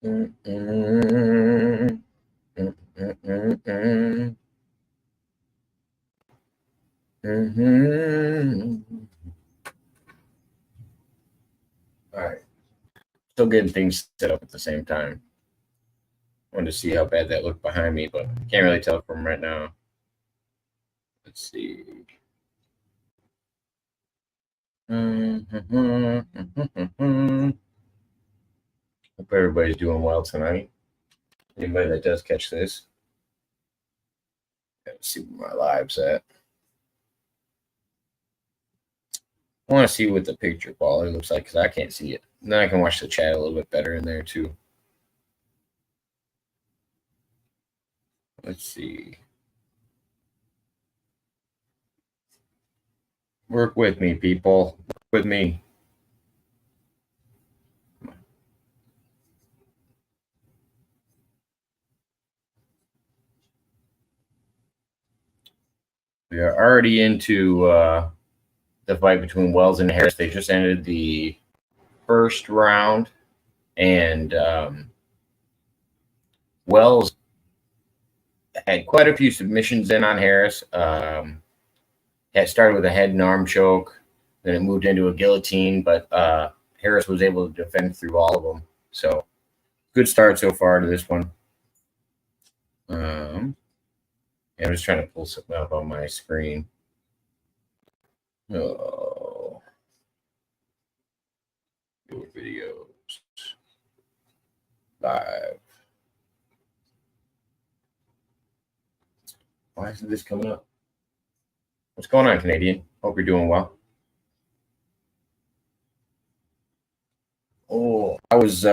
Mm-mm. Mm-hmm. All right. Still getting things set up at the same time. Wanted to see how bad that looked behind me, but can't really tell from right now. Let's see. Mm-hmm. Hope everybody's doing well tonight. Anybody that does catch this, let's see where my live's at. I want to see what the picture quality looks like because I can't see it. And then I can watch the chat a little bit better in there too. Let's see. Work with me, people. Work with me. We are already into the fight between Wells and Harris. They just ended the first round, and Wells had quite a few submissions in on Harris. It started with a head and arm choke, then it moved into a guillotine, but Harris was able to defend through all of them. So good start so far to this one. I'm just trying to pull something up on my screen. Oh, your videos live. Why isn't this coming up? What's going on, Canadian? Hope you're doing well. Oh, how was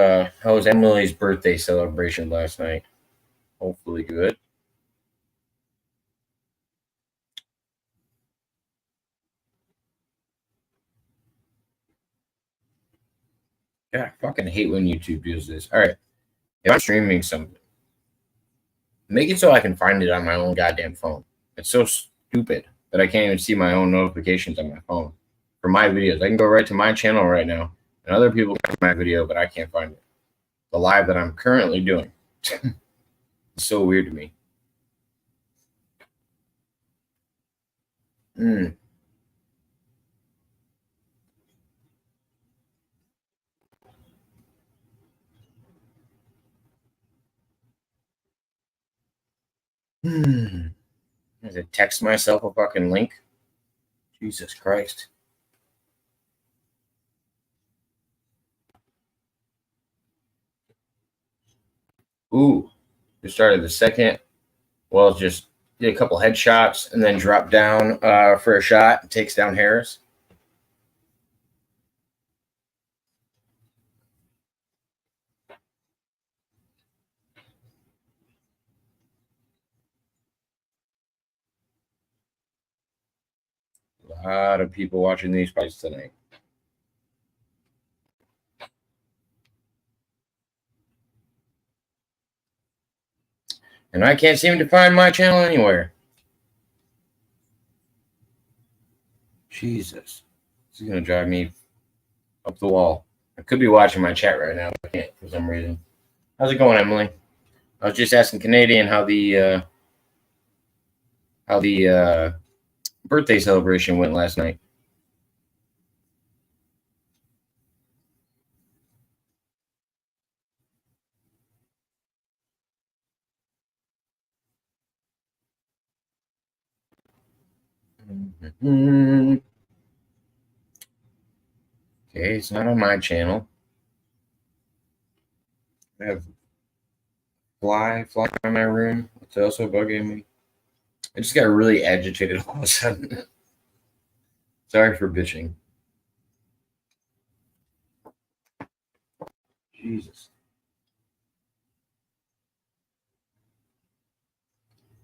Emily's birthday celebration last night? Hopefully good. Yeah, I fucking hate when YouTube does this. All right, if I'm streaming something, make it so I can find it on my own goddamn phone. It's so stupid that I can't even see my own notifications on my phone for my videos. I can go right to my channel right now, and other people can find my video, but I can't find it. The live that I'm currently doing. It's so weird to me. Mm. Hmm. I have to text myself a fucking link. Jesus Christ. Ooh. Just started the second. Well, just did a couple headshots and then dropped down for a shot and takes down Harris. A lot of people watching these fights tonight. And I can't seem to find my channel anywhere. Jesus. This is going to drive me up the wall. I could be watching my chat right now, but I can't for some reason. How's it going, Emily? I was just asking Canadian how the birthday celebration went last night. Mm-hmm. Okay, it's not on my channel. I have fly in my room. It's also bugging me. I just got really agitated all of a sudden. Sorry for bitching. Jesus.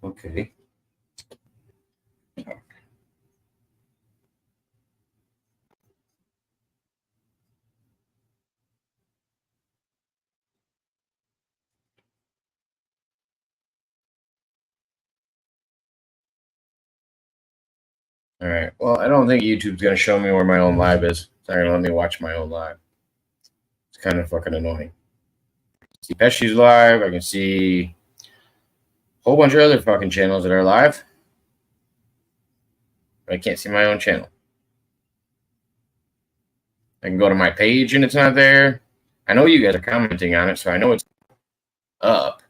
Okay. All right. Well, I don't think YouTube's going to show me where my own live is. It's not going to let me watch my own live. It's kind of fucking annoying. see Pesci's live. I can see a whole bunch of other fucking channels that are live. But I can't see my own channel. I can go to my page and it's not there. I know you guys are commenting on it, so I know it's up.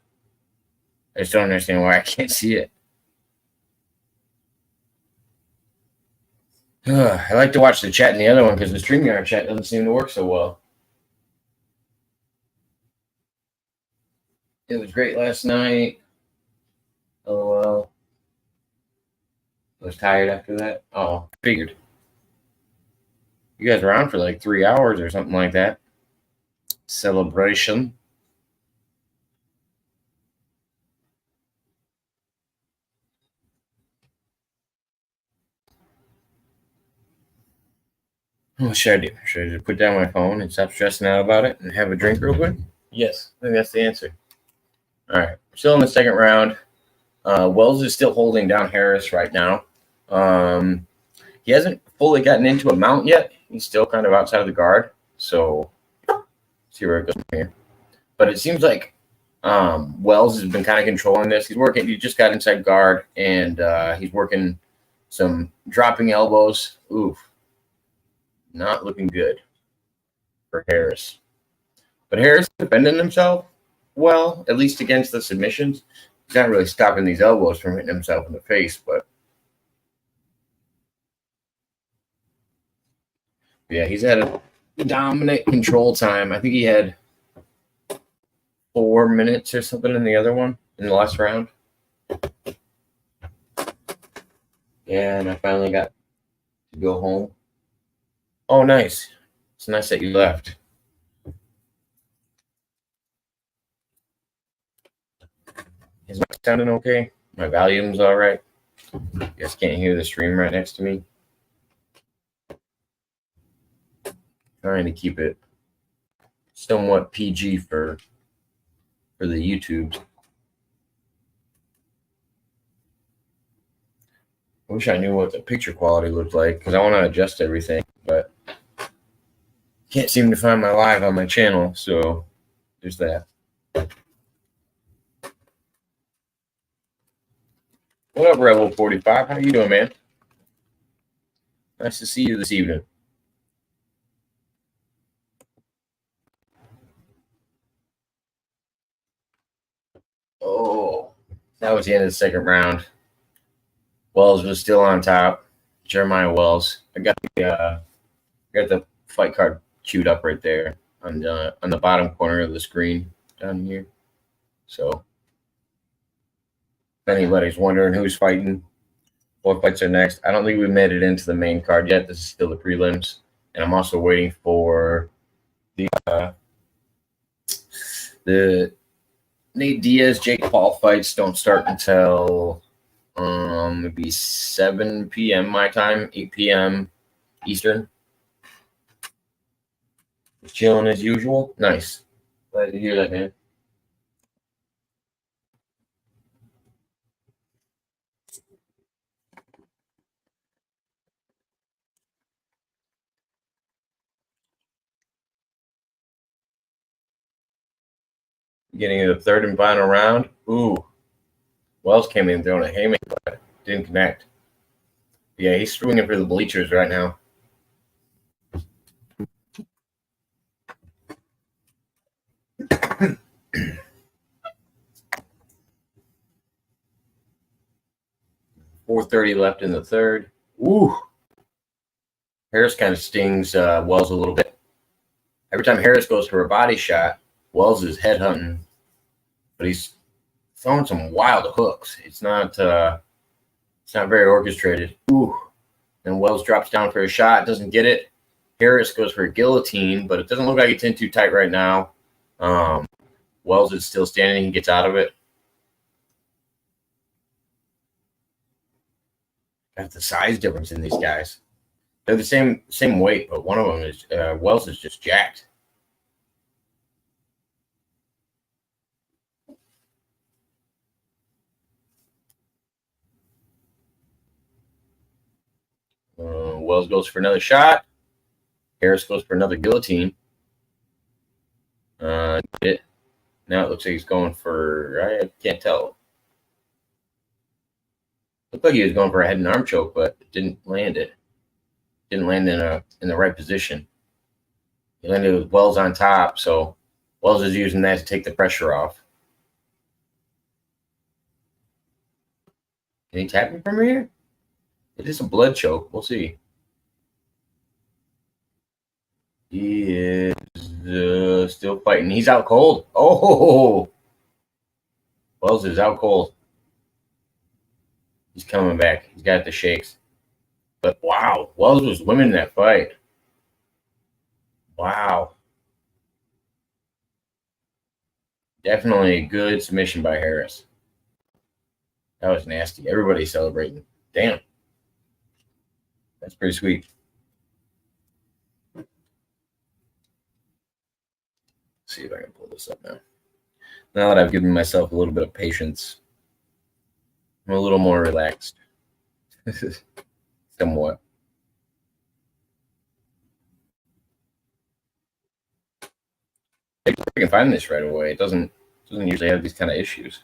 I just don't understand why I can't see it. I like to watch the chat in the other one because the StreamYard chat doesn't seem to work so well. It was great last night. LOL. I was tired after that. Oh, figured. You guys were on for like 3 hours or something like that. Celebration. What should I do? Should I just put down my phone and stop stressing out about it and have a drink real quick? Yes, I think that's the answer. All right, we're still in the second round. Wells is still holding down Harris right now. He hasn't fully gotten into a mount yet. He's still kind of outside of the guard. So, see where it goes from here. But it seems like Wells has been kind of controlling this. He's working. He just got inside guard, and he's working some dropping elbows. Oof. Not looking good for Harris. But Harris defending himself well, at least against the submissions. He's not really stopping these elbows from hitting himself in the face, but yeah, he's had a dominant control time. I think he had 4 minutes or something in the other one, in the last round. Yeah, and I finally got to go home. Oh, nice. It's nice that you left. Is my sounding okay? My volume's all right? You guys can't hear the stream right next to me? Trying to keep it somewhat PG for the YouTubes. I wish I knew what the picture quality looked like because I want to adjust everything, but can't seem to find my live on my channel, so there's that. What up, Rebel 45? How you doing, man? Nice to see you this evening. Oh, that was the end of the second round. Wells was still on top. Jeremiah Wells. I got the fight card queued up right there on the bottom corner of the screen down here. So if anybody's wondering who's fighting, what fights are next, I don't think we made it into the main card yet. This is still the prelims, and I'm also waiting for the Nate Diaz Jake Paul fights. Don't start until maybe 7 p.m. my time, 8 p.m. Eastern. Just chilling as usual. Nice. Glad to hear that, man. Getting into the third and final round. Ooh. Wells came in throwing a haymaker, but didn't connect. Yeah, he's swinging for the bleachers right now. .430 left in the third. Ooh. Harris kind of stings Wells a little bit. Every time Harris goes for a body shot, Wells is headhunting, but he's throwing some wild hooks. It's not very orchestrated. Ooh. And Wells drops down for a shot, doesn't get it. Harris goes for a guillotine, but it doesn't look like it's in too tight right now. Wells is still standing. He gets out of it. Got the size difference in these guys. They're the same weight, but one of them is Wells is just jacked. Wells goes for another shot. Harris goes for another guillotine. Now it looks like he's going for, I can't tell. Looked like he was going for a head and arm choke, but didn't land it. Didn't land in the right position. He landed with Wells on top, so Wells is using that to take the pressure off. Can he tap me from here? It is a blood choke. We'll see. He is still fighting. He's out cold. Oh, Wells is out cold. He's coming back. He's got the shakes. But wow, Wells was winning that fight. Wow. Definitely a good submission by Harris. That was nasty. Everybody's celebrating. Damn. That's pretty sweet. Let's see if I can pull this up now. Now that I've given myself a little bit of patience, I'm a little more relaxed. Somewhat. I can find this right away. It doesn't usually have these kind of issues.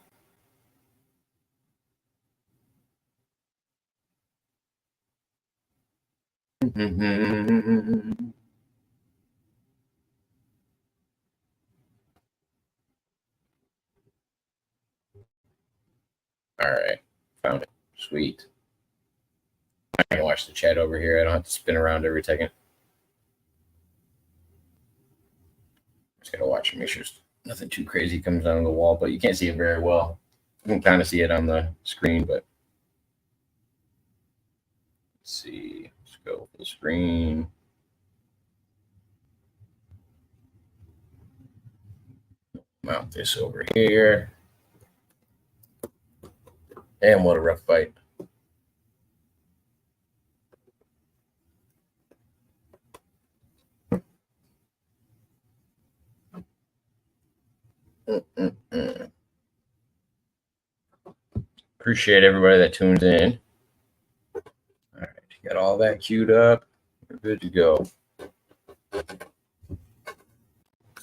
All right, found it. Sweet. I can watch the chat over here. I don't have to spin around every second. Just gotta watch and make sure nothing too crazy comes down the wall, but you can't see it very well. You can kind of see it on the screen, but let's see. Let's go full screen. Mount this over here. Damn, what a rough fight. Appreciate everybody that tunes in. All right, got all that queued up. We're good to go.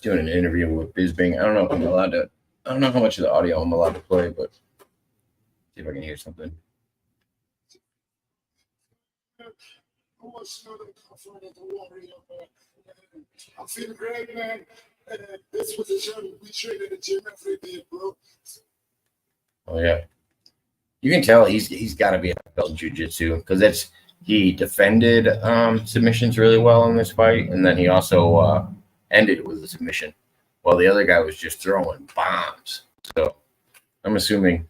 Doing an interview with Bisbing. I don't know if I'm allowed to. I don't know how much of the audio I'm allowed to play, but see if I can hear something. I'm feeling great, man. This was a gym. We train in the gym every day, bro. Oh yeah, you can tell he's got to be a belt in jiu-jitsu because he defended submissions really well in this fight, and then he also ended with a submission, while the other guy was just throwing bombs. So I'm assuming.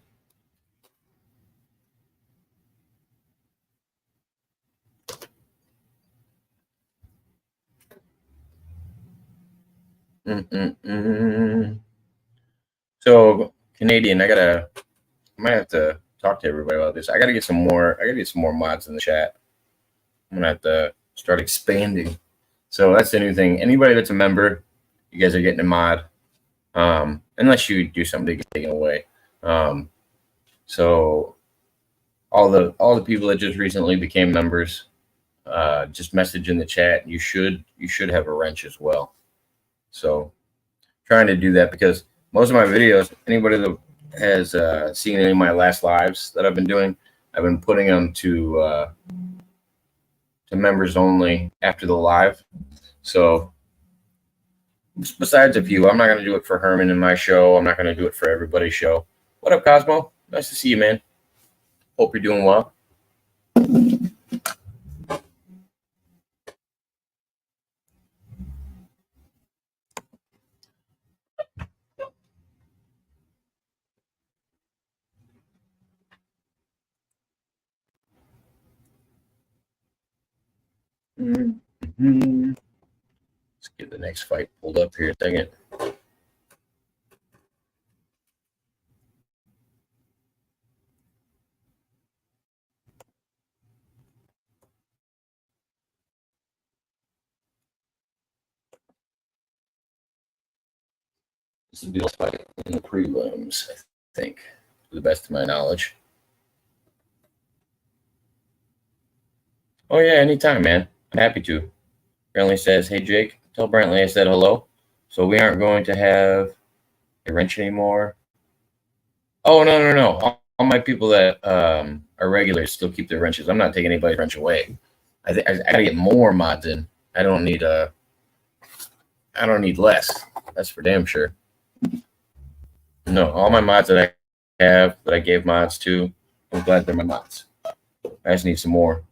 So Canadian, I might have to talk to everybody about this. I gotta get some more mods in the chat. I'm gonna have to start expanding. So that's the new thing. Anybody that's a member, you guys are getting a mod. Unless you do something to get taken away. So all the people that just recently became members, just message in the chat. You should have a wrench as well. So trying to do that because most of my videos, anybody that has seen any of my last lives that I've been doing, I've been putting them to members only after the live. So besides a few, I'm not going to do it for Herman in my show. I'm not going to do it for everybody's show. What up, Cosmo? Nice to see you, man. Hope you're doing well. Mm-hmm. Let's get the next fight pulled up here a second. This will be the fight in the prelims, I think, to the best of my knowledge. Oh, yeah, anytime, man. I'm happy to. Brantley says, hey, Jake, tell Brantley I said hello. So we aren't going to have a wrench anymore. Oh, no. All my people that are regulars still keep their wrenches. I'm not taking anybody's wrench away. I gotta get more mods in. I don't need less. That's for damn sure. No, all my mods that I have, that I gave mods to, I'm glad they're my mods. I just need some more.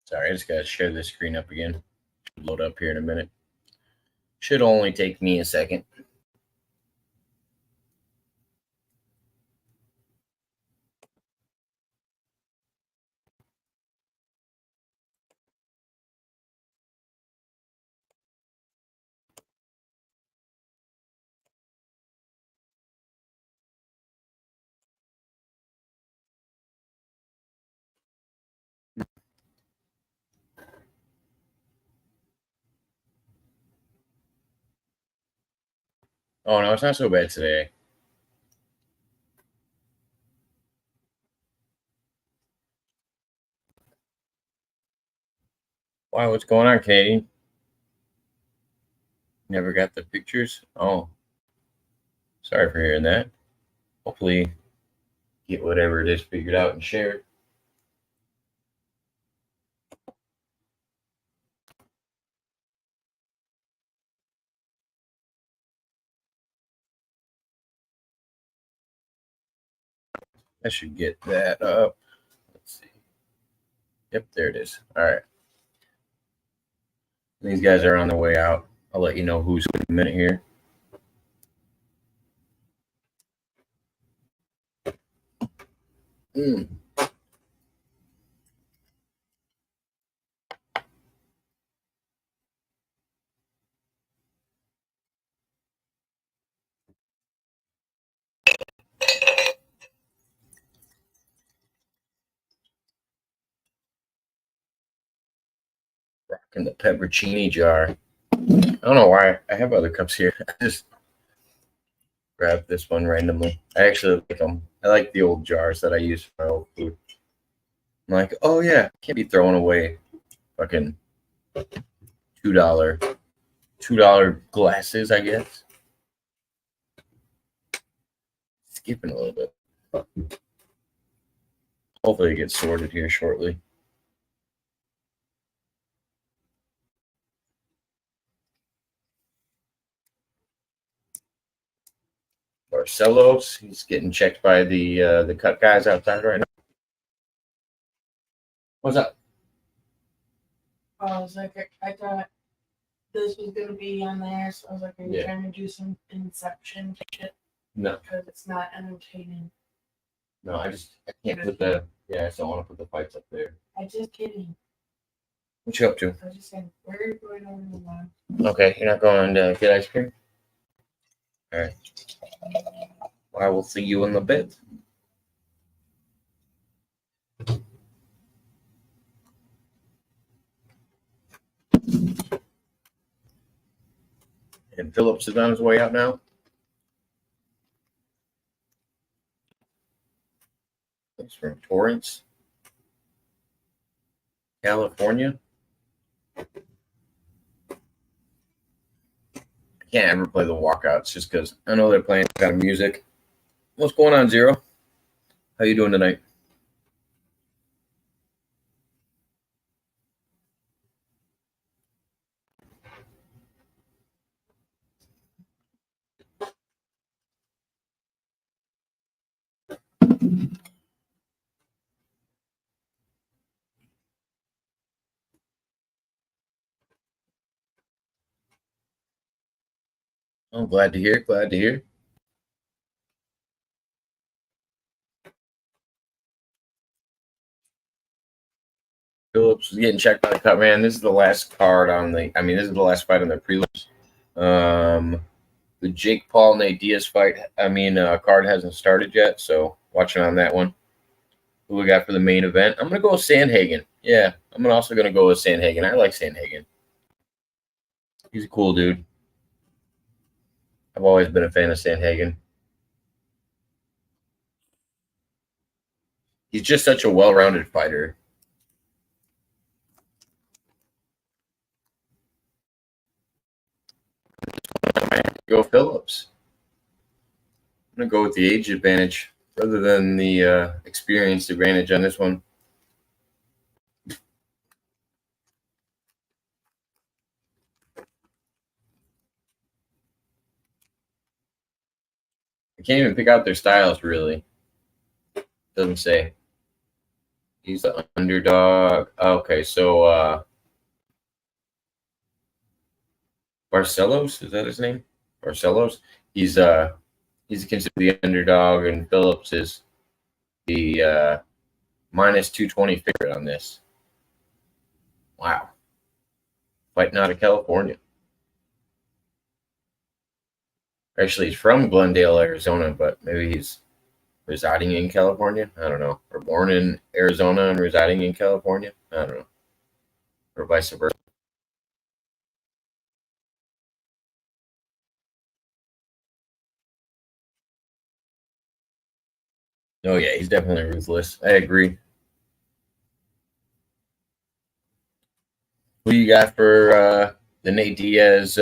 Sorry, I just gotta share this screen up again. Should load up here in a minute. Should only take me a second. Oh no, it's not so bad today. Wow, what's going on, Canadian? Never got the pictures? Oh, sorry for hearing that. Hopefully, get whatever it is figured out and shared. I should get that up. Let's see. Yep, there it is. All right. These guys are on their way out. I'll let you know who's in a minute here. Rocking the peppercini jar. I don't know why. I have other cups here. I just grabbed this one randomly. I actually like them. I like the old jars that I use for my old food. I'm like, oh yeah, can't be throwing away fucking $2 glasses, I guess. Skipping a little bit. Hopefully it gets sorted here shortly. Barcelos, he's getting checked by the cut guys outside right now. What's up? I was like, I thought this was gonna be on there, so I was like, are you trying to do some Inception shit? No. Because it's not entertaining. No, I can't put the, I just don't want to put the fights up there. I'm just kidding. What you up to? I was just saying, where are you going over the line? Okay, you're not going to get ice cream? All right. I will see you in a bit. Phillips is on his way out now. He's from Torrance, California. I can't ever play the walkouts just because I know they're playing kind of music. What's going on, Zero? How you doing tonight? I'm glad to hear. Glad to hear. Phillips is getting checked by the cut man. This is the last card on the. I mean, this is the last fight on the prelims. The Jake Paul Nate Diaz fight. Card hasn't started yet, so watching on that one. Who we got for the main event? I'm gonna go with Sandhagen. Yeah, I'm also gonna go with Sandhagen. I like Sandhagen. He's a cool dude. I've always been a fan of Sandhagen. He's just such a well-rounded fighter. Go Phillips. I'm gonna go with the age advantage rather than the experience advantage on this one. I can't even pick out their styles really. Doesn't say. He's the underdog. Okay, so Barcelos, is that his name? Barcelos. He's considered the underdog, and Phillips is the minus 220 favorite on this. Wow. Fighting out of California. Actually, he's from Glendale, Arizona, but maybe he's residing in California. I don't know. Or born in Arizona and residing in California. I don't know. Or vice versa. Oh, yeah, he's definitely ruthless. I agree. Who you got for the Nate Diaz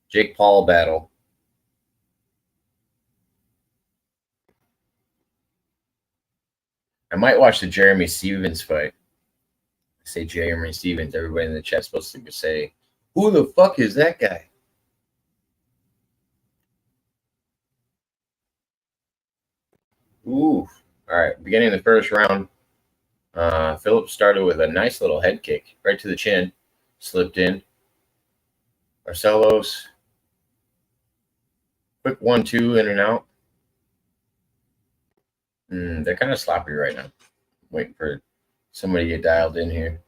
Jake Paul battle? I might watch the Jeremy Stevens fight. I say Jeremy Stevens. Everybody in the chat's supposed to say, who the fuck is that guy? Ooh. All right. Beginning of the first round, Phillips started with a nice little head kick right to the chin. Slipped in. Barcelos. Quick 1-2 in and out. They're kind of sloppy right now. Waiting for somebody to get dialed in here.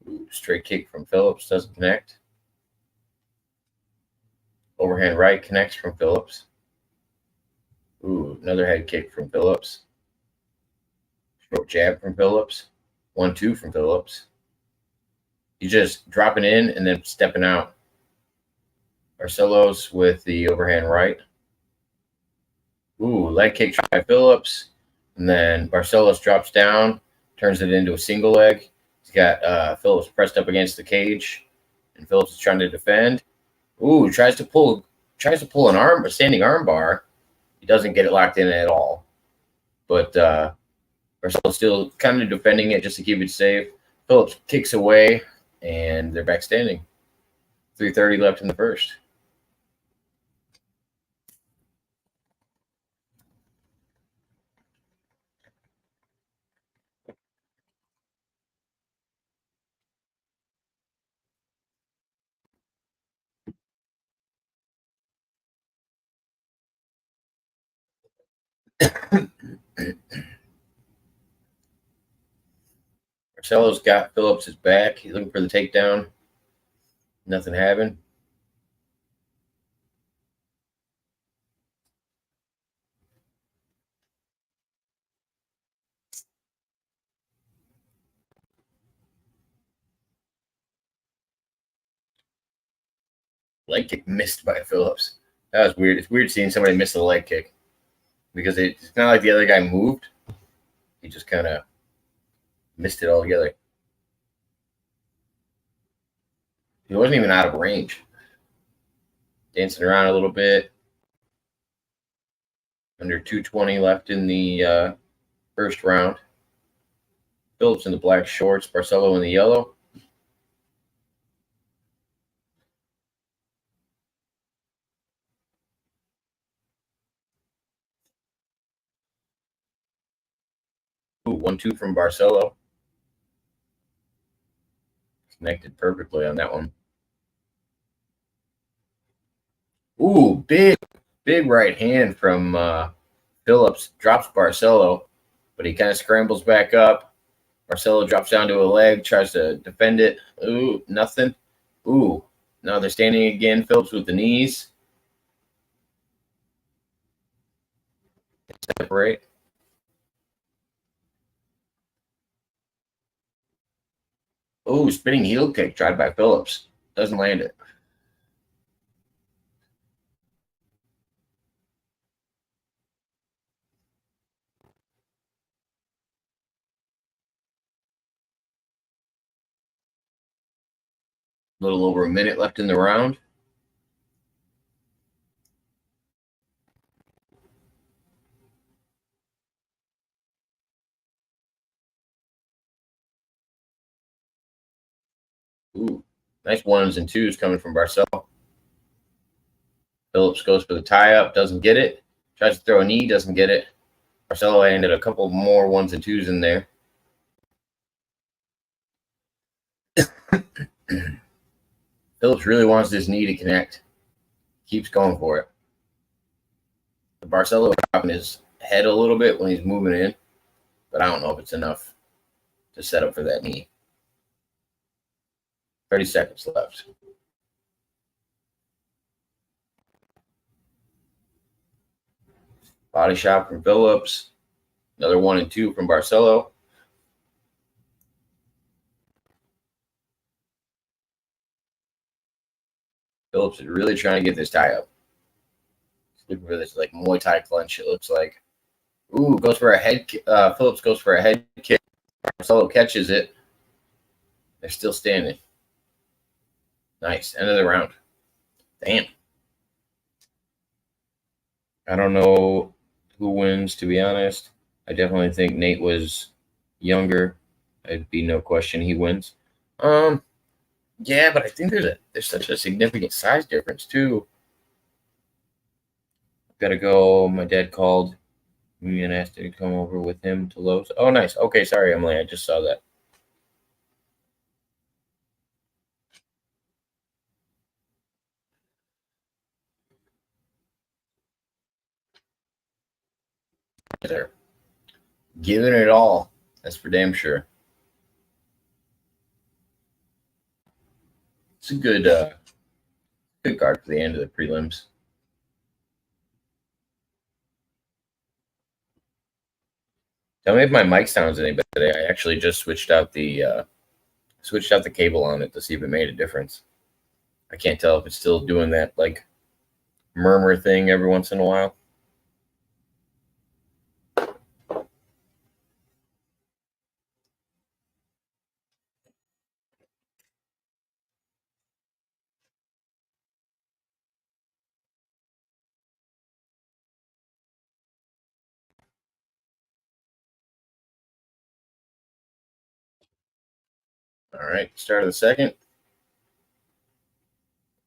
Ooh, straight kick from Phillips. Doesn't connect. Overhand right connects from Phillips. Ooh, another head kick from Phillips. Short jab from Phillips. 1-2 from Phillips. He's just dropping in and then stepping out. Barcelos with the overhand right. Ooh, leg kick by Phillips. And then Barcelos drops down, turns it into a single leg. He's got Phillips pressed up against the cage, and Phillips is trying to defend. Ooh, tries to pull a standing arm bar. He doesn't get it locked in at all. But Barcelos still kind of defending it just to keep it safe. Phillips kicks away, and they're back standing. 3:30 left in the first. Barcelos got Phillips' back. He's looking for the takedown. Nothing happened. Leg kick missed by Phillips. That was weird. It's weird seeing somebody miss a leg kick because it's not like the other guy moved. He just kind of missed it altogether. He wasn't even out of range. Dancing around a little bit. Under 220 left in the first round. Phillips in the black shorts, Barcelos in the yellow. Ooh, 1-2 from Barcelos. Connected perfectly on that one. Ooh, big right hand from Phillips. Drops Barcelos, but he kind of scrambles back up. Barcelos drops down to a leg, tries to defend it. Ooh, nothing. Ooh, now they're standing again. Phillips with the knees. Separate. Ooh, spinning heel kick tried by Phillips. Doesn't land it. A little over a minute left in the round. Ooh, nice ones and twos coming from Barcelos. Phillips goes for the tie-up, doesn't get it. Tries to throw a knee, doesn't get it. Barcelos ended a couple more ones and twos in there. Phillips really wants this knee to connect. Keeps going for it. The Barcelos dropping his head a little bit when he's moving in, but I don't know if it's enough to set up for that knee. 30 seconds left. Body shot from Phillips. Another 1 and 2 from Barcelos. Phillips is really trying to get this tie up. He's looking for this like Muay Thai clinch, it looks like. Ooh, goes for a head Phillips goes for a head kick. Barcelos catches it. They're still standing. Nice. End of the round. Damn. I don't know who wins, to be honest. I definitely think Nate was younger. It'd be no question he wins. Yeah, but I think there's such a significant size difference too. Gotta go. My dad called me and asked to come over with him to Lowe's. Oh, nice. Okay, sorry, Emily. I just saw that. There. Giving it all. That's for damn sure. It's a good card for the end of the prelims. Tell me if my mic sounds any better. I actually just switched out the cable on it to see if it made a difference. I can't tell if it's still doing that like murmur thing every once in a while. All right, start of the second.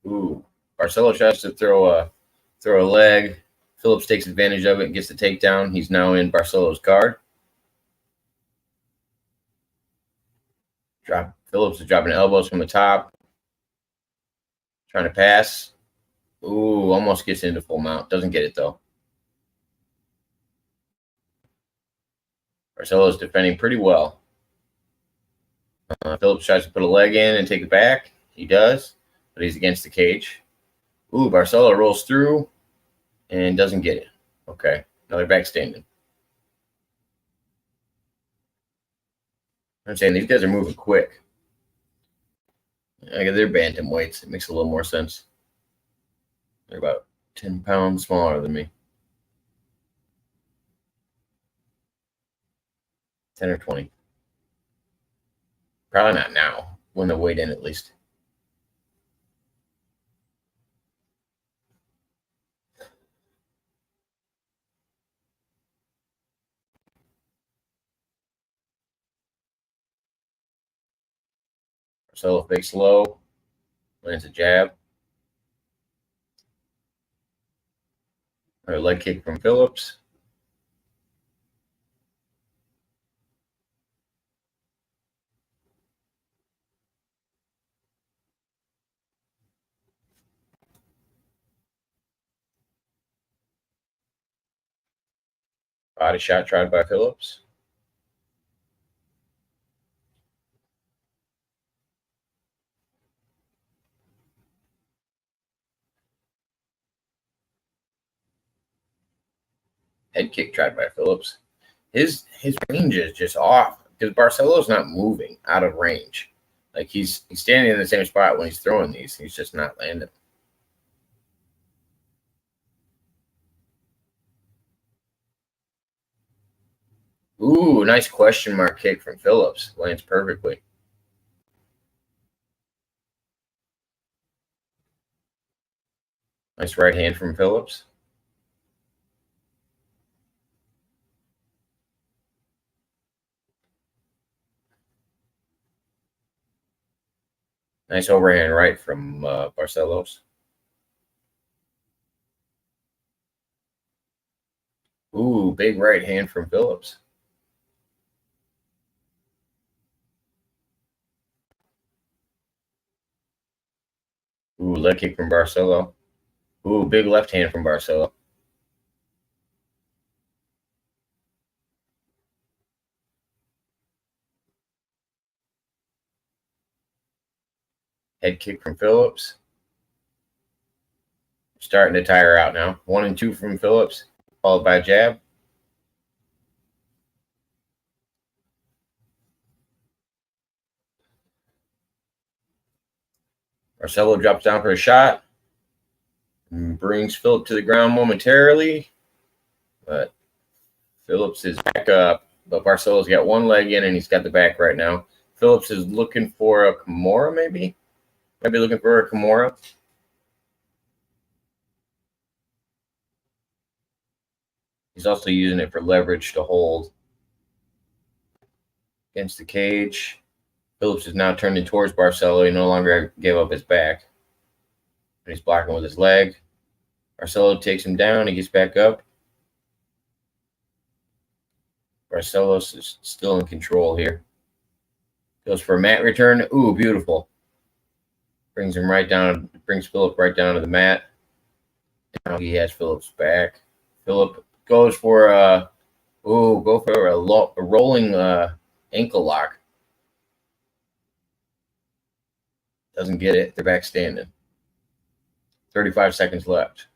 Ooh, Barcelos tries to throw a leg. Phillips takes advantage of it and gets the takedown. He's now in Barcelos' guard. Phillips is dropping elbows from the top. Trying to pass. Ooh, almost gets into full mount. Doesn't get it, though. Barcelos defending pretty well. Phillips tries to put a leg in and take it back. He does, but he's against the cage. Ooh, Barcelos rolls through and doesn't get it. Okay, another back standing. I'm saying these guys are moving quick. I guess they're bantamweights. It makes a little more sense. They're about 10 pounds smaller than me. 10 or 20. Probably not now, when they weighed in at least. Barcelos fakes low, lands a jab. A leg kick from Phillips. Body shot tried by Phillips. Head kick tried by Phillips. His range is just off because Barcelos not moving out of range. Like he's standing in the same spot when he's throwing these. He's just not landing. Ooh, nice question mark kick from Phillips. Lands perfectly. Nice right hand from Phillips. Nice overhand right from Barcelos. Ooh, big right hand from Phillips. Ooh, leg kick from Barcelos. Ooh, big left hand from Barcelos. Head kick from Phillips. Starting to tire out now. 1 and 2 from Phillips, followed by a jab. Barcelo drops down for a shot. And brings Phillips to the ground momentarily. But Phillips is back up. But Barcelo's got one leg in and he's got the back right now. Phillips is looking for a Gamora, maybe? Maybe looking for a Gamora. He's also using it for leverage to hold against the cage. Phillips is now turning towards Barcelo. He no longer gave up his back. And he's blocking with his leg. Barcelo takes him down. He gets back up. Barcelos is still in control here. Goes for a mat return. Ooh, beautiful. Brings him right down. Brings Philip right down to the mat. Now he has Phillips back. Philip goes for a rolling ankle lock. Doesn't get it. They're back standing. 35 seconds left.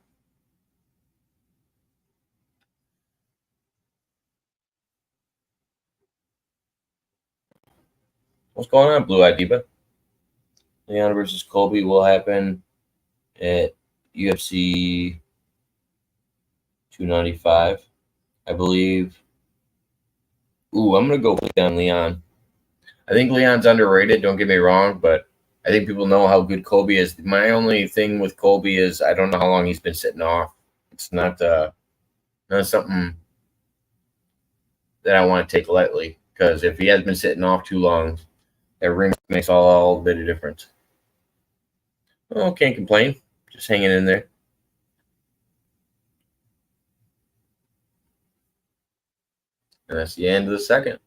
What's going on, Blue Eye Diva? Leon versus Colby will happen at UFC 295, I believe. Ooh, I'm going to go down Leon. I think Leon's underrated, don't get me wrong, but I think people know how good Colby is. My only thing with Colby is I don't know how long he's been sitting off. It's not something that I want to take lightly, because if he has been sitting off too long, that ring makes all a bit of difference. Oh, can't complain. Just hanging in there. And that's the end of the second.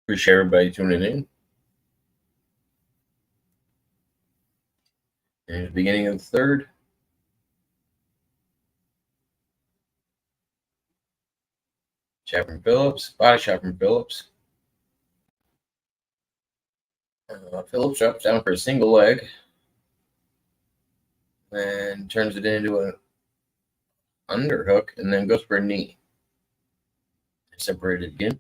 Appreciate everybody tuning in. And the beginning of the third. Shot from Phillips. Body shot from Phillips. Phillips drops down for a single leg. And turns it into an underhook and then goes for a knee. Separated again.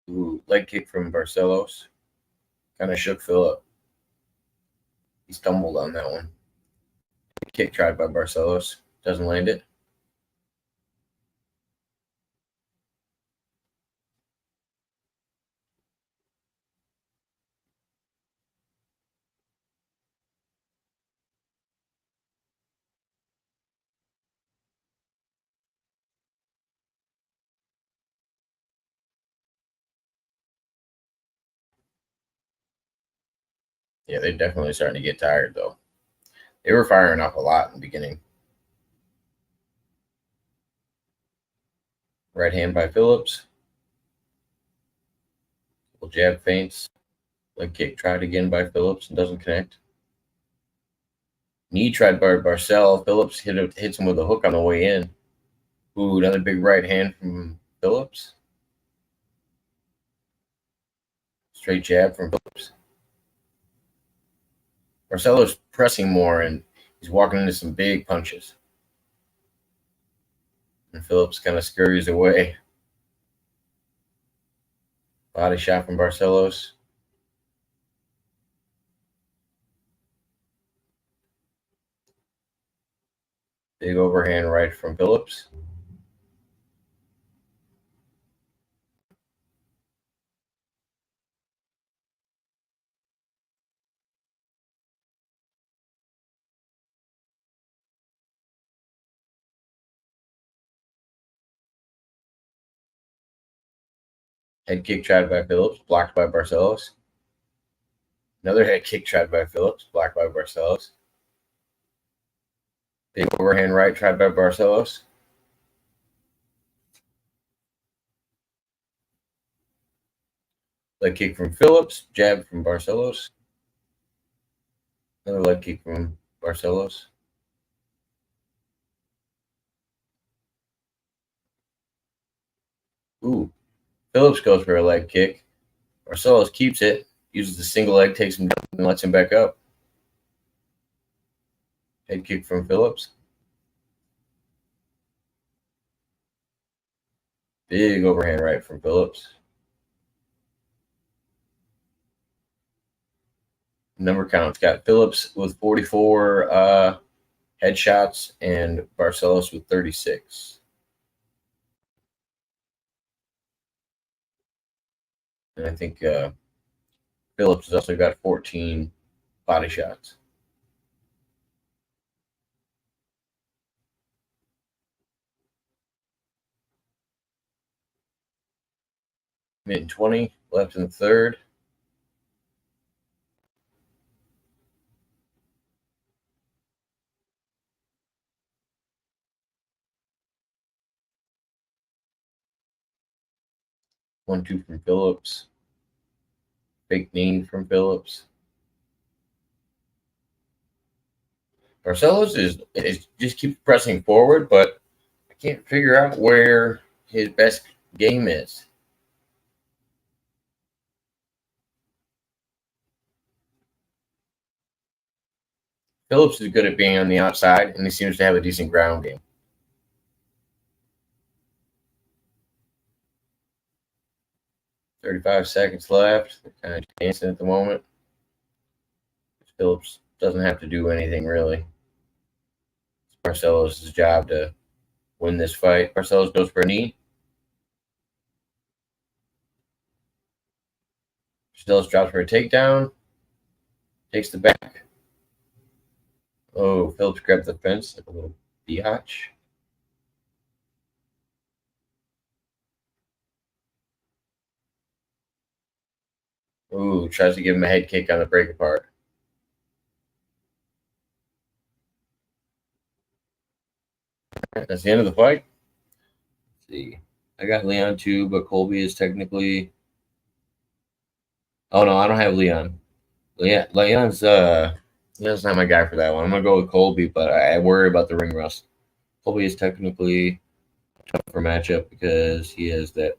Ooh, leg kick from Barcelos. Kind of shook Phillip. He stumbled on that one. Kick tried by Barcelos. Doesn't land it. Yeah, they're definitely starting to get tired, though. They were firing up a lot in the beginning. Right hand by Phillips. Little jab feints. Leg kick tried again by Phillips and doesn't connect. Knee tried by Barcel. Phillips hits him with a hook on the way in. Ooh, another big right hand from Phillips. Straight jab from Phillips. Barcelo's pressing more, and he's walking into some big punches. And Phillips kind of scurries away. Body shot from Barcelos. Big overhand right from Phillips. Head kick tried by Phillips, blocked by Barcelos. Another head kick tried by Phillips, blocked by Barcelos. Big overhand right tried by Barcelos. Leg kick from Phillips, jab from Barcelos. Another leg kick from Barcelos. Ooh, Phillips goes for a leg kick. Barcelos keeps it, uses the single leg, takes him down, and lets him back up. Head kick from Phillips. Big overhand right from Phillips. Number count's got Phillips with 44 headshots and Barcelos with 36. And I think Phillips has also got 14 body shots. Minute 20 left in the third. One, two from Phillips. Fake knee from Phillips. Barcelos is just keeps pressing forward, but I can't figure out where his best game is. Phillips is good at being on the outside, and he seems to have a decent ground game. "35 seconds left. They're kind of dancing at the moment. Phillips doesn't have to do anything, really. It's Barcelos' job to win this fight. Barcelos goes for a knee. Phillips drops for a takedown. Takes the back. Oh, Phillips grabbed the fence like a little biatch. Ooh, tries to give him a head kick on the break apart. That's the end of the fight. Let's see. I got Leon too, but Colby is technically. Oh no, I don't have Leon. Leon's not my guy for that one. I'm gonna go with Colby, but I worry about the ring rust. Colby is technically a tougher matchup because he has that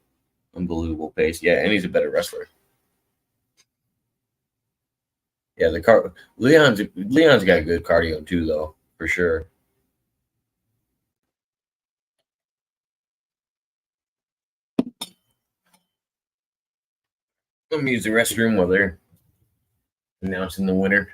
unbelievable pace. Yeah, and he's a better wrestler. Yeah, Leon's got good cardio too, though, for sure. Let me use the restroom while they're announcing the winner.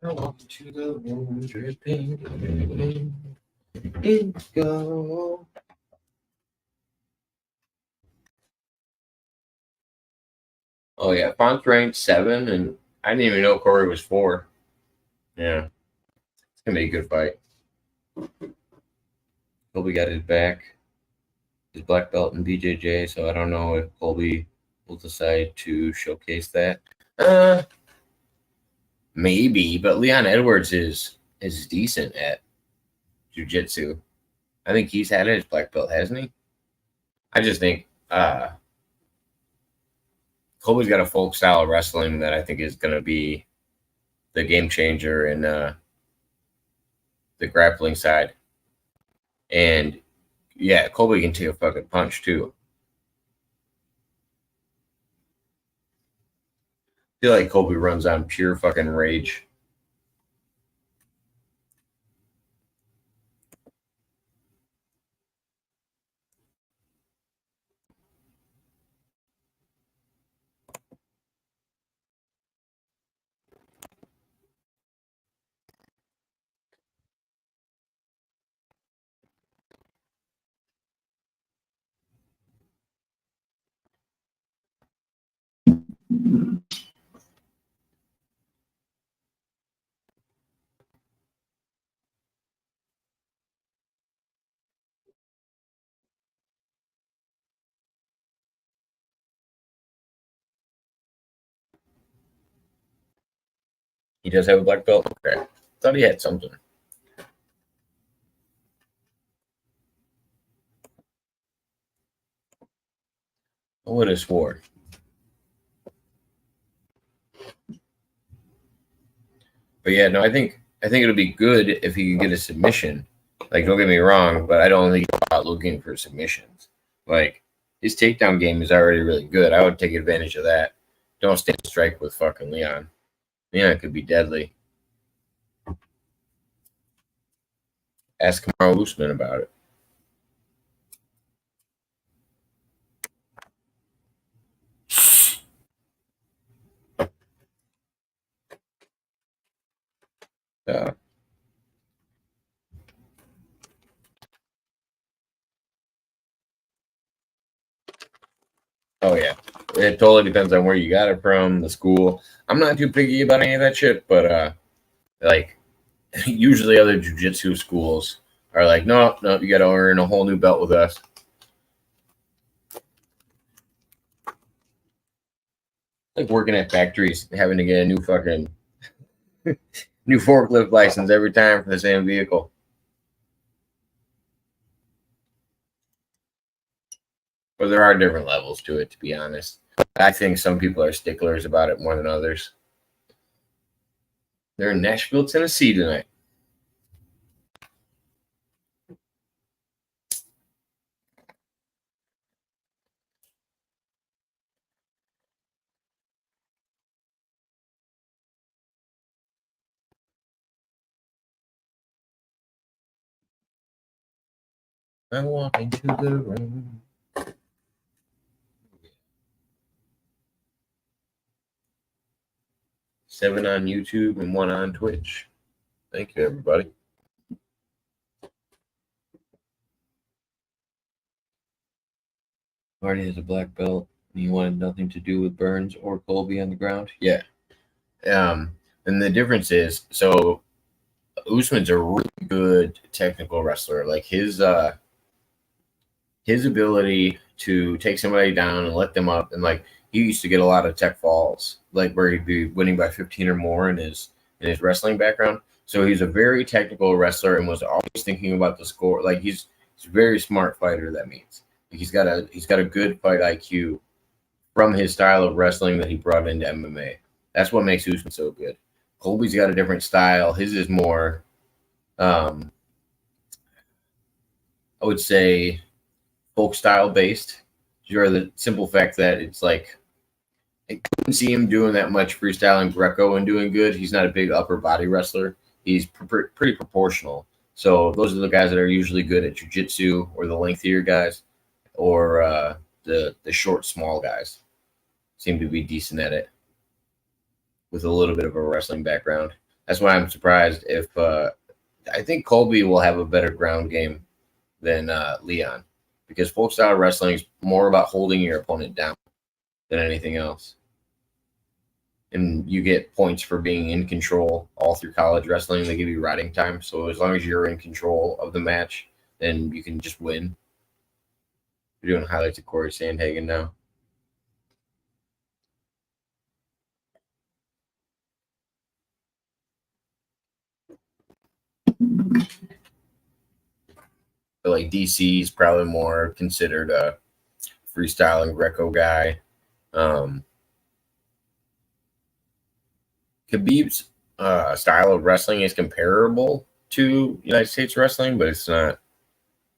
I walk to the moon, dripping indigo. Oh yeah, Font's ranked 7, and I didn't even know Corey was 4. Yeah, it's gonna be a good fight. Colby got his back, his black belt in BJJ, so I don't know if Colby will decide to showcase that. Maybe, but Leon Edwards is decent at jiu-jitsu. I think he's had his black belt, hasn't he? I just think Colby's got a folk style of wrestling that I think is going to be the game changer in the grappling side. And yeah, Colby can take a fucking punch too. I feel like Colby runs on pure fucking rage. He does have a black belt? Okay. Thought he had something. I would have swore. But yeah, no, I think it'll be good if he can get a submission. Like, don't get me wrong, but I don't think he's out looking for submissions. Like, his takedown game is already really good. I would take advantage of that. Don't stand strike with fucking Leon. Leon could be deadly. Ask Kamaru Usman about it. Oh yeah, it totally depends on where you got it from, the school. I'm not too picky about any of that shit, but like usually other jiu-jitsu schools are like, no, you got to earn a whole new belt with us. Like working at factories, having to get a new fucking new forklift license every time for the same vehicle. But there are different levels to it, to be honest. I think some people are sticklers about it more than others. They're in Nashville, Tennessee tonight. I walk into the room. 7 on YouTube and 1 on Twitch. Thank you, everybody. Marty has a black belt, and he wanted nothing to do with Burns or Colby on the ground. Yeah. And the difference is, so Usman's a really good technical wrestler. Like his ability to take somebody down and let them up, and like he used to get a lot of tech falls, like where he'd be winning by 15 or more in his wrestling background. So he's a very technical wrestler and was always thinking about the score. Like he's a very smart fighter. That means he's got a good fight IQ from his style of wrestling that he brought into MMA. That's what makes Usman so good. Colby's got a different style. His is more, I would say, folk style based. Sure, the simple fact that it's like I couldn't see him doing that much freestyling Greco and doing good. He's not a big upper body wrestler. He's pretty proportional. So those are the guys that are usually good at jiu-jitsu, or the lengthier guys, or the short, small guys seem to be decent at it with a little bit of a wrestling background. That's why I'm surprised if I think Colby will have a better ground game than Leon, because folk style wrestling is more about holding your opponent down than anything else. And you get points for being in control all through college wrestling. They give you riding time. So as long as you're in control of the match, then you can just win. We're doing highlights of Corey Sandhagen now. But like DC is probably more considered a freestyling Greco guy. Khabib's style of wrestling is comparable to United States wrestling, but it's not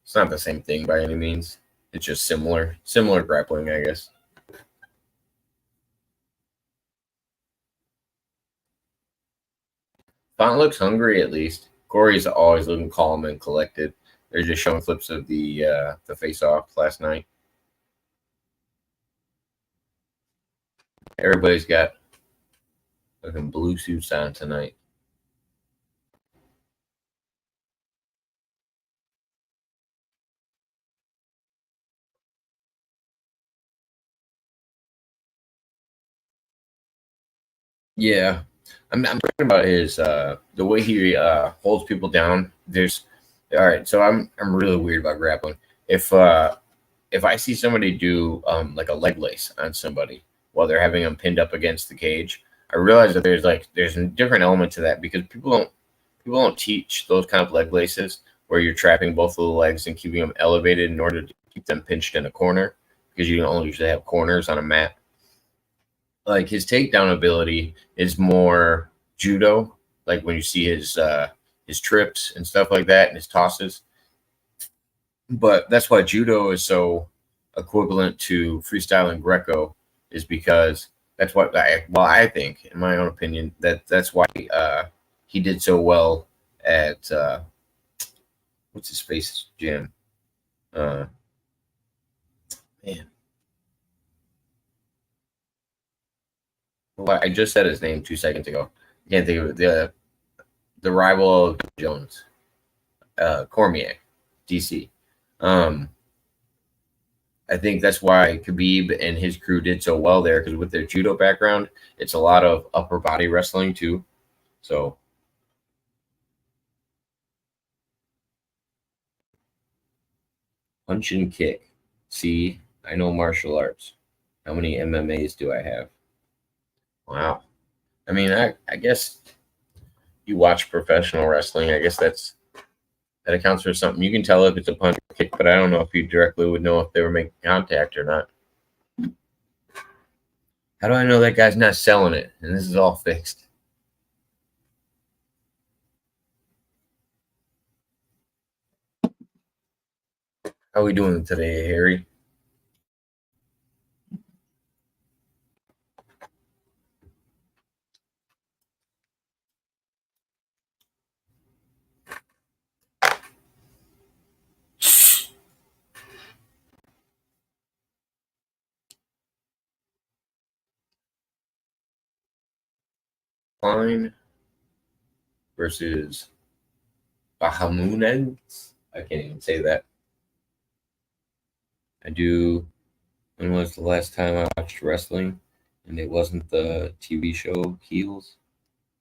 the same thing by any means. It's just similar grappling, I guess. Font looks hungry, at least. Corey's always looking calm and collected. They're just showing clips of the face-off last night. Everybody's got fucking blue suits on tonight. Yeah, I'm talking about his the way he holds people down. There's all right. So I'm really weird about grappling. If I see somebody do like a leg lace on somebody while they're having them pinned up against the cage, I realize that there's a different element to that, because people don't teach those kind of leg laces where you're trapping both of the legs and keeping them elevated in order to keep them pinched in a corner, because you don't usually have corners on a mat. Like his takedown ability is more judo, like when you see his trips and stuff like that and his tosses. But that's why judo is so equivalent to freestyling Greco, is because that's what I think, in my own opinion, that's why he did so well at what's his face gym. Man, well, I just said his name 2 seconds ago. I can't think of it. The rival of Jones, Cormier, DC. I think that's why Khabib and his crew did so well there, because with their judo background, it's a lot of upper body wrestling too. So punch and kick. See, I know martial arts. How many MMAs do I have? Wow. I mean, I guess you watch professional wrestling. I guess that accounts for something. You can tell if it's a punch or kick, but I don't know if you directly would know if they were making contact or not. How do I know that guy's not selling it and this is all fixed? How are we doing today, Harry? Klein versus Bahamunez. I can't even say that. I do. When was the last time I watched wrestling? And it wasn't the TV show Heels.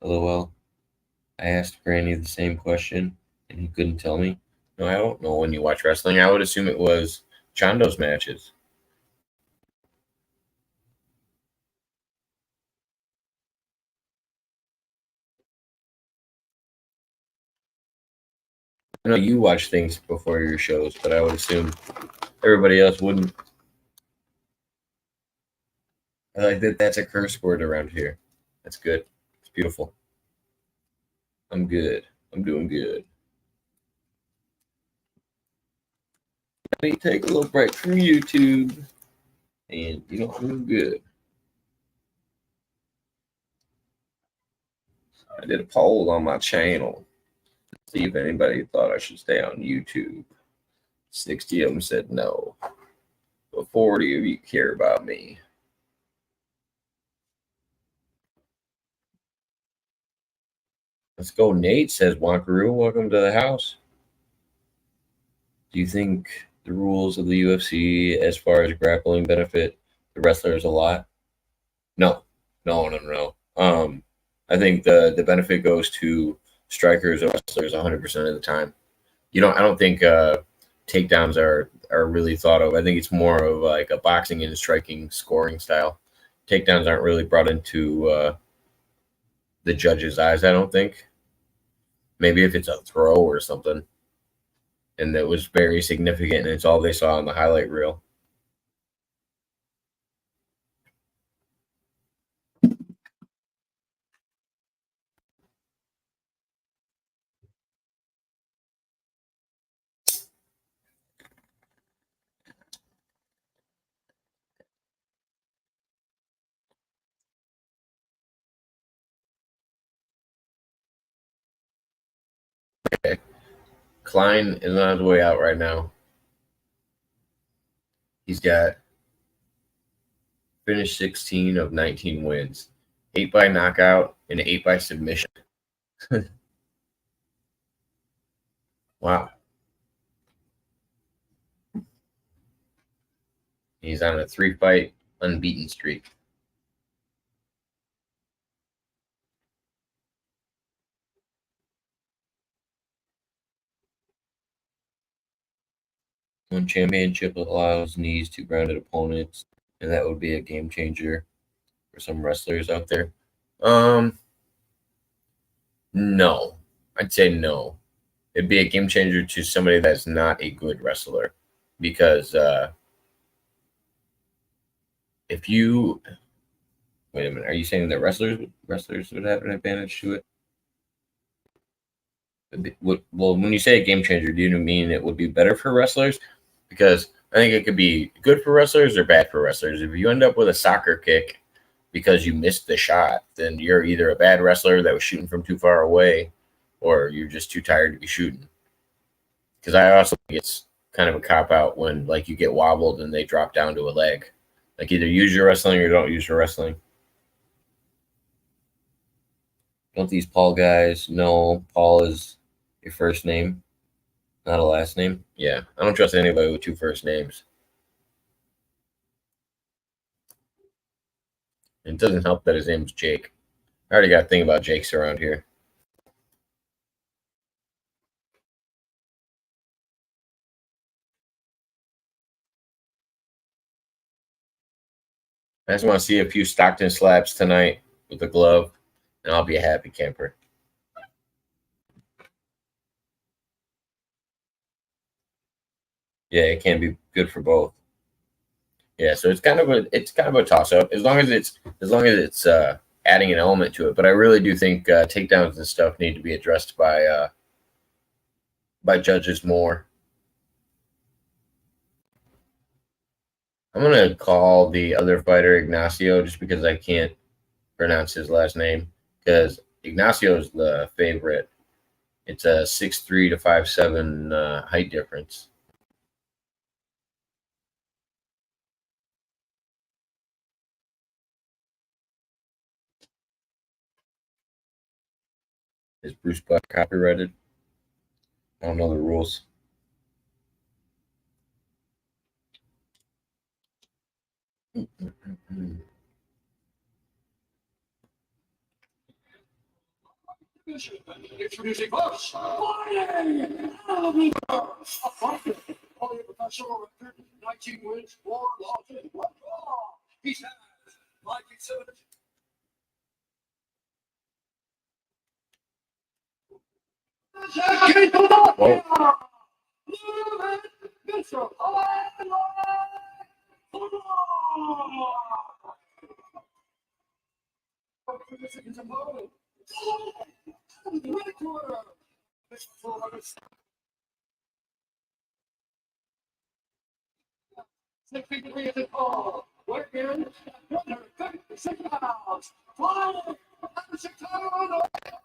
LOL. I asked Granny the same question, and he couldn't tell me. No, I don't know when you watch wrestling. I would assume it was Chando's matches. I know you watch things before your shows, but I would assume everybody else wouldn't. I like that that's a curse word around here. That's good. It's beautiful. I'm good. I'm doing good. Let me take a little break from YouTube. And I'm good. I did a poll on my channel. See if anybody thought I should stay on YouTube. 60 of them said no. But 40 of you care about me. Let's go. Nate says, Wankaroo, welcome to the house. Do you think the rules of the UFC as far as grappling benefit the wrestlers a lot? No. I think the benefit goes to strikers or wrestlers 100% of the time. I don't think takedowns are really thought of. I think it's more of like a boxing and striking scoring style. Takedowns aren't really brought into the judge's eyes, I don't think. Maybe if it's a throw or something, and that was very significant, and it's all they saw on the highlight reel. Okay. Klein is on his way out right now. He's got finished 16 of 19 wins, 8 by knockout and 8 by submission. Wow. He's on a 3-fight unbeaten streak. One championship allows knees to grounded opponents, and that would be a game changer for some wrestlers out there. No, I'd say no. It'd be a game changer to somebody that's not a good wrestler, because if you wait a minute, are you saying that wrestlers would have an advantage to it? Well, when you say a game changer, do you mean it would be better for wrestlers? Because I think it could be good for wrestlers or bad for wrestlers. If you end up with a soccer kick because you missed the shot, then you're either a bad wrestler that was shooting from too far away, or you're just too tired to be shooting. Because I also think it's kind of a cop out when like you get wobbled and they drop down to a leg. Like either use your wrestling or don't use your wrestling. Don't these Paul guys know Paul is your first name, not a last name? Yeah, I don't trust anybody with 2 first names. It doesn't help that his name's Jake. I already got a thing about Jakes around here. I just want to see a few Stockton slaps tonight. with a glove, and I'll be a happy camper. Yeah, it can be good for both. Yeah, so it's kind of a toss up as long as it's adding an element to it. But I really do think takedowns and stuff need to be addressed by judges more. I'm gonna call the other fighter Ignacio just because I can't pronounce his last name, because Ignacio is the favorite. It's a 6'3" to 5'7" height difference. Is Bruce Buck copyrighted? I don't know the rules. Introducing us, fighting only professional record, 19 wins, 4 losses, 1 draw. He's had like exhibit.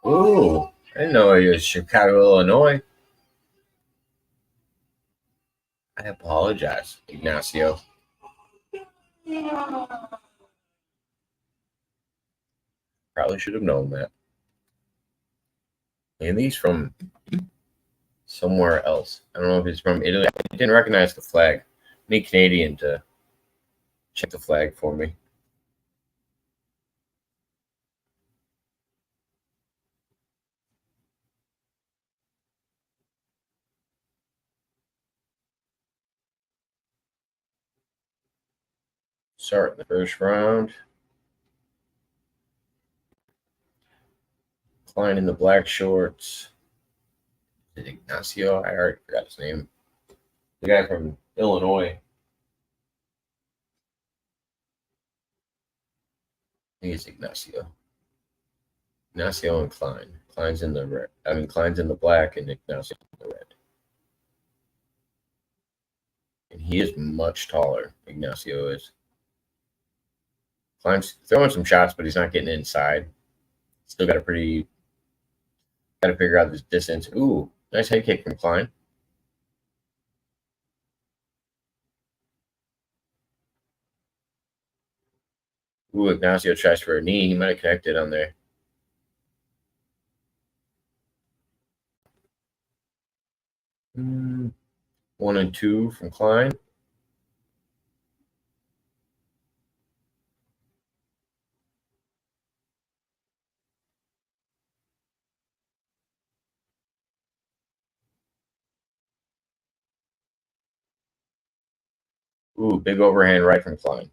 Ooh, I didn't know he was Chicago, Illinois. I apologize, Ignacio. Probably should have known that. And he's from somewhere else. I don't know if he's from Italy. I didn't recognize the flag. I need Canadian to check the flag for me. Start the first round. Klein in the black shorts. Is it Ignacio? I already forgot his name. The guy from Illinois. I think it's Ignacio. Ignacio and Klein. Klein's in the red. Klein's in the black and Ignacio in the red. And he is much taller. Ignacio is. Klein's throwing some shots, but he's not getting inside. Still got to figure out this distance. Ooh, nice head kick from Klein. Ooh, Ignacio tries for a knee. He might have connected on there. One and two from Klein. Ooh, big overhand right from Klein.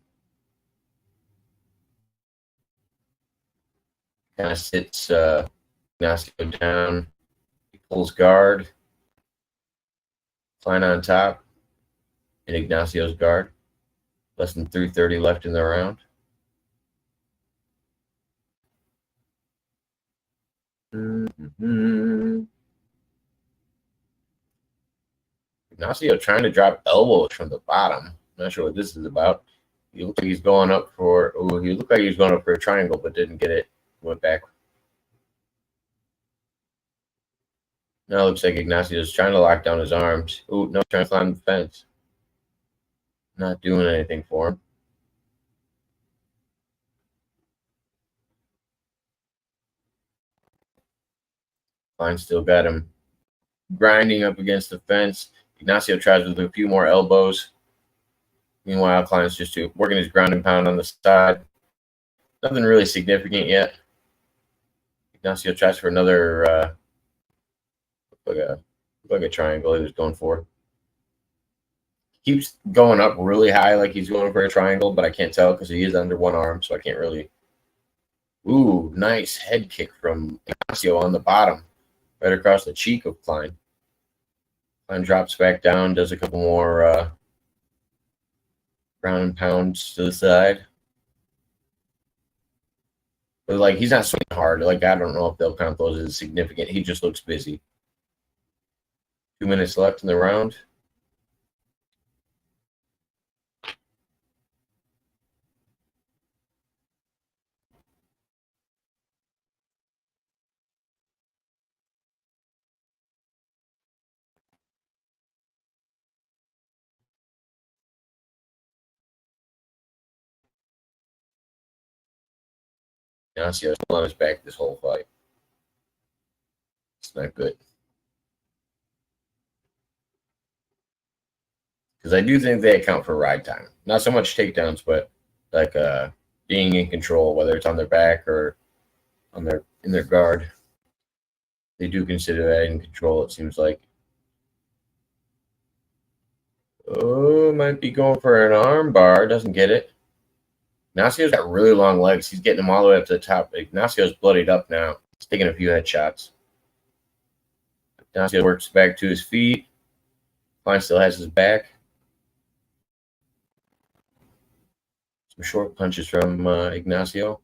Kind of sits Ignacio down. He pulls guard. Klein on top. And Ignacio's guard. Less than 3:30 left in the round. Ignacio trying to drop elbows from the bottom. Not sure what this is about. He looks like he's going up for. Oh, he looked like he was going up for a triangle, but didn't get it. Went back. Now it looks like Ignacio's trying to lock down his arms. Ooh, no, trying to climb the fence. Not doing anything for him. Klein still got him grinding up against the fence. Ignacio tries with a few more elbows. Meanwhile, Klein's just working his ground and pound on the side. Nothing really significant yet. Ignacio tries for another like a triangle he was going for. Keeps going up really high like he's going for a triangle, but I can't tell because he is under one arm, so I can't really Ooh, nice head kick from Ignacio on the bottom, right across the cheek of Klein. Klein drops back down, does a couple more ground and pounds to the side. But like he's not swinging hard. Like I don't know if they'll count those as significant. He just looks busy. 2 minutes left in the round. Ignacio still on his back this whole fight. It's not good. Because I do think they account for ride time. Not so much takedowns, but like being in control, whether it's on their back or on their in their guard. They do consider that in control, it seems like. Oh, might be going for an arm bar. Doesn't get it. Ignacio's got really long legs. He's getting them all the way up to the top. Ignacio's bloodied up now. He's taking a few headshots. Ignacio works back to his feet. Klein still has his back. Some short punches from Ignacio.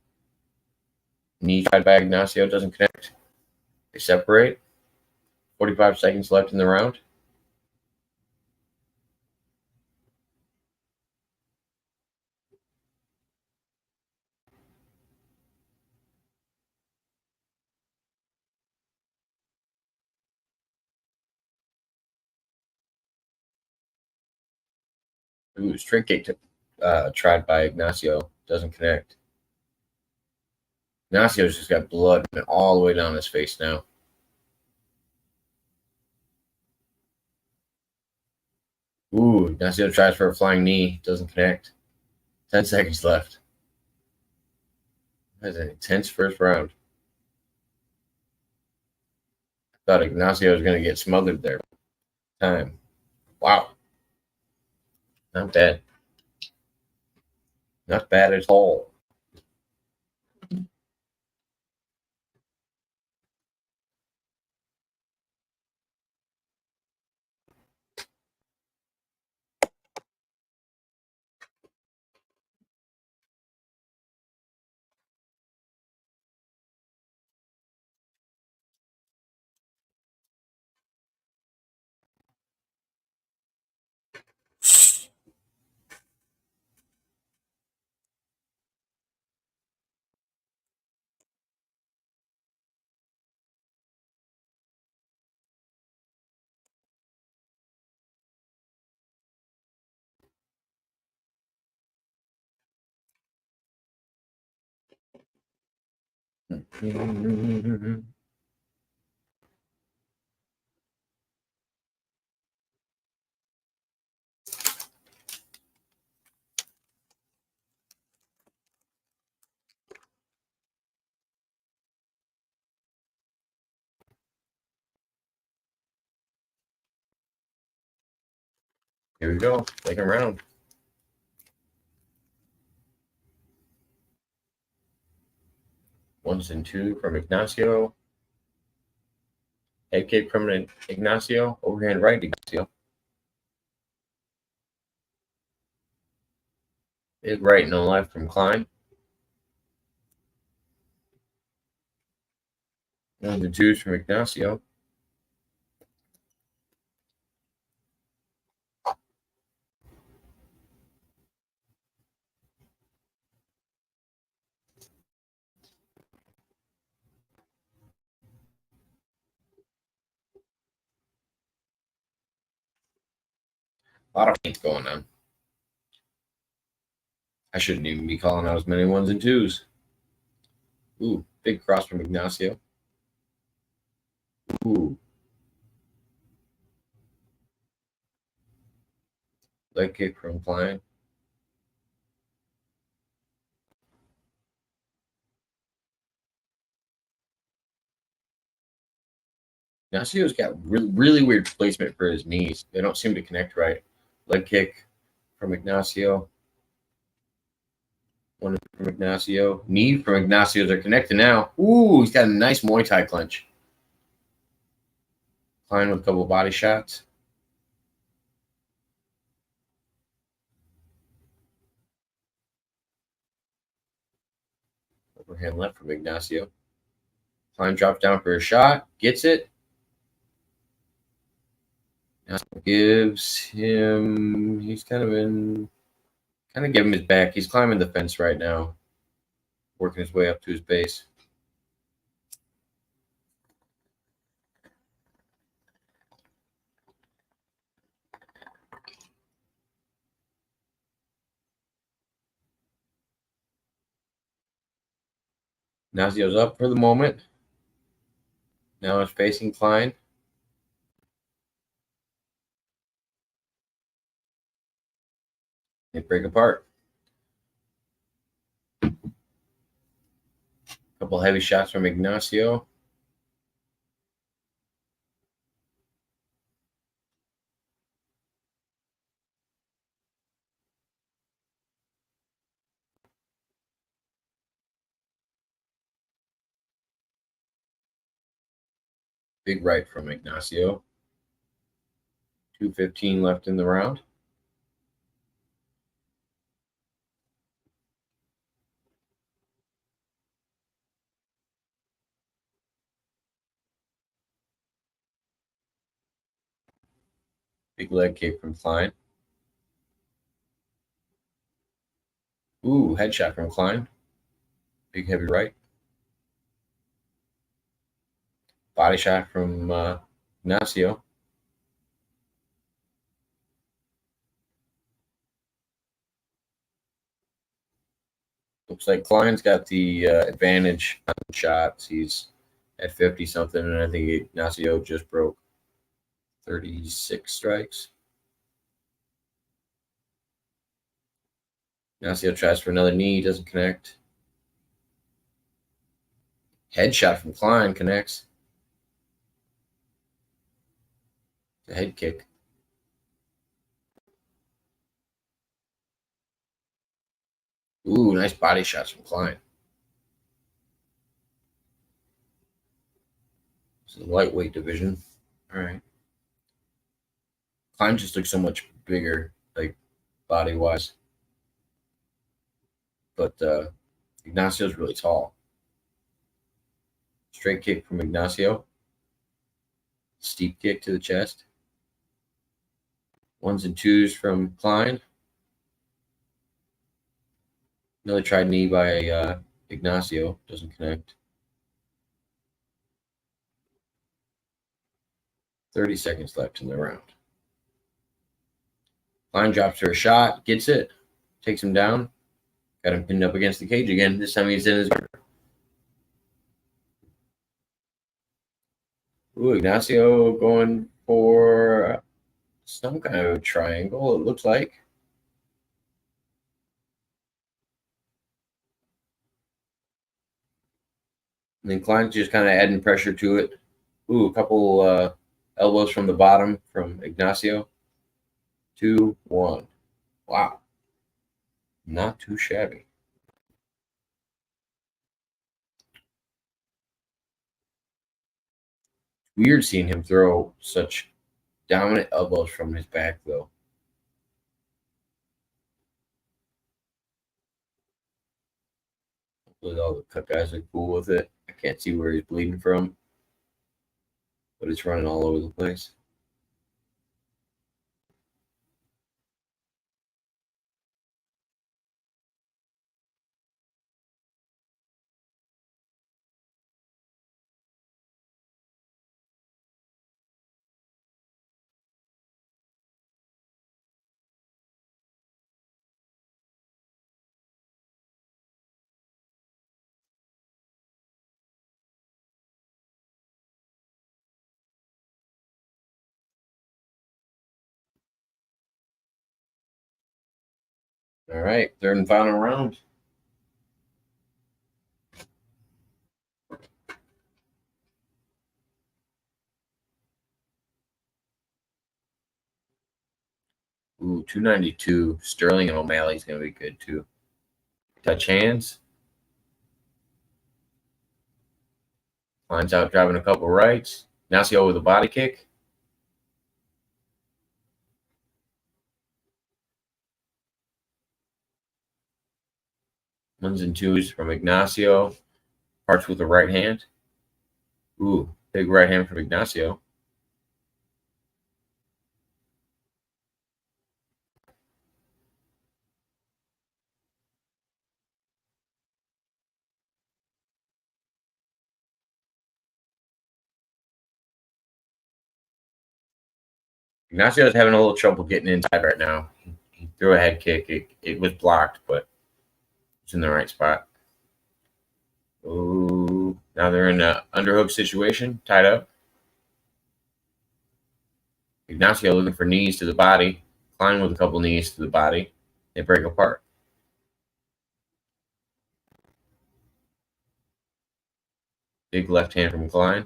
Knee tried by Ignacio. Doesn't connect. They separate. 45 seconds left in the round. Ooh, straight kick tried by Ignacio. Doesn't connect. Ignacio's just got blood all the way down his face now. Ooh, Ignacio tries for a flying knee. Doesn't connect. 10 seconds left. That's an intense first round. I thought Ignacio was going to get smothered there. Time. Wow. Not bad. Not bad at all. Here we go. Second round. Ones and two from Ignacio. Head kick from Ignacio. Overhand right, Ignacio. Big right, no left from Klein. Ones and twos from Ignacio. A lot of things going on. I shouldn't even be calling out as many ones and twos. Ooh, big cross from Ignacio. Ooh. Leg kick from Klein. Ignacio's got really weird placement for his knees. They don't seem to connect right. Leg kick from Ignacio. One from Ignacio. Knee from Ignacio. They're connected now. Ooh, he's got a nice Muay Thai clinch. Klein with a couple body shots. Overhand left from Ignacio. Klein drops down for a shot. Gets it. Now gives him. He's kind of giving his back. He's climbing the fence right now. Working his way up to his base. Ignacio's up for the moment. Now it's facing Klein. They break apart. Couple heavy shots from Ignacio. Big right from Ignacio. 2:15 left in the round. Big leg kick from Klein. Ooh, headshot from Klein. Big heavy right. Body shot from Ignacio. Looks like Klein's got the advantage on shots. He's at 50 something, and I think Ignacio just broke 36 strikes. Ignacio tries for another knee, doesn't connect. Headshot from Klein connects. The head kick. Ooh, nice body shots from Klein. This is the lightweight division. All right. Klein just looks so much bigger, like body-wise. But Ignacio's really tall. Straight kick from Ignacio. Steep kick to the chest. Ones and twos from Klein. Another tried knee by Ignacio. Doesn't connect. 30 seconds left in the round. Klein drops for a shot. Gets it. Takes him down. Got him pinned up against the cage again. This time he's in his guard. Ooh, Ignacio going for some kind of triangle, it looks like. And then Klein's just kind of adding pressure to it. Ooh, a couple elbows from the bottom from Ignacio. 2, 1. Wow. Not too shabby. Weird seeing him throw such dominant elbows from his back, though. Hopefully all the cut guys are cool with it. I can't see where he's bleeding from, but it's running all over the place. All right, third and final round. Ooh, 292. Sterling and O'Malley's going to be good, too. Touch hands. Klein's out driving a couple rights. Ignacio with a body kick. Ones and twos from Ignacio. Parts with the right hand. Ooh, big right hand from Ignacio. Ignacio is having a little trouble getting inside right now. He threw a head kick. It was blocked, but it's in the right spot. Ooh, now they're in an underhook situation, tied up. Ignacio looking for knees to the body. Klein with a couple knees to the body. They break apart. Big left hand from Klein.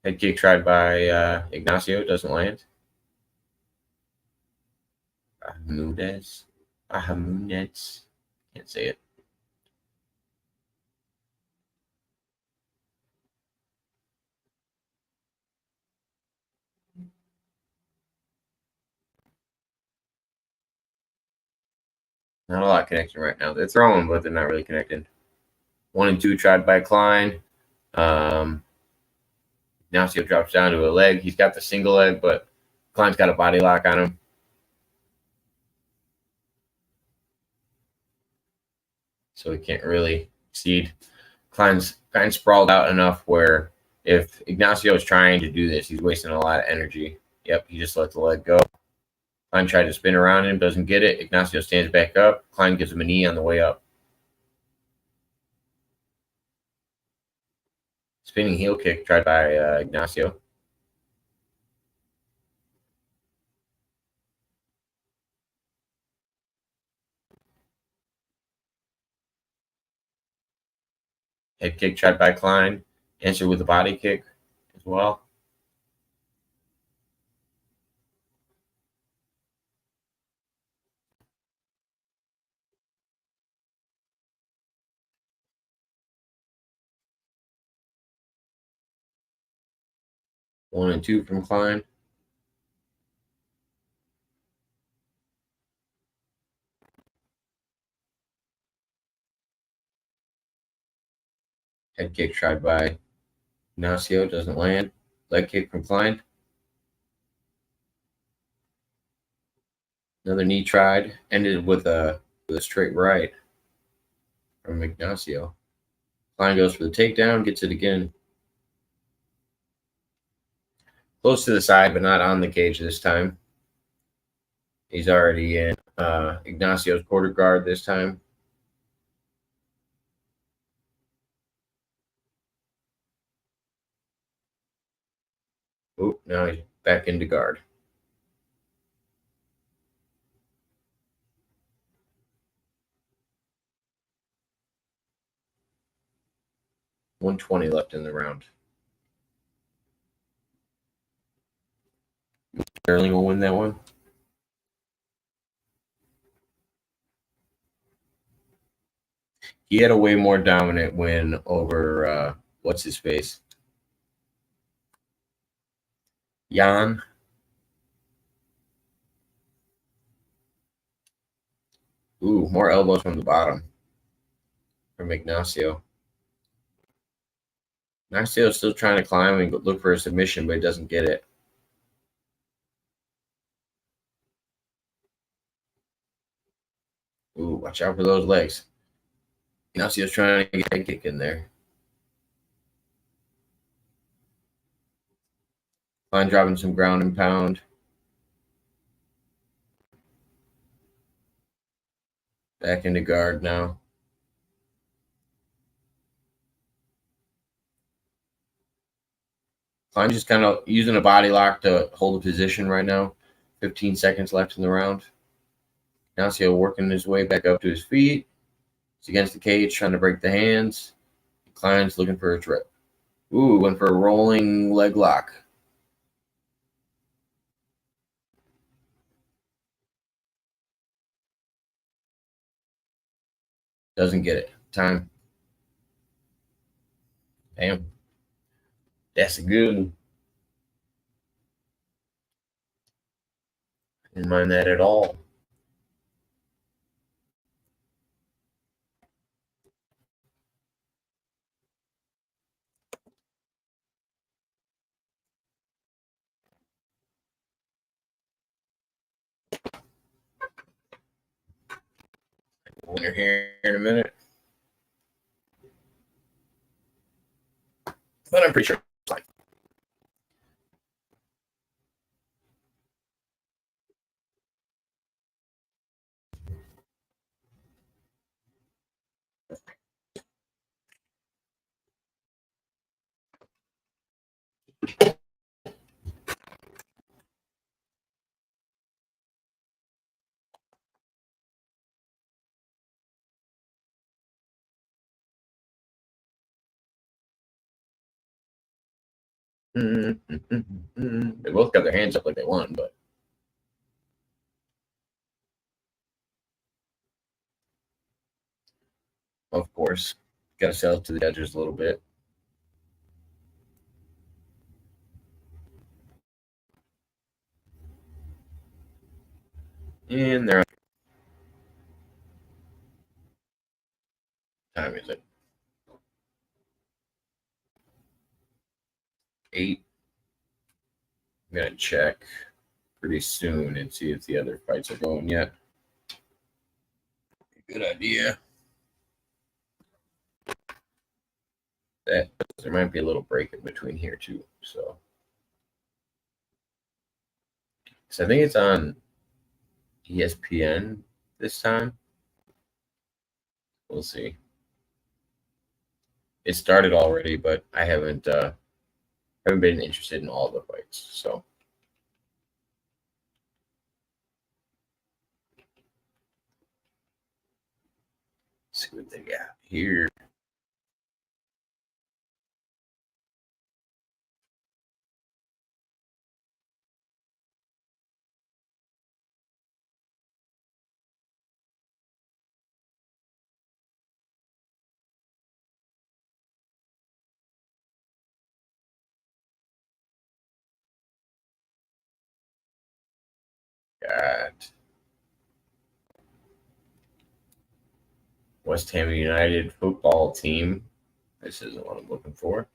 Head kick tried by Ignacio. Doesn't land. Ahamunez. Can't say it. Not a lot connecting right now. They're throwing, but they're not really connecting. 1 and 2 tried by Klein. Ignacio drops down to a leg. He's got the single leg, but Klein's got a body lock on him. So he can't really succeed. Klein's kind of sprawled out enough where if Ignacio is trying to do this, he's wasting a lot of energy. Yep, he just let the leg go. Klein tried to spin around him, doesn't get it. Ignacio stands back up. Klein gives him a knee on the way up. Spinning heel kick tried by Ignacio. Head kick tried by Klein. Answered with a body kick as well. One and two from Klein. Head kick tried by Ignacio, doesn't land. Leg kick from Klein. Another knee tried, ended with a straight right from Ignacio. Klein goes for the takedown, gets it again. Close to the side, but not on the cage this time. He's already in Ignacio's quarter guard this time. Oop, now he's back into guard. $120 left in the round. Sterling will win that one. He had a way more dominant win over what's his face? Jan. Ooh, more elbows from the bottom from Ignacio. Ignacio is still trying to climb and look for a submission, but he doesn't get it. Ooh, watch out for those legs. Ignacio's trying to get a kick in there. Klein dropping some ground and pound. Back into guard now. Klein just kind of using a body lock to hold the position right now. 15 seconds left in the round. Ignacio working his way back up to his feet. He's against the cage, trying to break the hands. Klein's looking for a trip. Ooh, went for a rolling leg lock. Doesn't get it. Time. Damn. That's a good one. Didn't mind that at all. Winner here in a minute. But I'm pretty sure it's fine. They both got their hands up like they won, but of course, got to sell it to the judges a little bit. And they're time is it? 8. I'm gonna check pretty soon and see if the other fights are going yet. Good idea. That there might be a little break in between here too. So I think it's on ESPN this time. We'll see. It started already, but I haven't been interested in all the fights. So let's see what they got here. Got West Ham United football team. This isn't what I'm looking for.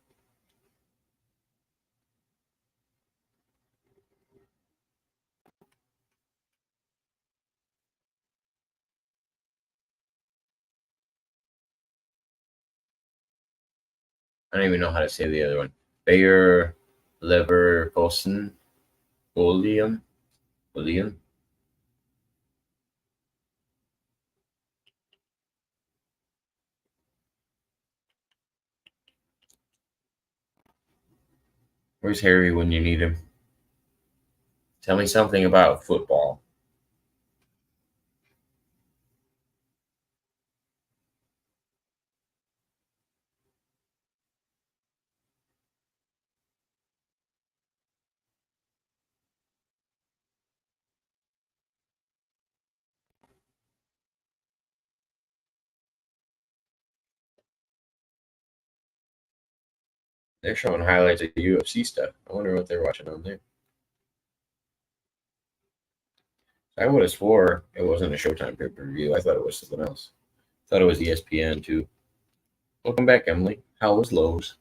I don't even know how to say the other one. Bayer Leverkusen. William. Where's Harry when you need him? Tell me something about football. They're showing highlights of UFC stuff. I wonder what they're watching on there. I would have swore it wasn't a Showtime pay-per-view. I thought it was something else. I thought it was ESPN too. Welcome back, Emily. How was Lowe's?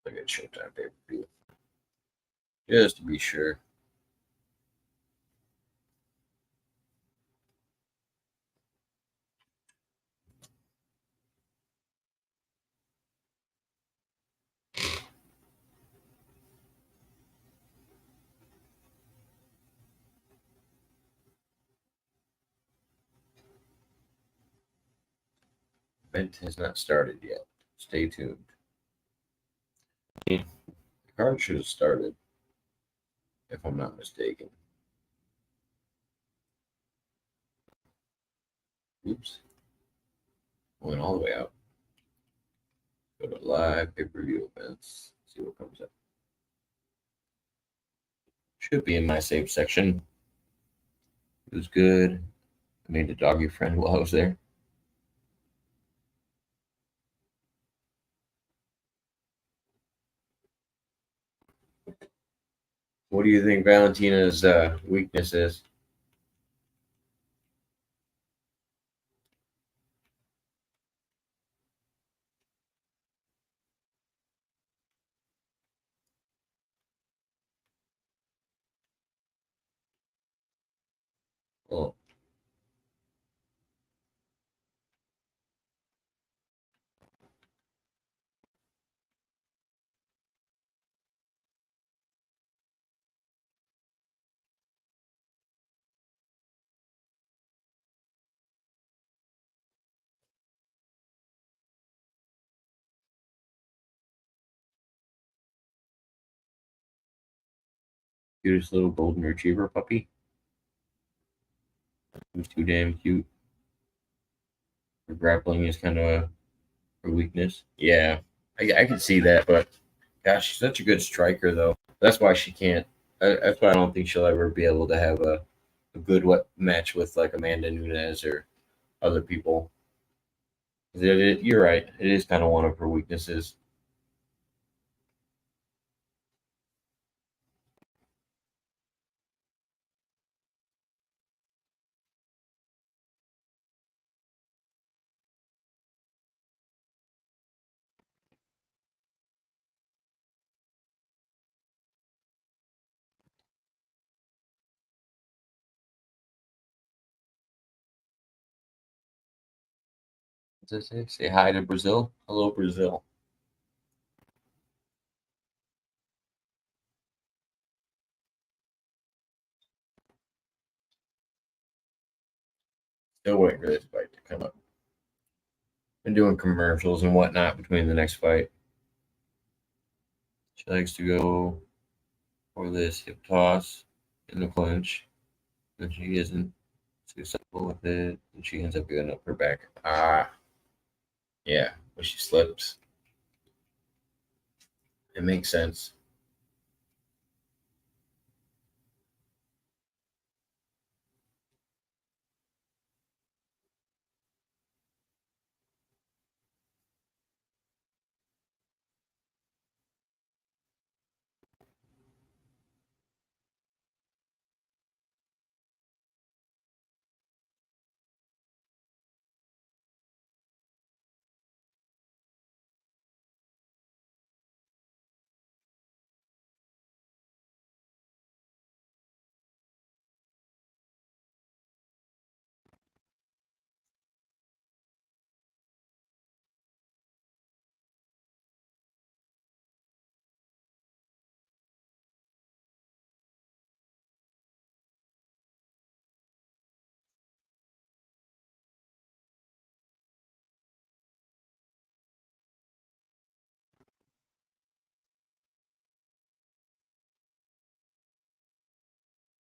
Look at Showtime pay-per-view. Just to be sure. Event has not started yet. Stay tuned. The card should have started. if I'm not mistaken. Oops. Went all the way out. Go to live pay-per-view events. See what comes up. Should be in my save section. It was good. I made a doggy friend while I was there. What do you think Valentina's weakness is? Oh, cutest little golden retriever puppy. He's too damn cute. Her grappling is kind of her weakness. Yeah, I can see that, but gosh, she's such a good striker, though. That's why she can't. That's why I don't think she'll ever be able to have a good match with like Amanda Nunes or other people. You're right. It is kind of one of her weaknesses. What's that say? Say hi to Brazil. Hello, Brazil. Still waiting for this fight to come up. Been doing commercials and whatnot between the next fight. She likes to go for this hip toss in the clinch, and she isn't successful with it, and she ends up giving up her back. Yeah, but she slips. It makes sense.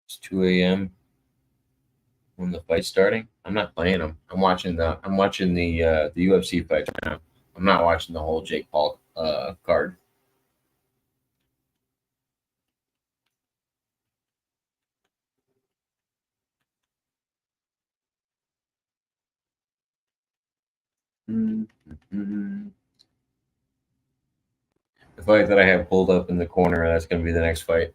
It's 2 a.m. when the fight's starting. I'm not playing them. I'm watching the UFC fight right now. I'm not watching the whole Jake Paul card. Mm-hmm. The fight that I have pulled up in the corner, that's going to be the next fight.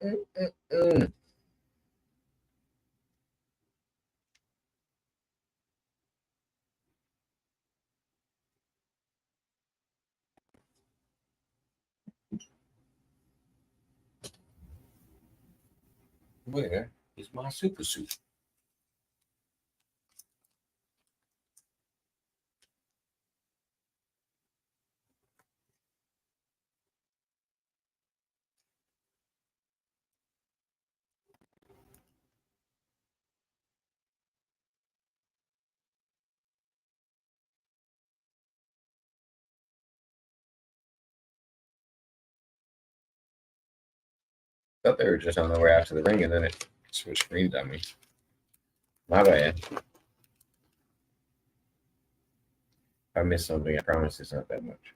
Mm-mm-mm. Where is my super suit? Thought they were just on the way out to the ring, and then it switched screens on me. My bad. If I missed something, I promise it's not that much.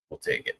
We'll take it.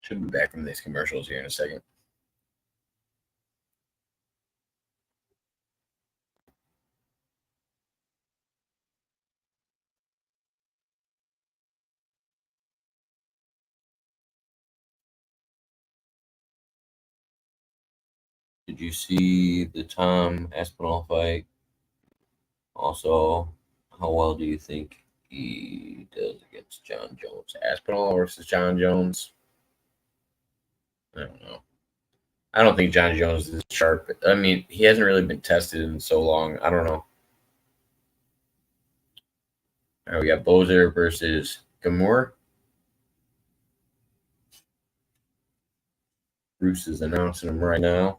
Should be back from these commercials here in a second. Did you see the Tom Aspinall fight? Also, how well do you think he does against John Jones? Aspinall versus John Jones? I don't know. I don't think John Jones is sharp. I mean, he hasn't really been tested in so long. I don't know. All right, we got Bozer versus Gamora. Bruce is announcing him right now.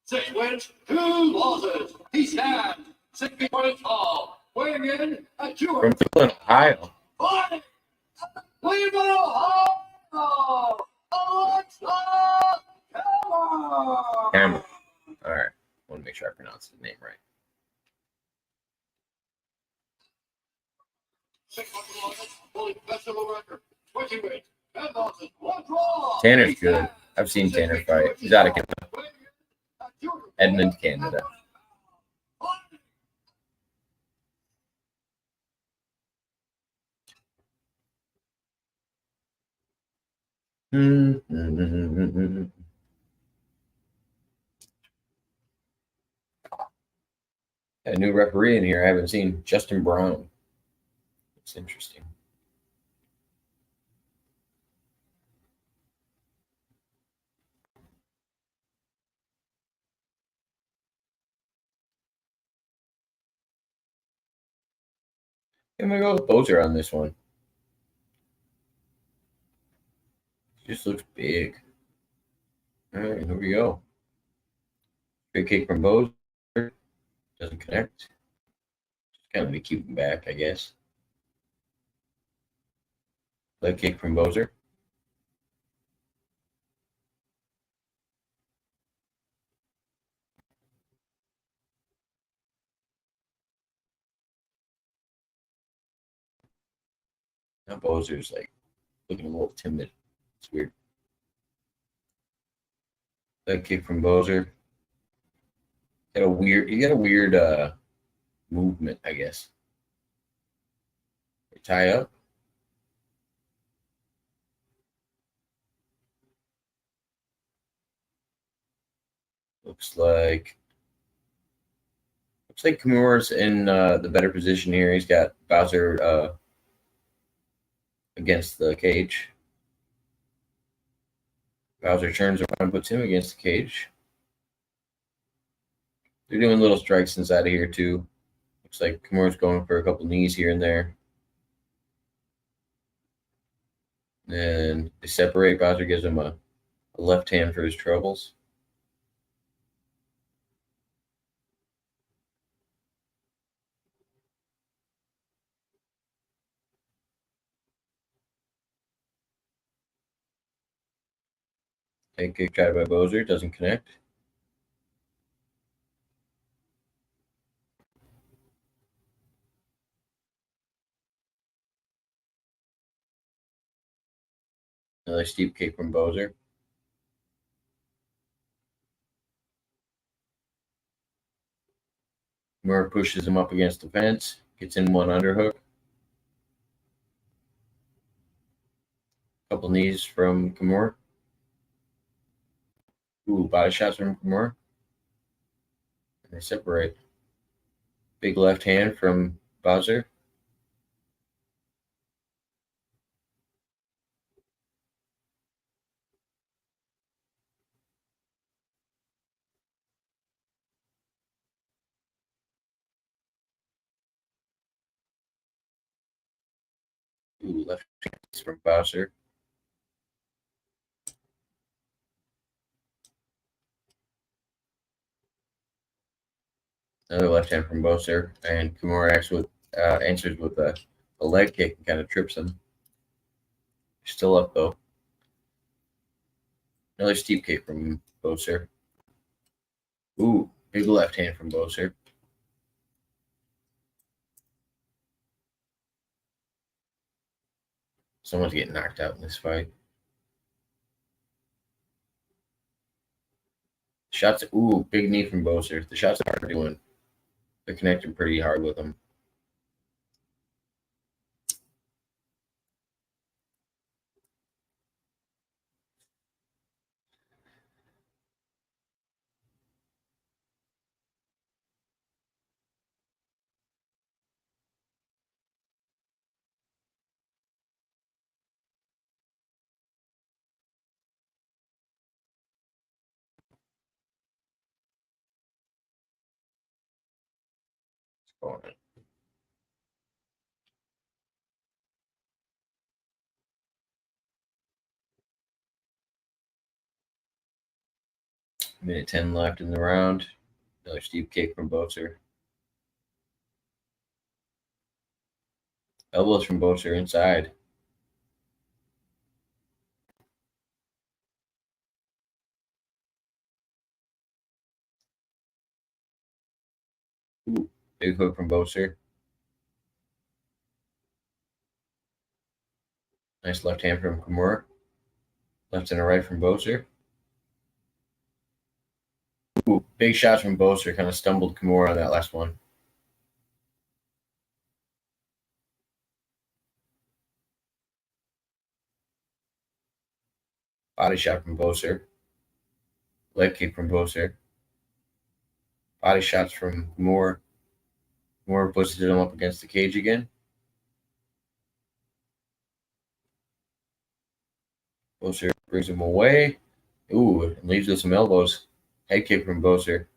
Six wins, 2 losses. He stands 6 feet 1 inch tall, weighing in at From Cleveland, Ohio. Cleveland, Ohio. Alexa Cameron. All right. I want to make sure I pronounce his name right. 600 losses, holding best of a record. 20 wins, 10 losses, 1 draw. Tanner's good. I've seen Tanner fight. He's out of Edmond, Canada. A new referee in here. I haven't seen Justin Brown. It's interesting. I'm gonna go with Bozer on this one. He just looks big. All right, here we go. Big kick from Bozer. Doesn't connect. Just kind of be keeping back, I guess. Leg kick from Bozer. Now Bozer's like looking a little timid. It's weird. Leg kick from Bozer. You got a weird movement, I guess. Tie up. Looks like Kimura's in the better position here. He's got Bowser against the cage. Bowser turns around and puts him against the cage. They're doing little strikes inside of here too. Looks like Kimura's going for a couple knees here and there. And they separate. Bowser gives him a left hand for his troubles. Head kick tried by Bozer. Doesn't connect. Another steep kick from Bozer. Kimura pushes him up against the fence. Gets in one underhook. Couple knees from Kimura. Ooh, body shots from Gamora. And they separate. Big left hand from Bowser. Ooh, left hand from Bowser. Another left hand from Bowser. And Kimura answers with a leg kick and kind of trips him. Still up though. Another steep kick from Bowser. Ooh, big left hand from Bowser. Someone's getting knocked out in this fight. Shots. Ooh, big knee from Bowser. The shots are doing. They're connecting pretty hard with him. Going on. Minute 10 left in the round. Another steep kick from Bowser. Elbows from Bowser inside. Ooh, big hook from Bowser. Nice left hand from Kimura. Left and a right from Bowser. Ooh, big shots from Bowser. Kind of stumbled Kimura on that last one. Body shot from Bowser. Leg kick from Bowser. Body shots from Kimura. Kimura pushes him up against the cage again. Bowser brings him away. Ooh, and leaves with some elbows. Head kick from Bowser.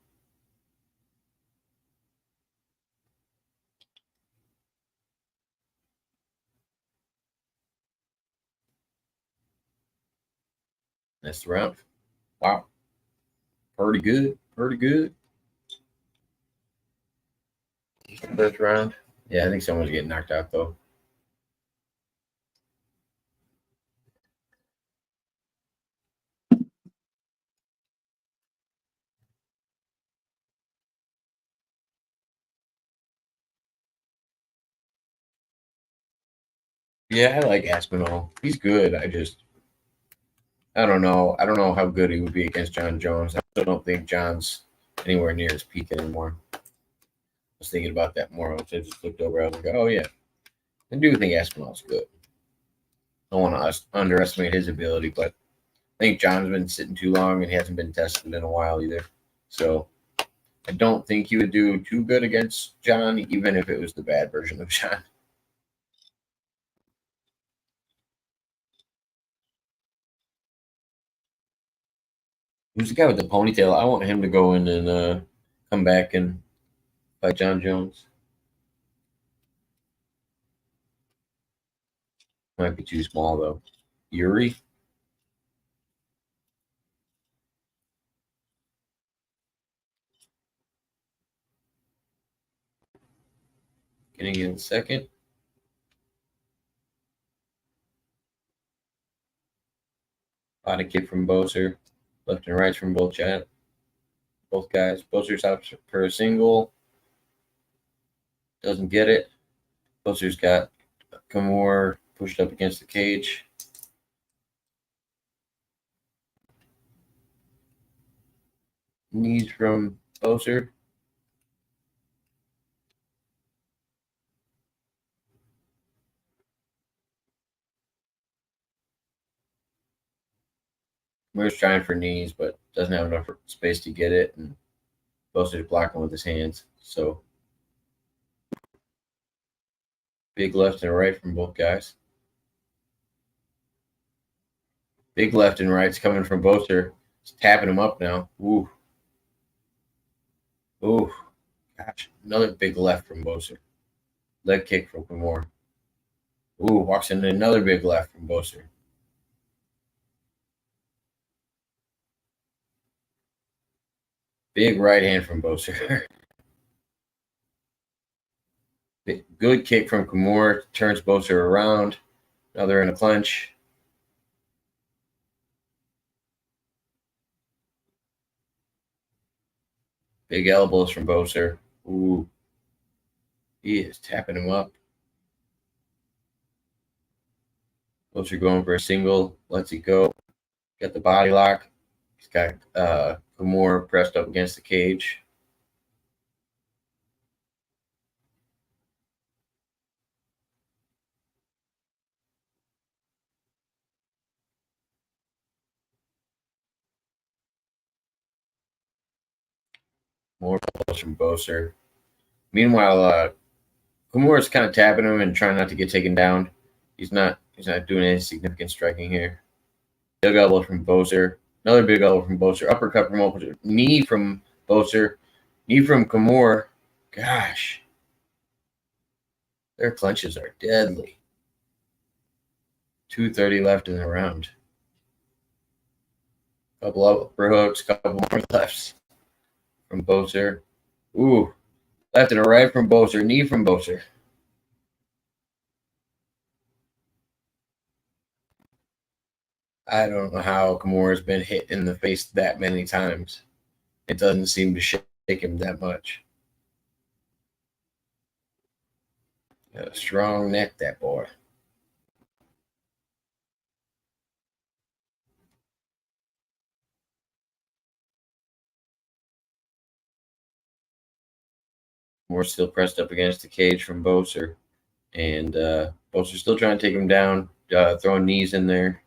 That's the round. Wow. Pretty good. Pretty good. First round. Yeah, I think someone's getting knocked out though. Yeah, I like Aspinall. He's good. I don't know. I don't know how good he would be against John Jones. I also don't think John's anywhere near his peak anymore. I was thinking about that more. I just looked over. I was like, oh, yeah. I do think Aspinall's good. I don't want to underestimate his ability, but I think John's been sitting too long and he hasn't been tested in a while either. So I don't think he would do too good against John, even if it was the bad version of John. Who's the guy with the ponytail? I want him to go in and come back and fight John Jones. Might be too small, though. Yuri? Getting in second. Body kick from Boser. Left and right from both guys. Boser's out for a single. Doesn't get it. Boser's got Gamora pushed up against the cage. Knees from Boser. Gamora's trying for knees, but doesn't have enough space to get it. And Boser's blocking with his hands. So big left and right from both guys. Big left and right's coming from Boser. It's tapping him up now. Ooh. Ooh. Gosh. Another big left from Boser. Leg kick from Gamora. Ooh. Walks into another big left from Boser. Big right hand from Boser. Good kick from Gamora. Turns Boser around. Now they're in a clinch. Big elbows from Boser. Ooh. He is tapping him up. Boser going for a single. Lets it go. Got the body lock. He's got Gamora pressed up against the cage. More balls from Boser. Meanwhile, Gamora's kind of tapping him and trying not to get taken down. He's not doing any significant striking here. Big elbow from Boser. Another big elbow from Boser. Uppercut from Boser. Knee from Boser. Knee from Gamora. Gosh. Their clinches are deadly. 2:30 left in the round. Couple upper hooks, couple more lefts from Boser. Ooh. Left and a right from Boser. Knee from Boser. I don't know how Gamora's been hit in the face that many times. It doesn't seem to shake him that much. Got a strong neck, that boy. More still pressed up against the cage from Boser. And Boser's still trying to take him down, throwing knees in there.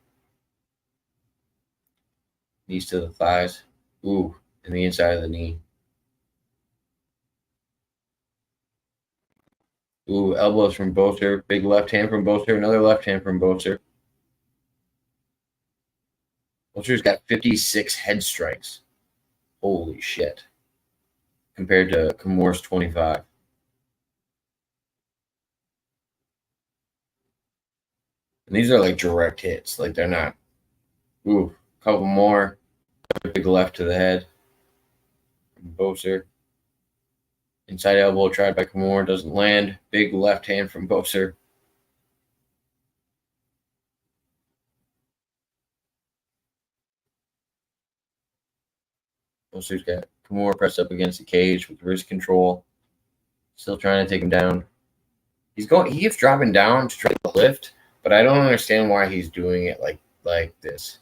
Knees to the thighs. Ooh, and the inside of the knee. Ooh, elbows from Boser. Big left hand from Boser. Another left hand from Boser. Boser's got 56 head strikes. Holy shit. Compared to Gamora's 25. And these are like direct hits. Like they're not. Ooh, a couple more. Big left to the head from Boser. Inside elbow tried by Gamora. Doesn't land. Big left hand from Boser. Boser's got Gamora pressed up against the cage with wrist control. Still trying to take him down. He keeps dropping down to try to lift, but I don't understand why he's doing it like this.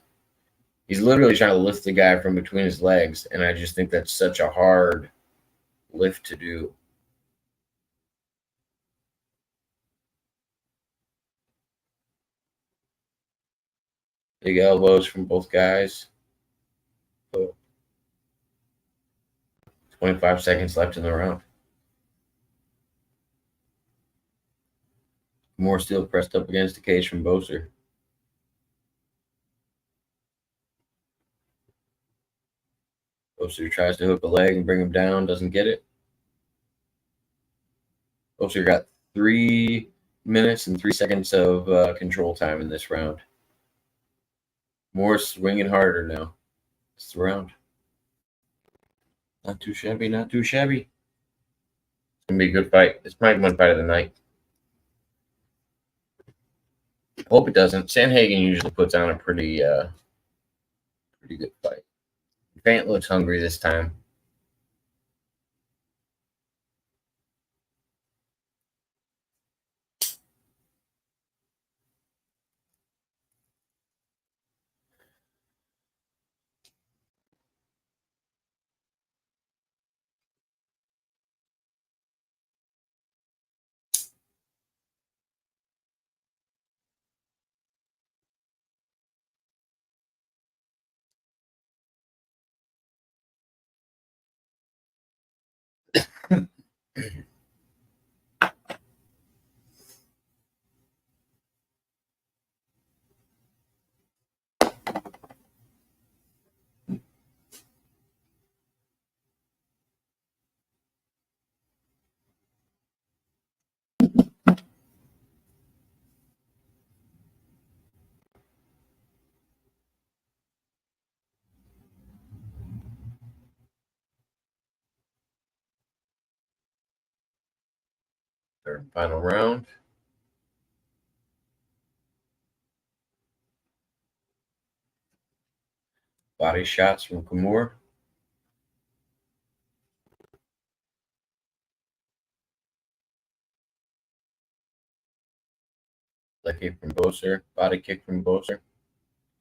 He's literally trying to lift the guy from between his legs, and I just think that's such a hard lift to do. Big elbows from both guys. 25 seconds left in the round. More still pressed up against the cage from Boser. Boser tries to hook a leg and bring him down, doesn't get it. Boser got 3 minutes and 3 seconds of control time in this round. More swinging harder now. It's the round. Not too shabby, not too shabby. It's going to be a good fight. It's probably one fight of the night. I hope it doesn't. Sandhagen usually puts on a pretty good fight. Fant looks hungry this time. Third and final round. Body shots from Gamora. Leg kick from Boser. Body kick from Boser.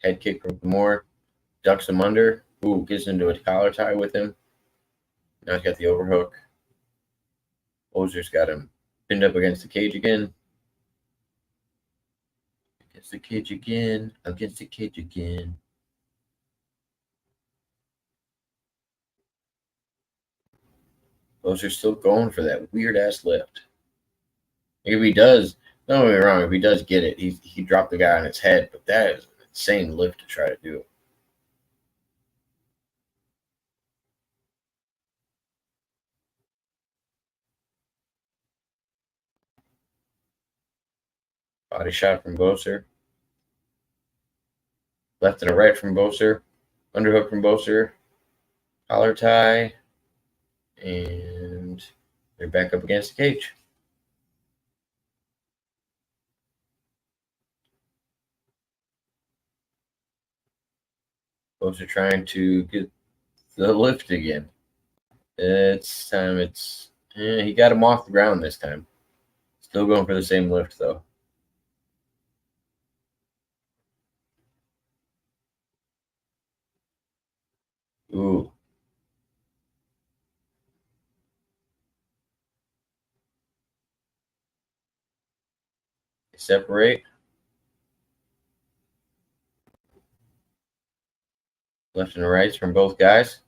Head kick from Gamora. Ducks him under. Ooh, gets into a collar tie with him. Now he's got the overhook. Boser's got him pinned up against the cage again. Against the cage again. Against the cage again. Boser's still going for that weird-ass lift. If he does, don't get me wrong, if he does get it, he dropped the guy on his head, but that is an insane lift to try to do. Body shot from Boser. Left and a right from Boser. Underhook from Boser. Collar tie. And they're back up against the cage. Boser trying to get the lift again. It's time. He got him off the ground this time. Still going for the same lift, though. Ooh. They separate. Left and rights from both guys.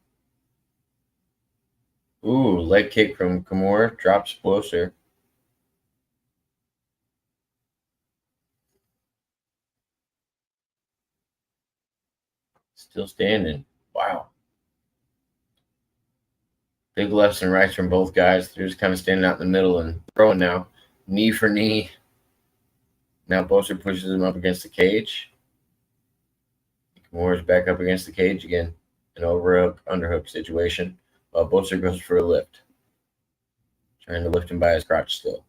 Ooh, leg kick from Gamora. Drops Boser. Still standing. Wow. Big lefts and rights from both guys. They're just kind of standing out in the middle and throwing now. Knee for knee. Now Boser pushes him up against the cage. Gamora's back up against the cage again. An overhook, underhook situation. While Boser goes for a lift. Trying to lift him by his crotch still.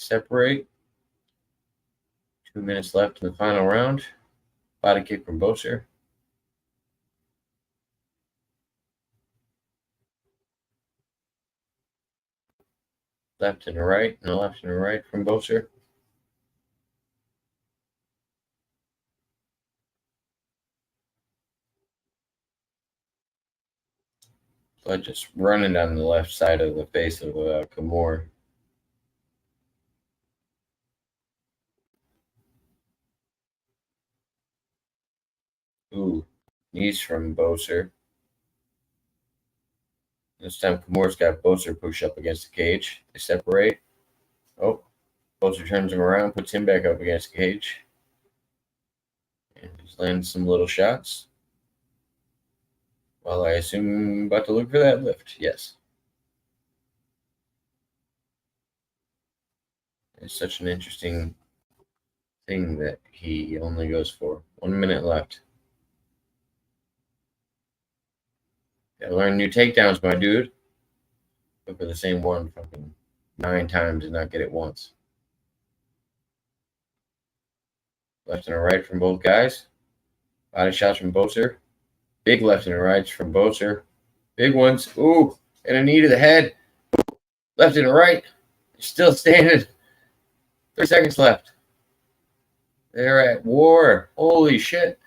separate. 2 minutes left in the final round. Body kick from Boser. Left and a right, and a left and a right from Boser. Blood just running down the left side of the face of Gamora. Ooh, knees from Boser. This time Gamora's got Boser pushed up against the cage. They separate. Oh, Boser turns him around, puts him back up against the cage. And he's landing some little shots. Well, I assume I'm about to look for that lift. Yes. It's such an interesting thing that he only goes for. 1 minute left. Gotta learn new takedowns, my dude. Go for the same one fucking 9 times and not get it once. Left and a right from both guys. Body shots from Boser. Big left and rights from Boser. Big ones. Ooh, and a knee to the head. Left and a right. Still standing. 3 seconds left. They're at war. Holy shit.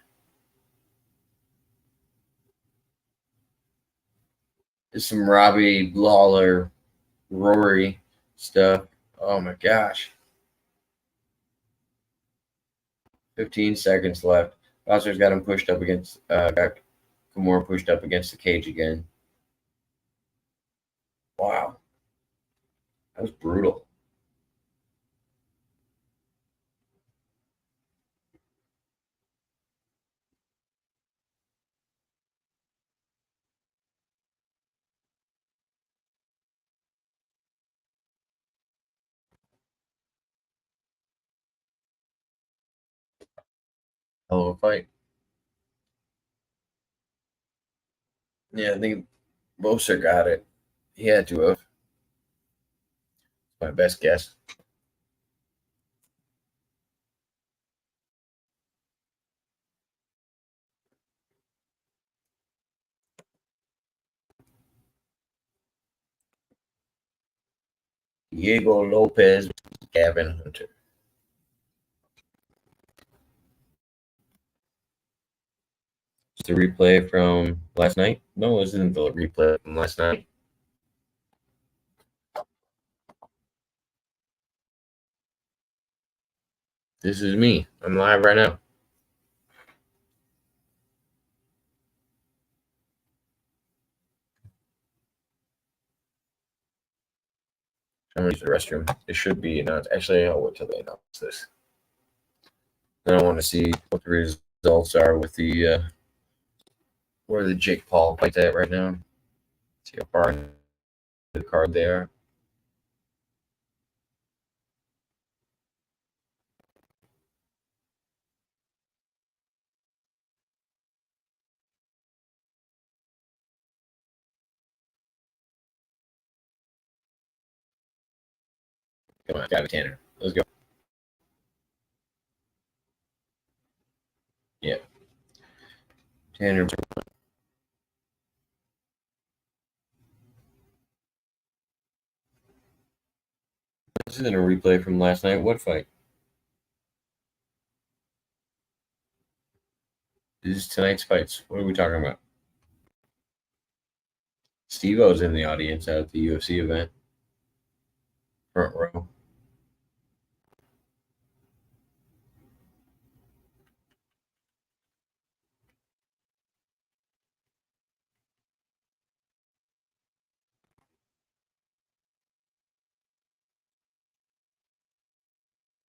There's some Robbie Lawler, Rory stuff. Oh my gosh. 15 seconds left. Boser's got him pushed up against, got Gamora pushed up against the cage again. Wow. That was brutal. Hell of a fight. Yeah, I think Boser got it. He had to have. My best guess. Diego Lopez, Gavin Hunter. It's a replay from last night. No, this isn't the replay from last night. This is me. I'm live right now. I'm going to use the restroom. It should be announced. Actually, I'll wait till they announce this. Then I want to see what the results are with the where the Jake Paul fight's at right now. See how far in the card they are. Come on, got it, Tanner. Let's go. Yeah. Tanner. This isn't a replay from last night. What fight? This is tonight's fights. What are we talking about? Steve-O's in the audience at the UFC event. Front row.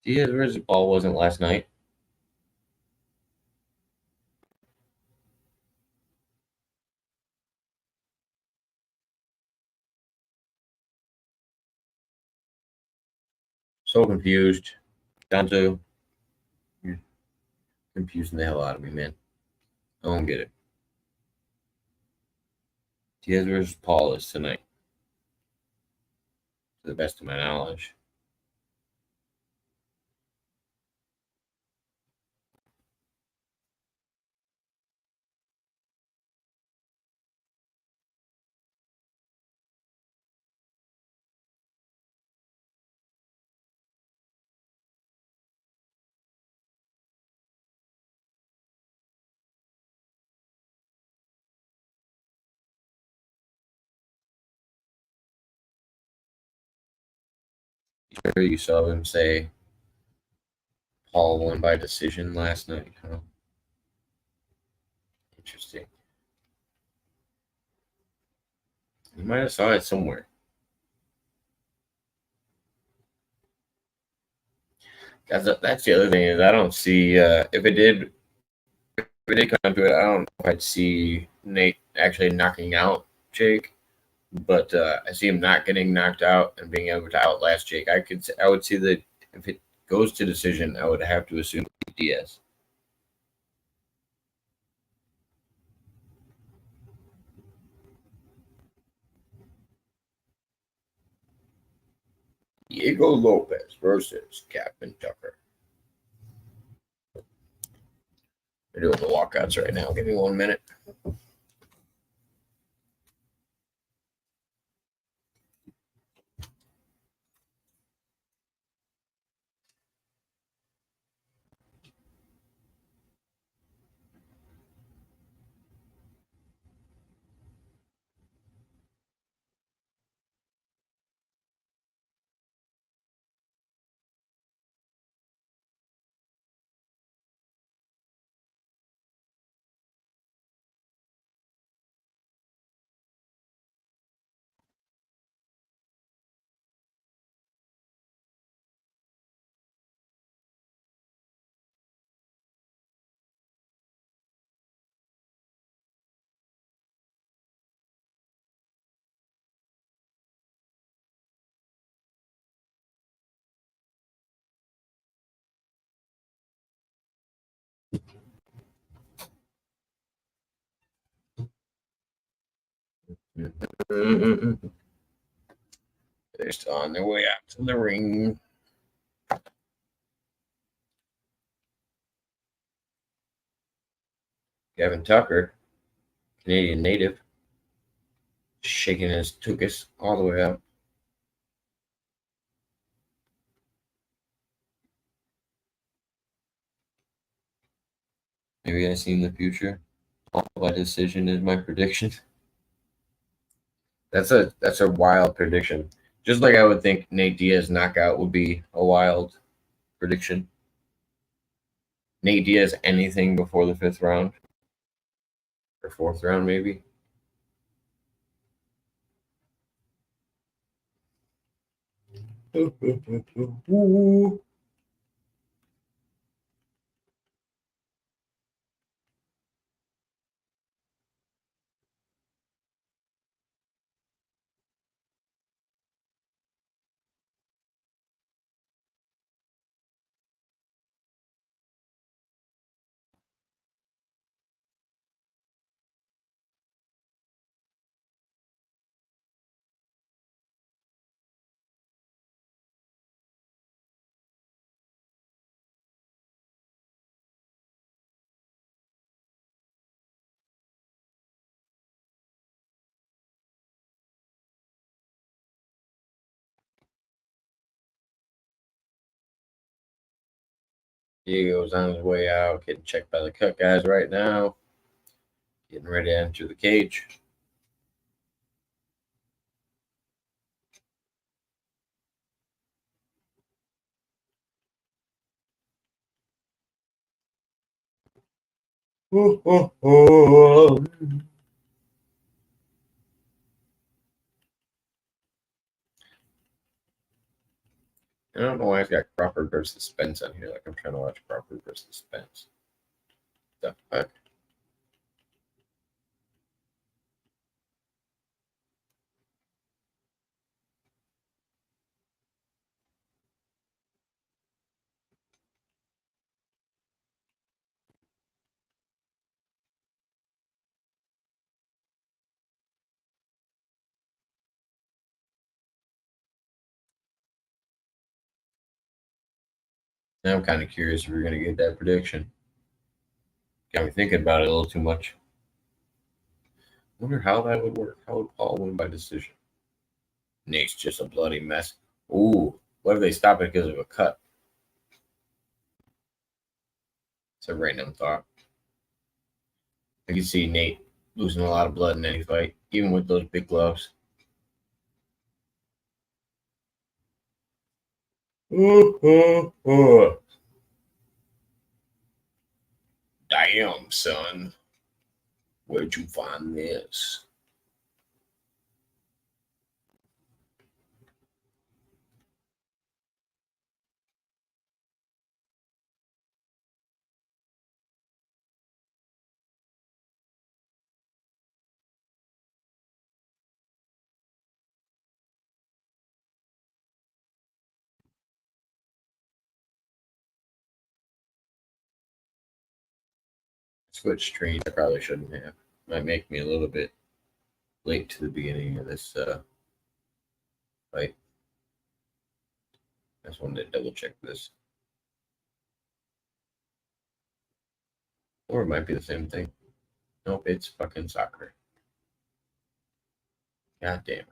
Diaz versus Paul wasn't last night. So confused. Danzo, you're confusing the hell out of me, man. I don't get it. Diaz versus Paul is tonight, to the best of my knowledge. You saw him say Paul won by decision last night. Huh? Interesting. You might have saw it somewhere. That's the other thing is I don't see if it did come to it, I don't know if I'd see Nate actually knocking out Jake, but I see him not getting knocked out and being able to outlast Jake. I would see that if it goes to decision, I would have to assume Diaz. Diego Lopez versus Captain Tucker. We're doing the walkouts right now. Give me 1 minute. They're still on their way out to the ring. Kevin Tucker, Canadian native, shaking his tuchus all the way up. Maybe I see in the future. All by decision is my prediction. That's a wild prediction. Just like I would think Nate Diaz knockout would be a wild prediction. Nate Diaz anything before the 5th round or 4th round maybe. Diego's on his way out, getting checked by the cut guys right now. Getting ready to enter the cage. I don't know why I've got Crawford versus Spence on here. Like I'm trying to watch Crawford versus Spence. The fuck? Now I'm kind of curious if we're going to get that prediction. Got me thinking about it a little too much. Wonder how that would work. How would Paul win by decision? Nate's just a bloody mess. Ooh, what if they stop it because of a cut? It's a random thought. I can see Nate losing a lot of blood in any fight, even with those big gloves. Damn, son. Where'd you find this? Switch streams. I probably shouldn't have. Might make me a little bit late to the beginning of this fight. I just wanted to double check this. Or it might be the same thing. Nope, it's fucking soccer. God damn it.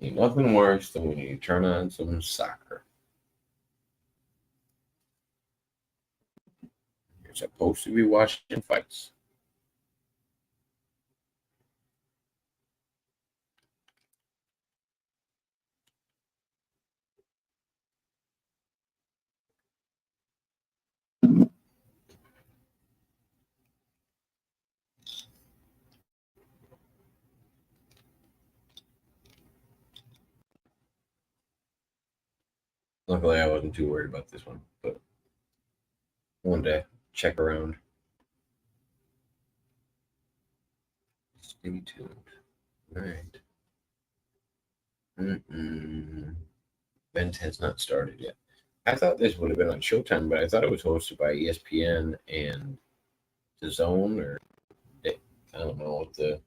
Ain't nothing worse than when you turn on some soccer. You're supposed to be watching fights. Luckily, I wasn't too worried about this one, but one day, check around. Stay tuned. All right. Event has not started yet. I thought this would have been on Showtime, but I thought it was hosted by ESPN and The Zone, or I don't know what the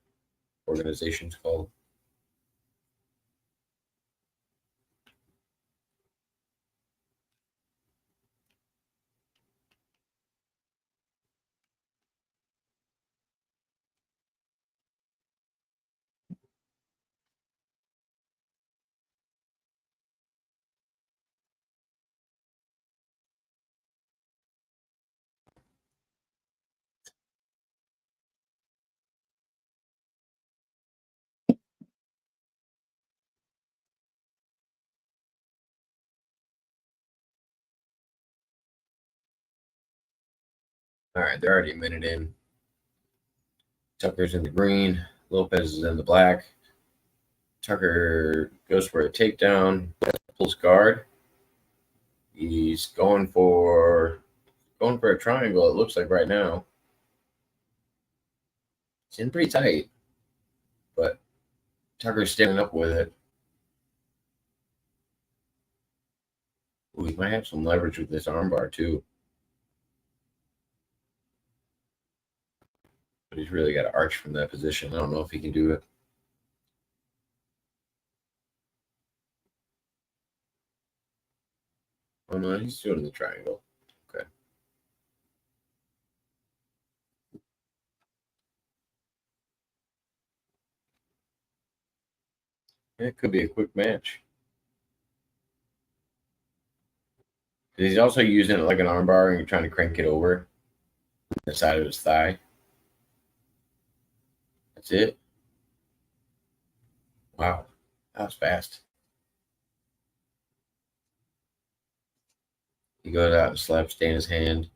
organization's called. All right, they're already a minute in. Tucker's in the green. Lopez is in the black. Tucker goes for a takedown. Pulls guard. He's going for a triangle. It looks like right now. It's in pretty tight, but Tucker's standing up with it. Ooh, he might have some leverage with this armbar too. But he's really got to arch from that position. I don't know if he can do it. Oh no, he's doing the triangle. Okay. It could be a quick match. He's also using it like an armbar and trying to crank it over the side of his thigh. That's it. Wow, that was fast. He goes out and slaps Dana's hand,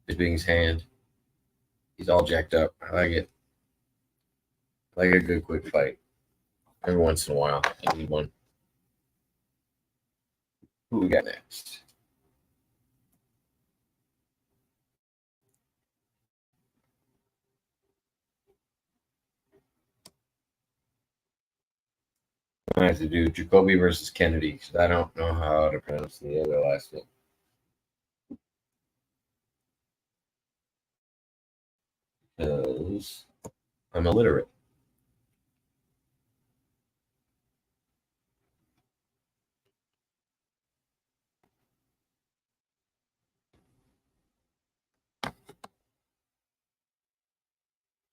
Bisping's hand. He's all jacked up. I like it. I like a good quick fight. Every once in a while, I need one. Who we got next? I have to do Jacoby versus Kennedy because I don't know how to pronounce the other last name. Because I'm illiterate.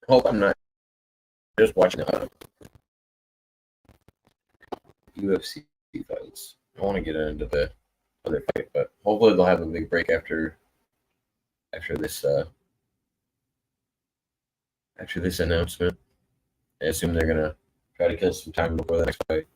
Hope I'm not just watching UFC fights. I want to get into the other fight, but hopefully they'll have a big break after this announcement. I assume they're gonna try to kill some time before the next fight.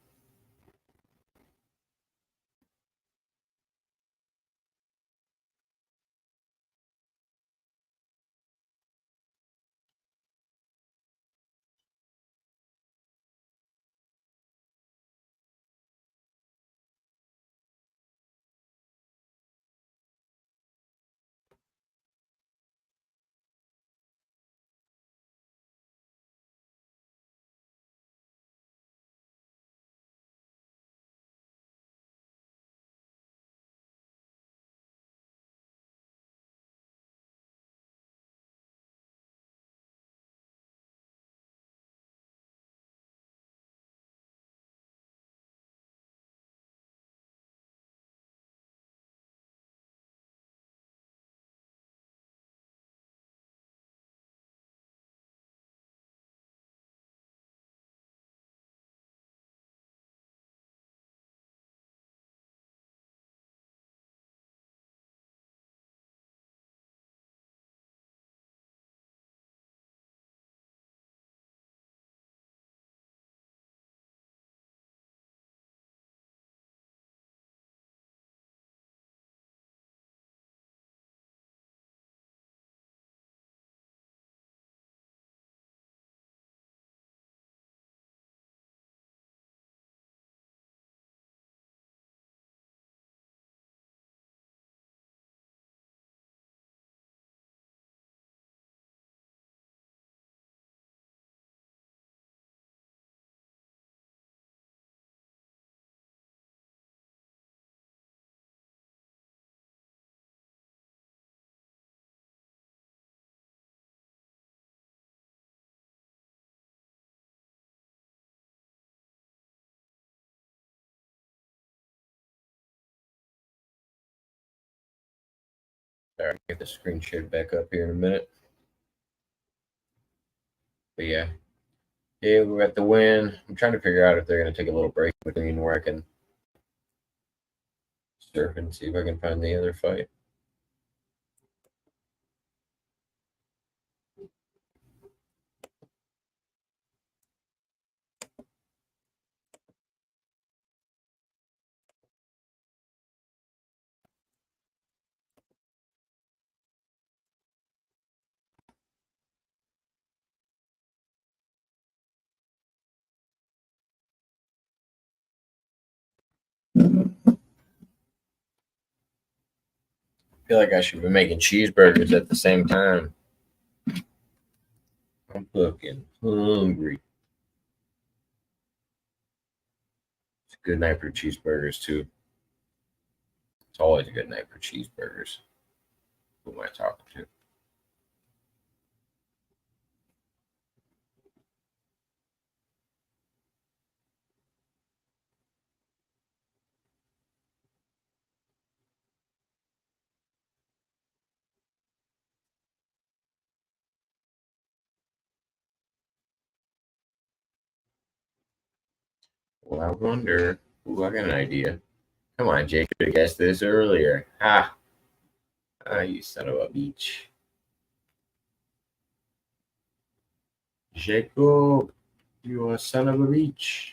Sorry, get the screen shared back up here in a minute. But yeah. Yeah, we got the win. I'm trying to figure out if they're going to take a little break between where I can surf and see if I can find the other fight. I feel like I should be making cheeseburgers at the same time. I'm fucking hungry. It's a good night for cheeseburgers, too. It's always a good night for cheeseburgers. Who am I talking to? Well, I wonder. Ooh, I got an idea. Come on, Jake. Could have guessed this earlier. Ha! Ah, you son of a bitch. Jacob, you a son of a bitch.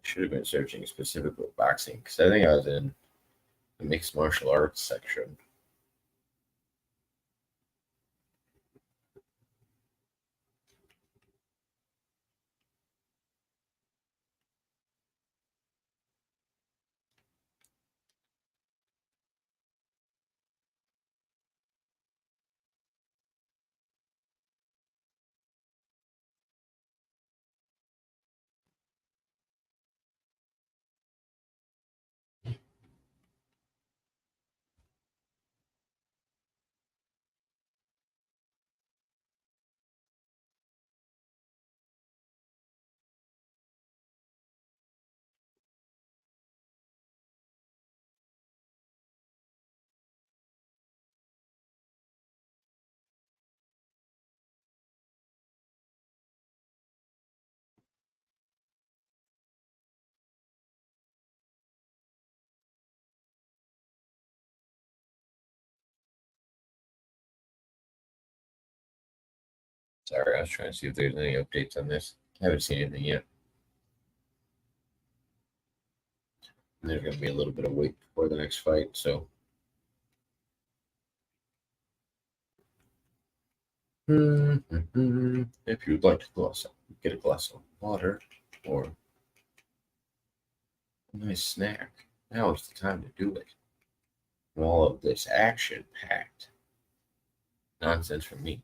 Should have been searching specifically boxing because I think I was in the mixed martial arts section. Sorry, I was trying to see if there's any updates on this. I haven't seen anything yet. And there's going to be a little bit of wait before the next fight, so. If you'd like to get a glass of water or a nice snack, now is the time to do it. And all of this action-packed nonsense from me.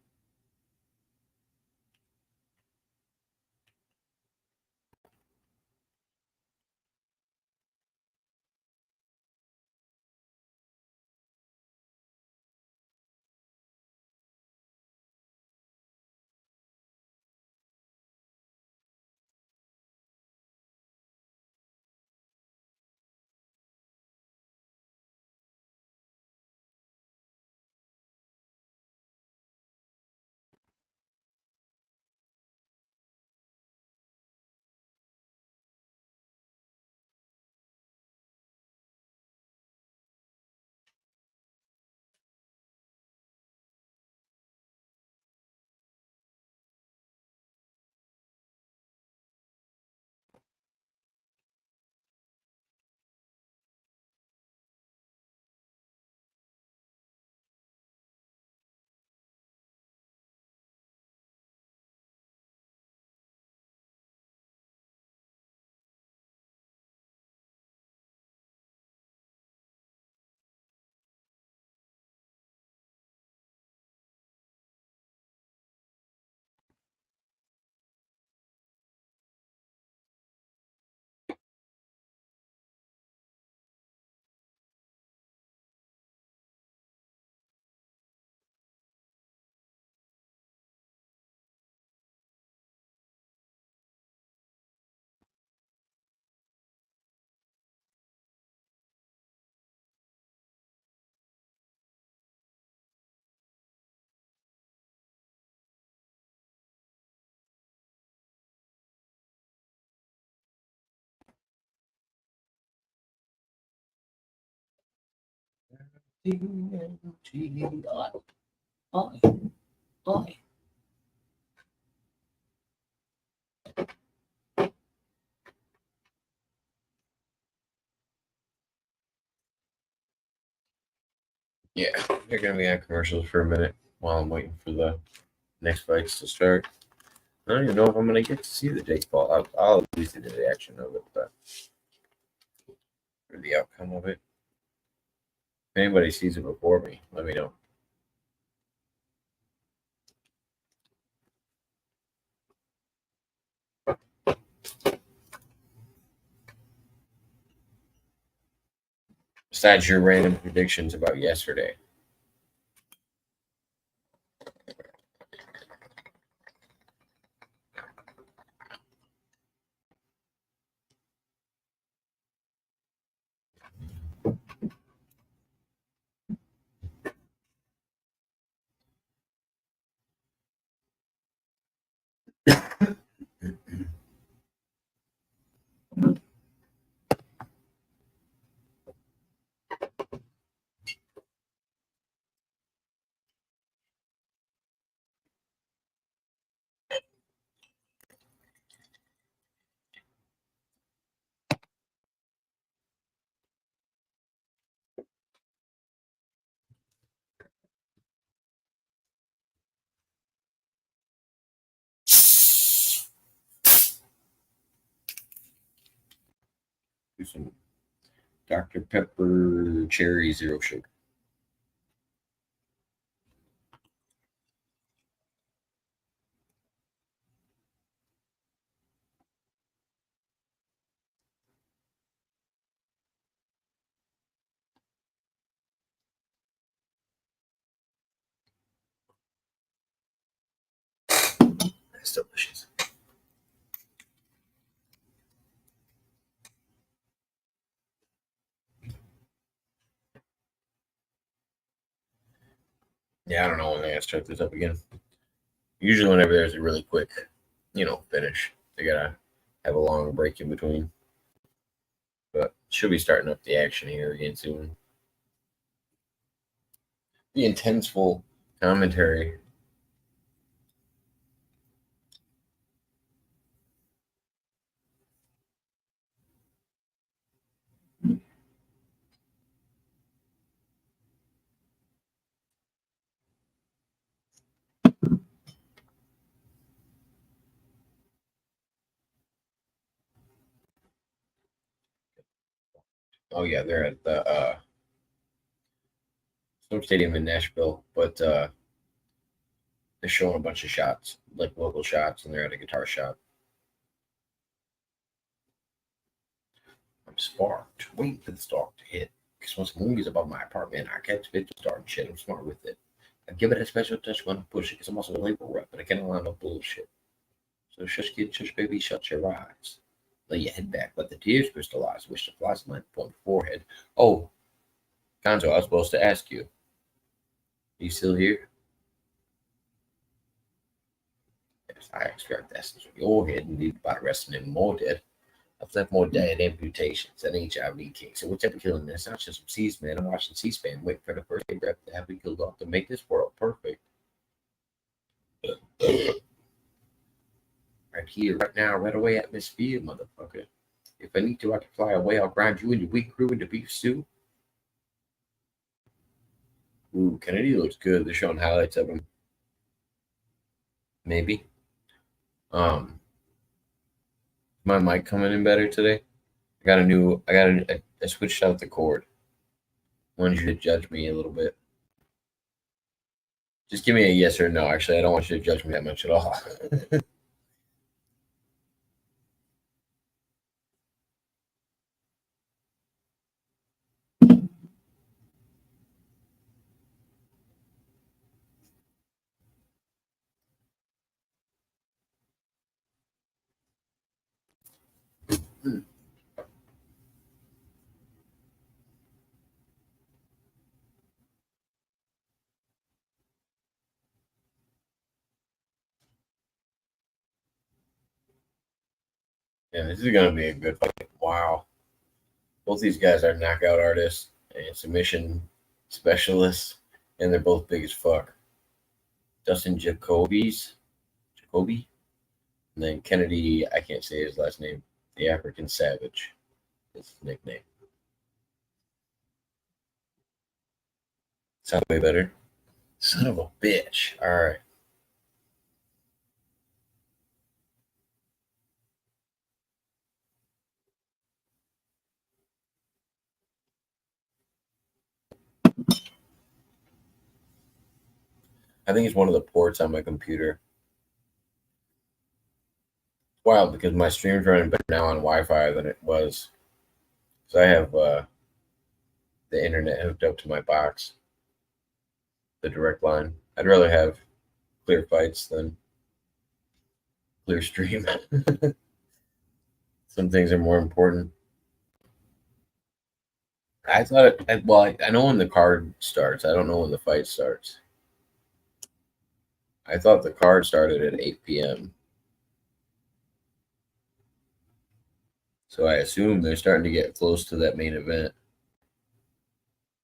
Yeah, they're gonna be on commercials for a minute while I'm waiting for the next fights to start. I don't even know if I'm gonna get to see the Jake Paul. I'll at least see the reaction of it, but or the outcome of it. If anybody sees it before me, let me know. Besides your random predictions about yesterday. Do some Dr. Pepper Cherry Zero Sugar. That's delicious. Yeah, I don't know when they gotta start this up again. Usually, whenever there's a really quick, finish, they gotta have a long break in between. But should be starting up the action here again soon. The intenseful commentary. Oh yeah, they're at the some stadium in Nashville, but they're showing a bunch of shots, like local shots, and they're at a guitar shop. I'm sparked, waiting for the spark to hit. Because once the moon is above my apartment, I catch fit to start shit. I'm smart with it. I give it a special touch when I push it, because I'm also a label rep, but I can't allow no bullshit. So shush kid, shush baby, shut your eyes. Lay your head back, let the tears crystallize. Wish the flies might point forehead. Oh, Gonzo, I was supposed to ask you. Are you still here? Yes, I extract the essence from your head and leave by resting in more dead. I've left more dead amputations and HIV kicks. And whichever killing this, not just some C's, man. I'm watching C-SPAN, waiting for the first rep to have me killed off to make this world perfect. Right here, right now, right away, atmosphere, motherfucker. If I need to, I can fly away. I'll grind you and your weak crew into beef stew. Ooh, Kennedy looks good. They're showing highlights of him. Maybe. My mic coming in better today. I switched out the cord. I wanted you to judge me a little bit. Just give me a yes or no. Actually, I don't want you to judge me that much at all. Yeah, this is gonna be a good fight. Wow. Both these guys are knockout artists and submission specialists, and they're both big as fuck. Dustin Jacoby, and then Kennedy, I can't say his last name, the African Savage, is his nickname. Sound way better? Son of a bitch. All right. I think it's one of the ports on my computer. Wild because my stream's running better now on Wi-Fi than it was. So I have the internet hooked up to my box, the direct line. I'd rather have clear fights than clear stream. Some things are more important. I thought, I know when the card starts. I don't know when the fight starts. I thought the card started at 8 p.m. So I assume they're starting to get close to that main event.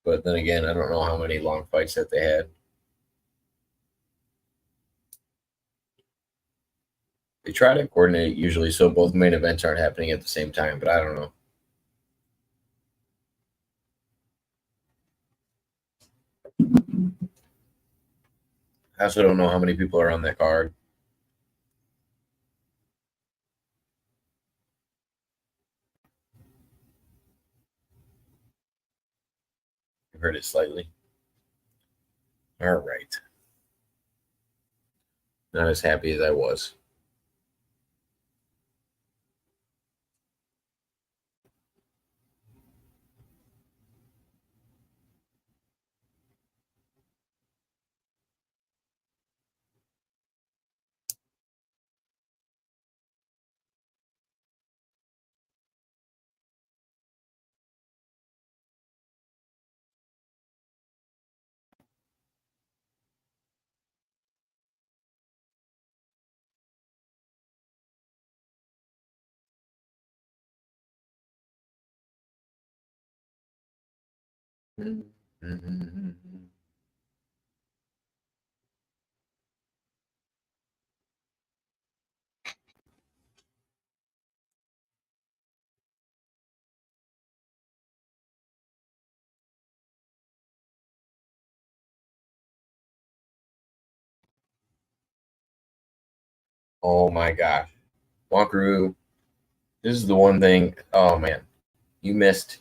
But then again, I don't know how many long fights that they had. They try to coordinate usually so both main events aren't happening at the same time, but I don't know. I also don't know how many people are on that card. I heard it slightly. All right. Not as happy as I was. Oh my gosh. Wankaroo, this is the one thing. Oh man. You missed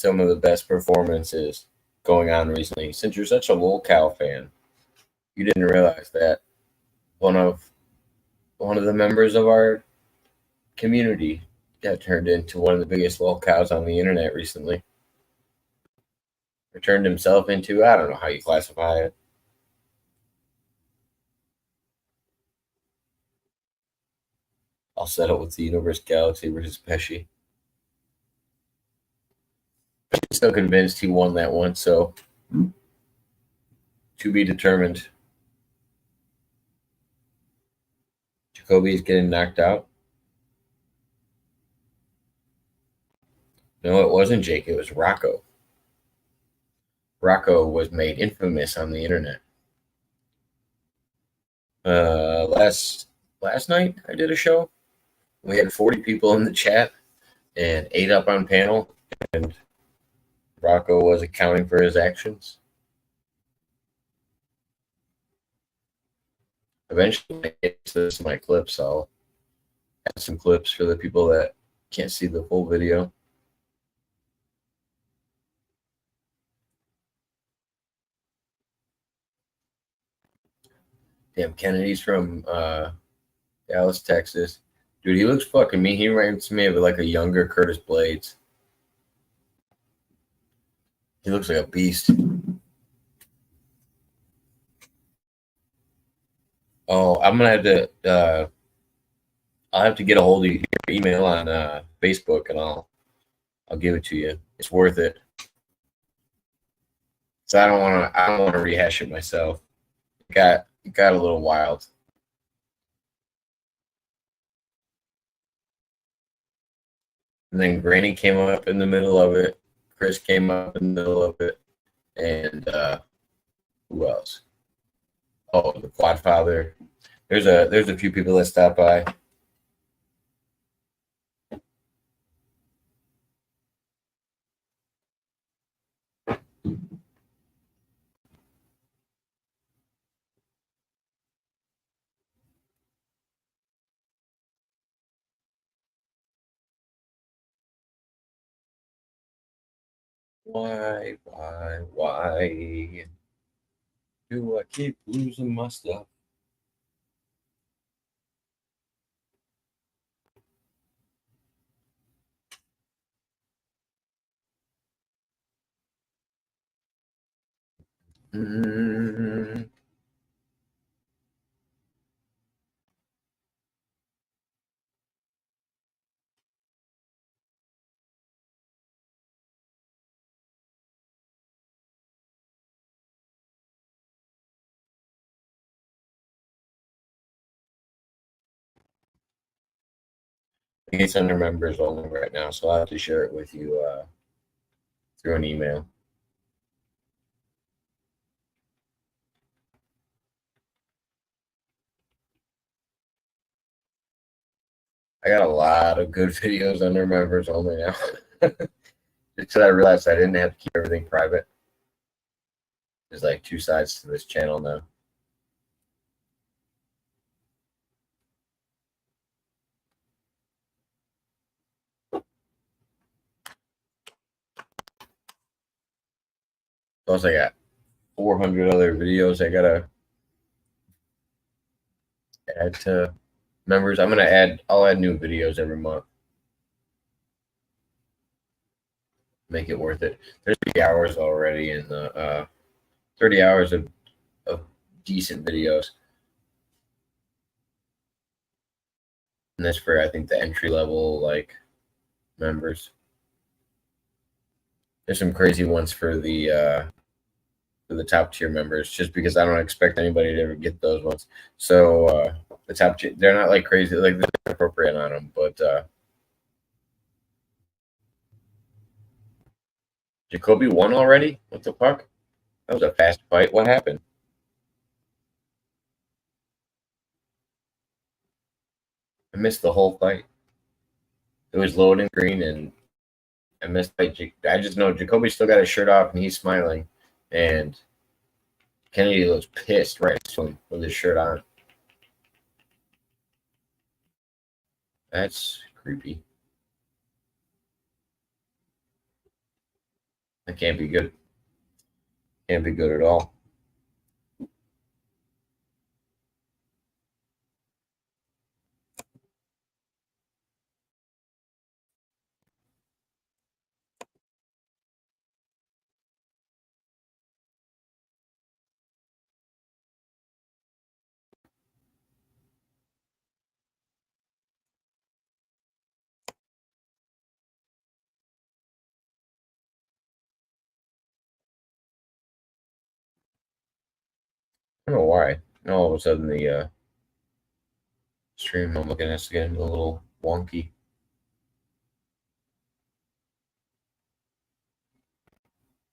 some of the best performances going on recently. Since you're such a lolcow fan, you didn't realize that one of the members of our community got turned into one of the biggest lolcows on the internet recently. Or turned himself into, I don't know how you classify it. I'll settle with the Universe Galaxy versus Pesci. I'm still convinced he won that one, so to be determined. Jacoby is getting knocked out. No, it wasn't Jake. It was Rocco. Rocco was made infamous on the internet. Last night I did a show. We had 40 people in the chat and 8 up on panel, and Rocco was accounting for his actions. Eventually, I get to this in my clips. I'll add some clips for the people that can't see the full video. Damn, Kennedy's from Dallas, Texas. Dude, he looks fucking mean. He reminds me of like a younger Curtis Blades. He looks like a beast. Oh, I'm gonna have to. I'll have to get a hold of your email on Facebook, and I'll give it to you. It's worth it. So I don't want to rehash it myself. It got a little wild. And then Granny came up in the middle of it. Chris came up in the middle of it. and who else? Oh, the Quadfather. There's a few people that stop by. Why do I keep losing my stuff? Mm. It's under members only right now, so I'll have to share it with you through an email. I got a lot of good videos under members only now. Just because I realized I didn't have to keep everything private. There's like two sides to this channel now. Plus, I got 400 other videos I gotta add to members. I'll add new videos every month. Make it worth it. There's 30 hours already in the 30 hours of decent videos. And that's for, I think, the entry level like members. There's some crazy ones for the top tier members, just because I don't expect anybody to ever get those ones. So the top tier, they're not like crazy, like they're appropriate on them, but Jacoby won already? What the fuck? That was a fast fight. What happened? I missed the whole fight. It was loading green, and I missed. Like, I just know Jacoby still got his shirt off, and he's smiling, and Kennedy looks pissed right next to him with his shirt on. That's creepy. That can't be good. Can't be good at all. I don't know why. And all of a sudden, the stream I'm looking at is getting a little wonky.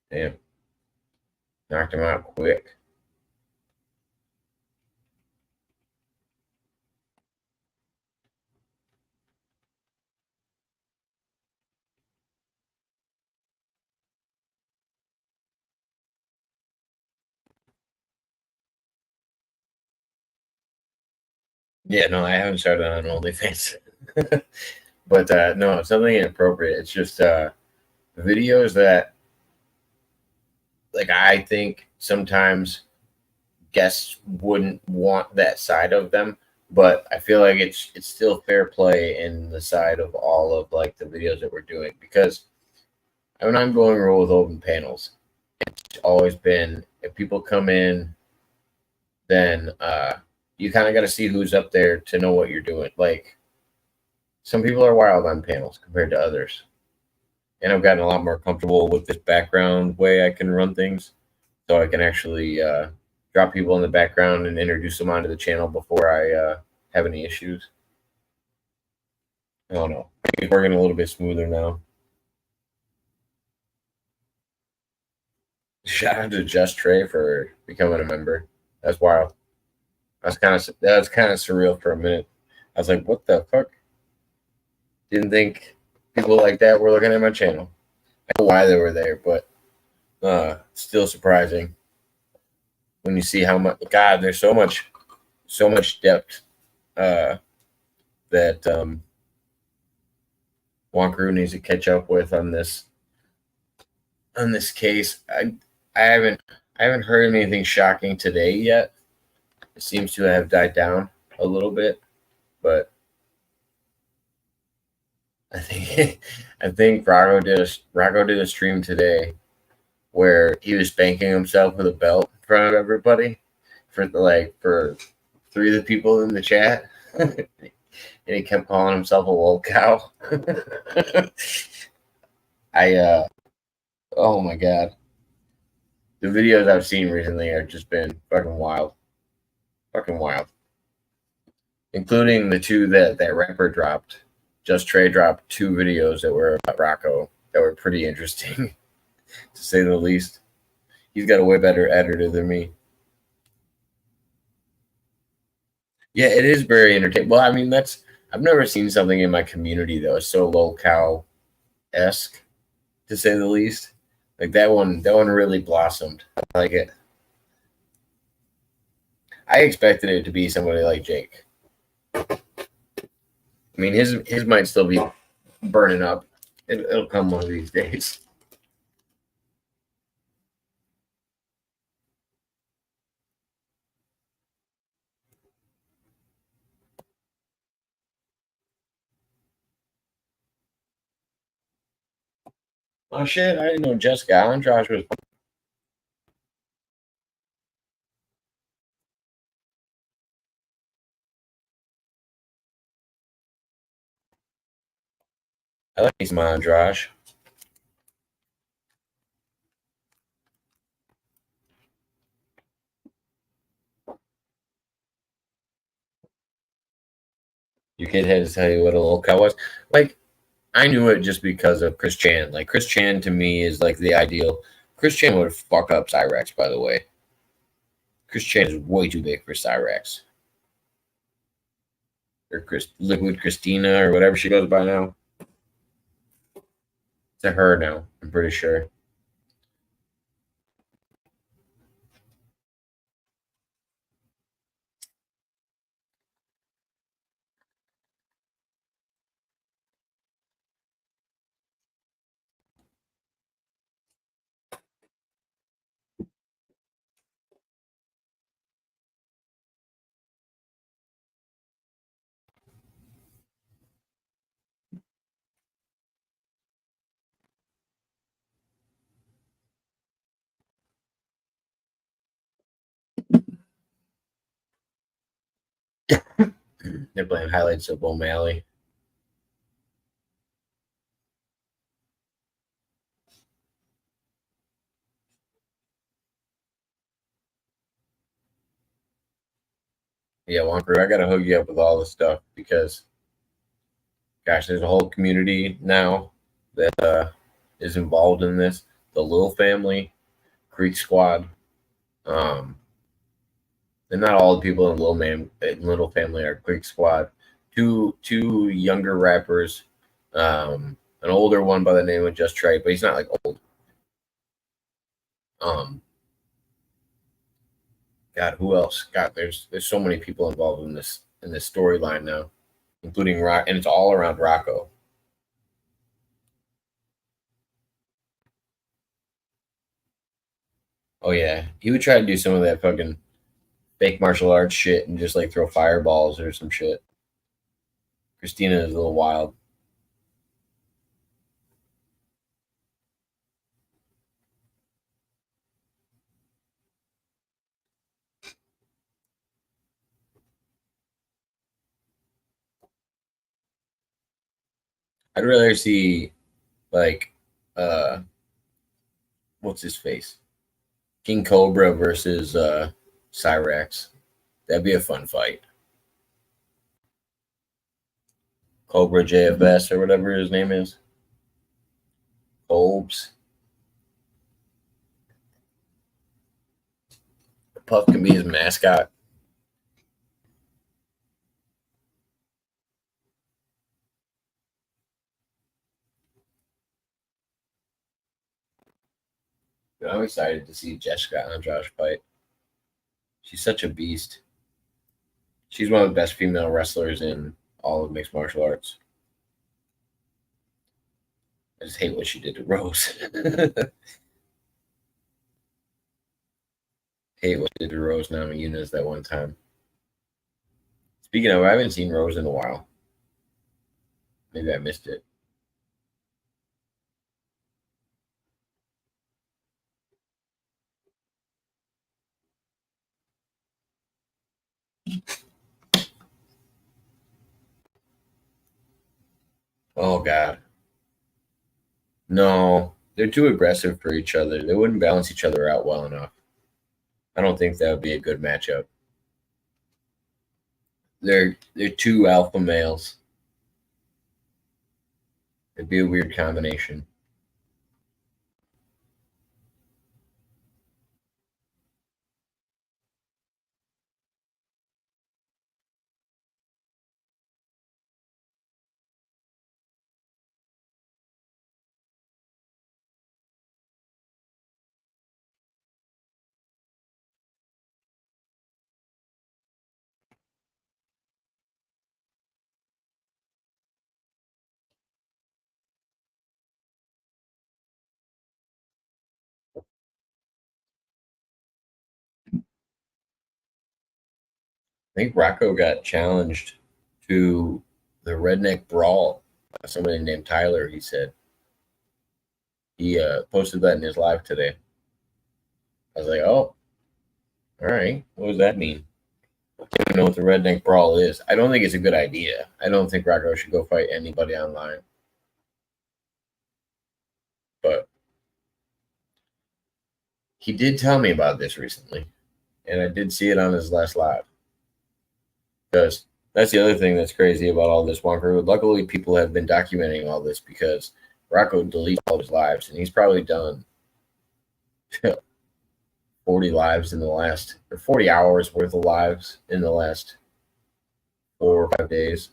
Damn. Knocked him out quick. Yeah, no, I haven't started on OnlyFans. But no, it's nothing inappropriate. It's just videos that, like, I think sometimes guests wouldn't want that side of them, but I feel like it's still fair play in the side of all of like the videos that we're doing, because I have an ongoing rule with open panels. It's always been, if people come in, then you kind of got to see who's up there to know what you're doing. Like, some people are wild on panels compared to others. And I've gotten a lot more comfortable with this background way I can run things. So I can actually drop people in the background and introduce them onto the channel before I have any issues. I don't know. It's working a little bit smoother now. Shout out to Just Trey for becoming a member. That's wild. That was kind of surreal for a minute. I was like, what the fuck? Didn't think people like that were looking at my channel. I don't know why they were there, but still surprising when you see how much. God, there's so much depth that Walker needs to catch up with on this case. I haven't heard anything shocking today yet. It seems to have died down a little bit, but I think Rocco did a stream today where he was spanking himself with a belt in front of everybody for three of the people in the chat. And he kept calling himself a little cow. Oh my god. The videos I've seen recently have just been fucking wild. Fucking wild. Including the two that rapper dropped. Just Trey dropped 2 videos that were about Rocco that were pretty interesting, to say the least. He's got a way better editor than me. Yeah, it is very entertaining. Well, I mean, I've never seen something in my community that was so locale-esque, to say the least. Like that one really blossomed. I like it. I expected it to be somebody like Jake. I mean, his might still be burning up. It'll come one of these days. Oh shit! I didn't know Jessica Andrage was. I like these Andrage. Your kid had to tell you what a little cow was. Like, I knew it just because of Chris Chan. Like, Chris Chan to me is like the ideal. Chris Chan would fuck up Cyrex, by the way. Chris Chan is way too big for Cyrex. Or Liquid Christina, or whatever she goes by now. It's a her now, I'm pretty sure. They're playing highlights of O'Malley. Yeah, Wonker, I gotta hook you up with all this stuff because, gosh, there's a whole community now that is involved in this. The Little Family, Creek Squad. And not all the people in Little Family are Creek Squad. Two younger rappers, an older one by the name of Just Trey, but he's not like old. God, who else? God, there's so many people involved in this storyline now, including Rock, and it's all around Rocco. Oh yeah, he would try to do some of that fucking fake martial arts shit and just like throw fireballs or some shit. Christina is a little wild. I'd rather see like what's his face? King Cobra versus Cyrax. That'd be a fun fight. Cobra JFS or whatever his name is. Colbs. Puff can be his mascot. But I'm excited to see Jessica Andrade fight. She's such a beast. She's one of the best female wrestlers in all of mixed martial arts. I just hate what she did to Rose. Hate what she did to Rose Namajunas that one time. Speaking of, I haven't seen Rose in a while. Maybe I missed it. Oh, God. No, they're too aggressive for each other. They wouldn't balance each other out well enough. I don't think that would be a good matchup. They're two alpha males. It'd be a weird combination. I think Rocco got challenged to the redneck brawl by somebody named Tyler. He said he posted that in his live today. I was like, oh, all right. What does that mean? I don't know what the redneck brawl is. I don't think it's a good idea. I don't think Rocco should go fight anybody online. But he did tell me about this recently, and I did see it on his last live. Because that's the other thing that's crazy about all this Wonker. Luckily, people have been documenting all this because Rocco deletes all his lives, and he's probably done 40 lives in the last, or 40 hours worth of lives in the last 4 or 5 days.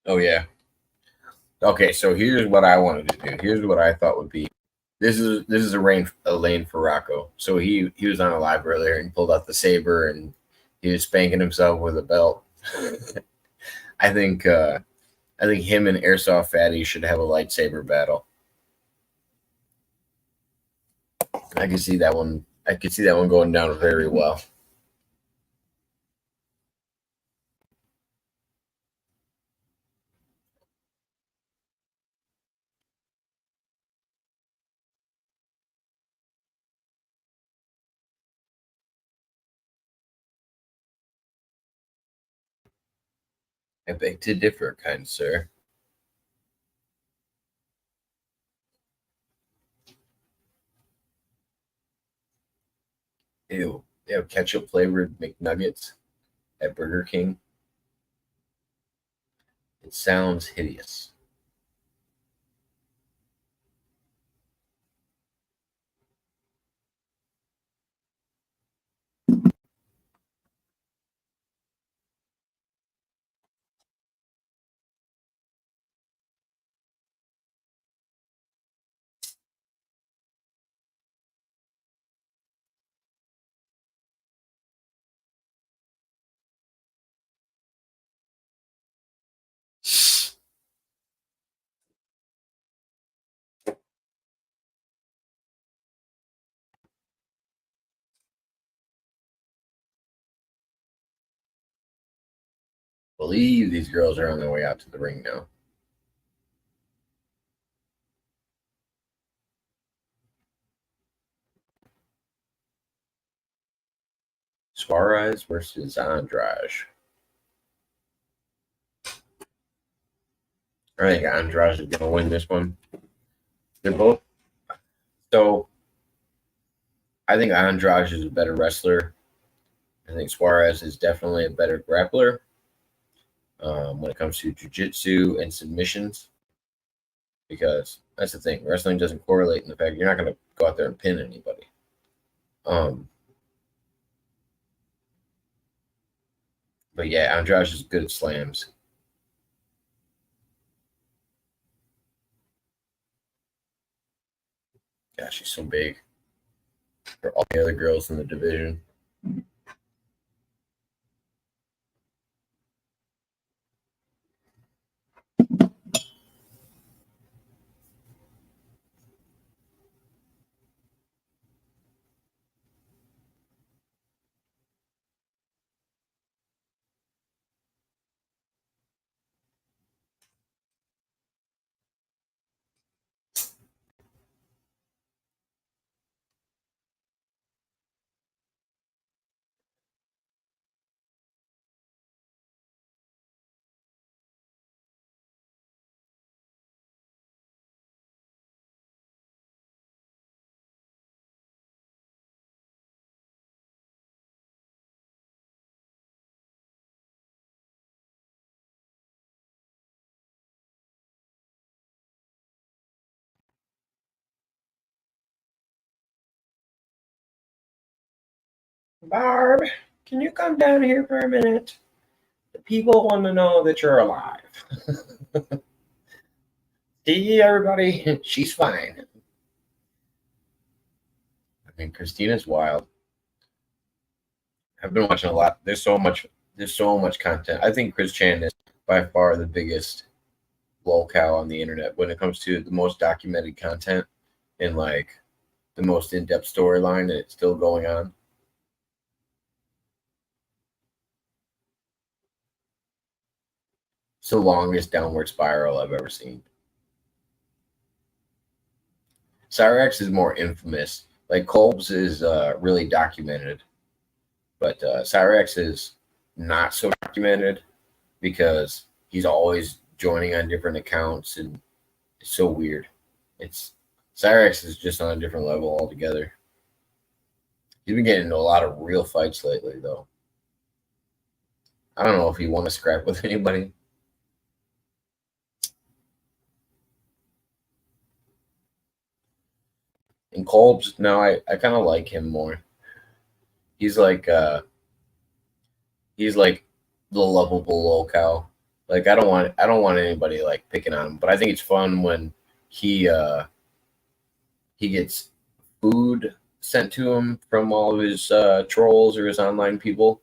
Oh yeah. Okay, so here's what I wanted to do. Here's what I thought would be. This is a lane for Rocco. So he was on a live earlier and pulled out the saber and he was spanking himself with a belt. I think him and Airsoft Fatty should have a lightsaber battle. I could see that one. I could see that one going down very well. I beg to differ, kind sir. Ew. They have ketchup flavored McNuggets at Burger King. It sounds hideous. I believe these girls are on their way out to the ring now. Suarez versus Andrage. I think Andrage is going to win this one. They're both So I think Andrage is a better wrestler. I think Suarez is definitely a better grappler when it comes to jiu-jitsu and submissions, because that's the thing. Wrestling doesn't correlate in the fact you're not going to go out there and pin anybody. But yeah, Andrade is good at slams. Gosh, she's so big for all the other girls in the division. Barb, can you come down here for a minute? The people want to know that you're alive. See, everybody, she's fine. I mean, Christina's wild. I've been watching a lot. There's so much content. I think Chris Chan is by far the biggest lolcow on the internet when it comes to the most documented content and like the most in-depth storyline that it's still going on. It's the longest downward spiral I've ever seen. Cyrex is more infamous. Like Kolb's is really documented, but Cyrex is not so documented because he's always joining on different accounts, and it's so weird. It's Cyrex is just on a different level altogether. He's been getting into a lot of real fights lately, though. I don't know if he won a scrap with anybody. And Kolb's, no, I kind of like him more. He's like the lovable lolcow. Like I don't want anybody like picking on him, but I think it's fun when he gets food sent to him from all of his trolls or his online people,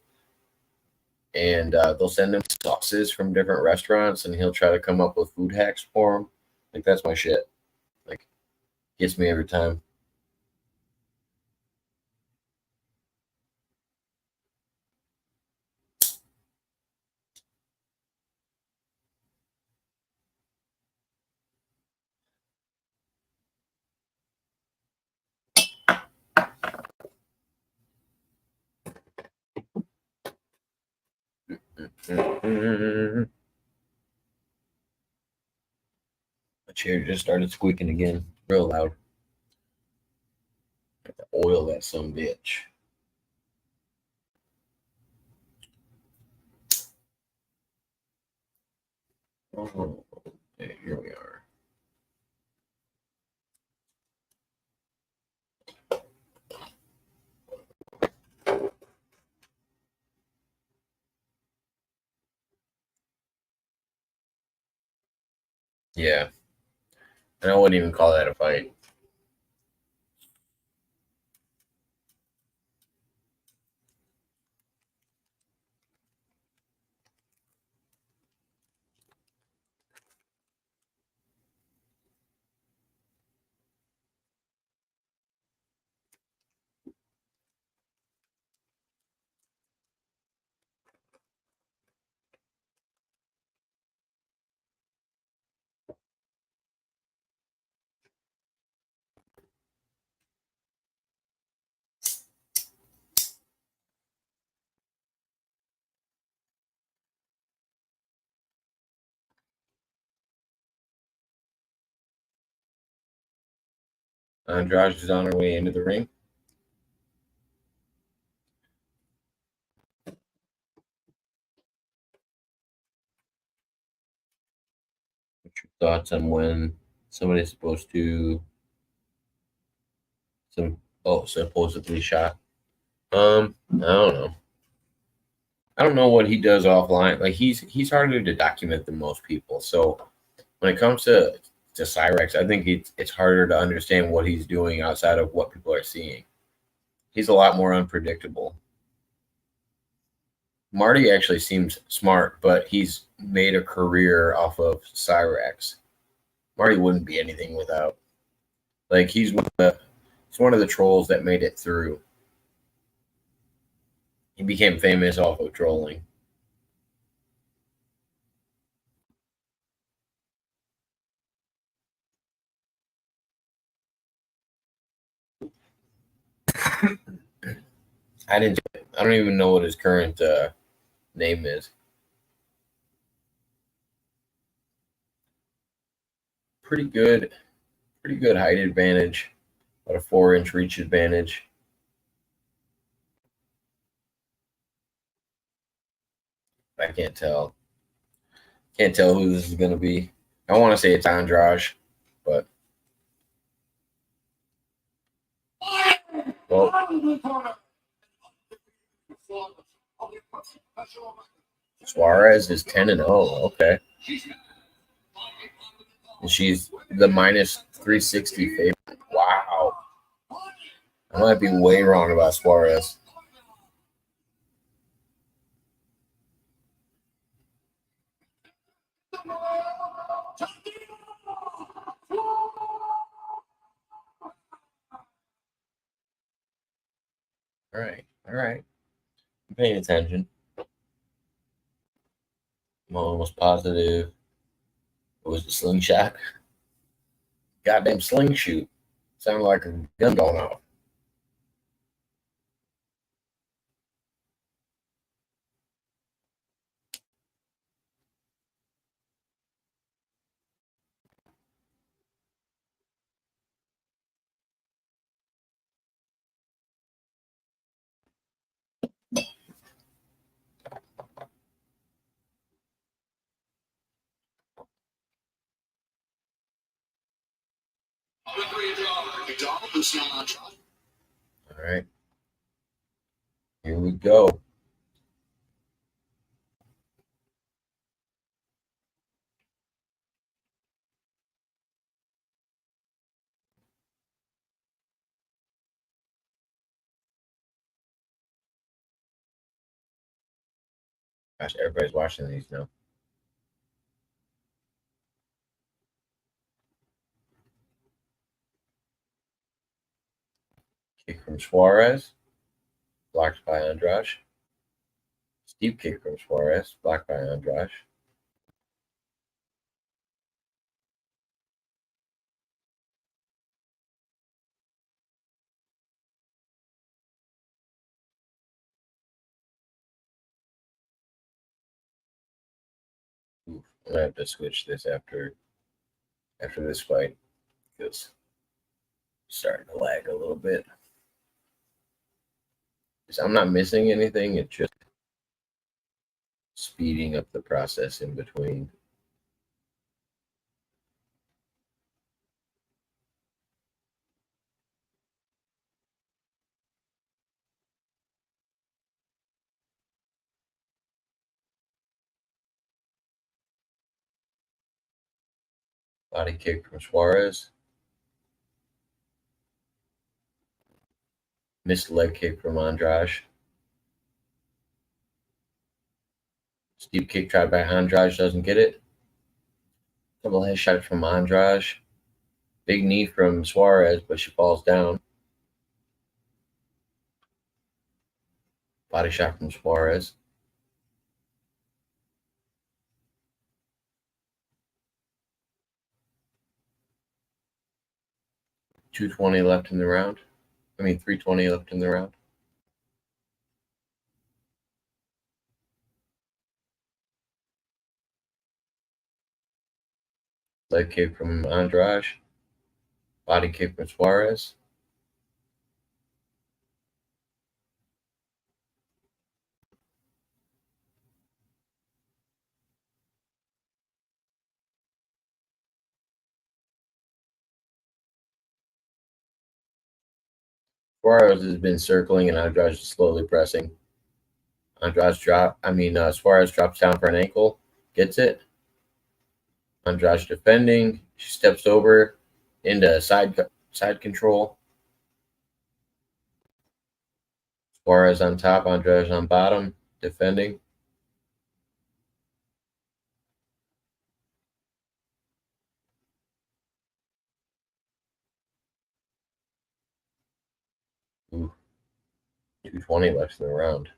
and they'll send him sauces from different restaurants, and he'll try to come up with food hacks for him. Like that's my shit. Like gets me every time. My chair just started squeaking again, real loud. Oil that some bitch. Oh, okay, here we are. Yeah, and I wouldn't even call that a fight. Andrage is on her way into the ring. What's your thoughts on when somebody's supposed to supposedly shot? I don't know. I don't know what he does offline. Like he's harder to document than most people. So when it comes to Cyrex, I think it's harder to understand what he's doing outside of what people are seeing. He's a lot more unpredictable. Marty actually seems smart, but he's made a career off of Cyrex. Marty wouldn't be anything without. Like he's one of the trolls that made it through. He became famous off of trolling. I don't even know what his current name is. Pretty good height advantage, about a 4-inch reach advantage. I can't tell. Can't tell who this is going to be. I want to say it's Andrage, but well, Suarez is 10-0. Okay, and she's the minus 360 favorite. Wow, I might be way wrong about Suarez. All right. I'm paying attention. I'm almost positive it was a slingshot. Goddamn sling shoot. Sounded like a gun going off. All right. Here we go. Gosh, everybody's watching these now. Kick from Suarez. Blocked by Andrage. Steep kick from Suarez. Blocked by Andrage. Oof, I'm gonna have to switch this after this fight because it's starting to lag a little bit. I'm not missing anything. It's just speeding up the process in between. Body kick from Suarez. Missed leg kick from Andrage. Steep kick tried by Andrage, doesn't get it. Double headshot from Andrage. Big knee from Suarez, but she falls down. Body shot from Suarez. .220 left in the round. 320 left in the round. Leg kick from Andrage. Body kick from Suarez. Suarez has been circling and Andrage is slowly pressing. Suarez drops down for an ankle, gets it. Andrage defending. She steps over into side control. Suarez on top, Andrage on bottom, defending. Ooh, 2:20 left in the round.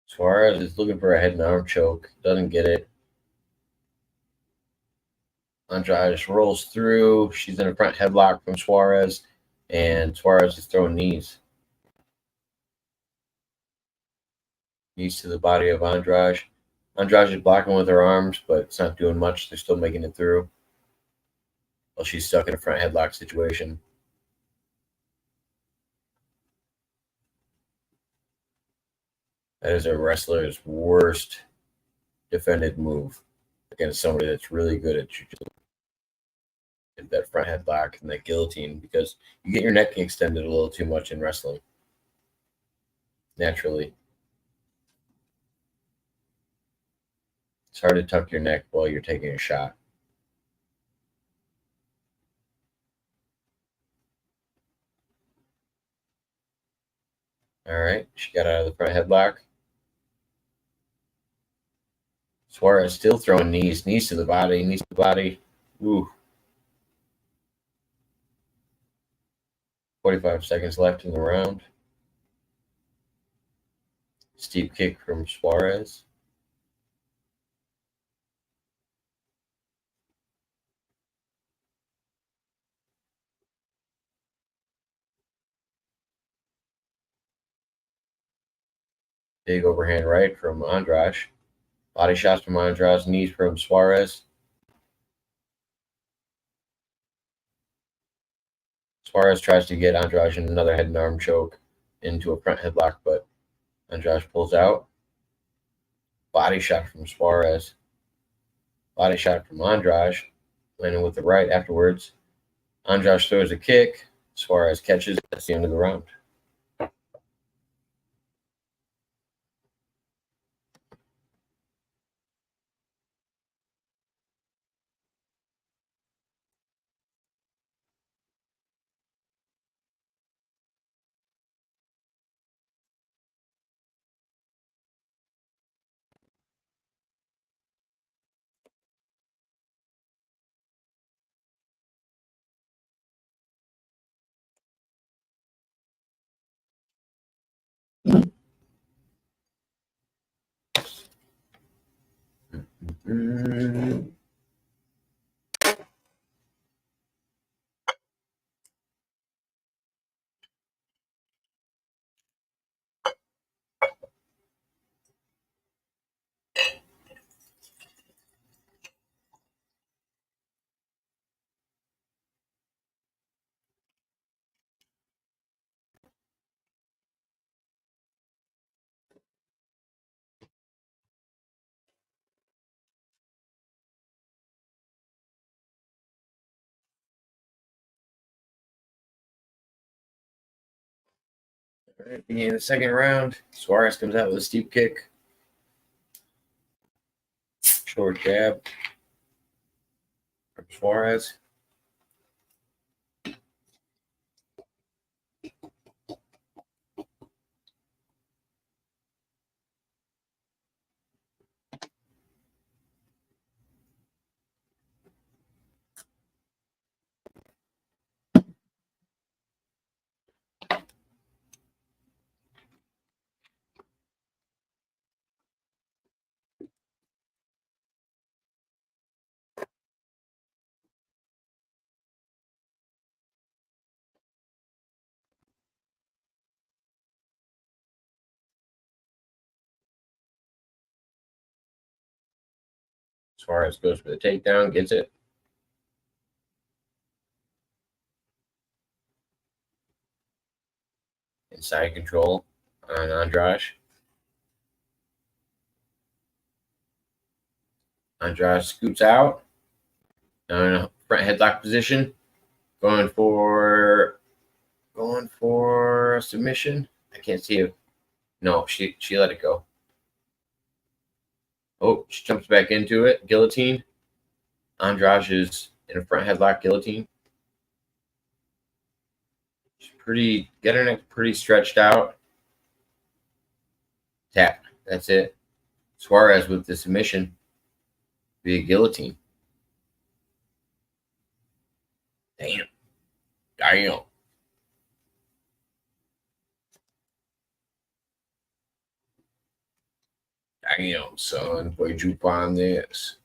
Suarez is looking for a head and arm choke. Doesn't get it. Andrade rolls through. She's in a front headlock from Suarez, and Suarez is throwing knees. Knees to the body of Andrade. Andrade is blocking with her arms, but it's not doing much. They're still making it through. Well, she's stuck in a front headlock situation. That is a wrestler's worst defended move against somebody that's really good at jiu-jitsu. That front headlock and that guillotine, because you get your neck extended a little too much in wrestling. Naturally. It's hard to tuck your neck while you're taking a shot. All right, she got out of the front headlock. Suarez still throwing knees to the body. Ooh. 45 seconds left in the round. Steep kick from Suarez. Big overhand right from Andrage. Body shots from Andrage. Knees from Suarez. Suarez tries to get Andrage in another head and arm choke into a front headlock, but Andrage pulls out. Body shot from Suarez. Body shot from Andrage. Landing with the right afterwards. Andrage throws a kick. Suarez catches. That's the end of the round. Mm-hmm. All right, beginning of the second round, Suarez comes out with a steep kick. Short jab from Suarez. Suarez goes for the takedown, gets it. Inside control on Andrage. Andrage scoots out. Now in a front headlock position. Going for a submission. I can't see it. No, she let it go. Oh, she jumps back into it. Guillotine. Andrage is in a front headlock guillotine. She's get her neck pretty stretched out. Tap. That's it. Suarez with the submission via guillotine. Damn. Damn. Damn, son. Where'd you find this?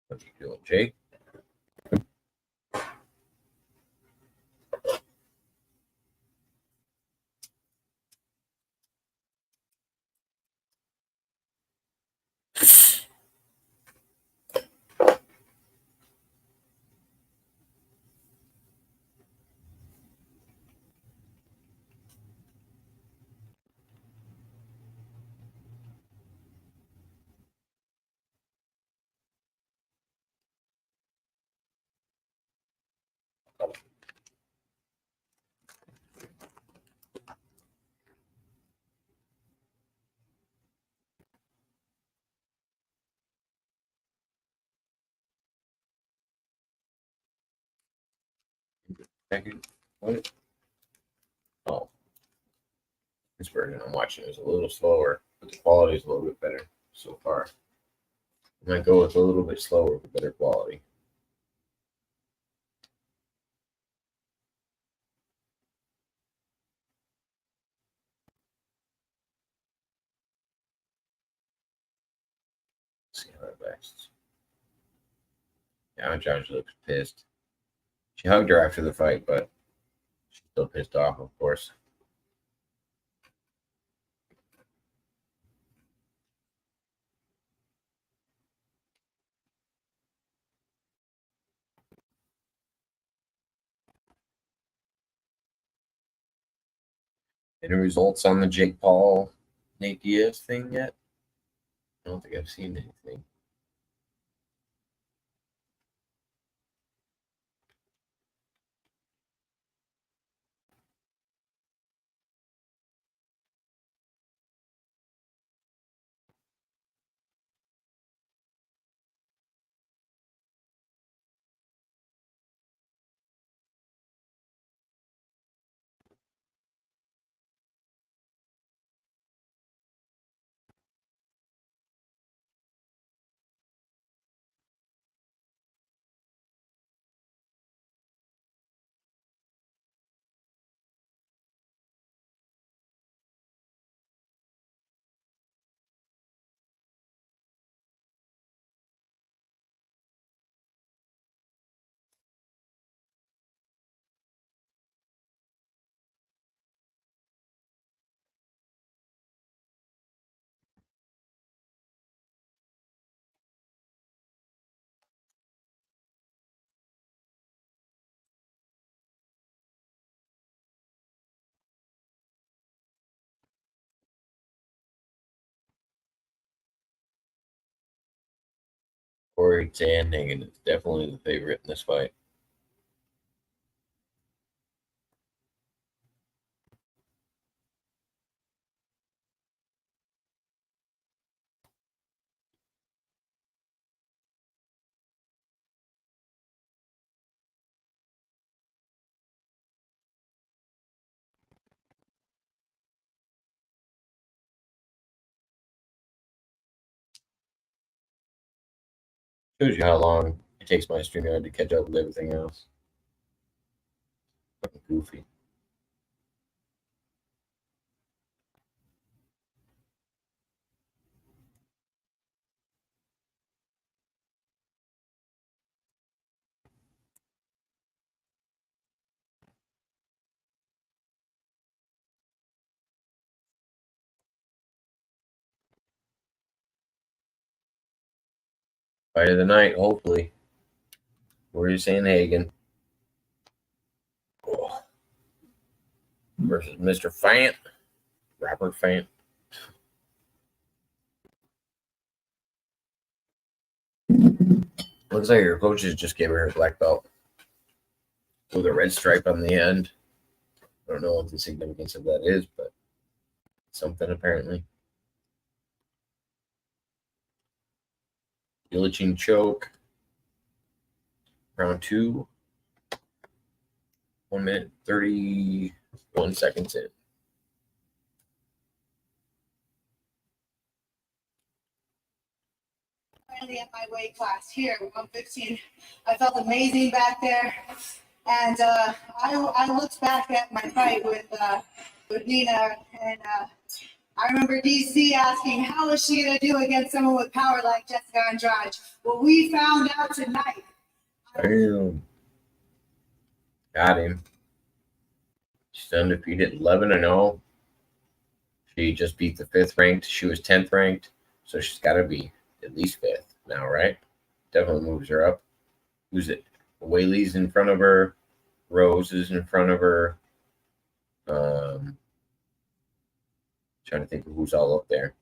What you doing, Jake? Second. What? Oh. This version I'm watching is a little slower, but the quality is a little bit better so far. I might go with a little bit slower for better quality. Let's see how it lasts. Yeah, Josh looks pissed. She hugged her after the fight, but she's still pissed off, of course. Any results on the Jake Paul, Nate Diaz thing yet? I don't think I've seen anything. Corey Sandhagen is definitely the favorite in this fight. Shows you how long it takes my StreamYard to catch up with everything else. Fucking goofy. Fight of the night, hopefully. Where are you saying Hagen? Oh. Versus Mr. Fant. Robert Fant. Looks like her coaches just gave her a black belt with a red stripe on the end. I don't know what the significance of that is, but something apparently. Guillotine choke. Round 2. 1 minute, 31 seconds in. Finally at my weight class here, 115. I felt amazing back there. And I looked back at my fight with Nina, and I remember DC asking, how is she going to do against someone with power like Jessica Andrade? Well, we found out tonight. Damn. Got him. She's undefeated, 11-0. She just beat the 5th ranked. She was 10th ranked, so she's got to be at least 5th now, right? Definitely moves her up. Who's it? Whaley's in front of her. Rose is in front of her. Trying to think of who's all up there.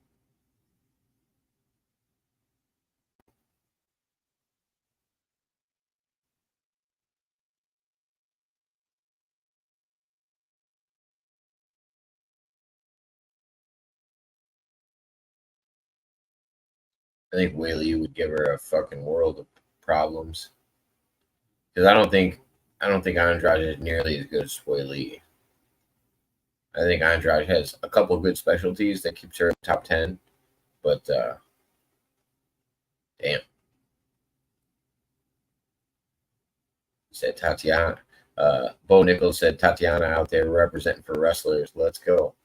I think Whaley would give her a fucking world of problems. Because I don't think Andrade is nearly as good as Whaley. I think Andrade has a couple of good specialties that keeps her in the top 10. But damn. Said Tatiana. Bo Nichols said Tatiana out there representing for wrestlers. Let's go.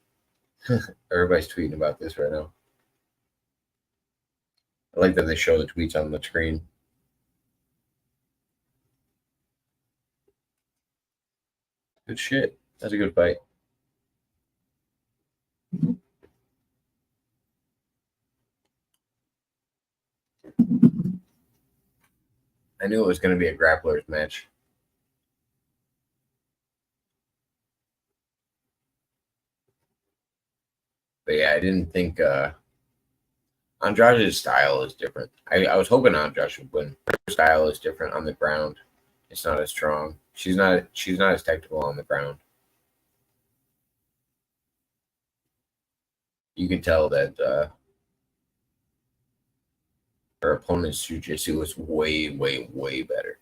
Everybody's tweeting about this right now. I like that they show the tweets on the screen. Good shit. That's a good fight. I knew it was going to be a grappler's match. But yeah, I didn't think Andrade's style is different. I was hoping Andrade would win. Her style is different on the ground. It's not as strong. She's not as technical on the ground. You can tell that her opponent's jiu-jitsu was way, way, way better.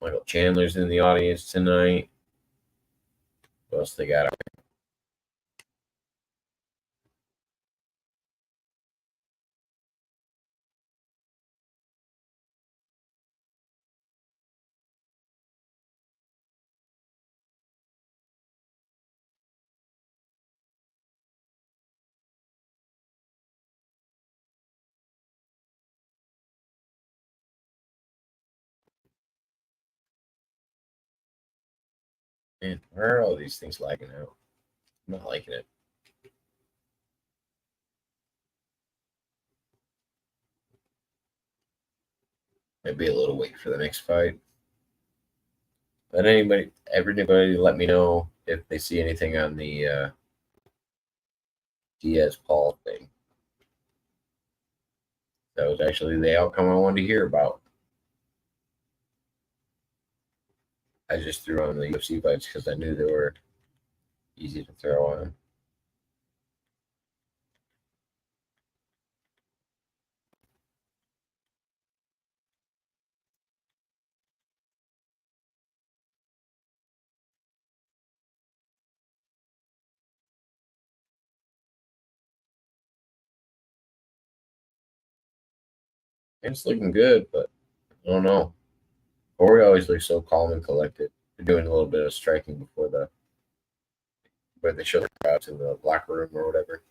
Michael Chandler's in the audience tonight. What else they got? Man, where are all these things lagging out? I'm not liking it. Maybe a little wait for the next fight. But everybody let me know if they see anything on the Diaz Paul thing. That was actually the outcome I wanted to hear about. I just threw on the UFC fights because I knew they were easy to throw on. It's looking good, but I don't know. Corey always looks so calm and collected. They're doing a little bit of striking before they show the crowds in the locker room or whatever.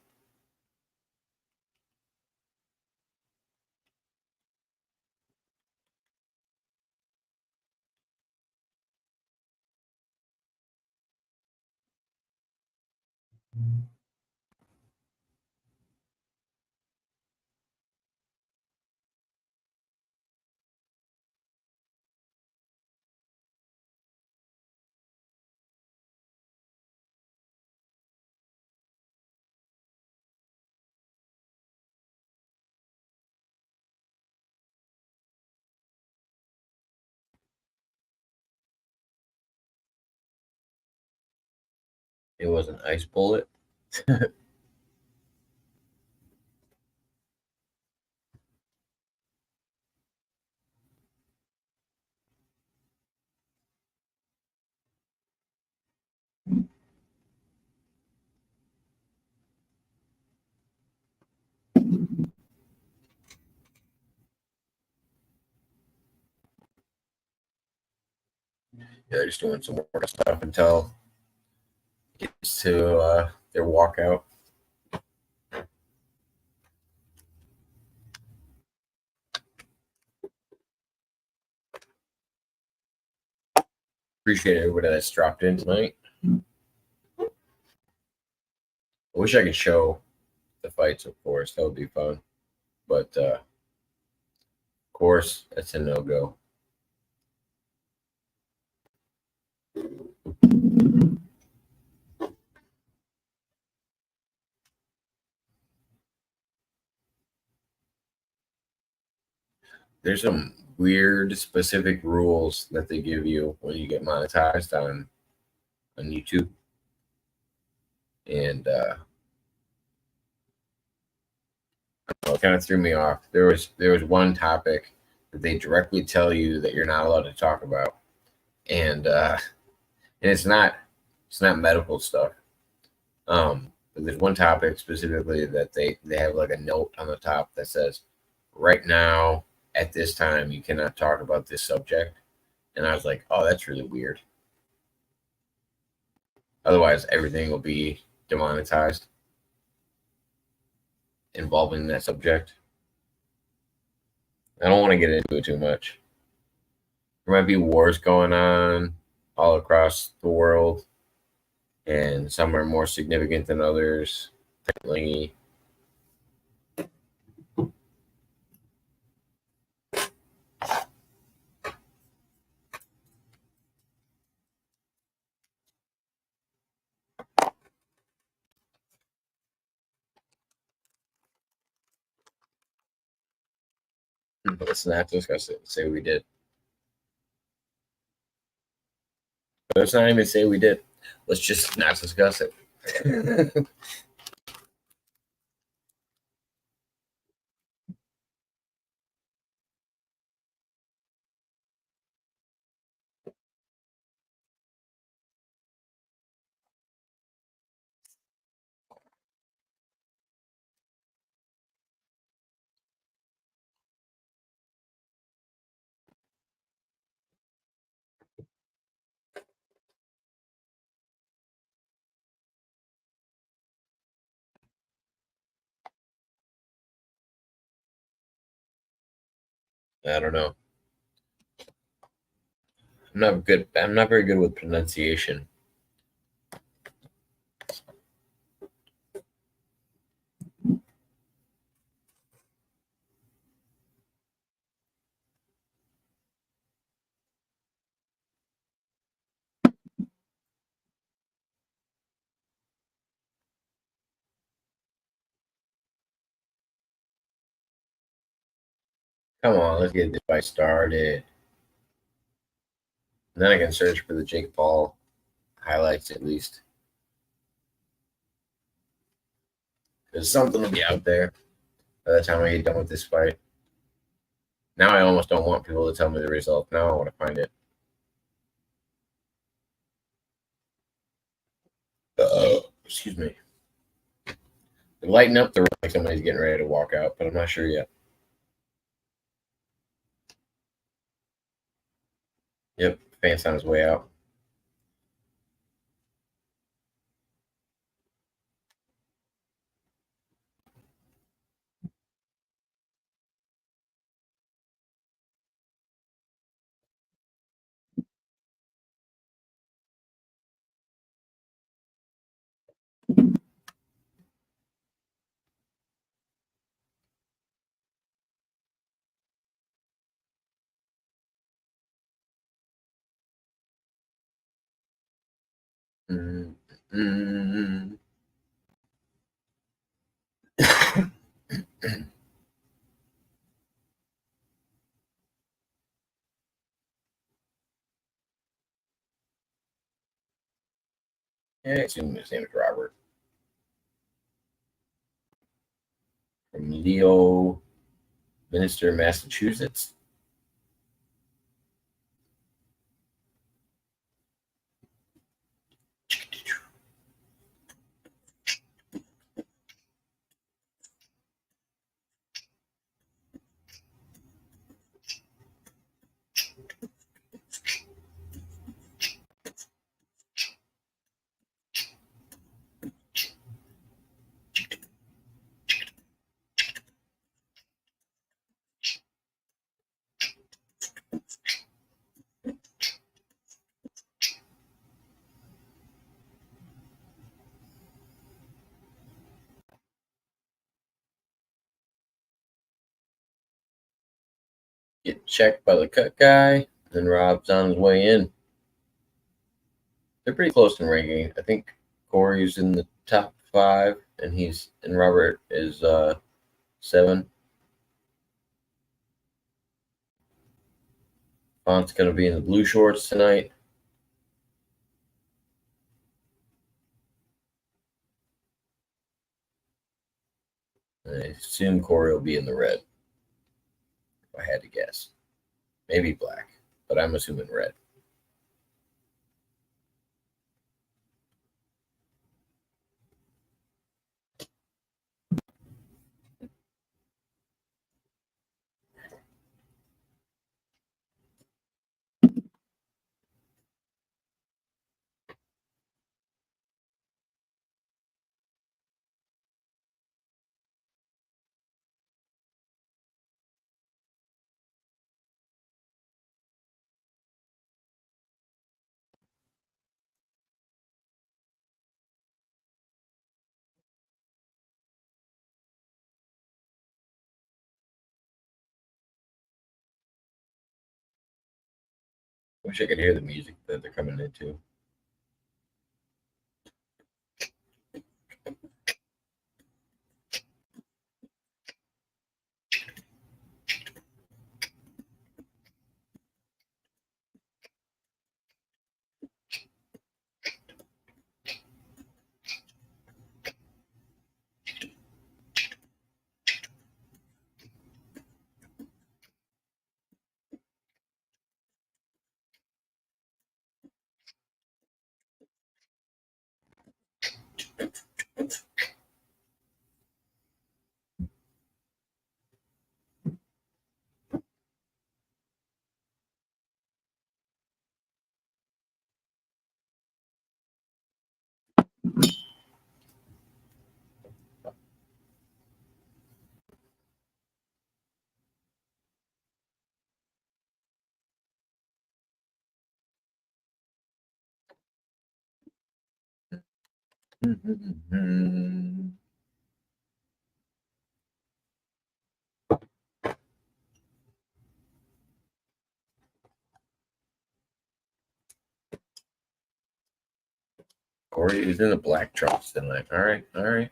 It was an ice bullet. Yeah, they're just doing some more stuff until it gets to their walkout. Appreciate everybody that's dropped in tonight. I wish I could show the fights, of course. That would be fun. But of course, that's a no-go. There's some weird specific rules that they give you when you get monetized on YouTube. And it kind of threw me off. There was one topic that they directly tell you that you're not allowed to talk about. And it's not medical stuff. But there's one topic specifically that they have like a note on the top that says, right now, at this time, you cannot talk about this subject. And I was like, oh, that's really weird. Otherwise, everything will be demonetized involving that subject. I don't want to get into it too much. There might be wars going on all across the world, and some are more significant than others. Technically, let's not discuss it. Say we did. Let's not even say we did. Let's just not discuss it. I don't know. I'm not good. I'm not very good with pronunciation. Come on, let's get this fight started. And then I can search for the Jake Paul highlights at least. There's something to be out there by the time I get done with this fight. Now I almost don't want people to tell me the result. Now I want to find it. Excuse me. They lighten up the room like somebody's getting ready to walk out, but I'm not sure yet. Yep, fan's on his way out. Mm, mm. Yeah, I assume his name is Robert. From Leo, Minister, Massachusetts. Get checked by the cut guy. Then Rob's on his way in. They're pretty close in ranking. I think Corey's in the top 5, and Robert is 7. Font's gonna be in the blue shorts tonight. I assume Corey will be in the red. If I had to guess, maybe black, but I'm assuming red. Wish I could hear the music that they're coming into. Corey is in the black trunks tonight. All right, all right.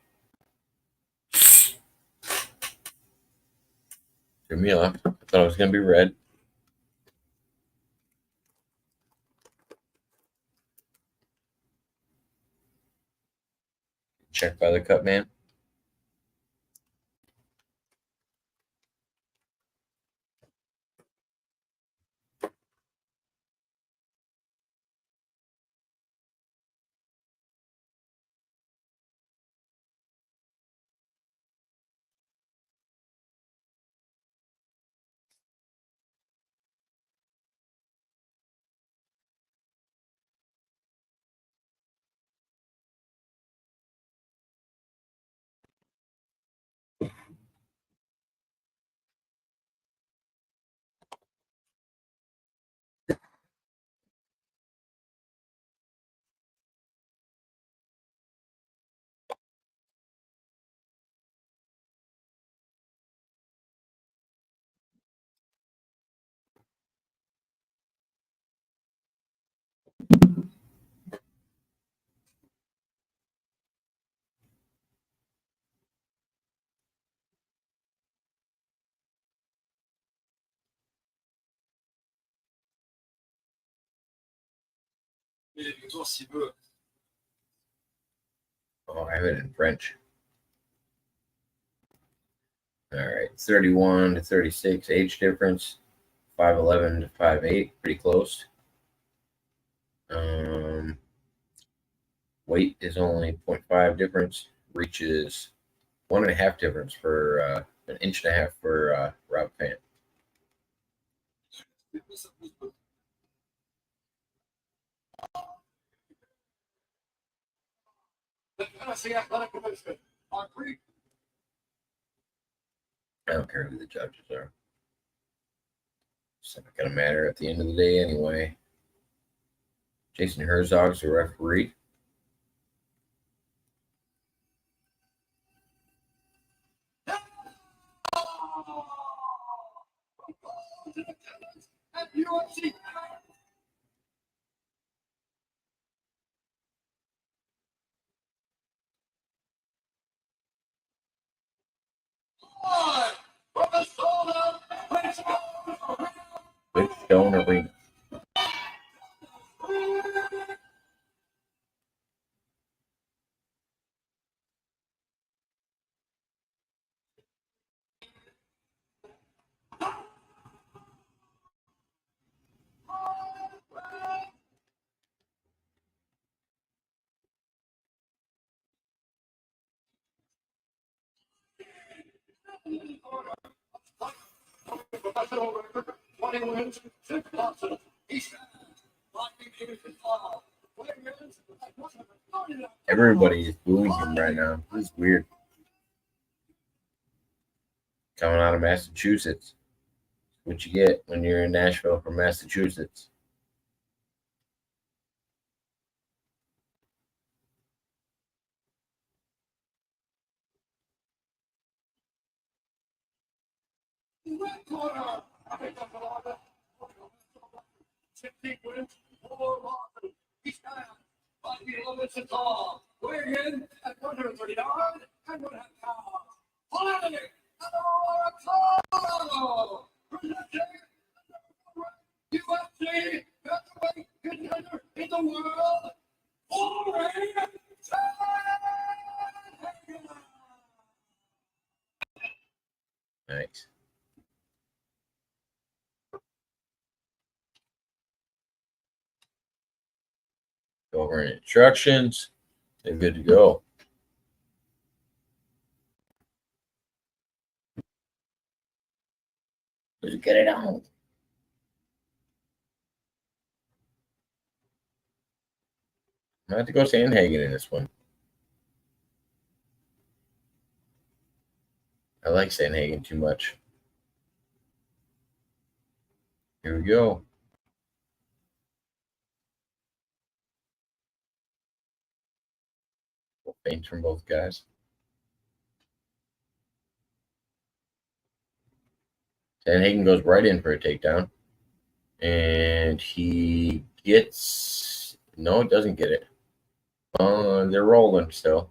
Threw me off. I thought it was gonna be red. Checked by the cut man. Mais les victoires, s'il veut. Oh, I have it in French. All right, 31 to 36 age difference, 5'11 to 5'8, pretty close. Weight is only 0.5 difference. Reach is 1.5 difference for an inch and a half for Rob Fant. The Tennessee Athletic Commission on Greek. I don't care who the judges are. It's not going to matter at the end of the day anyway. Jason Herzog's the referee. At UFC. From the sold out Bridgestone Arena. professional record, 20 wins, 6 losses. He's Everybody is booing him right now. This is weird. Coming out of Massachusetts. What you get when you're in Nashville from Massachusetts. red corner. 16 wins, 4 losses. He's down 5 feet 11 inches tall. Weighing in at 139 and 1/2 pounds. Finally, Colorado, presenting UFC featherweight contender in the world, Sandhagen. Nice. Go over instructions. They're good to go. Let's get it on. I have to go Sandhagen in this one. I like Sandhagen too much. Here we go. Feints from both guys. Sandhagen goes right in for a takedown. And he gets... No, it doesn't get it. They're rolling still.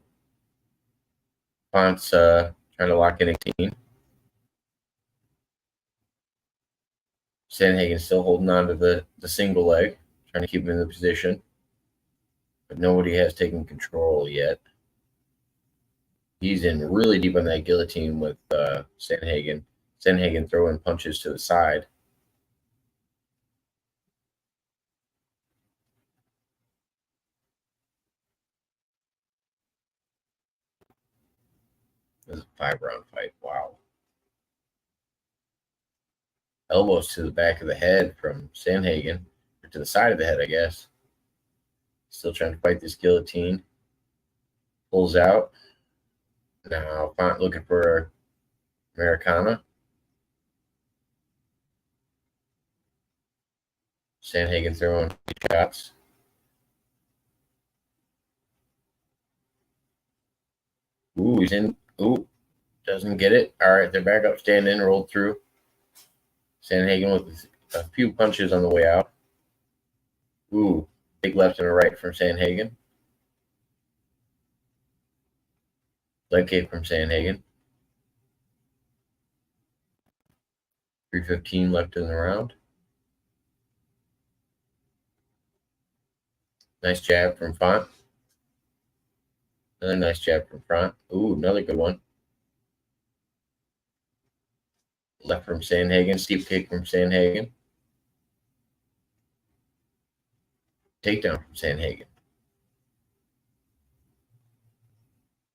Font's trying to lock in 18. Sandhagen still holding on to the single leg, trying to keep him in the position. But nobody has taken control yet. He's in really deep on that guillotine with Sandhagen. Sandhagen throwing punches to the side. This is a 5-round fight. Wow. Elbows to the back of the head from Sandhagen. Or to the side of the head, I guess. Still trying to fight this guillotine. Pulls out. Now, Font looking for Americana. Sandhagen throwing shots. Ooh, he's in. Ooh, doesn't get it. All right, they're back up, standing, rolled through. Sandhagen with a few punches on the way out. Ooh, big left and a right from Sandhagen. Leg kick from Sandhagen. 3:15 left in the round. Nice jab from Font. Another nice jab from Front. Ooh, another good one. Left from Sandhagen. Steep kick from Sandhagen. Takedown from Sandhagen.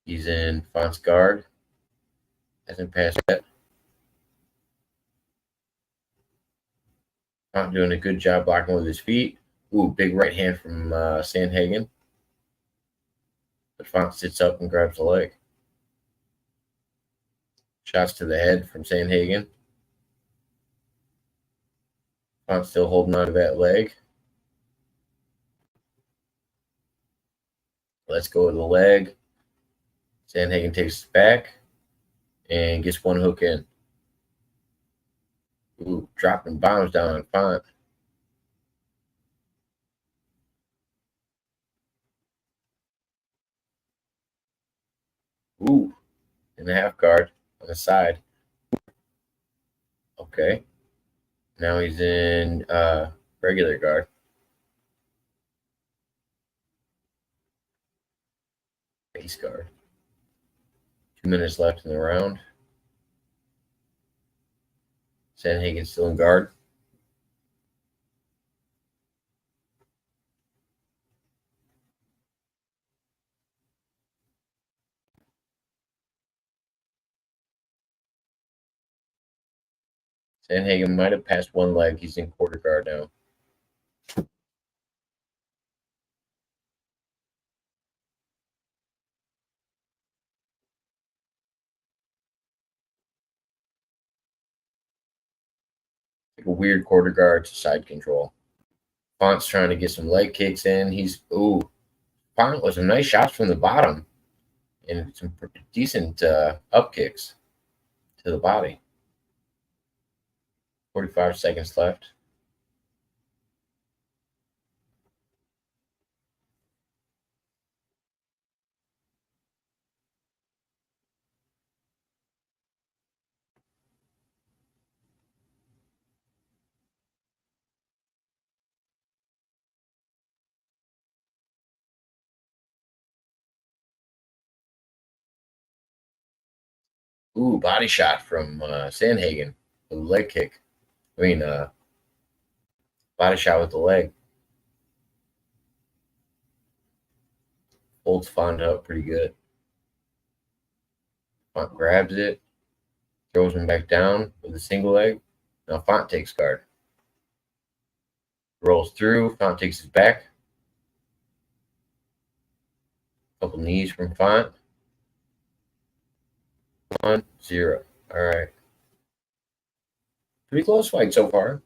He's in Font's guard. Hasn't passed yet. Font doing a good job blocking with his feet. Ooh, big right hand from Sandhagen. But Font sits up and grabs the leg. Shots to the head from Sandhagen. Font still holding on to that leg. Let's go with the leg. Sandhagen takes it back and gets one hook in. Ooh, dropping bombs down on Font. Ooh, in the half guard on the side. Okay. Now he's in regular guard. Base guard. 2 minutes left in the round. Sandhagen still in guard. Sandhagen might have passed one leg. He's in quarter guard now. Like a weird quarter guard to side control. Font's trying to get some leg kicks in. Font was some nice shots from the bottom and some decent up kicks to the body. 45 seconds left. Ooh, body shot from Sandhagen with a leg kick. Body shot with the leg. Holds Font up pretty good. Font grabs it, throws him back down with a single leg. Now Font takes guard. Rolls through. Font takes his back. Couple knees from Font. 1-0. All right. Pretty close fight so far.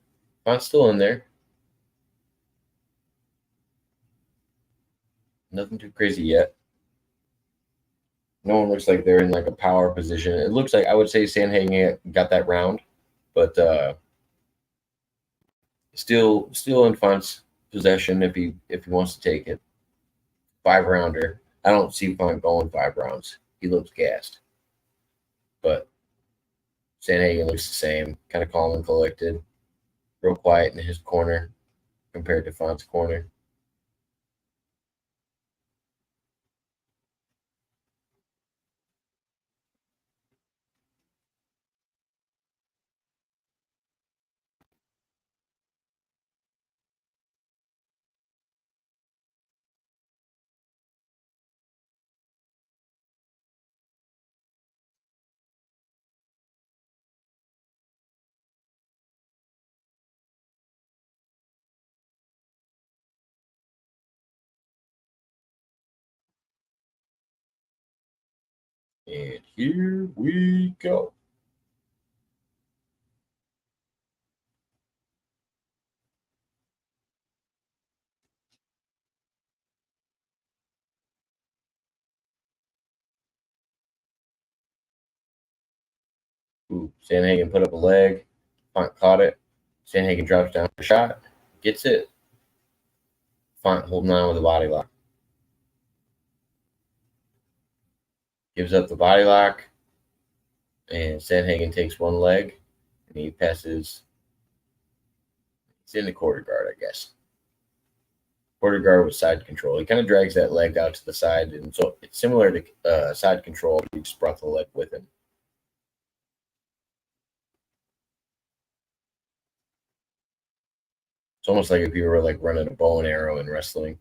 Font's still in there. Nothing too crazy yet. No one looks like they're in like a power position. It looks like I would say Sandhagen got that round, but still in Font's possession if he wants to take it. 5-rounder. I don't see Font going 5 rounds. He looks gassed. But Sandhagen looks the same, kind of calm and collected, real quiet in his corner compared to Font's corner. And here we go. Ooh, Sandhagen put up a leg. Font caught it. Sandhagen drops down for a shot. Gets it. Font holding on with a body lock. Gives up the body lock. And Sandhagen takes one leg. And he passes. He's in the quarter guard, I guess. quarter guard with side control. He kind of drags that leg out to the side, and so it's similar to side control. He just brought the leg with him. It's almost like if you were like running a bow and arrow in wrestling.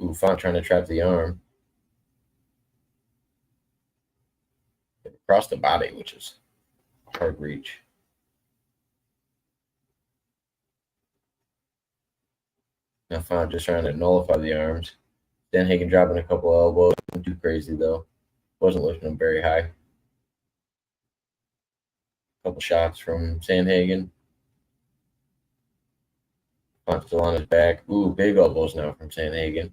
Ooh, Font trying to trap the arm. Across the body, which is a hard reach. Now Font just trying to nullify the arms. Sandhagen dropping a couple elbows. Nothing too crazy though. Wasn't lifting him very high. Couple shots from Sandhagen. Font still on his back. Ooh, big elbows now from Sandhagen.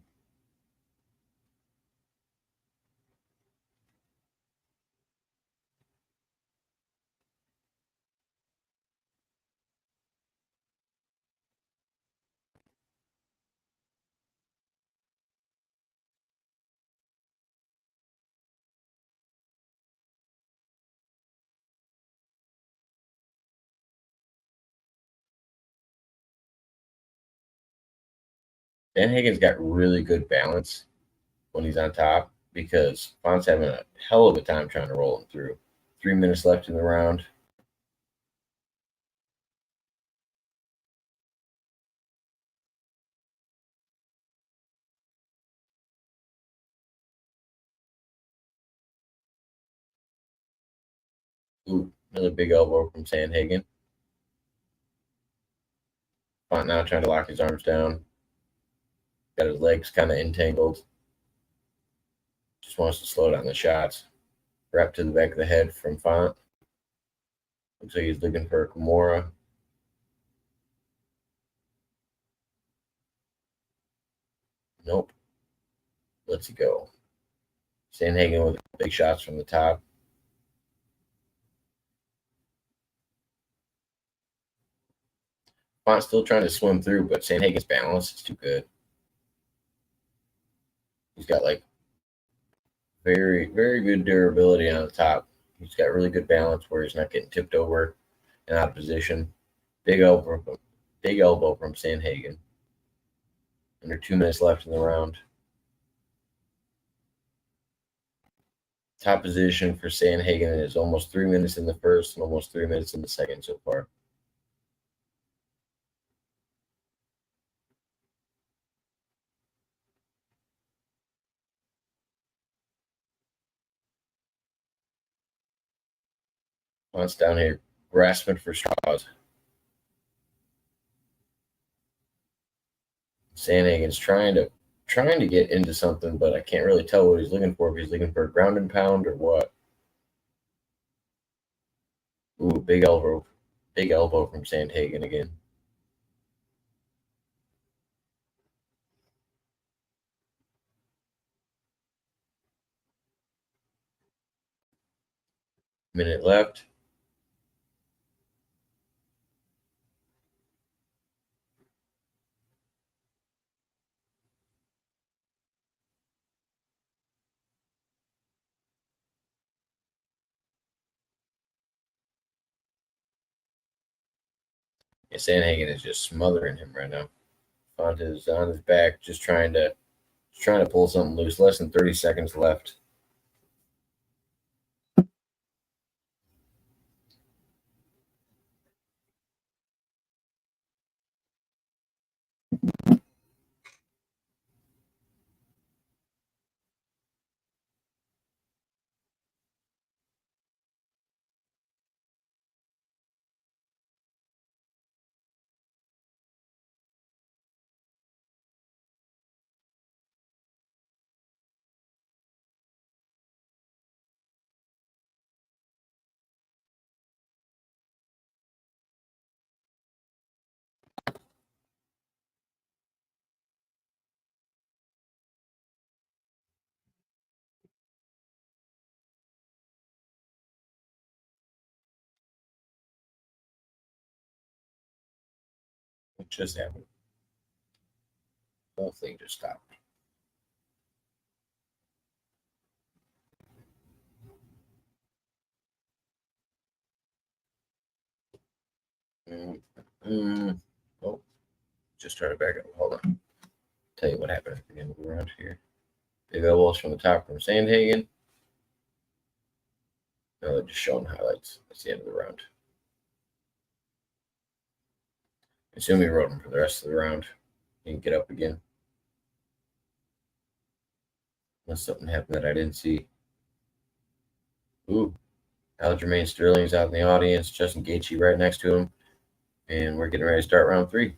Sandhagen's got really good balance when he's on top because Font's having a hell of a time trying to roll him through. 3 minutes left in the round. Ooh, another big elbow from Sandhagen. Font now trying to lock his arms down. Got his legs kind of entangled. Just wants to slow down the shots. Wrap to the back of the head from Font. Looks like he's looking for a Gamora. Nope. Lets it go. Sandhagen with big shots from the top. Font's still trying to swim through, but Sandhagen's balance is too good. He's got like very, very good durability on the top. He's got really good balance where he's not getting tipped over and out of position. Big elbow from Sandhagen. Under 2 minutes left in the round. Top position for Sandhagen is almost 3 minutes in the first and almost 3 minutes in the second so far. Font's down here grasping for straws. Sandhagen's trying to get into something, but I can't really tell what he's looking for. If he's looking for a ground and pound or what. Ooh, big elbow from Sandhagen again. Minute left. Yeah, Sandhagen is just smothering him right now. Font is on his back, just trying to pull something loose. Less than 30 seconds left. What just happened? The whole thing just stopped. Oh. Just trying to back up. Hold on. Tell you what happened at the end of the round here. Big elbows from the top from Sandhagen. Now they're just showing highlights. That's the end of the round. I assume he rode him for the rest of the round. He can get up again. Unless something happened that I didn't see. Ooh. Aljamain Sterling's out in the audience. Justin Gaethje right next to him. And we're getting ready to start round 3.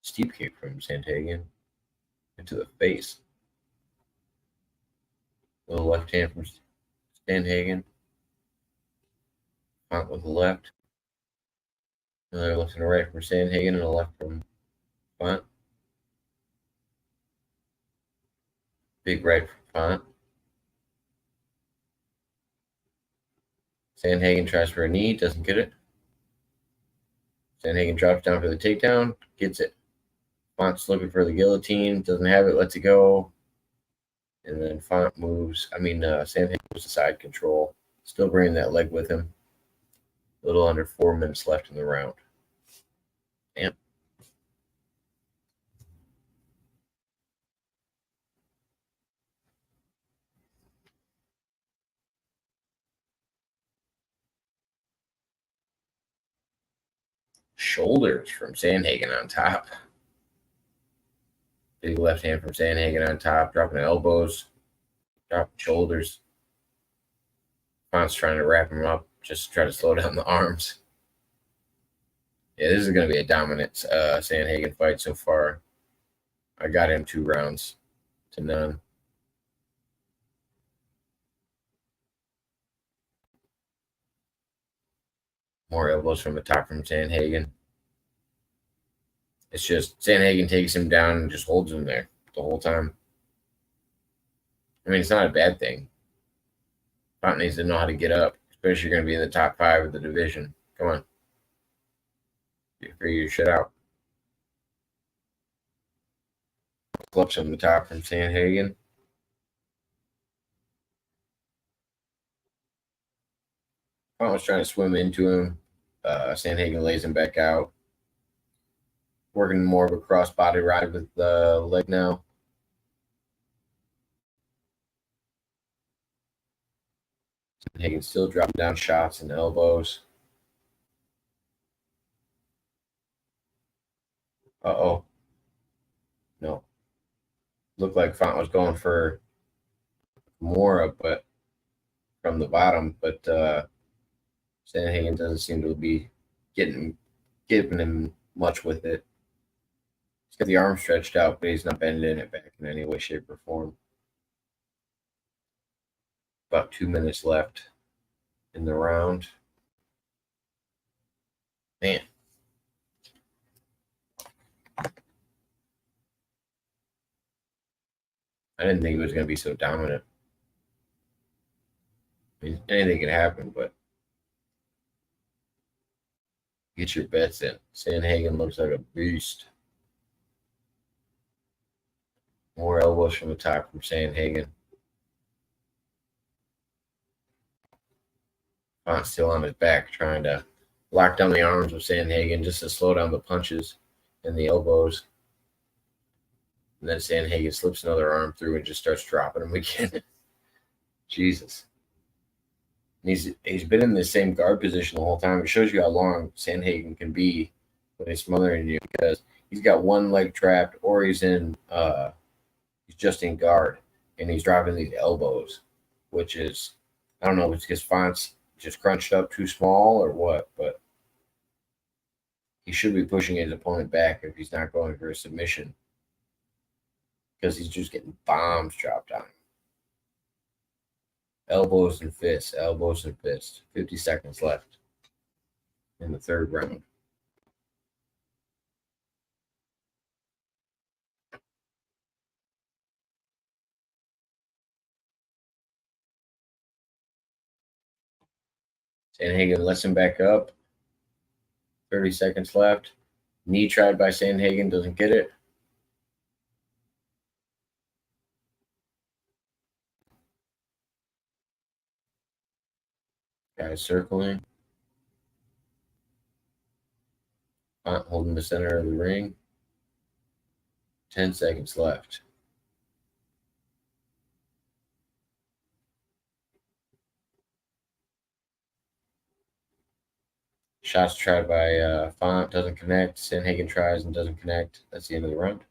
Steep kick from Sandhagen into the face. Little left hand from Sandhagen. Font with the left. Another left and a right from Sandhagen and a left from Font. Big right from Font. Sandhagen tries for a knee, doesn't get it. Sandhagen drops down for the takedown, gets it. Font's looking for the guillotine, doesn't have it, lets it go. And then Font moves. Sandhagen moves to side control. Still bringing that leg with him. A little under 4 minutes left in the round. Damn. Shoulders from Sandhagen on top. Big left hand from Sandhagen on top, dropping elbows, dropping shoulders. Font's trying to wrap him up, just to try to slow down the arms. Yeah, this is going to be a dominant Sandhagen fight so far. I got him 2 rounds to none. More elbows from the top from Sandhagen. It's just Sandhagen takes him down and just holds him there the whole time. It's not a bad thing. Font needs to know how to get up, especially if you're going to be in the top 5 of the division. Come on. Figure your shit out. Clutch from the top from Sandhagen. Font was trying to swim into him. Sandhagen lays him back out. Working more of a cross-body ride with the leg now. Sandhagen still dropping down shots and elbows. Uh-oh. No. Looked like Font was going for Gamora, but from the bottom, but Sandhagen doesn't seem to be giving him much with it. He's got the arm stretched out, but he's not bending it back in any way, shape, or form. About 2 minutes left in the round. Man. I didn't think it was going to be so dominant. Anything can happen, but get your bets in. Sandhagen looks like a beast. More elbows from the top from Sandhagen. Font's still on his back, trying to lock down the arms of Sandhagen just to slow down the punches and the elbows. And then Sandhagen slips another arm through and just starts dropping him again. Jesus. And he's been in the same guard position the whole time. It shows you how long Sandhagen can be when he's smothering you, because he's got one leg trapped, or he's just in guard and he's dropping these elbows, which is, I don't know if it's because Font's just crunched up too small or what, but he should be pushing his opponent back if he's not going for a submission, because he's just getting bombs dropped on him. Elbows and fists, elbows and fists. 50 seconds left in the 3rd round. Sandhagen lets him back up. 30 seconds left. Knee tried by Sandhagen, doesn't get it. Guys circling. Font holding the center of the ring. 10 seconds left. Shots tried by Font, doesn't connect. Sandhagen tries and doesn't connect. That's the end of the round.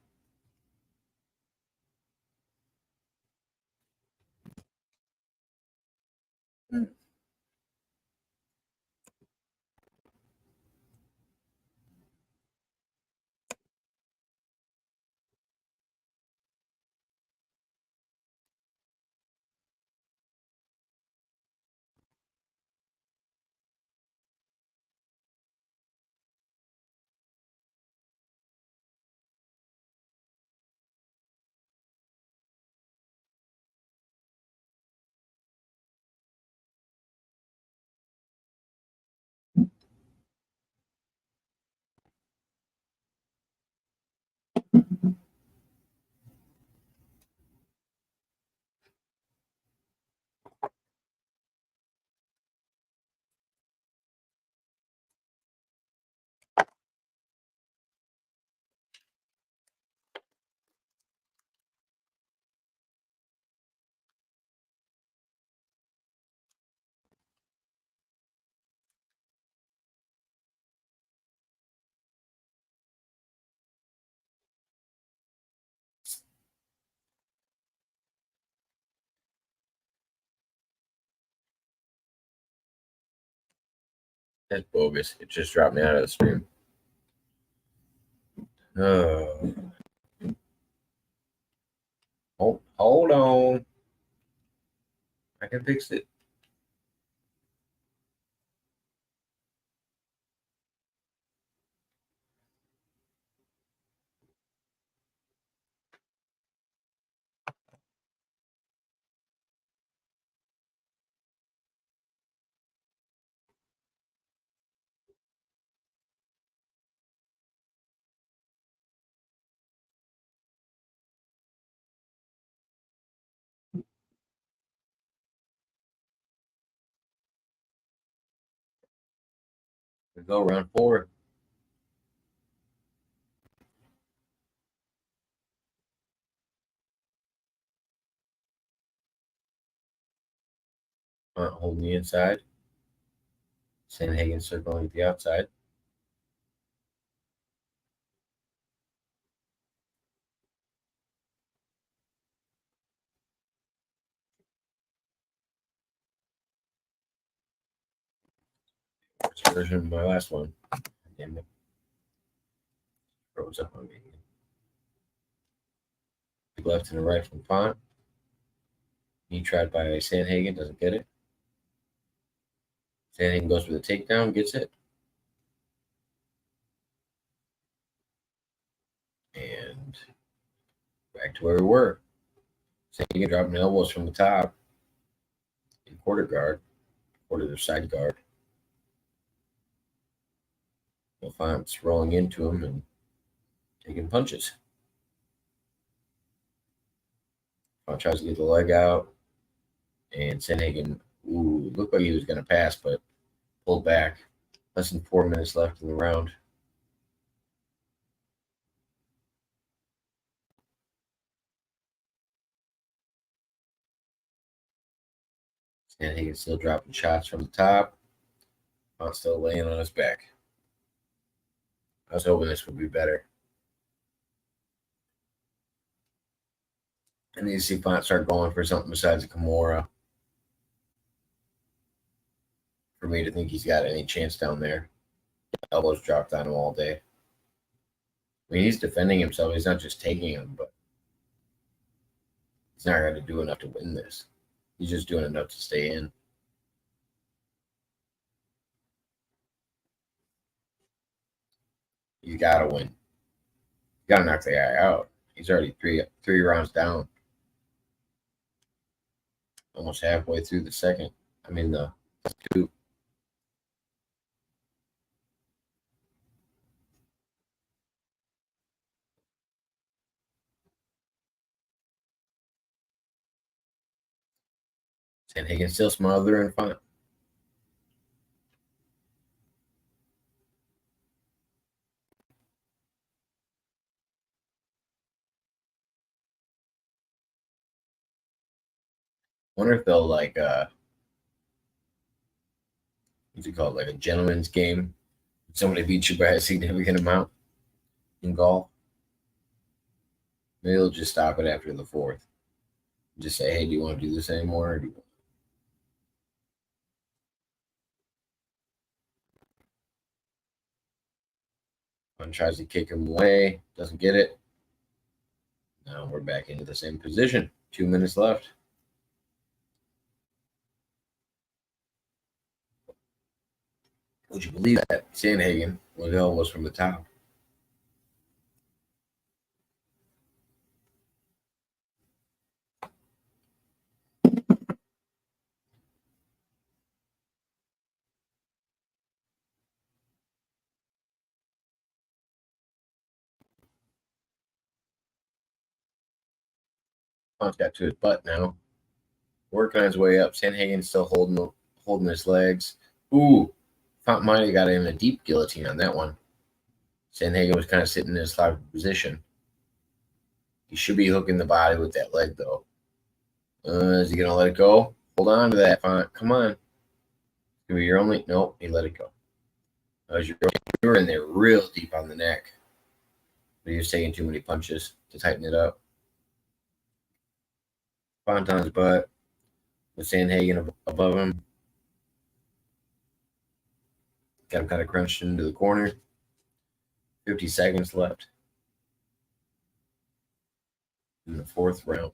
That's bogus. It just dropped me out of the stream. Oh. Hold on. I can fix it. We go round 4. Holding the inside. Sandhagen circling at the outside. First version of my last one. Damn it. Froze up on me. Left and a right from Font. Knee tried by Sandhagen, doesn't get it. Sandhagen goes for the takedown, gets it. And back to where we were. Sandhagen dropping elbows from the top. In quarter guard. Quarter side guard. Well, Font's rolling into him and taking punches. Font tries to get the leg out. And Sandhagen, looked like he was going to pass, but pulled back. Less than 4 minutes left in the round. Sandhagen still dropping shots from the top. Font still laying on his back. I was hoping this would be better. I need to see Font start going for something besides a Gamora for me to think he's got any chance down there. Elbows dropped on him all day. I mean, he's defending himself. He's not just taking him, but he's not going to do enough to win this. He's just doing enough to stay in. You got to win. You got to knock the guy out. He's already three rounds down. Almost halfway through the second. I mean, the 2. Sandhagen still smothering Font. Wonder if they'll like what's it called, like a gentleman's game. Somebody beats you by a significant amount in golf. Maybe they'll just stop it after the fourth. Just say, hey, do you want to do this anymore? Or do you... One tries to kick him away, doesn't get it. Now we're back into the same position. 2 minutes left. Would you believe that? Sandhagen, Liddell was from the top. Font's got to his butt now. Working on his way up. Sandhagen's still holding his legs. Ooh, Font might have got him a deep guillotine on that one. Sandhagen was kind of sitting in his sloppy position. He should be hooking the body with that leg, though. Is he going to let it go? Hold on to that, Font. Come on. Give me your only... Nope, he let it go. You were in there real deep on the neck. But he was taking too many punches to tighten it up. Font on his butt. With Sandhagen above him. Got him kind of crunched into the corner. 50 seconds left in the fourth round.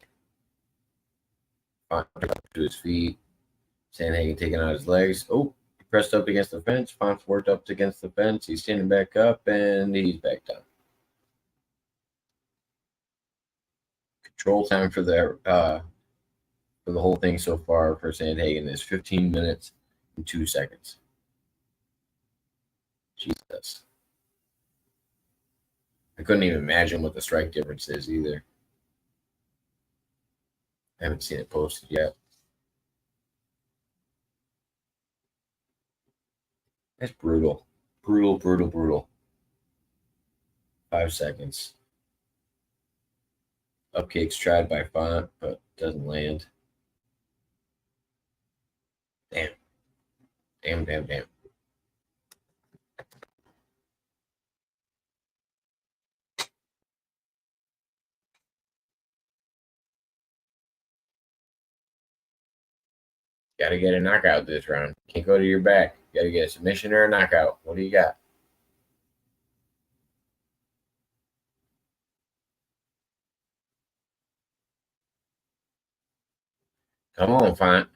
Font up to his feet. Sandhagen taking out his legs. Oh, he pressed up against the fence. Font's worked up against the fence. He's standing back up, and he's back down. Control time for the whole thing so far for Sandhagen is 15 minutes and 2 seconds. Jesus. I couldn't even imagine what the strike difference is either. I haven't seen it posted yet. That's brutal. Brutal, brutal, brutal. 5 seconds. Up kicks tried by Font, but doesn't land. Damn. Damn, damn, damn. Got to get a knockout this round. Can't go to your back. Got to get a submission or a knockout. What do you got? Come on, Font.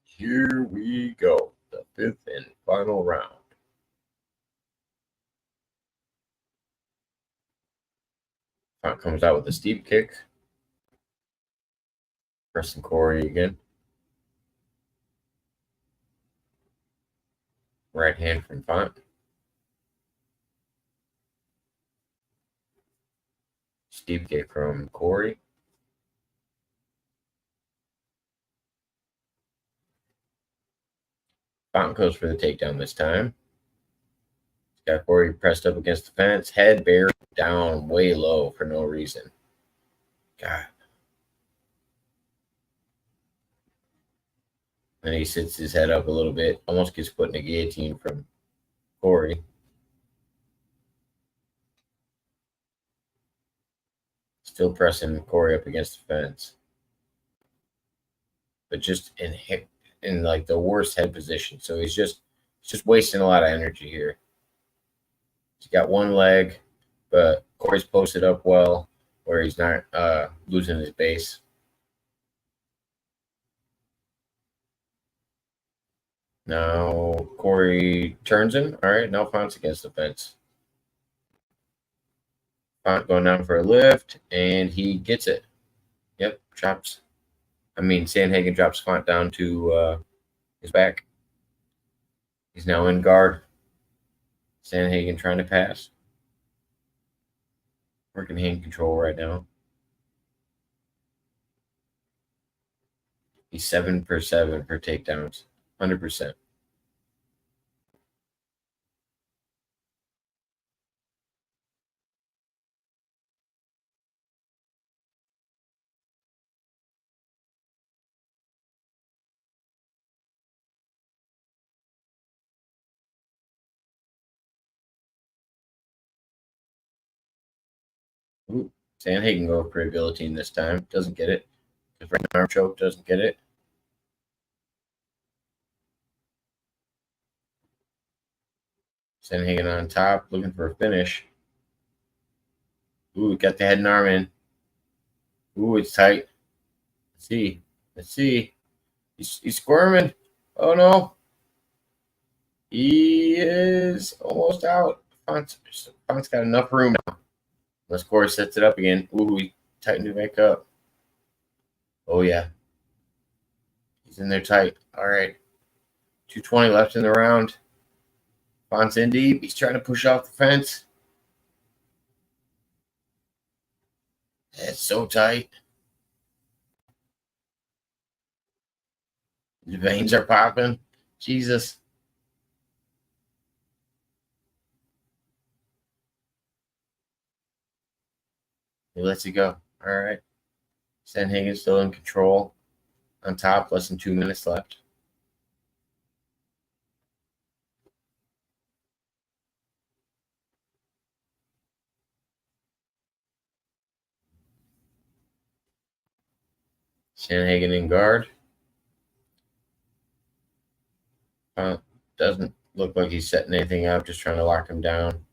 Here we go. The fifth and final round. Font comes out with a steep kick. Pressing Corey again. Right hand from Font. Steep kick from Corey. Font goes for the takedown this time. He's got Corey pressed up against the fence. Head buried down way low for no reason. God. And he sits his head up a little bit. Almost gets put in a guillotine from Corey. Still pressing Corey up against the fence. But just in like the worst head position. So he's just wasting a lot of energy here. He's got one leg. but Corey's posted up well where he's not losing his base. Now Corey turns him. All right, now Font's against the fence. Font going down for a lift, and he gets it. Yep, drops. Sandhagen drops Font down to his back. He's now in guard. Sandhagen trying to pass. Working hand control right now. He's 7 for 7 for takedowns. 100%. Ooh, Sandhagen go for a guillotine this time. Doesn't get it. Just right arm choke, doesn't get it. Sandhagen on top, looking for a finish. Ooh, got the head and arm in. Ooh, it's tight. Let's see. Let's see. He's squirming. Oh, no. He is almost out. Font's got enough room now. Unless Corey sets it up again. Ooh, he tightened it back up. Oh, yeah. He's in there tight. All right. 2:20 left in the round. Font's in deep. He's trying to push off the fence. It's so tight. The veins are popping. Jesus. He lets it go. All right. Sandhagen still in control. On top, less than 2 minutes left. Sandhagen in guard. Doesn't look like he's setting anything up, just trying to lock him down.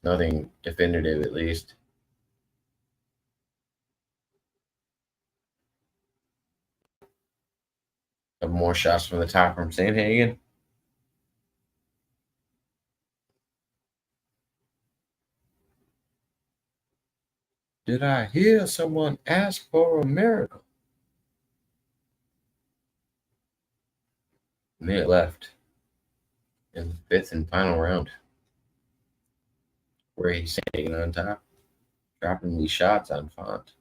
Nothing definitive, at least. Couple more shots from the top from Sandhagen. Did I hear someone ask for a miracle? A minute left in the fifth and final round. Where he's Sandhagen on top, dropping these shots on Font.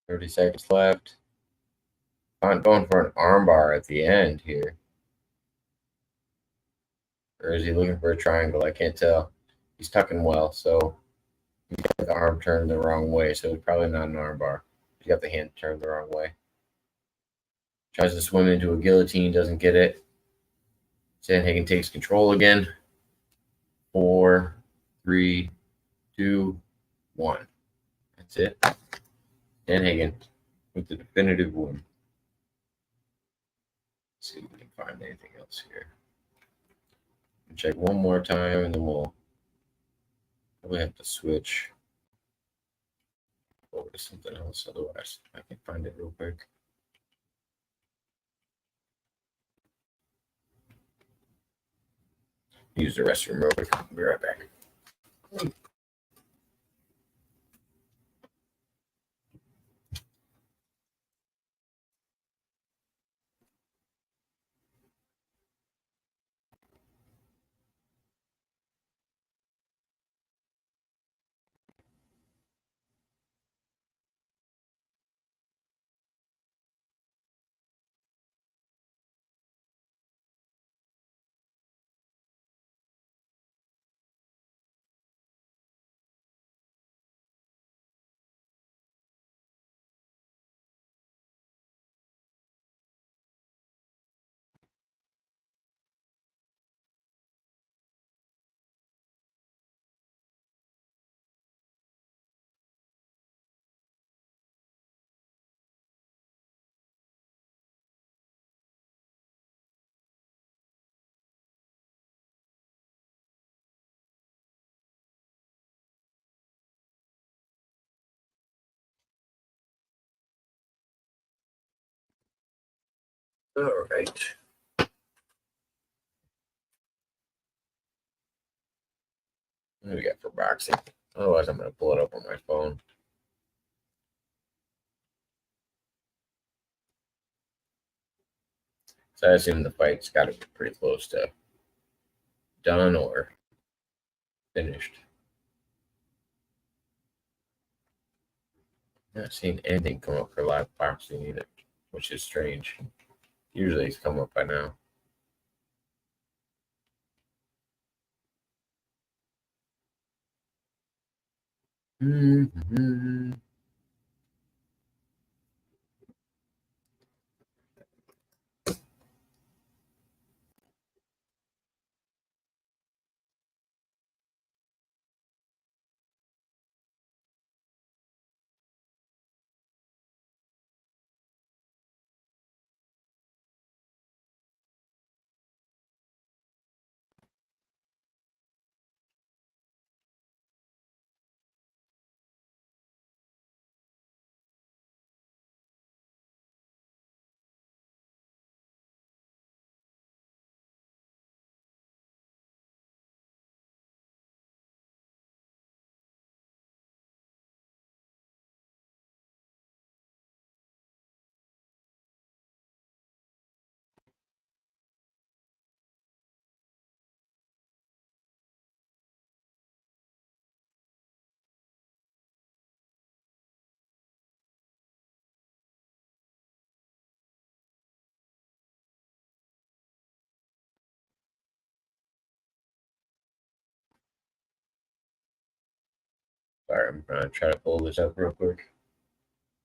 Thirty seconds left. Font going for an armbar at the end here. Or is he looking for a triangle? I can't tell. He's tucking well, so he's got the arm turned the wrong way, so it's probably not an armbar. He's got the hand turned the wrong way. Tries to swim into a guillotine, doesn't get it. Sandhagen takes control again. 4, 3, 2, 1. That's it. Sandhagen with the definitive win. Let's see if we can find anything else here. Check one more time, and then we'll probably have to switch over to something else. Otherwise, I can find it real quick. Use the restroom real quick. I'll be right back. All right. What do we got for boxing? Otherwise, I'm going to pull it up on my phone. So I assume the fight's got to be pretty close to done or finished. Not seeing anything come up for live boxing either, which is strange. Usually it's come up by now. Mm-hmm. Sorry, I'm going to try to pull this up real quick.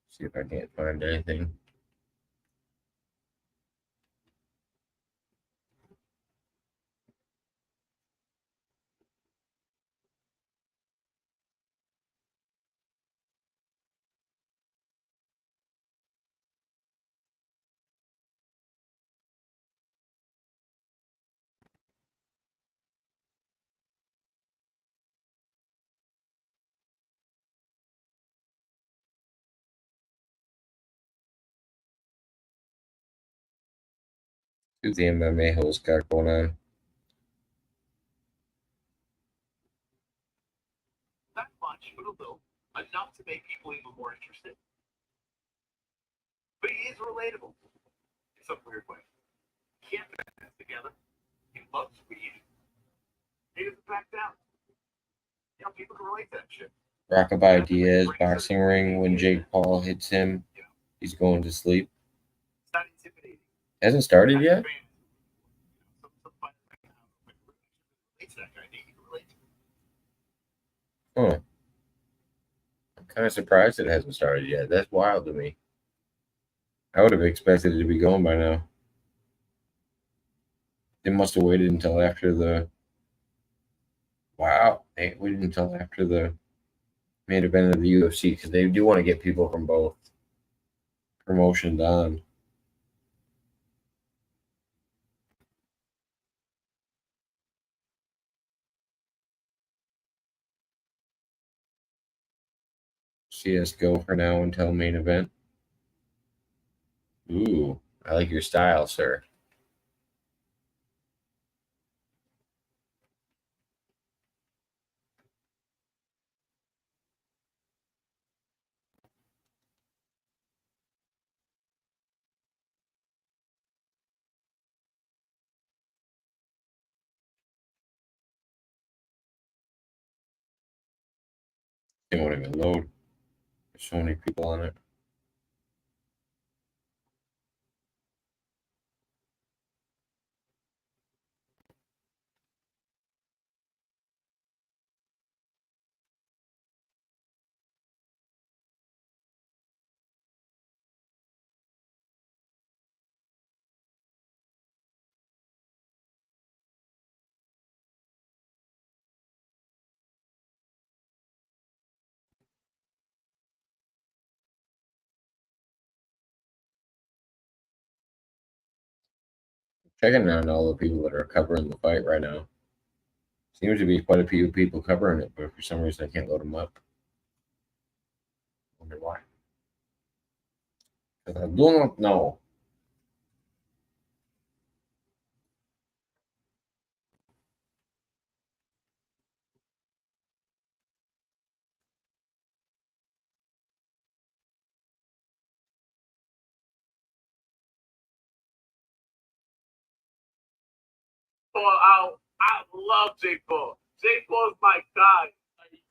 See if I can't find anything. See what the MMA host got going on. Not much, but a little. Enough to make people even more interested. But he is relatable. In some weird way. He can't put that together. He loves weed. He doesn't back down. You know, people can relate to that shit. Rockabye Diaz boxing ring. When Jake Paul hits him, he's going to sleep. It's not intimidating. Hasn't started yet? Huh. I'm kind of surprised it hasn't started yet. That's wild to me. I would have expected it to be going by now. They must have waited until after the. Wow. They waited until after the main event of the UFC because they do want to get people from both promotions on. CSGO for now until main event. Ooh, I like your style, sir. It won't even load. There's so many people on it. Checking on all the people that are covering the fight right now. Seems to be quite a few people covering it, but for some reason I can't load them up. Wonder why. Because I do not know. Paul out. I love Jake Paul. Jake Paul is my guy. Like,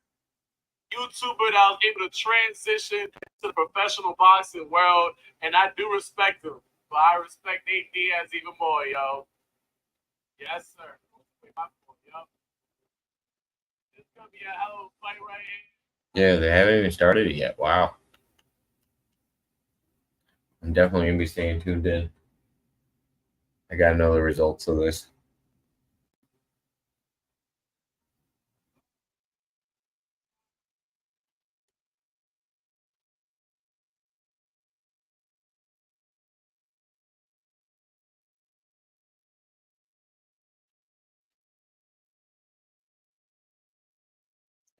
YouTuber that was able to transition to the professional boxing world, and I do respect him. But I respect Nate Diaz even more, yo. Yes, sir. Yo. It's gonna be a hell of a fight right here. Yeah, they haven't even started it yet. Wow. I'm definitely gonna be staying tuned in. I gotta know the results of this.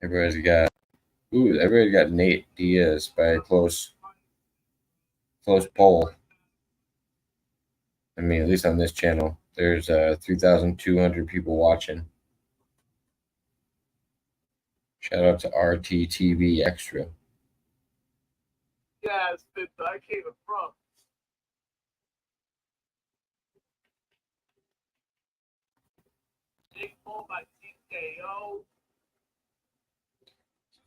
Everybody's got Nate Diaz by a close poll. I mean, at least on this channel, there's 3,200 people watching. Shout out to RTTV Extra. Yeah, it's been, I came from. Jake Paul by TKO.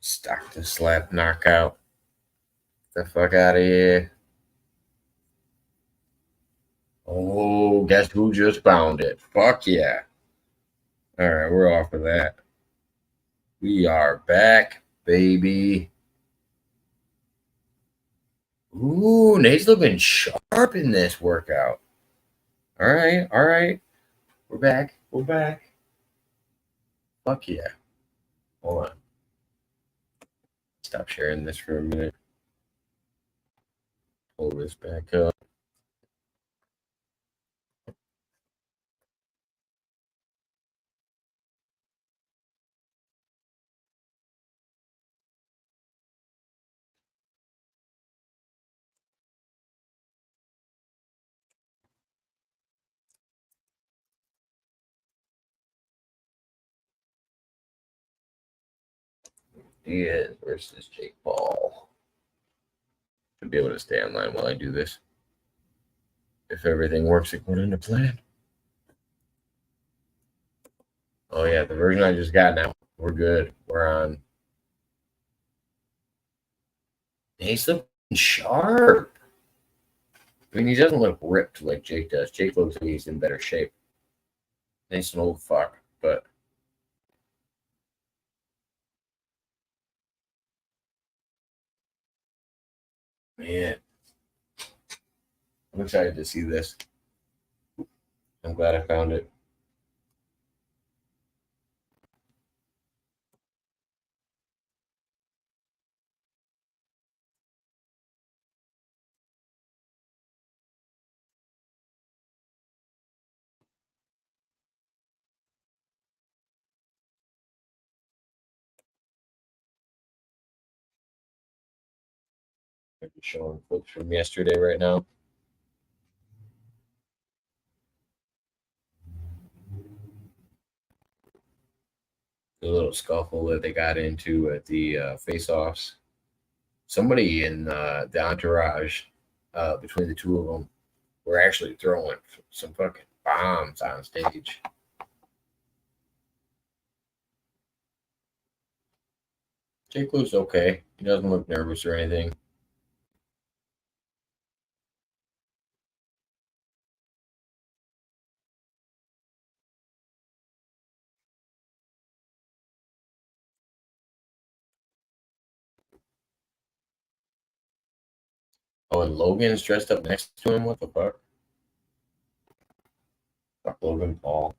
Stock the slap knockout. Get the fuck out of here. Oh, guess who just found it? Fuck yeah. All right, we're off of that. We are back, baby. Ooh, Nate's looking sharp in this workout. All right. We're back. Fuck yeah. Hold on. Stop sharing this for a minute. Pull this back up. Diaz versus Jake Paul. Should be able to stay online while I do this. If everything works according to plan. Oh yeah, the version I just got now. We're good. We're on. He's looking sharp. I mean, he doesn't look ripped like Jake does. Jake looks like he's in better shape. He's an old fuck, but man, I'm excited to see this. I'm glad I found it. I'm showing clips from yesterday right now. The little scuffle that they got into at the face-offs. Somebody in the entourage between the two of them were actually throwing some fucking bombs on stage. Jake looks okay. He doesn't look nervous or anything. Oh, and Logan's dressed up next to him? What the fuck? Fuck Logan Paul.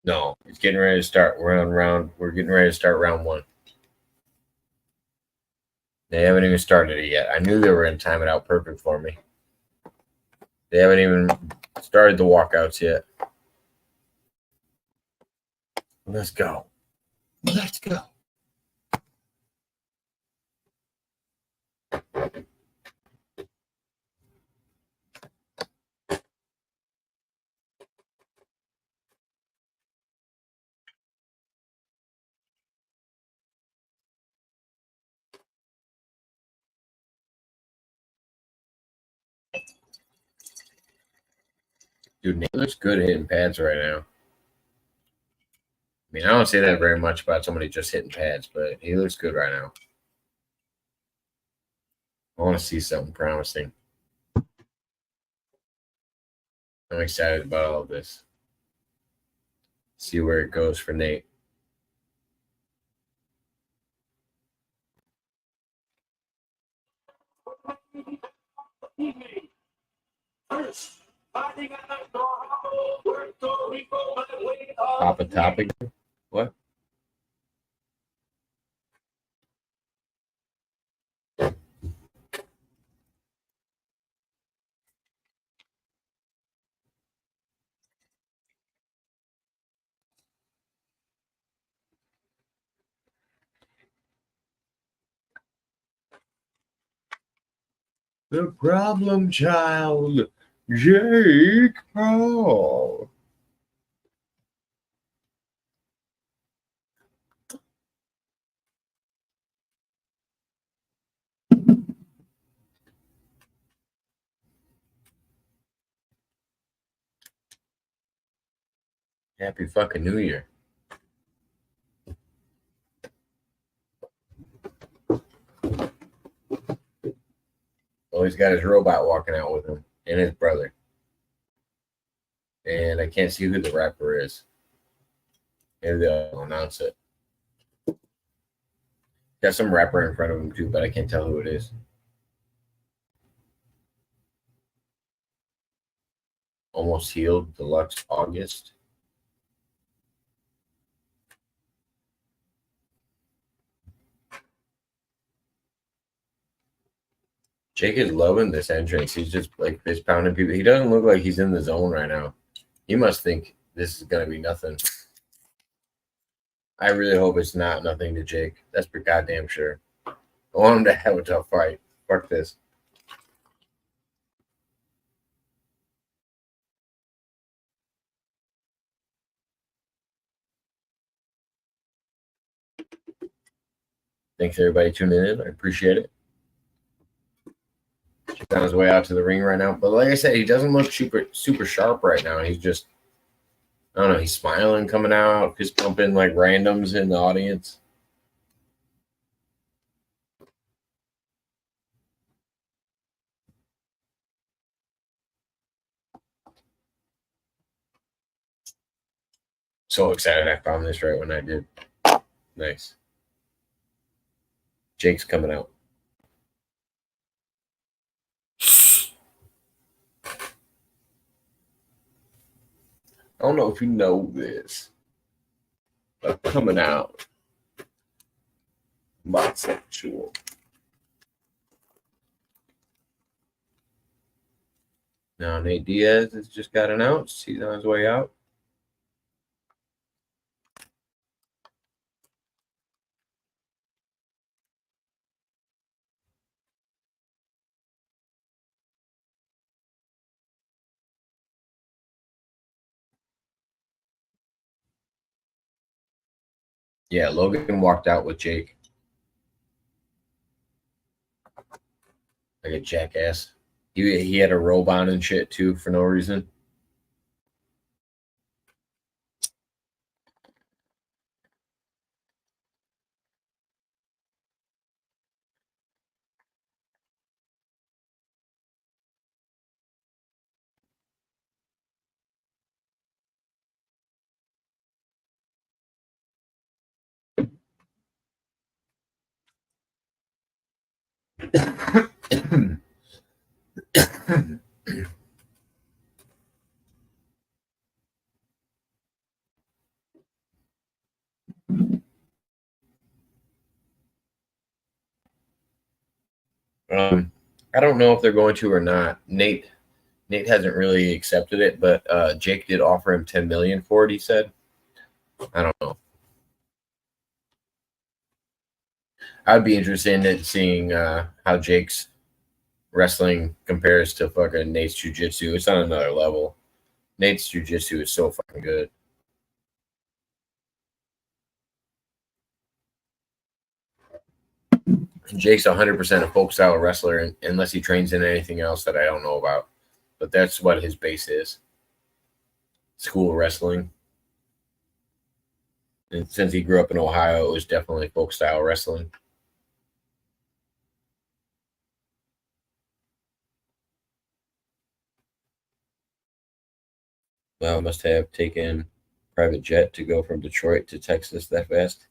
No, it's getting ready to start. We're getting ready to start round 1. They haven't even started it yet. I knew they were going to time it out perfect for me. They haven't even started the walkouts yet. Let's go. Let's go. Dude, Nate looks good at hitting pads right now. I mean, I don't say that very much about somebody just hitting pads, but he looks good right now. I want to see something promising. I'm excited about all of this. See where it goes for Nate. Pop a topic? What? The problem child, Jake Paul. Happy fucking New Year. Oh, he's got his robot walking out with him and his brother. And I can't see who the rapper is. Maybe they'll announce it. Got some rapper in front of him too, but I can't tell who it is. Almost Healed Deluxe August. Jake is loving this entrance. He's just like fist pounding people. He doesn't look like he's in the zone right now. He must think this is going to be nothing. I really hope it's not nothing to Jake. That's for goddamn sure. I want him to have a tough fight. Fuck this. Thanks everybody tuning in. I appreciate it. He's on his way out to the ring right now. But like I said, he doesn't look super sharp right now. He's just, I don't know, he's smiling coming out, fist pumping like randoms in the audience. So excited I found this right when I did. Nice. Jake's coming out. I don't know if you know this, but coming out bisexual. Now Nate Diaz has just got announced. He's on his way out. Yeah, Logan walked out with Jake. Like a jackass. He had a robe on and shit too for no reason. I don't know if they're going to or not. Nate hasn't really accepted it, but Jake did offer him $10 million for it. He said, I don't know. I'd be interested in seeing how Jake's wrestling compares to fucking Nate's jiu-jitsu. It's on another level. Nate's jiu-jitsu is so fucking good. Jake's 100% a folk style wrestler, unless he trains in anything else that I don't know about. But that's what his base is. School wrestling. And since he grew up in Ohio, it was definitely folk style wrestling. Well, must have taken private jet to go from Detroit to Texas that fast.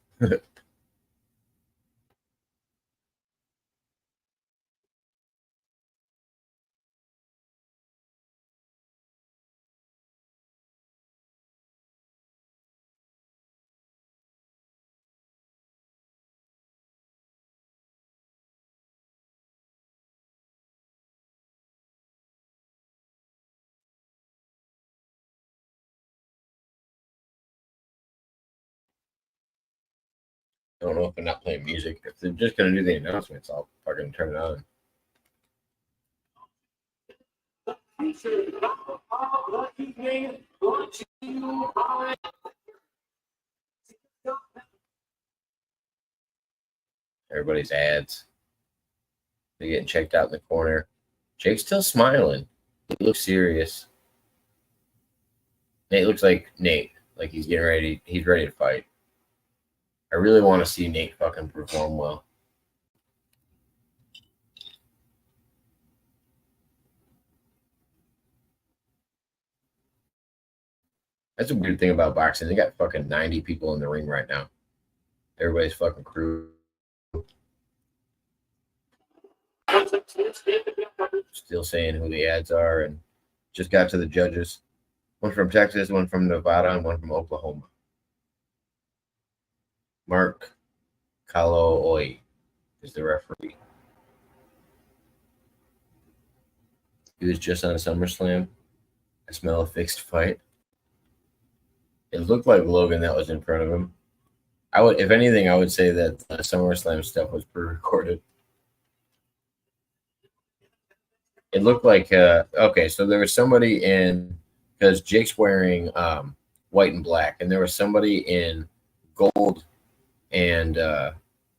I don't know if they're not playing music. If they're just going to do the announcements, I'll fucking turn it on. Everybody's ads. They're getting checked out in the corner. Jake's still smiling. He looks serious. Nate looks like Nate. Like he's getting ready. He's ready to fight. I really want to see Nate fucking perform well. That's a weird thing about boxing. They got fucking 90 people in the ring right now. Everybody's fucking crew. Still saying who the ads are, and just got to the judges. One from Texas, one from Nevada, and one from Oklahoma. Mark Kalooi is the referee. He was just on SummerSlam. I smell a fixed fight. It looked like Logan that was in front of him. I would, if anything, I would say that the SummerSlam stuff was pre-recorded. It looked like okay, so there was somebody in, because Jake's wearing white and black, and there was somebody in gold and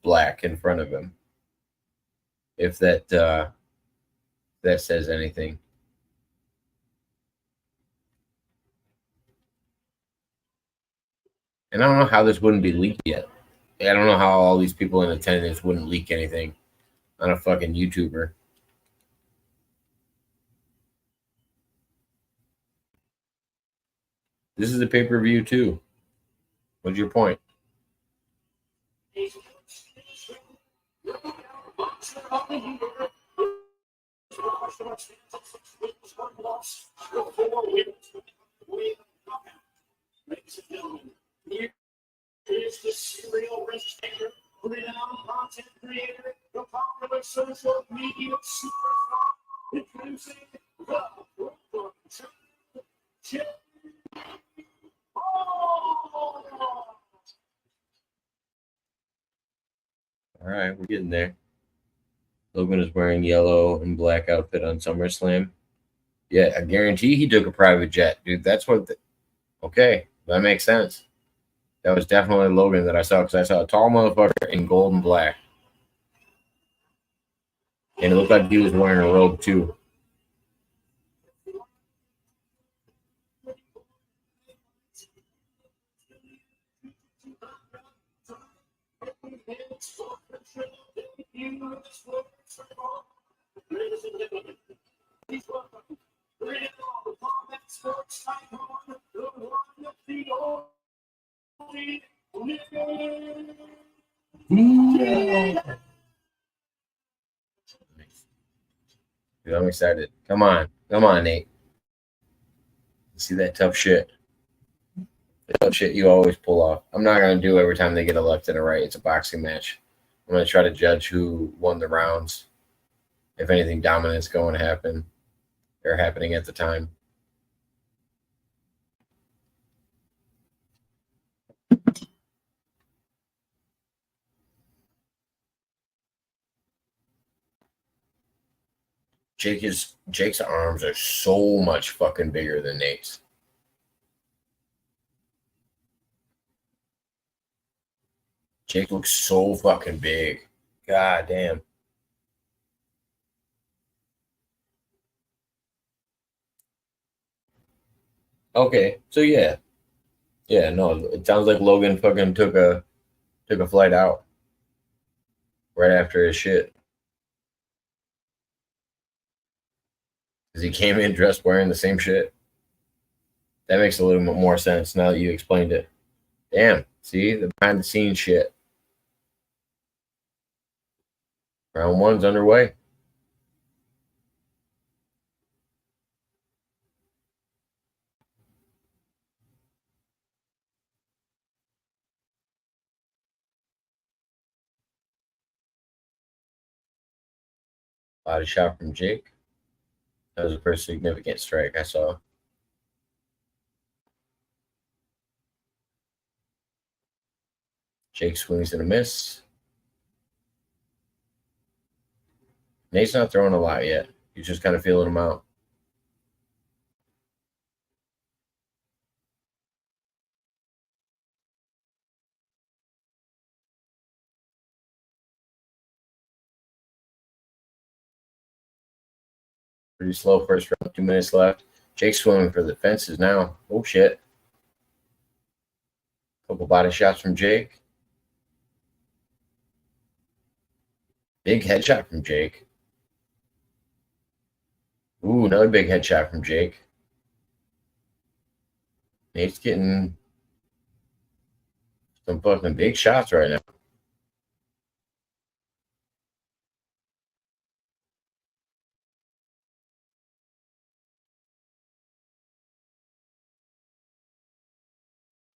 black in front of him. If that that says anything. And I don't know how this wouldn't be leaked yet. I don't know how all these people in attendance wouldn't leak anything on a fucking YouTuber. This is a pay-per-view too. What's your point? Here is the serial originator, renowned content creator, the popular social media superstar, introducing the Chip. All right, we're getting there. Logan is wearing yellow and black outfit on SummerSlam. Yeah, I guarantee he took a private jet, dude. That's what. Okay, that makes sense. That was definitely Logan that I saw, because I saw a tall motherfucker in gold and black. And it looked like he was wearing a robe too. Dude, I'm excited. Come on, Nate. See that tough shit. The tough shit you always pull off. I'm not gonna do every time they get a left and a right. It's a boxing match. I'm gonna try to judge who won the rounds. if anything dominant's going to happen or happening at the time. Jake's arms are so much fucking bigger than Nate's. Jake looks so fucking big. God damn. Okay, so yeah. Yeah, no, it sounds like Logan fucking took a flight out right after his shit. Because he came in dressed wearing the same shit. That makes a little bit more sense now that you explained it. Damn, see the behind the scenes shit. Round one's underway. Body shot from Jake. That was a pretty significant strike I saw. Jake swings and a miss. Nate's not throwing a lot yet. He's just kind of feeling them out. Pretty slow first round, 2 minutes left. Jake's swimming for the fences now. Oh, shit. Couple body shots from Jake. Big headshot from Jake. Ooh, another big headshot from Jake. Nate's getting some fucking big shots right now.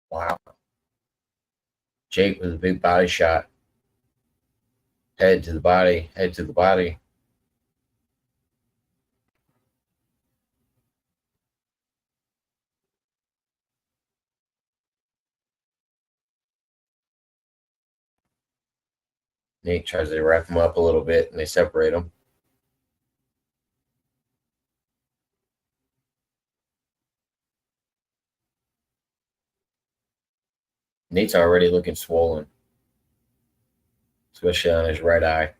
Wow. Jake with a big body shot. Head to the body. Head to the body. Nate tries to wrap him up a little bit, and they separate him. Nate's already looking swollen, especially on his right eye.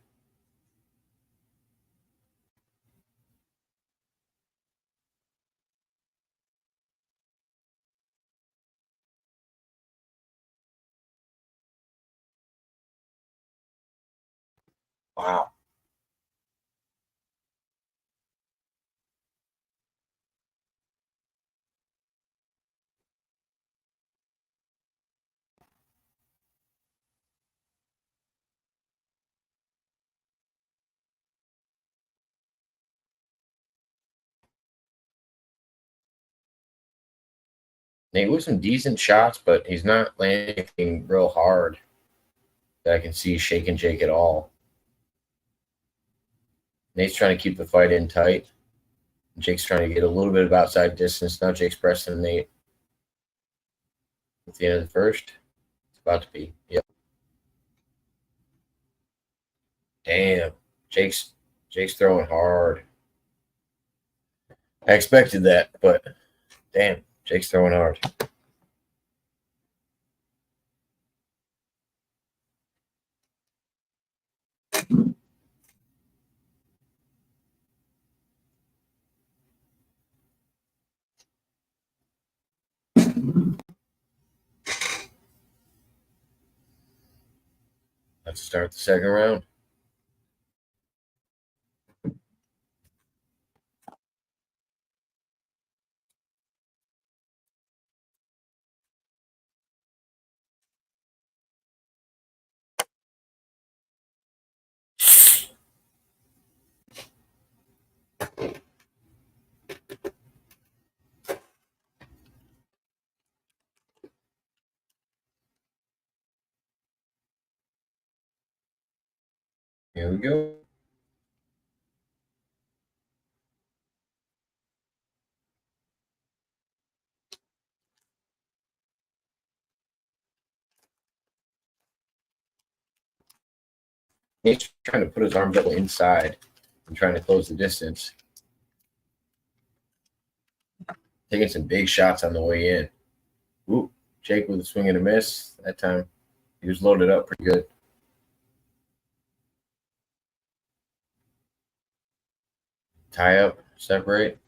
Wow. Nate with some decent shots, but he's not landing anything real hard that I can see shaking Jake at all. Nate's trying to keep the fight in tight. Jake's trying to get a little bit of outside distance. Now Jake's pressing Nate. At the end of the first, it's about to be. Yep. Damn. Jake's throwing hard. I expected that, but damn, Jake's throwing hard. Let's start the second round. Here we go. Nate's trying to put his arms up inside and trying to close the distance. Taking some big shots on the way in. Ooh, Jake with a swing and a miss that time. He was loaded up pretty good. Tie up, separate.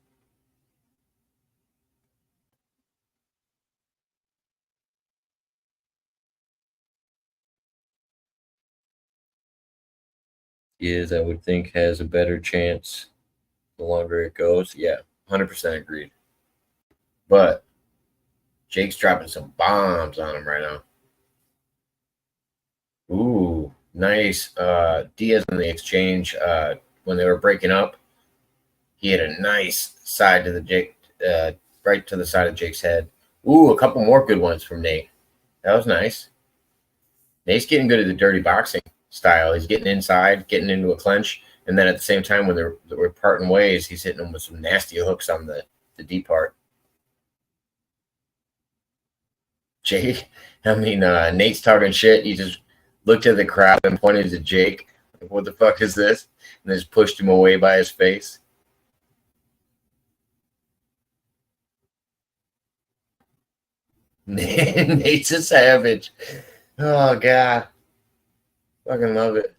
Diaz, I would think, has a better chance the longer it goes. Yeah, 100% agreed. But Jake's dropping some bombs on him right now. Ooh, nice. Diaz in the exchange when they were breaking up, he had a nice side to the Jake, right to the side of Jake's head. Ooh, a couple more good ones from Nate. That was nice. Nate's getting good at the dirty boxing style. He's getting inside, getting into a clinch, and then at the same time when they're parting ways, he's hitting them with some nasty hooks on the deep part. Jake, Nate's talking shit. He just looked at the crowd and pointed to Jake. Like, what the fuck is this? And just pushed him away by his face. Nate's a savage. Oh, God. Fucking love it.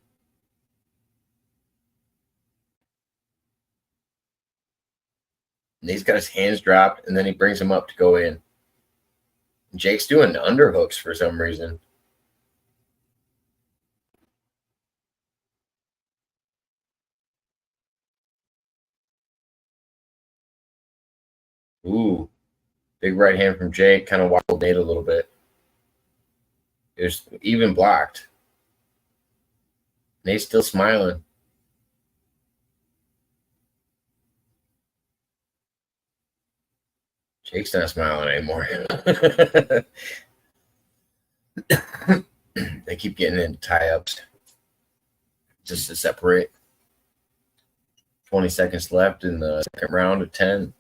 Nate's got his hands dropped, and then he brings him up to go in. Jake's doing underhooks for some reason. Ooh. Big right hand from Jake. Kind of wobbled Nate a little bit. It was even blocked. Nate's still smiling. Jake's not smiling anymore. They keep getting into tie-ups just to separate. 20 seconds left in the second round of 10.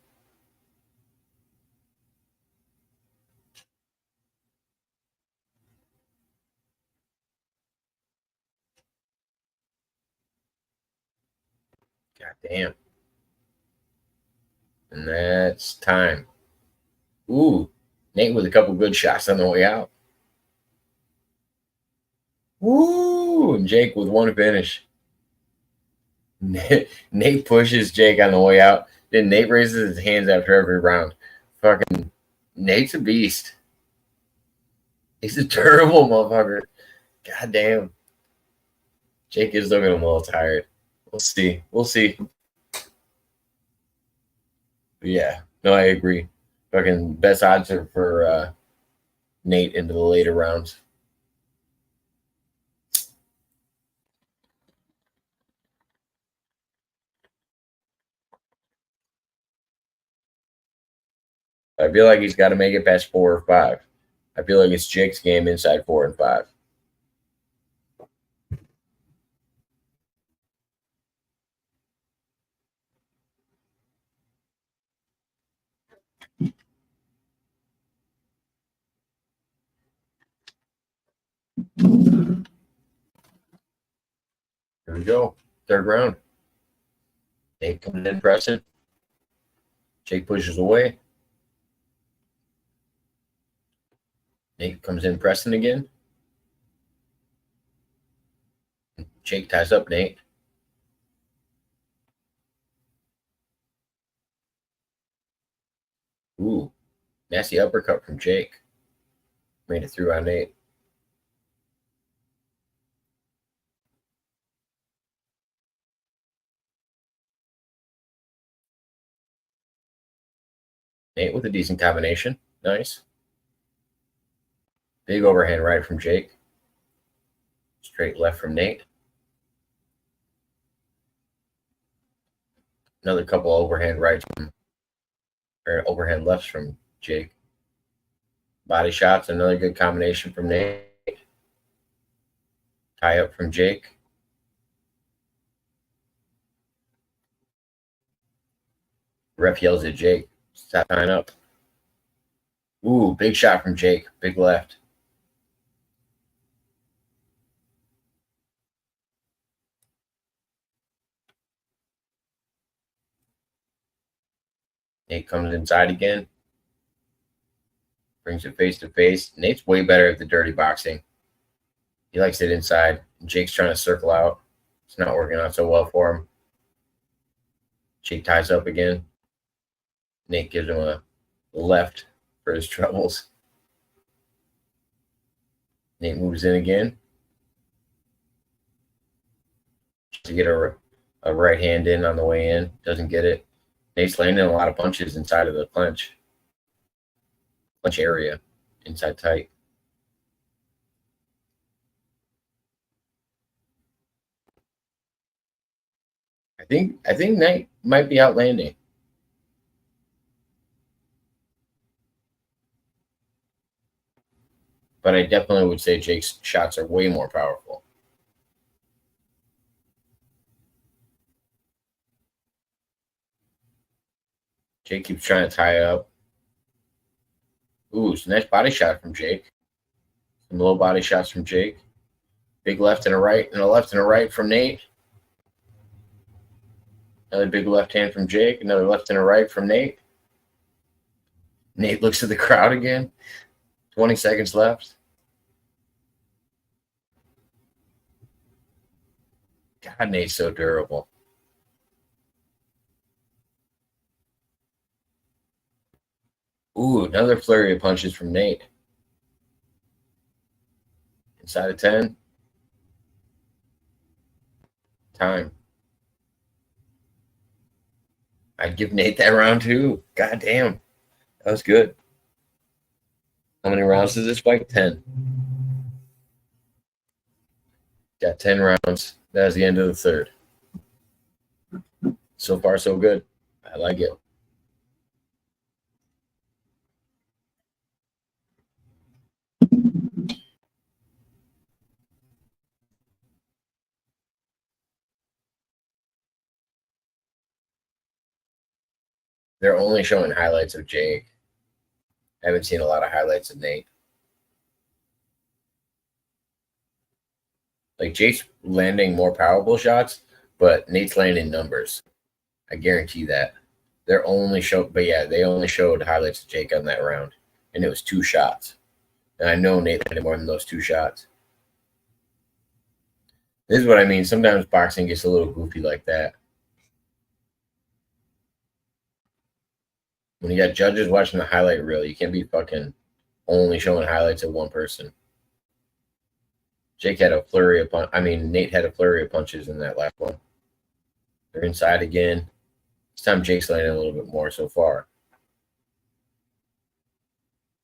God damn. And that's time. Ooh, Nate with a couple good shots on the way out. Woo! And Jake with one finish. Nate pushes Jake on the way out. Then Nate raises his hands after every round. Fucking Nate's a beast. He's a terrible motherfucker. God damn. Jake is looking a little tired. We'll see. We'll see. But yeah. No, I agree. Fucking best odds are for Nate into the later rounds. I feel like he's got to make it past 4 or 5. I feel like it's Jake's game inside 4 and 5. Here we go. Third round. Nate coming in pressing. Jake pushes away. Nate comes in pressing again. Jake ties up Nate. Ooh, nasty uppercut from Jake. Made it through on Nate. Nate with a decent combination. Nice. Big overhand right from Jake. Straight left from Nate. Another couple overhand rights from, or overhand lefts from Jake. Body shots, another good combination from Nate. Tie up from Jake. Ref yells at Jake. Stop tying up. Ooh, big shot from Jake. Big left. Nate comes inside again. Brings it face to face. Nate's way better at the dirty boxing. He likes it inside. Jake's trying to circle out. It's not working out so well for him. Jake ties up again. Nate gives him a left for his troubles. Nate moves in again. To get a right hand in on the way in. Doesn't get it. Nate's landing a lot of punches inside of the clinch area, inside tight. I think Nate might be outlanding. But I definitely would say Jake's shots are way more powerful. Jake keeps trying to tie up. Ooh, some nice body shot from Jake. Some low body shots from Jake. Big left and a right, and a left and a right from Nate. Another big left hand from Jake. Another left and a right from Nate. Nate looks at the crowd again. 20 seconds left. God, Nate's so durable. Ooh, another flurry of punches from Nate. Inside of 10. Time. I'd give Nate that round too. God damn. That was good. How many rounds does this fight? 10. Got 10 rounds. That was the end of the third. So far, so good. I like it. They're only showing highlights of Jake. I haven't seen a lot of highlights of Nate. Like, Jake's landing more powerful shots, but Nate's landing numbers. I guarantee that. They only showed highlights of Jake on that round, and it was 2 shots. And I know Nate landed more than those 2 shots. This is what I mean. Sometimes boxing gets a little goofy like that. When you got judges watching the highlight reel, you can't be fucking only showing highlights of one person. Nate had a flurry of punches in that last one. They're inside again. This time Jake's landing a little bit more so far.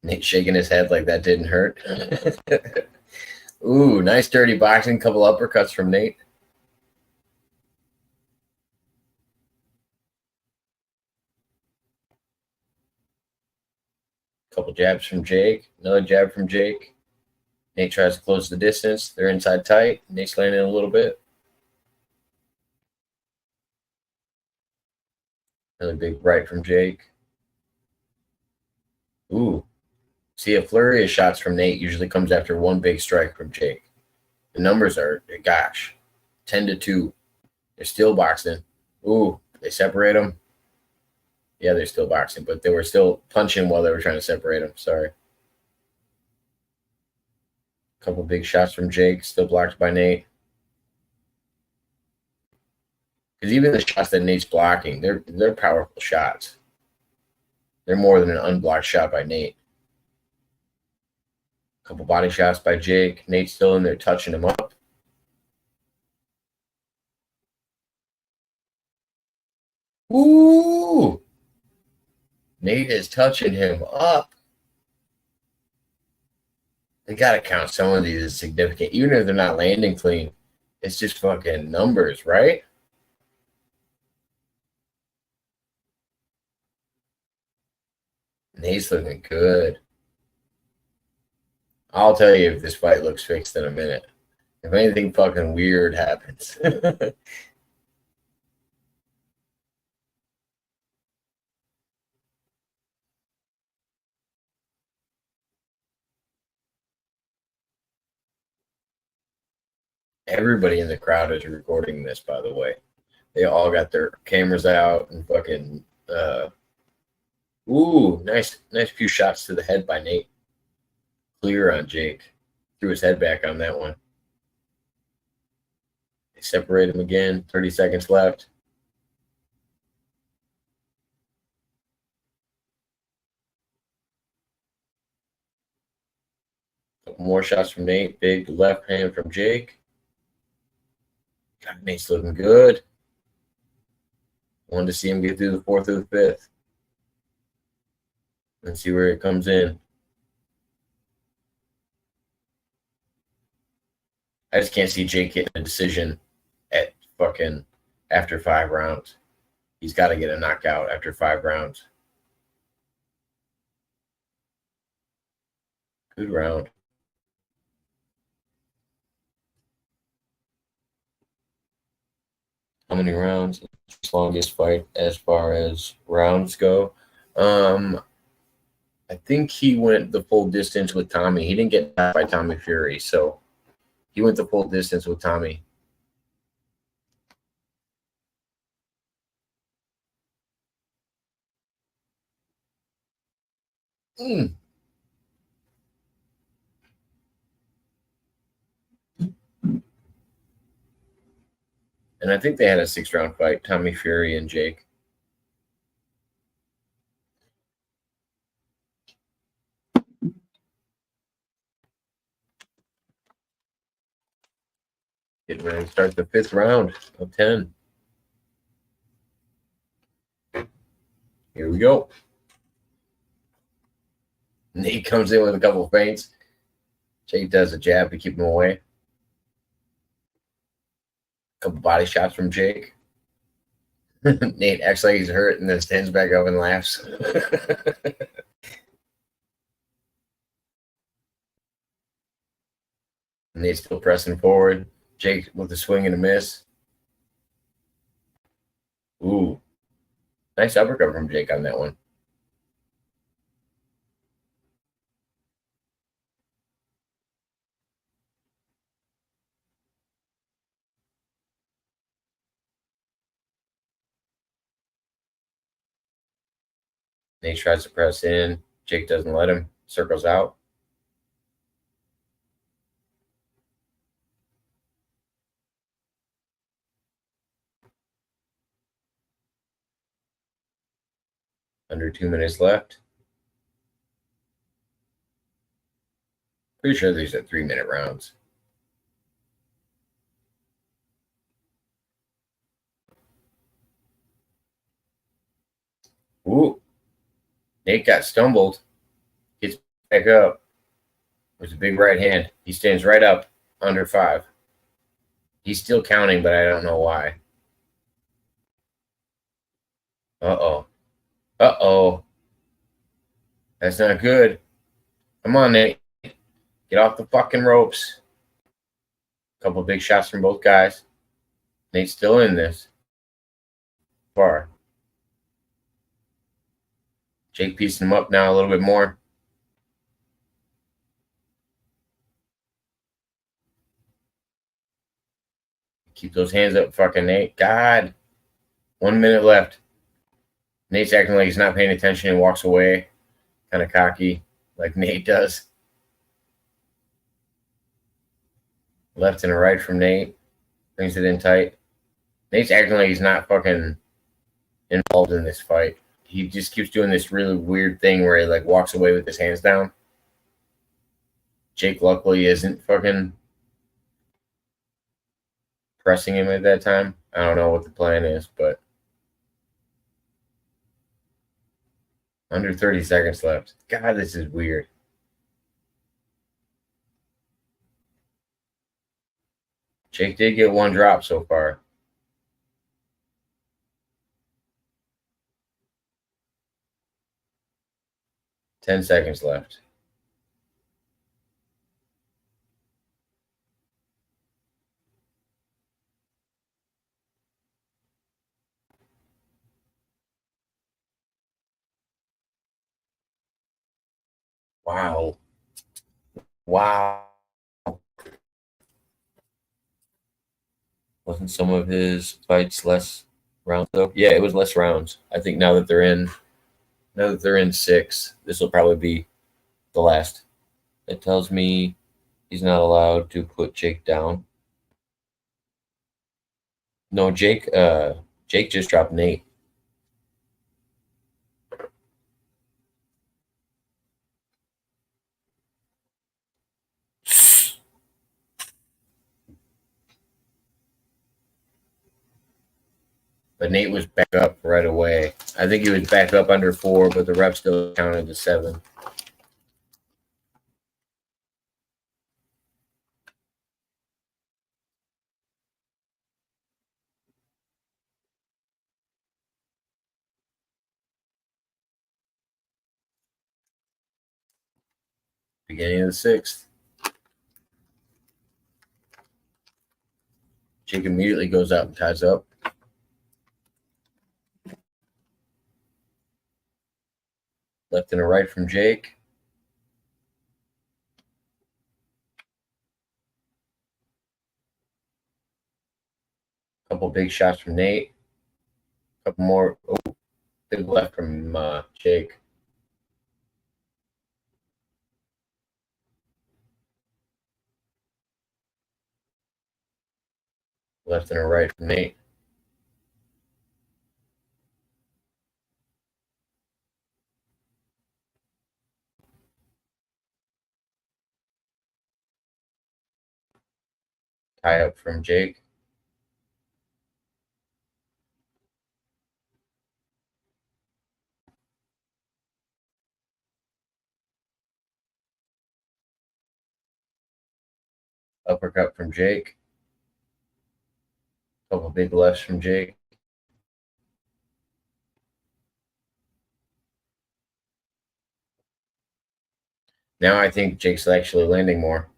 Nate shaking his head like that didn't hurt. Ooh, nice dirty boxing. Couple uppercuts from Nate. Couple jabs from Jake. Another jab from Jake. Nate tries to close the distance. They're inside tight. Nate's landing a little bit. Another big right from Jake. Ooh. See, a flurry of shots from Nate usually comes after one big strike from Jake. The numbers are, gosh, 10-2. They're still boxing. Ooh, they separate them. Yeah, they're still boxing, but they were still punching while they were trying to separate them. Sorry. Couple big shots from Jake, still blocked by Nate. Because even the shots that Nate's blocking, they're powerful shots. They're more than an unblocked shot by Nate. Couple body shots by Jake. Nate's still in there touching him up. Ooh! Nate is touching him up. They got to count some of these as significant. Even if they're not landing clean, it's just fucking numbers, right? Nate's looking good. I'll tell you if this fight looks fixed in a minute. If anything fucking weird happens. Everybody in the crowd is recording this, by the way. They all got their cameras out and fucking Ooh, nice few shots to the head by Nate. Clear on Jake. Threw his head back on that one. They separate him again. 30 seconds left. Couple more shots from Nate. Big left hand from Jake. God, Nate's looking good. Wanted to see him get through the fourth or the fifth. Let's see where it comes in. I just can't see Jake getting a decision at fucking after 5 rounds. He's got to get a knockout after 5 rounds. Good round. How many rounds? Longest fight as far as rounds go. I think he went the full distance with Tommy. He didn't get that by Tommy Fury, so he went the full distance with Tommy. And I think they had a 6-round fight, Tommy Fury and Jake. Getting ready to start the 5th round of 10. Here we go. Nate comes in with a couple of feints. Jake does a jab to keep him away. A couple body shots from Jake. Nate acts like he's hurt and then stands back up and laughs. Nate's still pressing forward. Jake with a swing and a miss. Ooh. Nice uppercut from Jake on that one. Nate tries to press in. Jake doesn't let him. Circles out. Under 2 minutes left. Pretty sure these are 3-minute rounds. Ooh. Nate got stumbled. Gets back up. With a big right hand. He stands right up under 5. He's still counting, but I don't know why. Uh-oh. Uh-oh. That's not good. Come on, Nate. Get off the fucking ropes. Couple big shots from both guys. Nate's still in this. Far. Jake piecing him up now a little bit more. Keep those hands up, fucking Nate. God. 1 minute left. Nate's acting like he's not paying attention and walks away. Kind of cocky, like Nate does. Left and a right from Nate. Brings it in tight. Nate's acting like he's not fucking involved in this fight. He just keeps doing this really weird thing where he like walks away with his hands down. Jake luckily isn't fucking pressing him at that time. I don't know what the plan is, but under 30 seconds left. God, this is weird. Jake did get 1 drop so far. Ten seconds left. Wow. Wow. Wasn't some of his fights less rounds though? Yeah, it was less rounds. I think now that they're in Now that they're in 6, this will probably be the last. It tells me he's not allowed to put Jake down. No, Jake just dropped Nate. But Nate was back up right away. I think he was back up under 4, but the ref still counted to 7. Beginning of the 6th. Jake immediately goes out and ties up. Left and a right from Jake. Couple big shots from Nate. Couple more. Oh, big left from Jake. Left and a right from Nate. Tie up from Jake. Uppercut from Jake. Couple big lefts from Jake. Now I think Jake's actually landing more.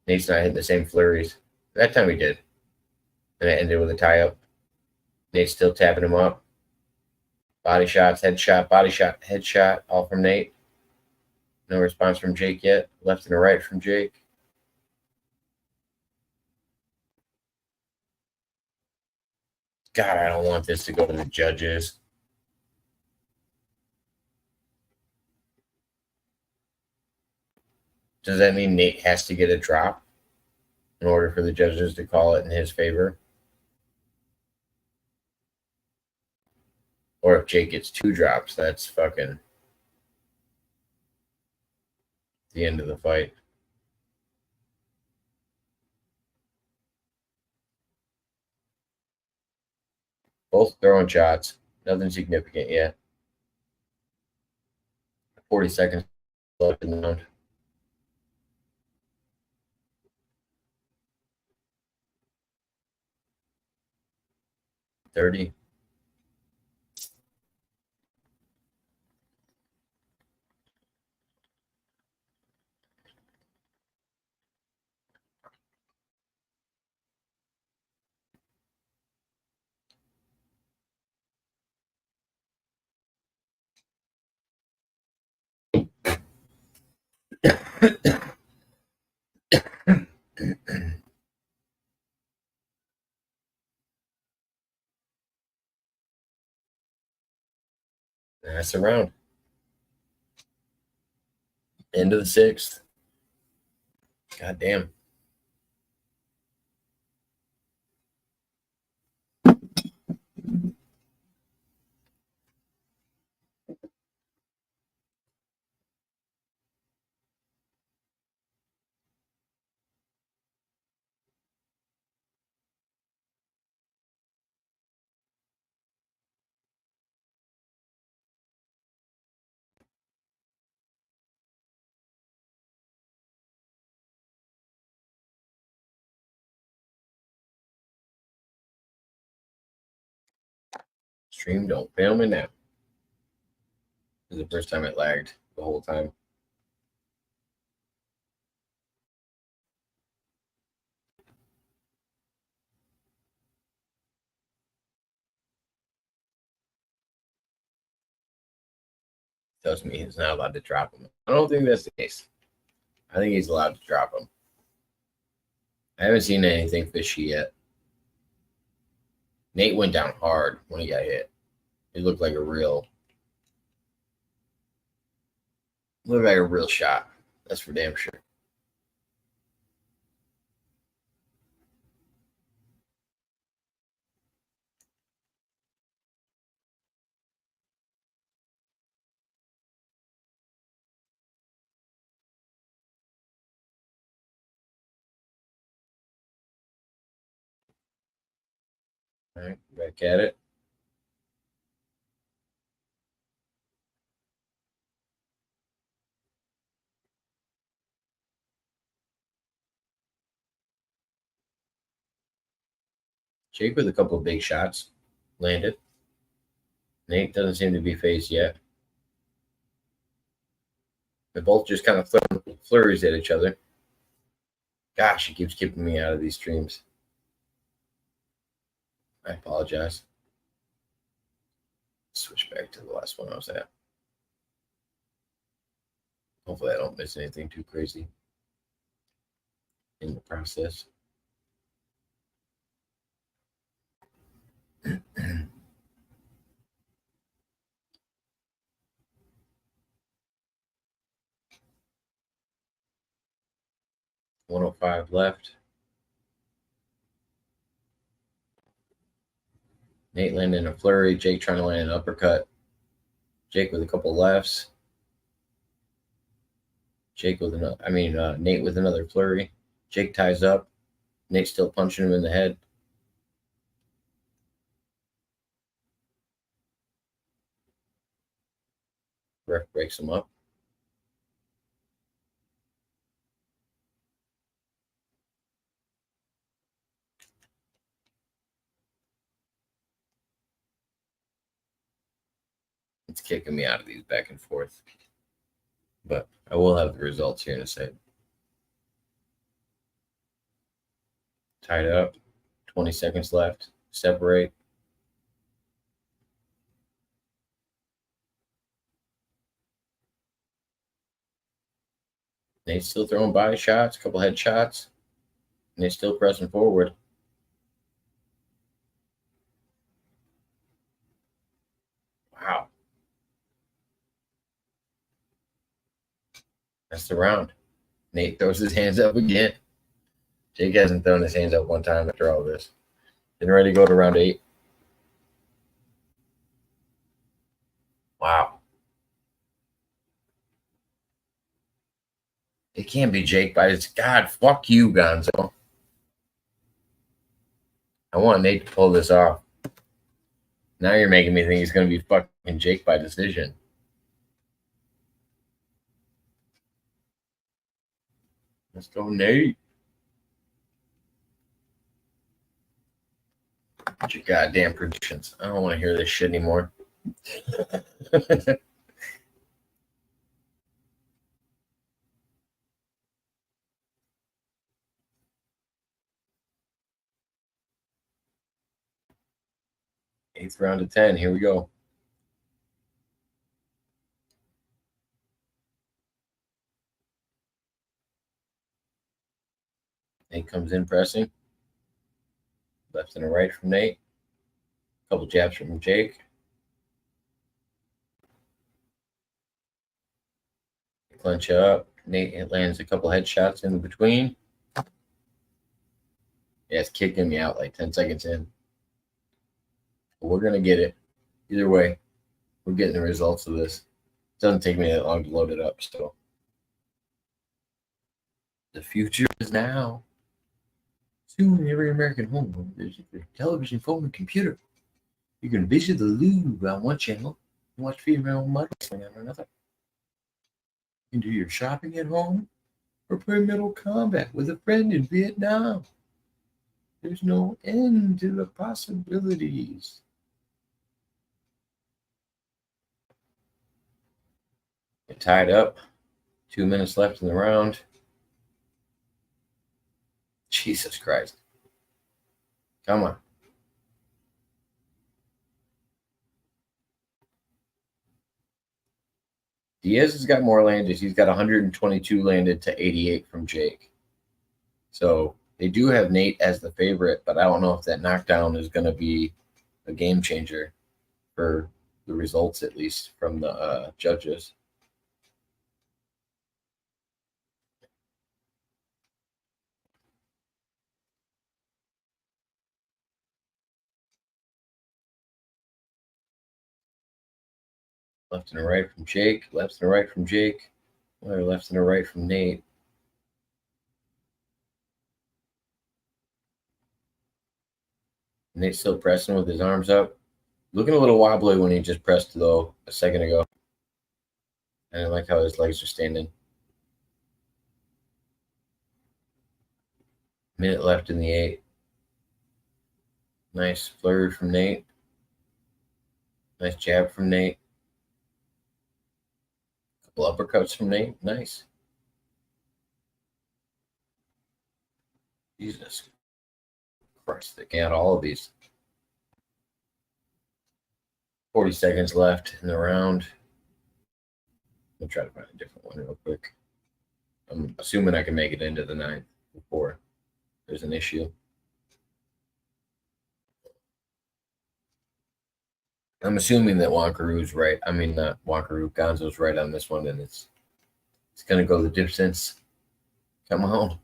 Nate's not hitting the same flurries. That time he did. And it ended with a tie-up. Nate's still tapping him up. Body shots, headshot, body shot, headshot, all from Nate. No response from Jake yet. Left and a right from Jake. God, I don't want this to go to the judges. Does that mean Nate has to get a drop in order for the judges to call it in his favor? Or if Jake gets 2 drops, that's fucking the end of the fight. Both throwing shots. Nothing significant yet. 40 seconds left in the round. $30. That's the round. End of the 6th. God damn. Stream, don't fail me now. This is the first time it lagged the whole time. Tells me he's not allowed to drop him. I don't think that's the case. I think he's allowed to drop him. I haven't seen anything fishy yet. Nate went down hard when he got hit. It looked like a real shot. That's for damn sure. All right, back at it. Jake with a couple of big shots landed. Nate doesn't seem to be phased yet. They both just kind of flurries at each other. Gosh, he keeps keeping me out of these streams. I apologize. Switch back to the last one I was at. Hopefully I don't miss anything too crazy in the process. $105 left. Nate landing a flurry. Jake trying to land an uppercut. Jake with a couple lefts. Nate with another flurry. Jake ties up. Nate still punching him in the head. Ref breaks him up. It's kicking me out of these back and forth. But I will have the results here in a second. Tied up. 20 seconds left. Separate. Nate's still throwing body shots, a couple head shots. And they're still pressing forward. Wow. That's the round. Nate throws his hands up again. Jake hasn't thrown his hands up one time after all this. Getting ready to go to round 8. Wow. It can't be Jake by his God. Fuck you, Gonzo. I want Nate to pull this off. Now you're making me think he's going to be fucking Jake by decision. Let's go, Nate. What's your goddamn predictions? I don't want to hear this shit anymore. Eighth round of 10. Here we go. Nate comes in pressing. Left and a right from Nate. Couple jabs from Jake. Clinch up. Nate lands a couple headshots in between. Yeah, it's kicking me out like 10 seconds in. But we're going to get it. Either way, we're getting the results of this. It doesn't take me that long to load it up, so. The future is now. Soon, in every American home, there's a television, phone, and computer. You can visit the Louvre on one channel and watch female models on another. You can do your shopping at home or play Mortal Kombat with a friend in Vietnam. There's no end to the possibilities. Get tied up. 2 minutes left in the round. Jesus Christ. Come on. Diaz has got more landed. He's got 122 landed to 88 from Jake. So they do have Nate as the favorite, but I don't know if that knockdown is going to be a game changer for the results, at least from the judges. Left and a right from Jake. Left and a right from Jake. Or left and a right from Nate. Nate's still pressing with his arms up. Looking a little wobbly when he just pressed, though, a second ago. And I like how his legs are standing. Minute left in the 8. Nice flurry from Nate. Nice jab from Nate. Couple uppercuts from Nate. Nice. Jesus Christ, they got all of these. 40 seconds left in the round. I'll try to find a different one real quick. I'm assuming I can make it into the 9th before there's an issue. I'm assuming that Wankaroo's right. I mean, not Wankaroo. Gonzo's right on this one, and it's going to go the distance. Come on.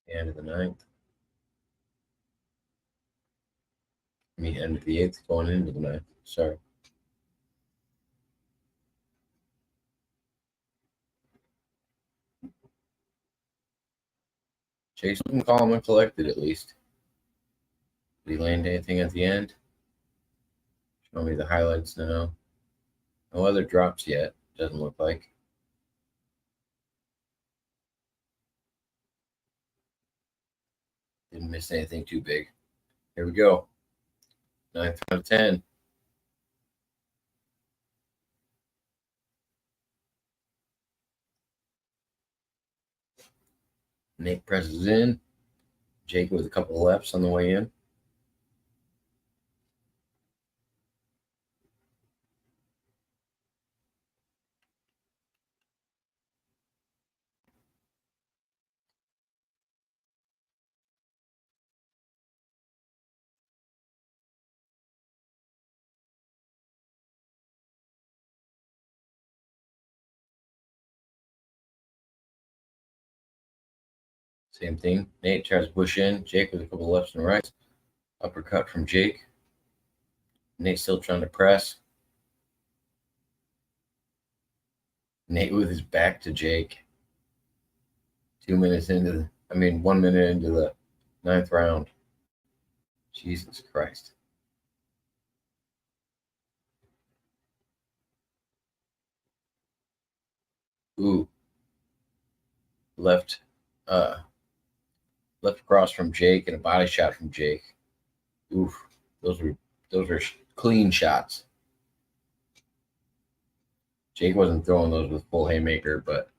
End of the 9th. I mean, end of the 8th, going into the 9th. Sorry. Chase him calm and collected, at least. Did he land anything at the end? Show me the highlights now. No other drops yet. Doesn't look like. Didn't miss anything too big. Here we go. 9th out of 10. Nate presses in. Jake with a couple of lefts on the way in. Same thing. Nate tries to push in. Jake with a couple of lefts and rights. Uppercut from Jake. Nate still trying to press. Nate with his back to Jake. 1 minute into the 9th round. Jesus Christ. Ooh. Left cross from Jake and a body shot from Jake. Oof. Those were clean shots. Jake wasn't throwing those with full haymaker, but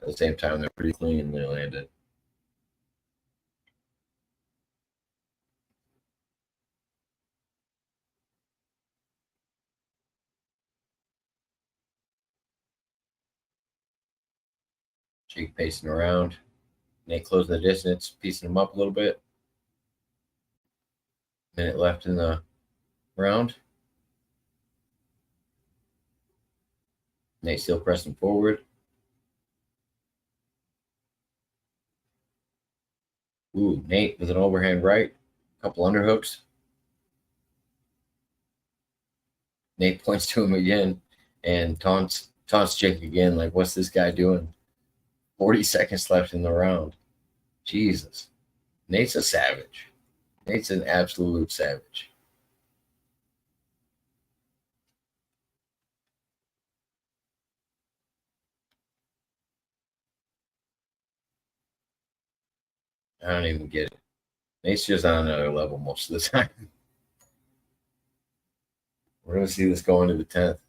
at the same time, they're pretty clean and they landed. Jake pacing around. Nate closed the distance, piecing him up a little bit. Minute left in the round. Nate still pressing forward. Ooh, Nate with an overhand right. A couple underhooks. Nate points to him again and taunts Jake again. Like, what's this guy doing? 40 seconds left in the round. Jesus. Nate's a savage. Nate's an absolute savage. I don't even get it. Nate's just on another level most of the time. We're going to see this go into the 10th.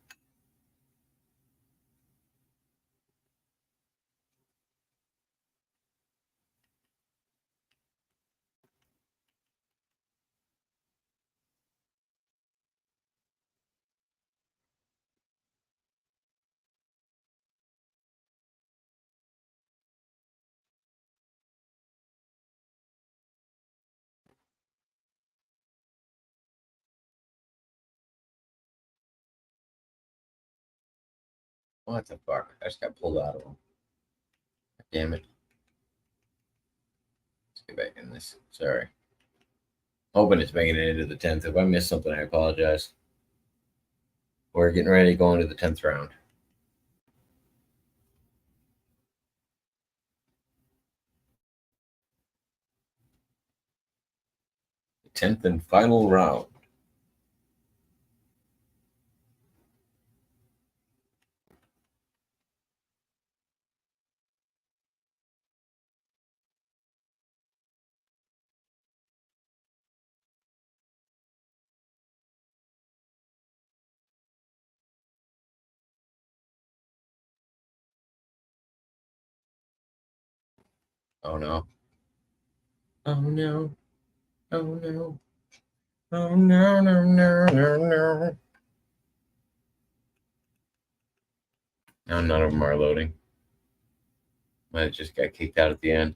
What the fuck? I just got pulled out of him. Damn it. Let's get back in this. Sorry. Hoping it's making it into the 10th. If I missed something, I apologize. We're getting ready to go into the 10th round. The 10th and final round. Oh no. Oh no. Oh no. Oh no, no, no, no, no. Now none of them are loading. Might have just got kicked out at the end.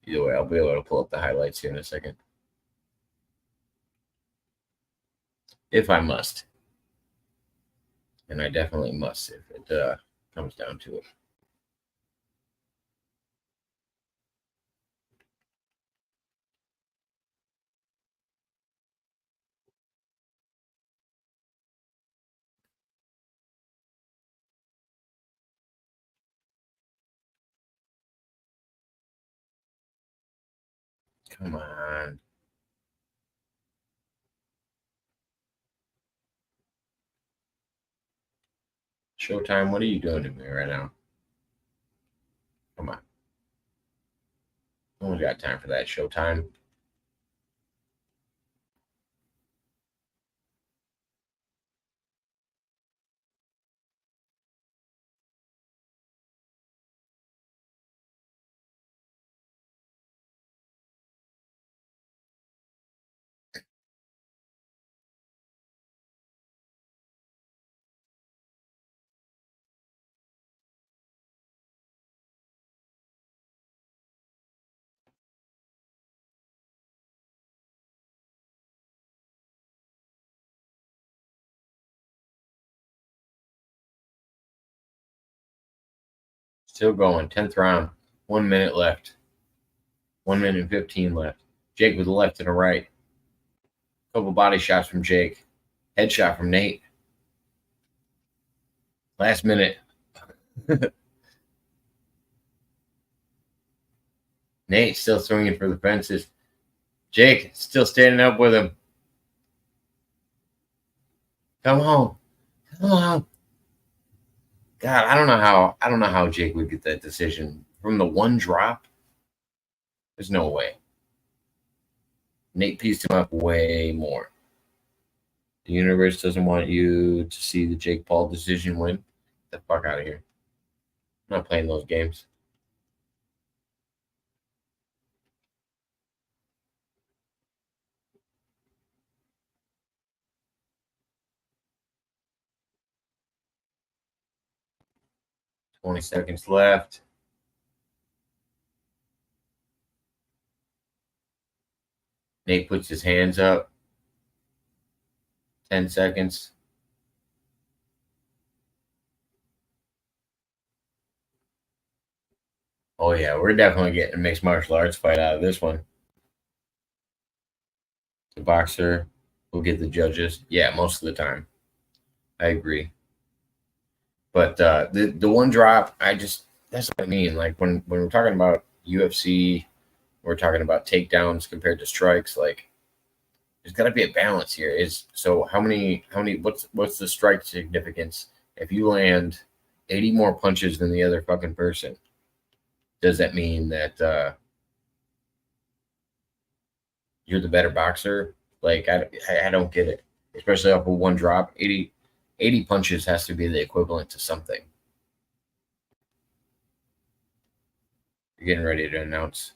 Either way, I'll be able to pull up the highlights here in a second. If I must. And I definitely must if it comes down to it. Come on. Showtime, what are you doing to me right now? Come on. No one's got time for that. Showtime. Still going. 10th round. 1 minute left. 1 minute and 15 left. Jake with a left and a right. Couple body shots from Jake. Headshot from Nate. Last minute. Nate still swinging for the fences. Jake still standing up with him. Come on. Come on. God, I don't know how Jake would get that decision from the one drop. There's no way. Nate pieced him up way more. The universe doesn't want you to see the Jake Paul decision win. Get the fuck out of here. I'm not playing those games. Twenty seconds left. Nate puts his hands up. 10 seconds. Oh, yeah, we're definitely getting a mixed martial arts fight out of this one. The boxer will get the judges. Yeah, most of the time. I agree. But the one drop, that's what I mean. Like when we're talking about UFC we're talking about takedowns compared to strikes. Like, there's got to be a balance here. What's the strike significance? If you land 80 more punches than the other fucking person, does that mean that you're the better boxer? Like, I don't get it. Especially off of one drop. 80 punches has to be the equivalent to something. You're getting ready to announce.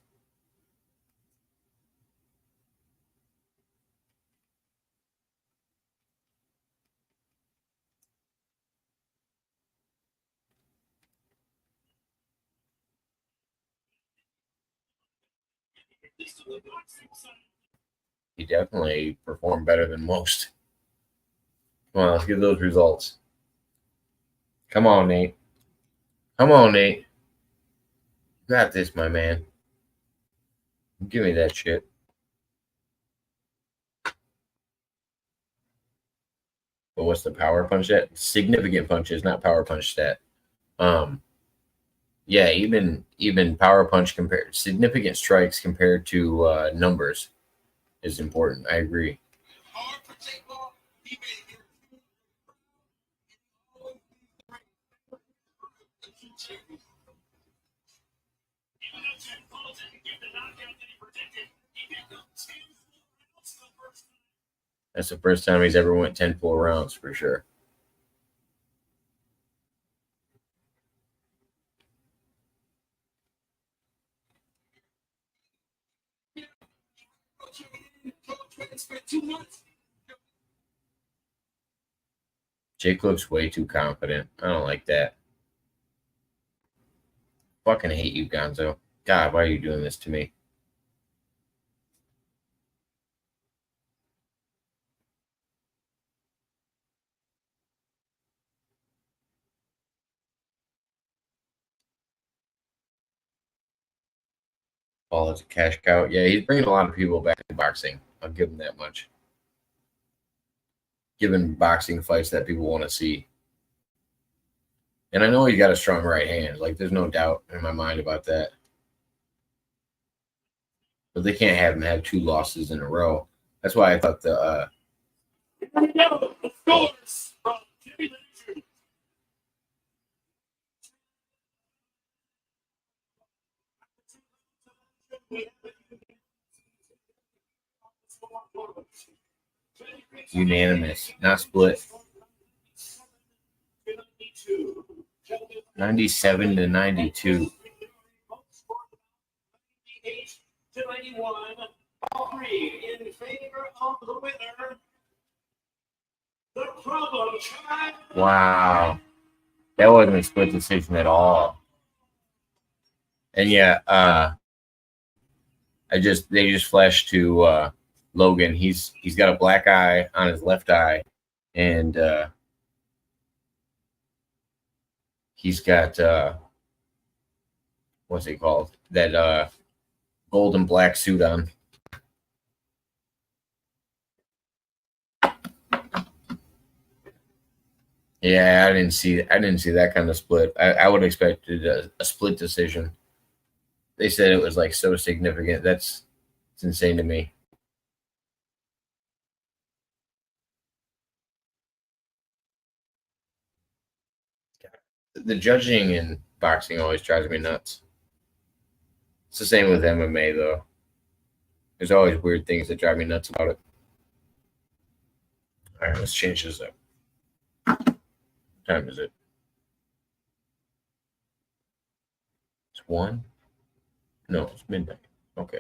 He definitely performed better than most. Come on, let's get those results. Come on, Nate. Come on, Nate. You got this, my man. Give me that shit. But what's the power punch stat? Significant punches, not power punch stat. Yeah, even power punch compared significant strikes compared to numbers is important. I agree. That's the first time he's ever went 10 full rounds for sure. Jake looks way too confident. I don't like that. Fucking hate you, Gonzo. God, why are you doing this to me? Paul is a cash cow. Yeah, he's bringing a lot of people back to boxing. I'll give him that much. Giving boxing fights that people want to see. And I know he's got a strong right hand. Like, there's no doubt in my mind about that. But they can't have him have 2 losses in a row. That's why I thought the scores from Jimmy Lynch. unanimous, not split. 97 to 92. To 91, all three in favor of the winner. The problem child. Wow. That wasn't a split decision at all. And yeah, they just flashed to Logan. He's got a black eye on his left eye, and he's got what's it called? That gold and black suit on. Yeah, I didn't see that kind of split. I would have expected a split decision. They said it was like so significant. It's insane to me. The judging in boxing always drives me nuts. It's the same with MMA though. There's always weird things that drive me nuts about it. All right, let's change this up. What time is it? It's 1? No, it's midnight. Okay.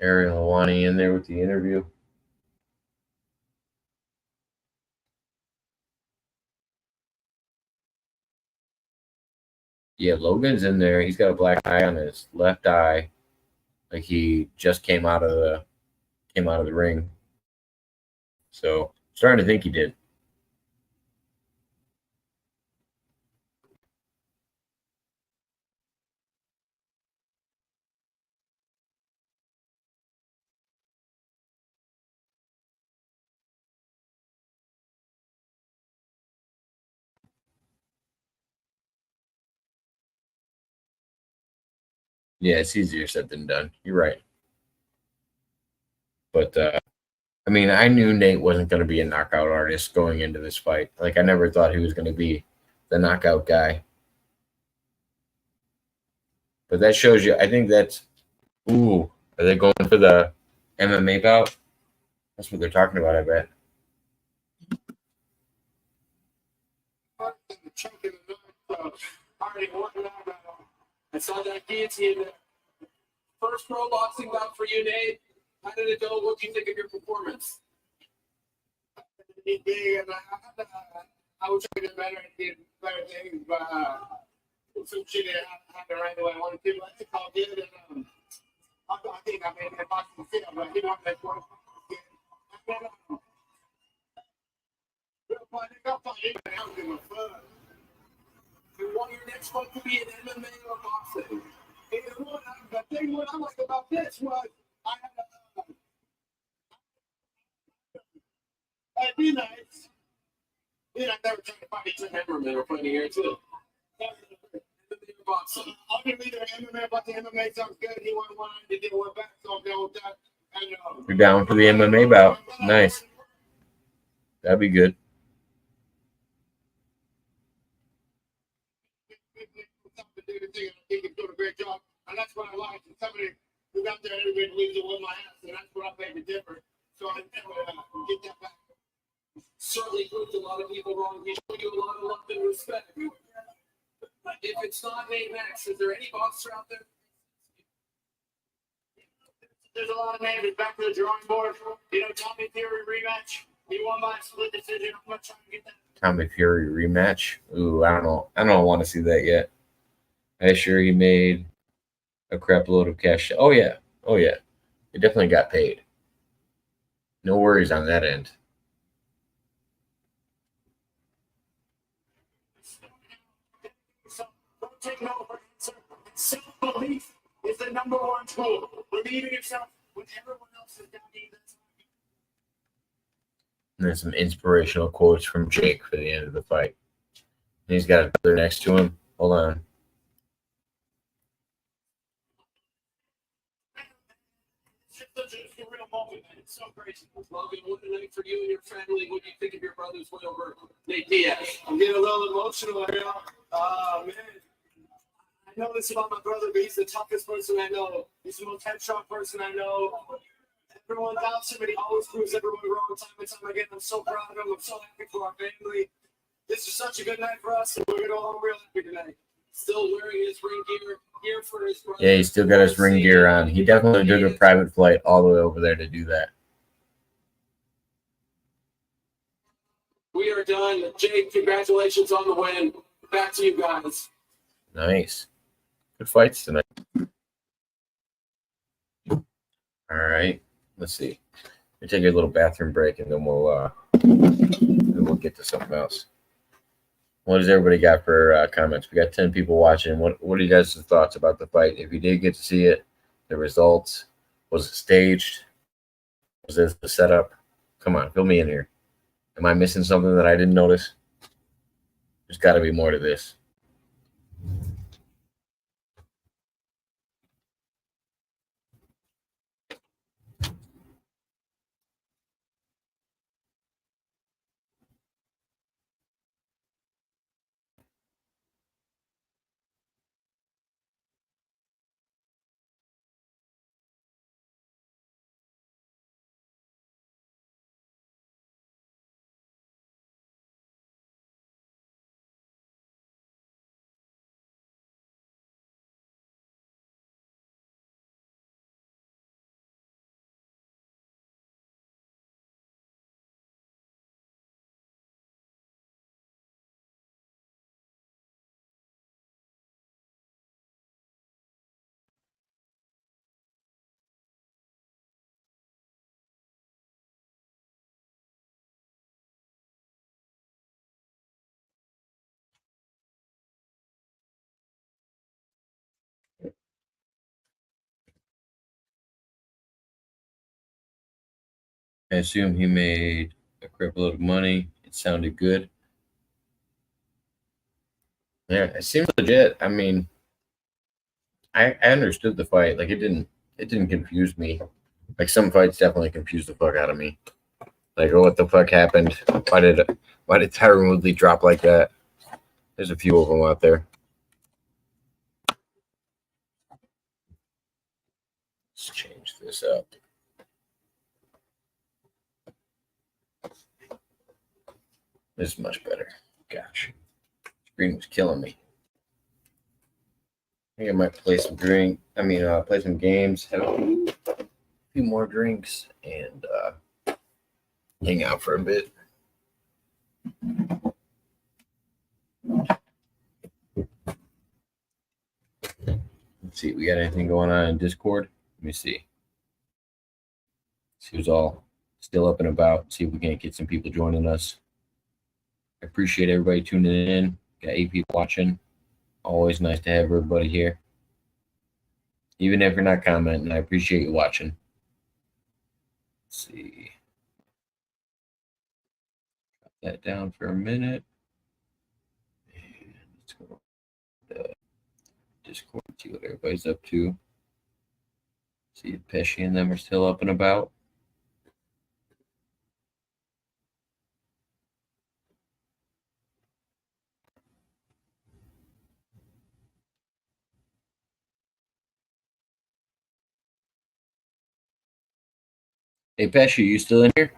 Ariel Helwani in there with the interview. Yeah, Logan's in there. He's got a black eye on his left eye, like he just came out of the ring. So I'm starting to think he did. Yeah, it's easier said than done. You're right. But I mean, I knew Nate wasn't going to be a knockout artist going into this fight. Like, I never thought he was going to be the knockout guy. But that shows you. I think that's. Ooh, are they going for the MMA bout? That's what they're talking about. I bet. Choking the knife, already working out that. I saw that guillotine there. First pro boxing bout for you, Nate. How did it go? What do you think of your performance? He big, and I was trying to get better and get better things, but some shit didn't happen right the way I wanted to. But it's all good, and I think I made that boxing fit, but he wanted that one. Want your next fight to be an MMA or boxing? And the thing what I like about this was I had It'd be nice. I never tried to fight each Hammerman or fighting here too. I'll give either MMA, but the MMA sounds good. He won one, he did one back, so I'm down with that. And, You're down for the MMA bout. Nice. That'd be good. I think he's doing a great job, and that's what I like. And somebody who's out there, everybody believes it with my ass, and that's what I think is different. So I get that back. Certainly proved a lot of people wrong. He showed you a lot of love and respect. If it's not Nate Max, is there any boxer out there? There's a lot of names back to the drawing board. You know, Tommy Fury rematch. He won by a split decision. I'm not trying to get that. Tommy Fury rematch. Ooh, I don't know. I don't want to see that yet. I sure he made a crap load of cash. Oh yeah. Oh yeah. He definitely got paid. No worries on that end. Don't take no for answer. Self-belief is the number one tool. Believe in yourself when everyone else is down to you. And there's some inspirational quotes from Jake for the end of the fight. And he's got a brother next to him. Hold on. Real moment, man. It's so crazy. Logan, what a night for you and your family. What do you think of your brother's win over Nate Diaz? I'm getting a little emotional here. Man, I know this about my brother, but he's the toughest person I know. He's the most headshot person I know. Everyone doubts him, but he always proves everyone wrong time and time again. I'm so proud of him. I'm so happy for our family. This is such a good night for us, and we're going to go home real happy tonight. Still wearing his ring gear for his brother. Yeah, he's still got his ring gear on. He definitely did a private flight all the way over there to do that. We are done. Jake, congratulations on the win. Back to you guys. Nice. Good fights tonight. All right. Let's see. We'll take a little bathroom break and then we'll get to something else. What does everybody got for comments? We got 10 people watching. What are you guys' thoughts about the fight? If you did get to see it, the results, was it staged? Was this the setup? Come on, fill me in here. Am I missing something that I didn't notice? There's got to be more to this. I assume he made a crap load of money. It sounded good. Yeah, it seems legit. I mean, I understood the fight. Like it didn't confuse me. Like some fights definitely confused the fuck out of me. Like, oh, what the fuck happened? Why did Tyron Woodley drop like that? There's a few of them out there. Let's change this up. This is much better. Gosh, screen was killing me. I think I might play some play some games, have a few more drinks, and hang out for a bit. Let's see, we got anything going on in Discord? Let me see. See who's all still up and about. See if we can't get some people joining us. I appreciate everybody tuning in. Got 8 people watching. Always nice to have everybody here. Even if you're not commenting, I appreciate you watching. Let's see. Drop that down for a minute. And let's go to Discord, see what everybody's up to. See if Pesci and them are still up and about. Hey, Pesci, you still in here?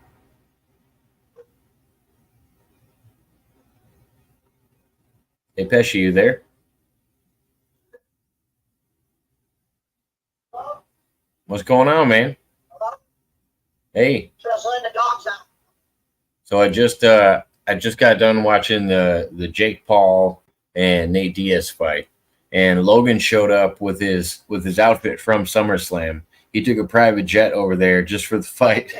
Hey, Pesci, you there? What's going on, man? Hey. Just letting the dogs out. So I just got done watching the Jake Paul and Nate Diaz fight, and Logan showed up with his outfit from SummerSlam. He took a private jet over there just for the fight.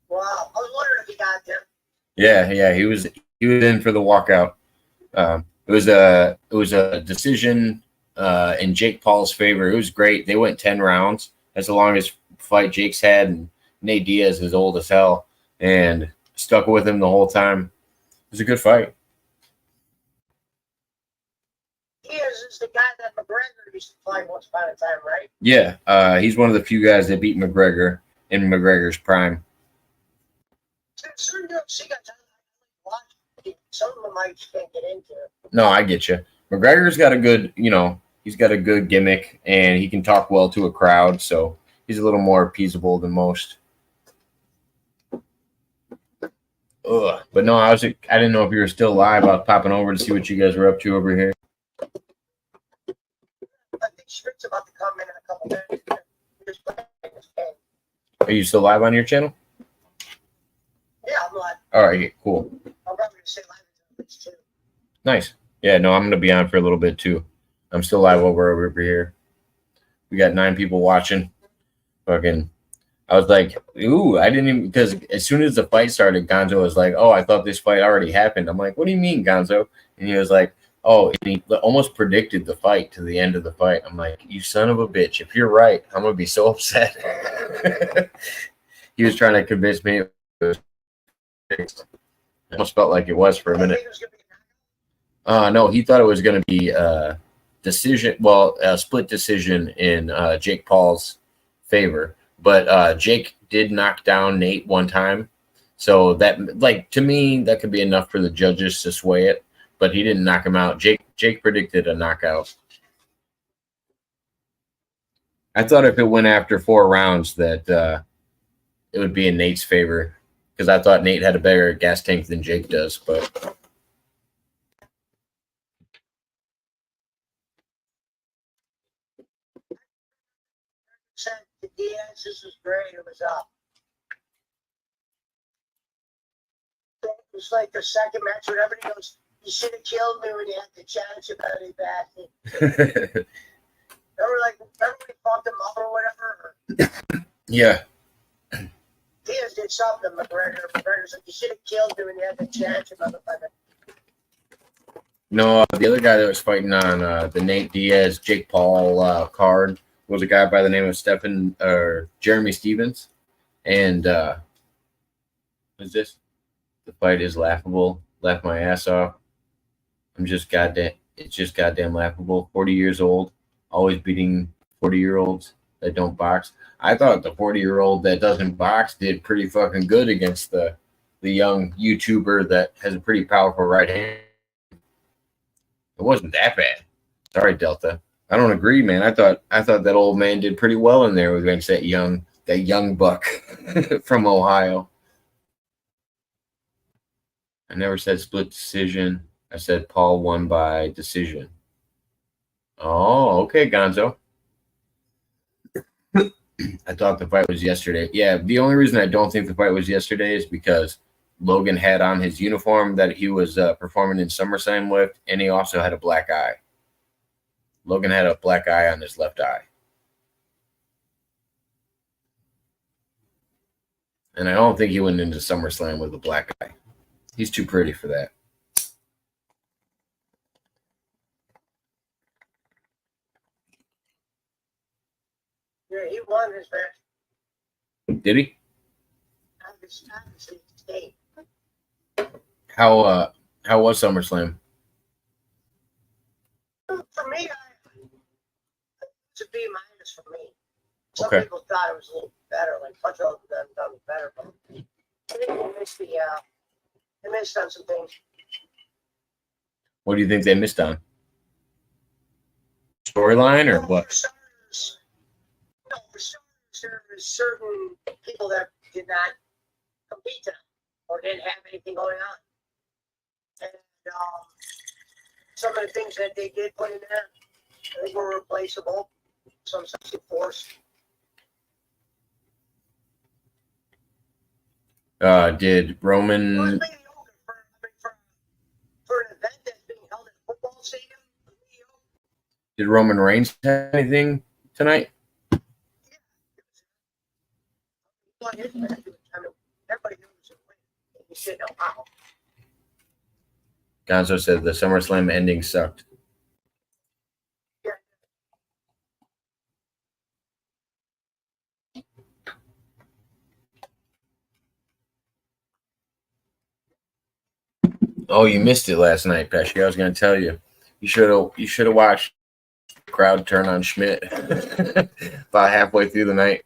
Wow, I was wondering if he got there. Yeah, he was in for the walkout. It was a decision in Jake Paul's favor. It was great. They went 10 rounds. That's the longest fight Jake's had, and Nate Diaz is old as hell and stuck with him the whole time. It was a good fight. Diaz is the guy that McGregor used to fight once upon a time, right? Yeah, he's one of the few guys that beat McGregor in McGregor's prime. Certain UFC guys I watch, some of them I just can't get into. No, I get you. McGregor's got a good, he's got a good gimmick, and he can talk well to a crowd, so he's a little more appeasable than most. Ugh. But no, I didn't know if you were still live. I was popping over to see what you guys were up to over here. I think Strick's about to come in a couple minutes. Are you still live on your channel? Yeah, I'm live. All right, cool. I'm probably going to say live in too. Nice. Yeah, no, I'm going to be on for a little bit too. I'm still live over here. We got 9 people watching. Fucking, I was like, ooh, I didn't even, because as soon as the fight started, Gonzo was like, oh, I thought this fight already happened. I'm like, what do you mean, Gonzo? And he was like, oh, and he almost predicted the fight to the end of the fight. I'm like, you son of a bitch. If you're right, I'm going to be so upset. He was trying to convince me it was fixed. I almost felt like it was for a minute. No, he thought it was going to be a split decision in Jake Paul's favor. But Jake did knock down Nate one time. So that, like, to me, that could be enough for the judges to sway it. But he didn't knock him out. Jake predicted a knockout. I thought if it went after 4 rounds that it would be in Nate's favor, because I thought Nate had a better gas tank than Jake does. But Said to Diaz, this was great. It was up. It was like the second match when everybody goes, you should have killed me when you had the chance about it back. Remember we fucked him up or whatever? yeah. Diaz did something to McGregor. McGregor's like, you should have killed me when you had the chance about it. No, the other guy that was fighting on the Nate Diaz, Jake Paul card was a guy by the name of Jeremy Stevens. And what is this? The fight is laughable. Laugh my ass off. I'm just goddamn. it's just goddamn laughable. 40 years old, always beating 40-year-olds that don't box. I thought the 40-year-old that doesn't box did pretty fucking good against the young YouTuber that has a pretty powerful right hand. It wasn't that bad. Sorry, Delta. I don't agree, man. I thought that old man did pretty well in there against that young buck from Ohio. I never said split decision. I said Paul won by decision. Oh, okay, Gonzo. I thought the fight was yesterday. Yeah, the only reason I don't think the fight was yesterday is because Logan had on his uniform that he was performing in SummerSlam with, and he also had a black eye. Logan had a black eye on his left eye. And I don't think he went into SummerSlam with a black eye. He's too pretty for that. Yeah, he won his match. Did he? Obviously, state. How was SummerSlam? For me, it's a B- for me. Some Okay. people thought it was a little better, like Puncher done better, but I think they missed on some things. What do you think they missed on? Storyline or what? For starters, there was certain people that did not compete tonight or didn't have anything going on. And some of the things that they did put in there, I think were replaceable. Some such force. Did Roman? For an event that's being held at a football stadium, Did Roman Reigns have anything tonight? everybody knew it was a win. You should know how. Gonzo said the SummerSlam ending sucked. Oh, you missed it last night, Pesci. I was going to tell you. You should have watched the crowd turn on Schmidt about halfway through the night.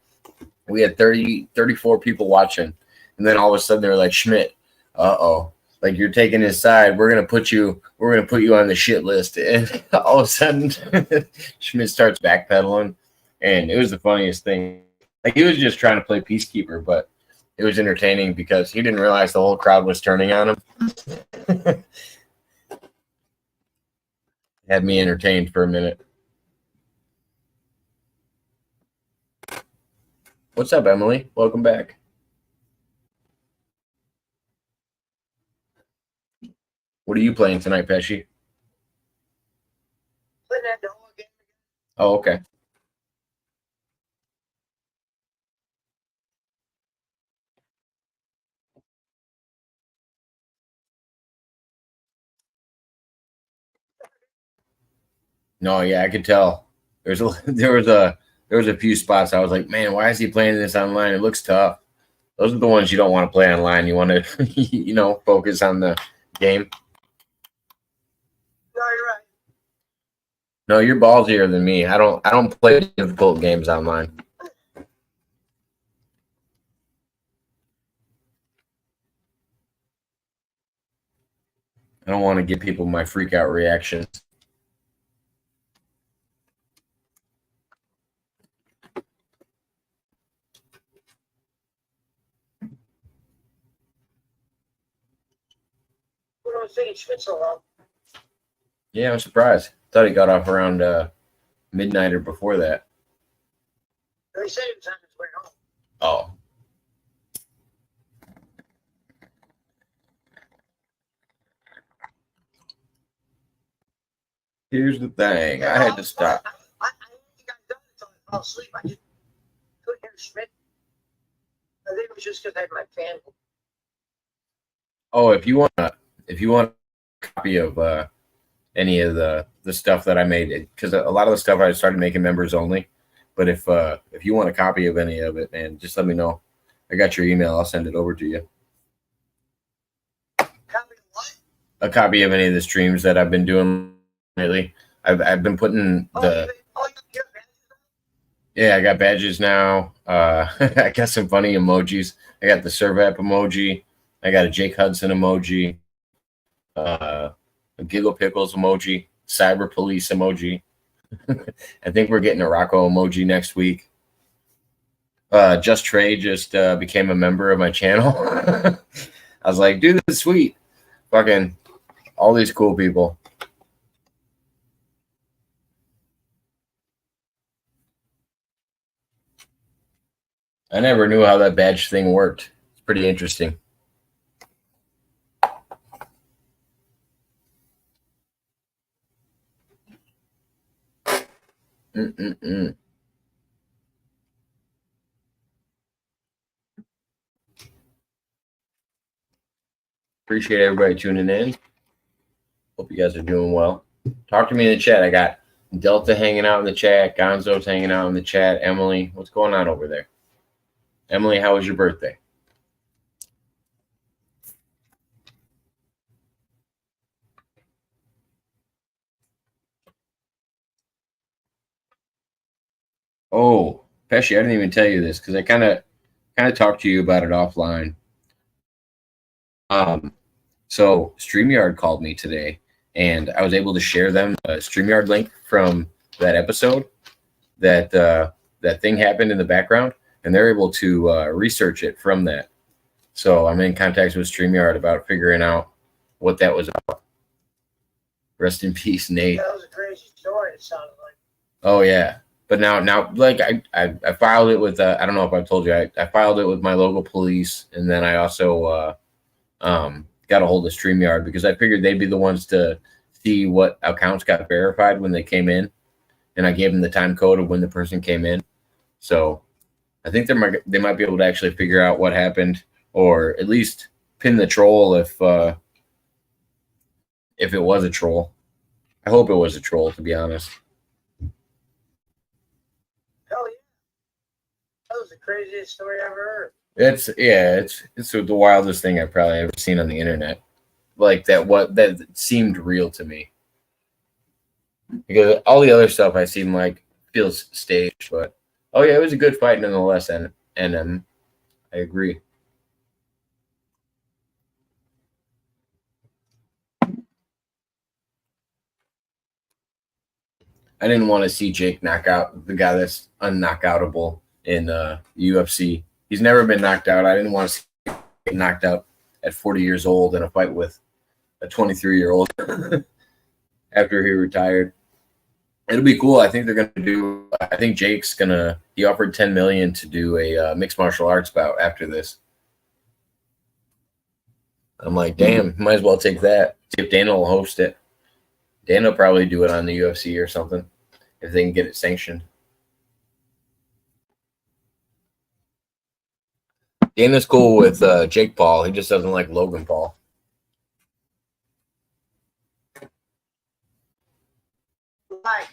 We had 34 people watching, and then all of a sudden they were like, Schmidt, uh-oh. Like, you're taking his side. We're gonna put you on the shit list. And all of a sudden Schmidt starts backpedaling, and it was the funniest thing. Like, he was just trying to play peacekeeper, but it was entertaining because he didn't realize the whole crowd was turning on him. Had me entertained for a minute. What's up, Emily? Welcome back. What are you playing tonight, Pesci? Putting that the whole game. Oh, okay. No, yeah, I could tell. There was a few spots I was like, man, why is he playing this online? It looks tough. Those are the ones you don't want to play online. You want to, focus on the game. No, you're right. No, you're ballsier than me. I don't play difficult games online. I don't want to give people my freak out reactions. What do I think Schmidt so long? Yeah, I'm surprised. Thought he got off around midnight or before that. They said he was on his way home. Oh. Here's the thing. I had to stop. I think I done it until I fell asleep. I just couldn't hear Schmidt. I think it was just because I had my fan. Oh, if you want a copy of any of the stuff that I made, because a lot of the stuff I started making members only. But if you want a copy of any of it, man, just let me know. I got your email. I'll send it over to you. Copy of what? A copy of any of the streams that I've been doing lately. I've been putting the You're yeah, I got badges now. I got some funny emojis. I got the Servap emoji. I got a Jake Hudson emoji. A Giggle Pickles emoji. Cyber Police emoji. I think we're getting a Rocco emoji next week. Just Trey just became a member of my channel. I was like, dude, this is sweet. Fucking all these cool people. I never knew how that badge thing worked. It's pretty interesting. Appreciate everybody tuning in. Hope you guys are doing well. Talk to me in the chat. I got Delta hanging out in the chat. Gonzo's hanging out in the chat. Emily, what's going on over there? Emily, how was your birthday? Oh, Pesci, I didn't even tell you this because I kind of talked to you about it offline. So StreamYard called me today, and I was able to share them a StreamYard link from that episode. That thing happened in the background, and they're able to research it from that. So I'm in contact with StreamYard about figuring out what that was about. Rest in peace, Nate. That was a crazy story, it sounded like. Oh yeah, but now like I filed it with I don't know if I've told you I filed it with my local police, and then I also got a hold of StreamYard because I figured they'd be the ones to see what accounts got verified when they came in, and I gave them the time code of when the person came in. So I think they might be able to actually figure out what happened, or at least pin the troll if it was a troll. I hope it was a troll, to be honest. Hell yeah. That was the craziest story I ever heard. It's the wildest thing I've probably ever seen on the internet. Like that seemed real to me. Because all the other stuff I seem like feels staged, but oh yeah, it was a good fight nonetheless, and I agree. I didn't want to see Jake knock out the guy that's unknockoutable in UFC. He's never been knocked out. I didn't want to see him get knocked out at 40 years old in a fight with a 23-year-old after he retired. It'll be cool. I think they're going to do. I think Jake's gonna. He offered $10 million to do a mixed martial arts bout after this. I'm like, damn, might as well take that. See if Dana will host it. Dana will probably do it on the UFC or something if they can get it sanctioned. Dana's cool with Jake Paul. He just doesn't like Logan Paul. Why?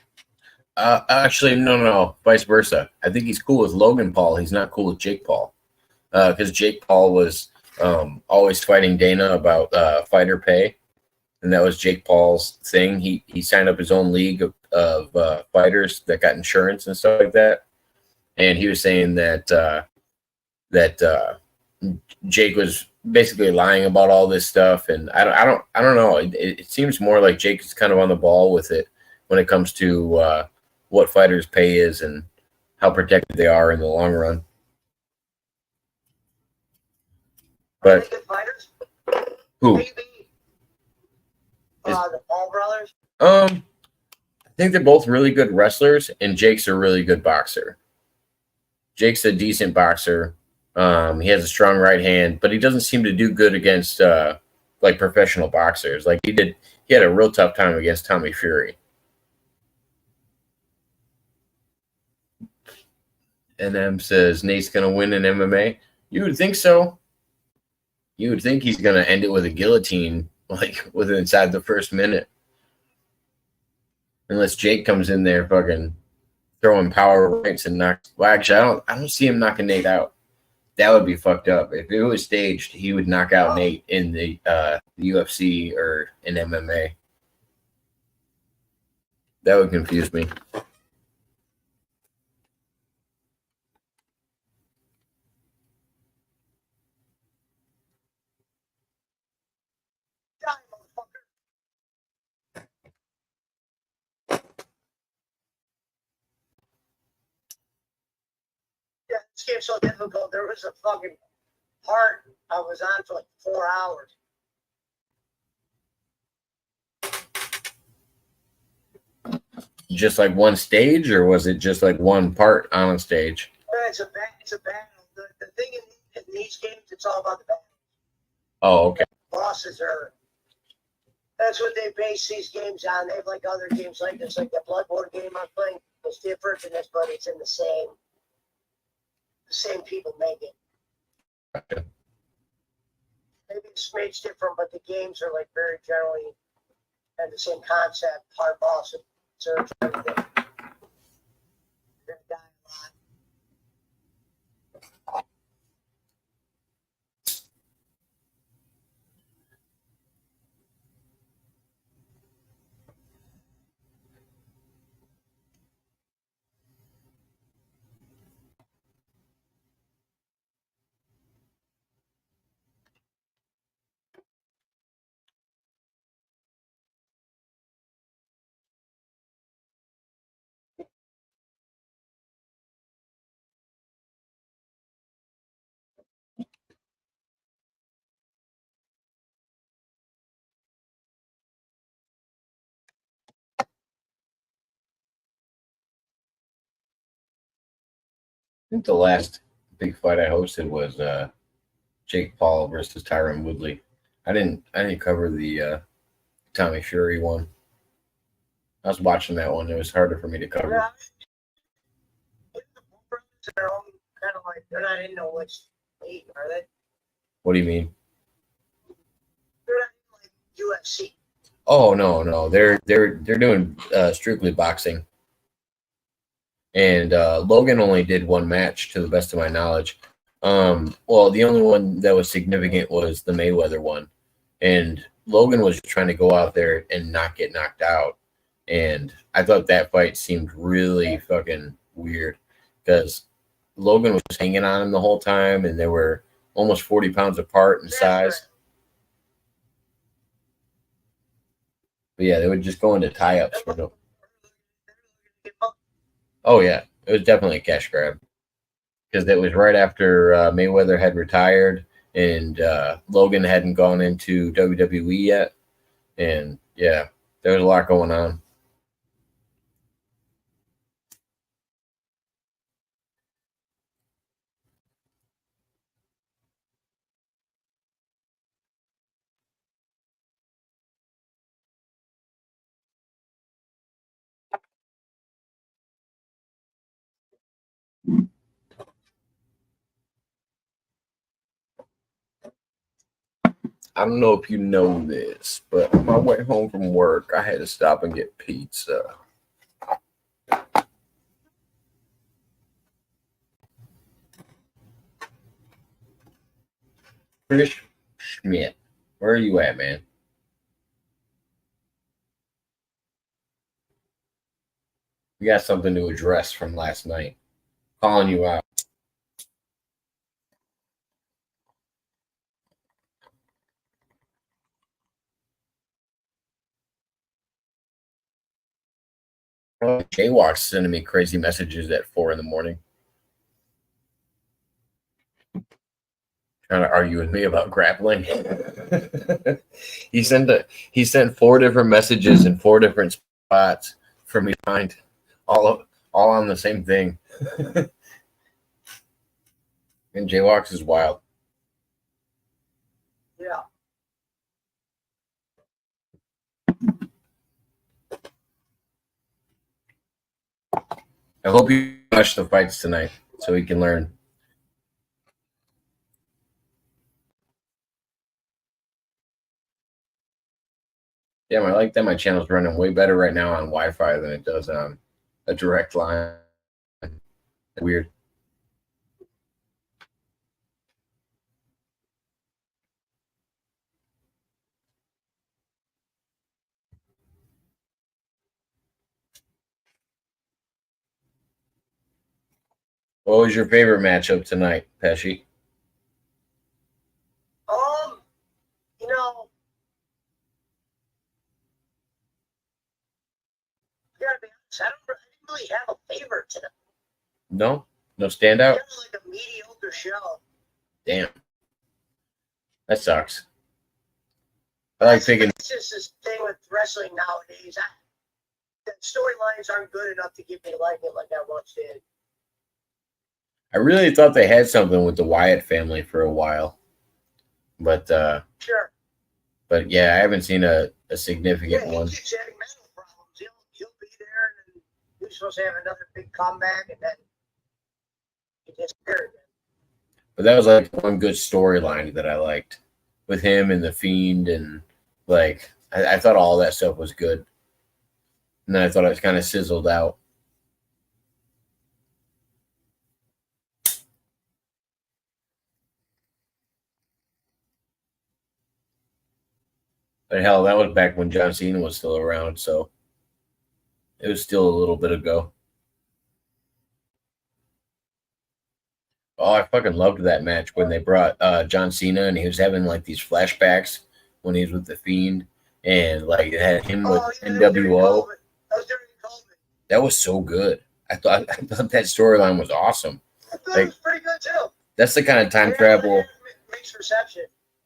Actually, no. Vice versa. I think he's cool with Logan Paul. He's not cool with Jake Paul. Because Jake Paul was always fighting Dana about fighter pay. And that was Jake Paul's thing. He signed up his own league of fighters that got insurance and stuff like that. And he was saying that Jake was basically lying about all this stuff. And I don't know. It seems more like Jake is kind of on the ball with it when it comes to what fighters' pay is and how protected they are in the long run. But Good fighters? who? Maybe. The Paul brothers? I think they're both really good wrestlers, and Jake's a really good boxer. Jake's a decent boxer. He has a strong right hand, but he doesn't seem to do good against like professional boxers. Like he had a real tough time against Tommy Fury. NM says Nate's gonna win in MMA. You would think so. You would think he's gonna end it with a guillotine, like within inside the first minute. Unless Jake comes in there fucking throwing power rights and knocks. Well, actually, I don't see him knocking Nate out. That would be fucked up. If it was staged, he would knock out Nate in the UFC or in MMA. That would confuse me. Die, motherfucker. Yeah, this game's so difficult. There was a fucking part I was on for like 4 hours. Just like one stage, or was it just like one part on a stage? It's a battle. The thing in these games, it's all about the battle. Oh, okay. Bosses are. That's what they base these games on. They have like other games like this, like the Bloodborne game I'm playing. It's different than this, but it's in the same people make it. Gotcha. Maybe it's made different, but the games are like very generally have the same concept. Hard boss, search, everything. You're gonna die a lot. I think the last big fight I hosted was Jake Paul versus Tyron Woodley. I didn't cover the Tommy Fury one. I was watching that one. It was harder for me to cover. Yeah. Their own kind of like they're not into what's league, are they? What do you mean? They're not into like UFC. Oh no, they're doing strictly boxing. And Logan only did one match, to the best of my knowledge. Well, the only one that was significant was the Mayweather one, and Logan was trying to go out there and not get knocked out. And I thought that fight seemed really fucking weird because Logan was hanging on him the whole time, and they were almost 40 pounds apart in size. But yeah, they would just go into tie-ups for no. Oh yeah, it was definitely a cash grab because it was right after Mayweather had retired and Logan hadn't gone into WWE yet, and yeah, there was a lot going on. I don't know if you know this, but on my way home from work, I had to stop and get pizza. Chris Schmidt, where are you at, man? We got something to address from last night. Calling you out. Jaywalk's sending me crazy messages at 4 in the morning. Trying to argue with me about grappling. he sent 4 different messages in 4 different spots for me to find all on the same thing. And Jaywalks is wild. Yeah. I hope you watch the fights tonight so we can learn. Damn, I like that my channel's running way better right now on Wi-Fi than it does on a direct line. Weird. What was your favorite matchup tonight, Pesci? You know, I gotta be honest, I didn't really have a favorite tonight. No standout. Kind of like a mediocre show. Damn, that sucks. I like thinking. It's just this thing with wrestling nowadays. The storylines aren't good enough to get me to like it like I once did. I really thought they had something with the Wyatt family for a while, but Sure. But yeah, I haven't seen a significant He one. keeps having mental problems. He'll be there, and then he's supposed to have another big comeback, and then he disappeared again. But that was like one good storyline that I liked with him and the Fiend, and like I thought all that stuff was good. And then I thought it was kind of sizzled out. But hell, that was back when John Cena was still around, so it was still a little bit ago. Oh, I fucking loved that match when they brought John Cena and he was having like these flashbacks when he was with the Fiend, and like it had him with NWO. That was during COVID. That was so good. I thought that storyline was awesome. I thought it was pretty good too. That's the kind of time travel. Mixed reception.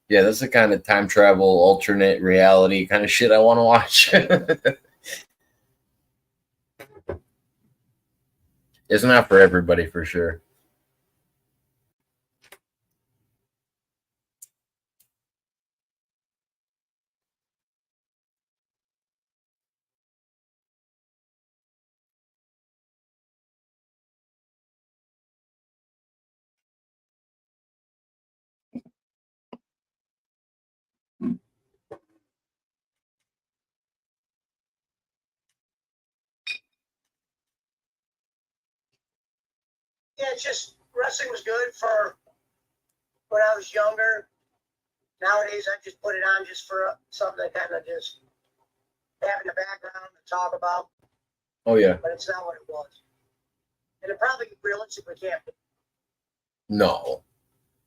Yeah, that's the kind of time travel, alternate reality kind of shit I want to watch. It's not for everybody, for sure. Yeah, it's just wrestling was good for when I was younger. Nowadays, I just put it on just for something to kind of just have in the background to talk about. Oh, yeah. But it's not what it was. And it probably realistically can't be. No.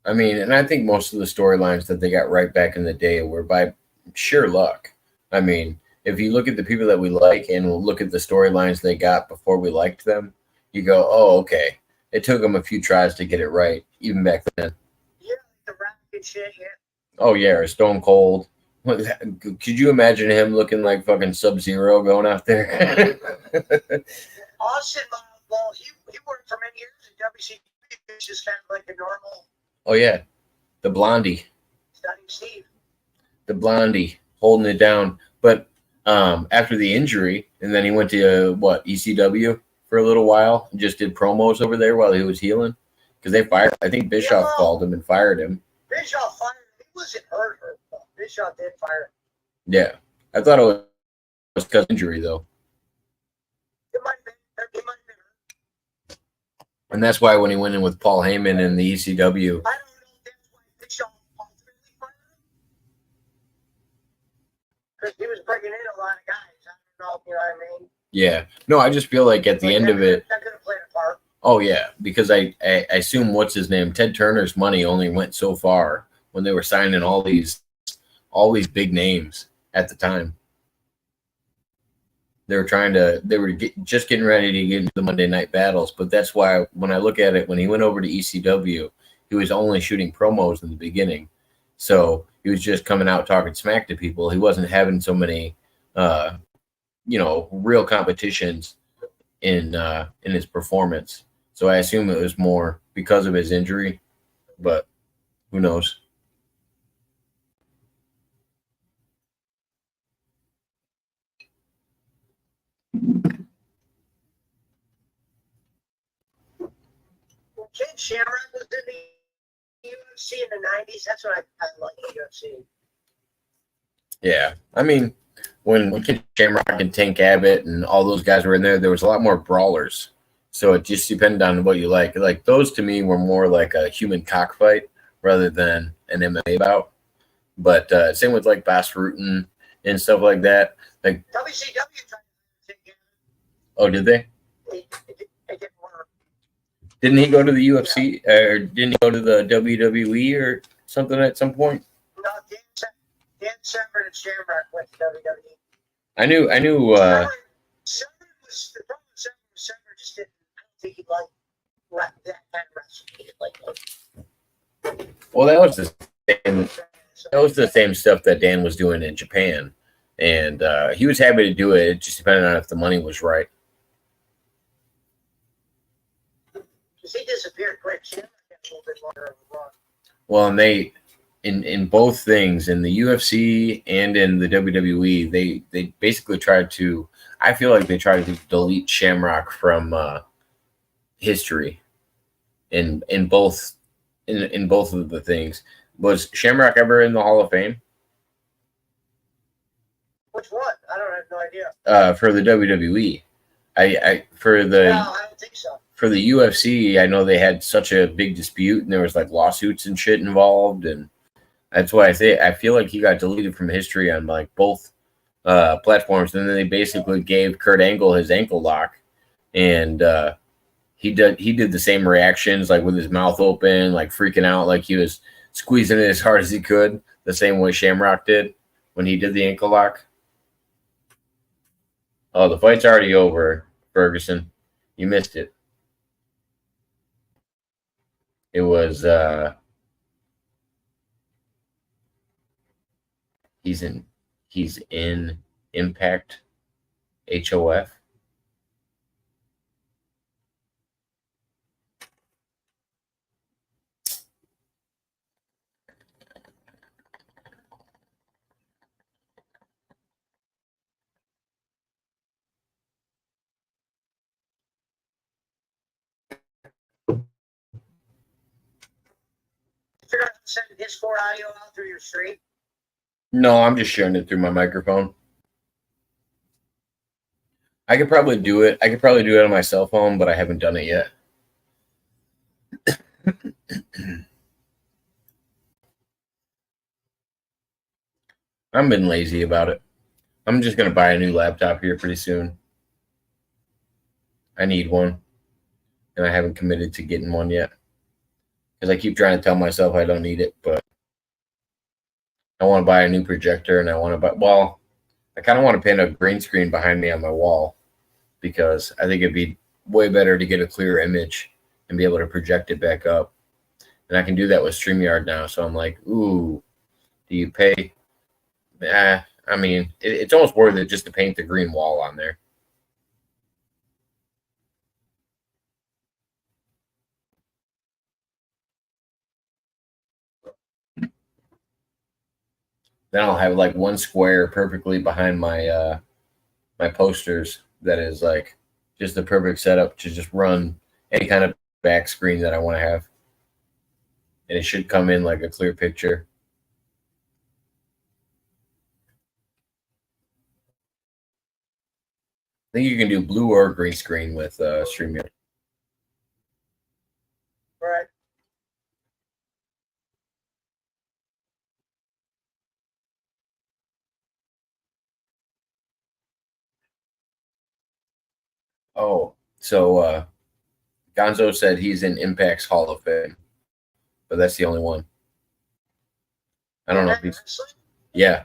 I mean, and I think most of the storylines that they got right back in the day were by sheer luck. I mean, if you look at the people that we like and look at the storylines they got before we liked them, you go, oh, okay. It took them a few tries to get it right, even back then. Yeah, the rap and shit, yeah. Oh, yeah, or Stone Cold. Could you imagine him looking like fucking Sub-Zero going out there? Austin, well, he worked for many years in WCW. It's just kind of like a normal. Oh, yeah. The Blondie. Studying Steve. The Blondie holding it down. But after the injury, and then he went to, ECW for a little while and just did promos over there while he was healing. Because they fired, I think Bischoff called him and fired him. Bischoff fired him. He wasn't hurt. Bischoff did fire him. Yeah. I thought it was because of injury, though. It might have been hurt. And that's why when he went in with Paul Heyman in the ECW. I don't know if that's why Bischoff ultimately fired him. Because he was bringing in a lot of guys. I don't know, you know what I mean? Yeah. No, I just feel like at the end of it. That could have played a part. Oh, yeah. Because I assume, what's his name? Ted Turner's money only went so far when they were signing all these big names at the time. They were just getting ready to get into the Monday Night Battles. But that's why when I look at it, when he went over to ECW, he was only shooting promos in the beginning. So he was just coming out talking smack to people. He wasn't having so many, real competitions in his performance. So I assume it was more because of his injury, but who knows? Ken Shamrock was in the UFC in the 90s. That's what I like UFC. Yeah. I mean, when Ken Shamrock and Tank Abbott and all those guys were in there was a lot more brawlers. So it just depended on what you like. Like, those to me were more like a human cockfight rather than an MMA bout. But same with like Bas Rutten and stuff like that. Like WCW tried to take it. Oh, did they? It didn't work. Didn't he go to the UFC or didn't he go to the WWE or something at some point? No, Dan Severn and Shamrock went to WWE. I knew. Severn was the problem. Severn just didn't. I don't think he liked that kind of wrestling. He didn't like that. Well, that was the same stuff that Dan was doing in Japan, and he was happy to do it. It just depended on if the money was right. Because he disappeared quick. Shamrock had a little bit longer of a run. Well, and they in both things, in the UFC and in the WWE, they basically tried to. I feel like they tried to delete Shamrock from history in both of the things. Was Shamrock ever in the Hall of Fame? Which one? I have no idea. For the WWE, No, I don't think so. For the UFC, I know they had such a big dispute, and there was like lawsuits and shit involved, and that's why I feel like he got deleted from history on like both platforms. And then they basically gave Kurt Angle his ankle lock, and he did the same reactions, like with his mouth open, like freaking out, like he was squeezing it as hard as he could, the same way Shamrock did when he did the ankle lock. Oh, the fight's already over, Ferguson. You missed it. It was he's in Impact HOF. Figure out how to send Discord audio out through your stream. No, I'm just sharing it through my microphone. I could probably do it. I could probably do it on my cell phone, but I haven't done it yet. I've been lazy about it. I'm just going to buy a new laptop here pretty soon. I need one, and I haven't committed to getting one yet because I keep trying to tell myself I don't need it, but I want to buy a new projector, and I want to buy, well, I kind of want to paint a green screen behind me on my wall because I think it'd be way better to get a clear image and be able to project it back up. And I can do that with StreamYard now. So I'm like, ooh, do you pay? I mean, it's almost worth it just to paint the green wall on there. Then I'll have like one square perfectly behind my my posters that is like just the perfect setup to just run any kind of back screen that I want to have. And it should come in like a clear picture. I think you can do blue or green screen with StreamYard. Right. Oh, so Gonzo said he's in Impact's Hall of Fame, but that's the only one. I don't know if he's. Yeah.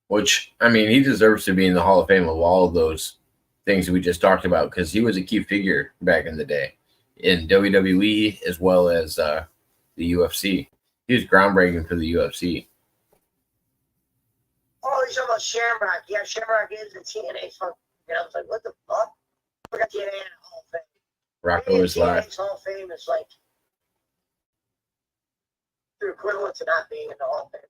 Which, I mean, he deserves to be in the Hall of Fame of all of those things we just talked about because he was a key figure back in the day in WWE as well as the UFC. He was groundbreaking for the UFC. Oh, he's talking about Shamrock. Yeah, Shamrock is in TNA. So, I was like, what the fuck? I forgot TNA in the Hall of Fame. Rocco is live. TNA's Hall of Fame is like the equivalent to not being in the Hall of Fame.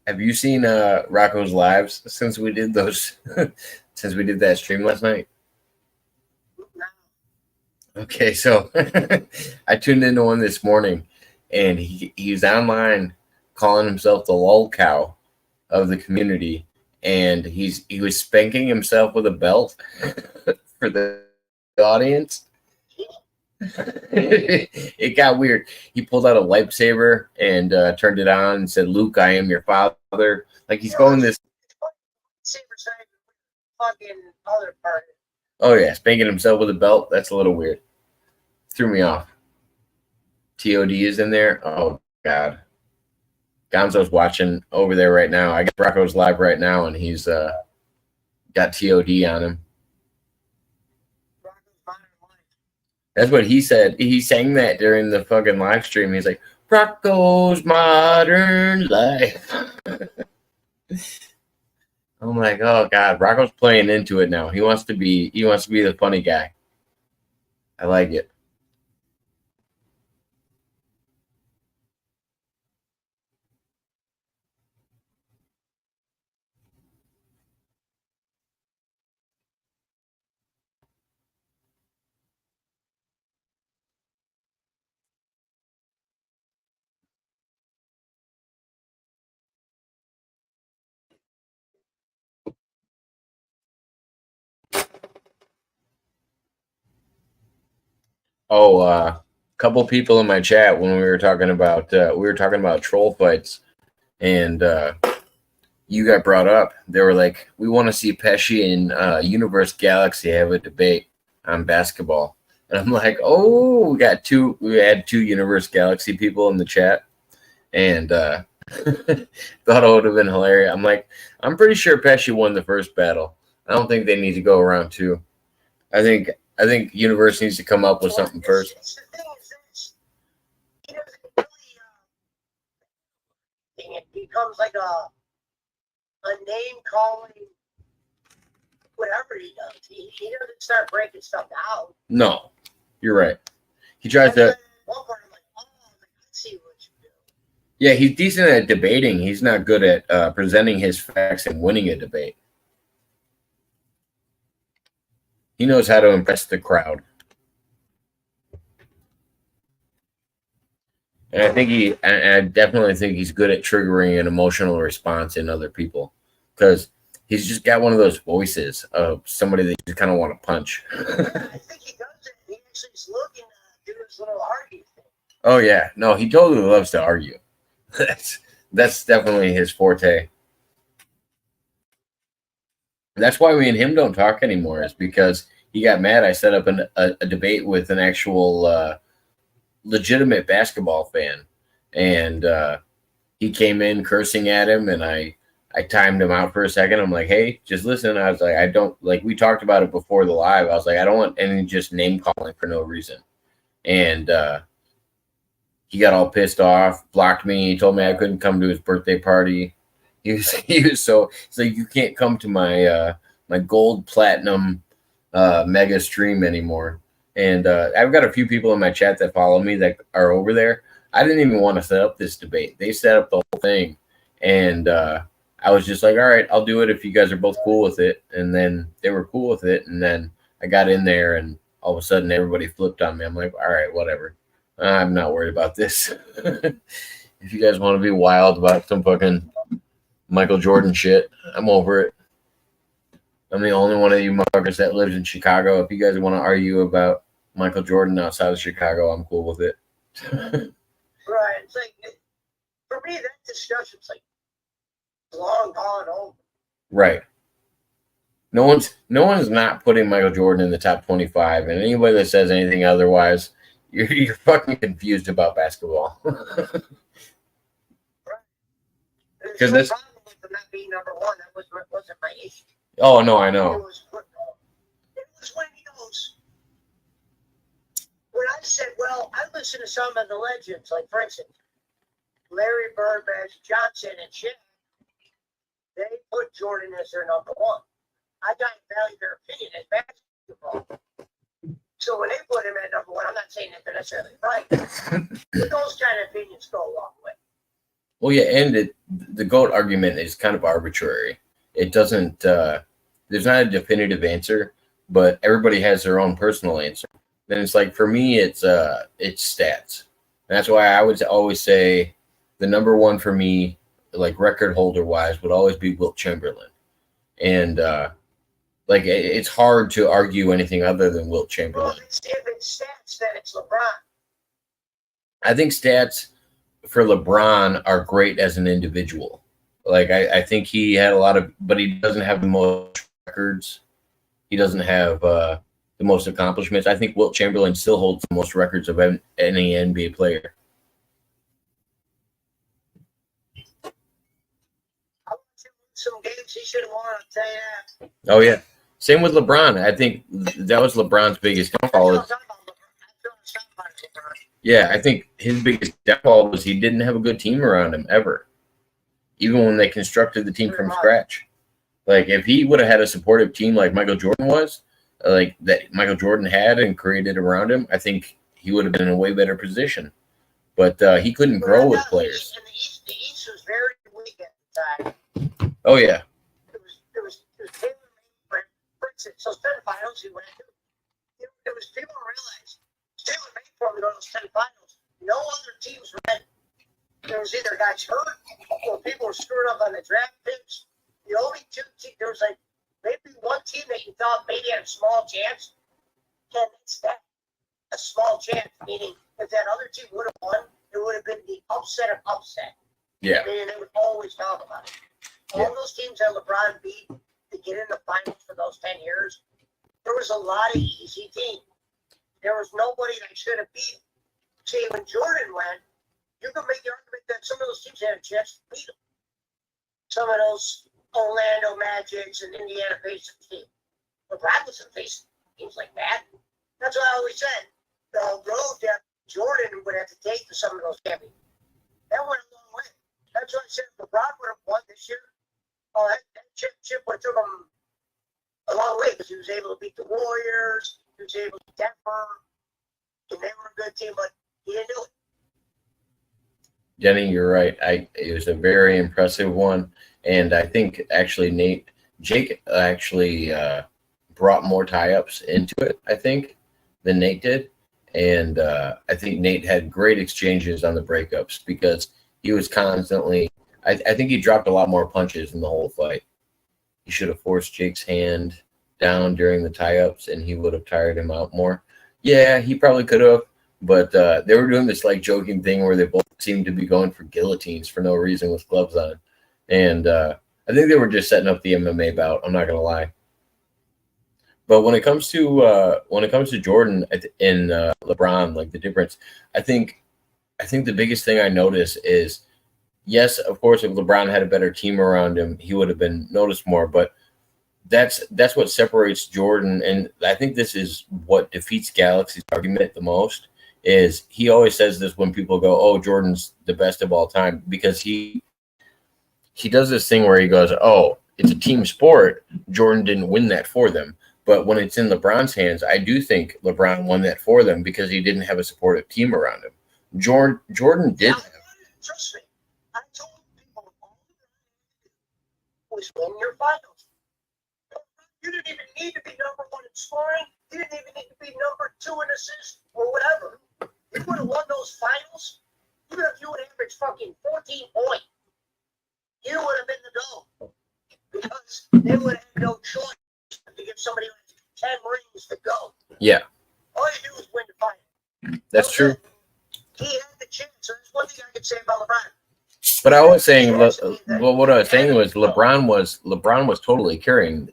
Have you seen Rocco's lives since we did those since we did that stream last night? No. Okay, so I tuned into one this morning and he's online calling himself the lol cow of the community, and he was spanking himself with a belt for the audience. It got weird. He pulled out a lightsaber and turned it on and said, "Luke, I am your father." Like he's going this. Saber-side fucking other part. Oh yeah, spanking himself with a belt. That's a little weird. Threw me off. TOD is in there. Oh God. Gonzo's watching over there right now. I guess Rocco's live right now, and he's got TOD on him. That's what he said. He sang that during the fucking live stream. He's like, Rocco's Modern Life. I'm like, oh God, Rocco's playing into it now. He wants to be the funny guy. I like it. Oh, a couple people in my chat when we were talking about troll fights, and you got brought up. They were like, we want to see Pesci and Universe Galaxy have a debate on basketball. And I'm like, oh, we had two Universe Galaxy people in the chat, and thought it would have been hilarious. I'm like, I'm pretty sure Pesci won the first battle. I don't think they need to go around two. I think Universe needs to come up with something first. The thing is this, he doesn't really, it becomes like a name calling, whatever he does. He doesn't start breaking stuff out. No, you're right. He tries to. One part, I'm like, oh, let's see what you do. Yeah, he's decent at debating. He's not good at presenting his facts and winning a debate. He knows how to impress the crowd. And I definitely think he's good at triggering an emotional response in other people, because he's just got one of those voices of somebody that you kind of want to punch. I think he does it. He actually is looking to do his little argue thing. Oh yeah, no, he totally loves to argue. That's definitely his forte. That's why me and him don't talk anymore, is because he got mad. I set up a debate with an actual legitimate basketball fan, and he came in cursing at him, and I timed him out for a second. I'm like, hey, just listen. I was like, I don't, like, we talked about it before the live. I was like, I don't want any just name calling for no reason. And he got all pissed off, blocked me. He told me I couldn't come to his birthday party. He was he's like, you can't come to my my gold platinum mega stream anymore. And I've got a few people in my chat that follow me that are over there. I didn't even want to set up this debate. They set up the whole thing, and I was just like, all right, I'll do it if you guys are both cool with it. And then they were cool with it, and then I got in there, and all of a sudden everybody flipped on me. I'm like, all right, whatever. I'm not worried about this. If you guys want to be wild about some fucking Michael Jordan shit, I'm over it. I'm the only one of you motherfuckers that lives in Chicago. If you guys want to argue about Michael Jordan outside of Chicago, I'm cool with it. Right. It's like, for me, that discussion's like long gone over. Right. No one's not putting Michael Jordan in the top 25, and anybody that says anything otherwise, you're fucking confused about basketball. Right. Because this problem with them not being number one. That wasn't my issue. Oh no, I know. It was when he goes. When I said, well, I listened to some of the legends, like for instance, Larry Bird, Magic Johnson, and Shaq. They put Jordan as their number one. I don't value their opinion as basketball. So when they put him at number one, I'm not saying that they're necessarily right. But those kind of opinions go a long way. Well, yeah, and the GOAT argument is kind of arbitrary. It doesn't. There's not a definitive answer, but everybody has their own personal answer. And it's like, for me, it's stats. And that's why I would always say the number one for me, like record holder wise, would always be Wilt Chamberlain. And like, it's hard to argue anything other than Wilt Chamberlain. Well, if it's stats, then it's LeBron. I think stats for LeBron are great as an individual. Like I think he had a lot of, but he doesn't have the most records. He doesn't have the most accomplishments. I think Wilt Chamberlain still holds the most records of any NBA player. Some games he should have won, I'll tell you that. Oh yeah, same with LeBron. I think that was LeBron's biggest downfall. Yeah, I think his biggest downfall was he didn't have a good team around him ever, even when they constructed the team from scratch. Like if he would have had a supportive team like Michael Jordan was, like that Michael Jordan had and created around him, I think he would have been in a way better position. But he couldn't grow with players. And the East was very weak at the time. Oh yeah. It was tailor-made. For instance, those semifinals he went to, it was people don't realize tailor-made for him to go to those semifinals. No other teams ready. There was either guys hurt or people were screwing up on the draft picks. The only two teams, there was like maybe one team that you thought maybe had a small chance, and it's that a small chance. Meaning, if that other team would have won, it would have been the upset of upset. Yeah. Meaning they would always talk about it. All those teams that LeBron beat to get in the finals for those 10 years, there was a lot of easy teams. There was nobody that should have beat him. See, when Jordan went, you could make the argument that some of those teams had a chance to beat him. Some of those Orlando Magics and Indiana Pacers teams. LeBron wasn't facing teams like that. That's what I always said. The road that Jordan would have to take to some of those champions. That went a long way. That's why I said if LeBron would have won this year, that chip would have took him a long way because he was able to beat the Warriors, he was able to beat Denver, and they were a good team, but he didn't do it. Denny, you're right. It was a very impressive one, and I think actually Jake actually brought more tie-ups into it, I think, than Nate did, and I think Nate had great exchanges on the breakups because he was constantly. I think he dropped a lot more punches in the whole fight. He should have forced Jake's hand down during the tie-ups, and he would have tired him out more. Yeah, he probably could have. But they were doing this like joking thing where they both seemed to be going for guillotines for no reason with gloves on. And I think they were just setting up the MMA bout. I'm not going to lie. But when it comes to Jordan and LeBron, like the difference, I think the biggest thing I notice is, yes, of course, if LeBron had a better team around him, he would have been noticed more. But that's what separates Jordan. And I think this is what defeats Galaxy's argument the most. Is he always says this when people go, oh, Jordan's the best of all time, because he does this thing where he goes, oh, it's a team sport. Jordan didn't win that for them. But when it's in LeBron's hands, I do think LeBron won that for them because he didn't have a supportive team around him. Jordan did have. Trust me. I told people all the time was win your finals. You didn't even need to be number one in scoring. You didn't even need to be number two in assists or whatever. You would have won those finals, even if you would average fucking 14 points. You would have been the goal. Because they would have had no choice to give somebody 10 rings to go. Yeah. All you do is win the final. That's true. He had the chance. So there's one thing I could say about LeBron. But I was saying, well, what I was saying was LeBron was totally carrying the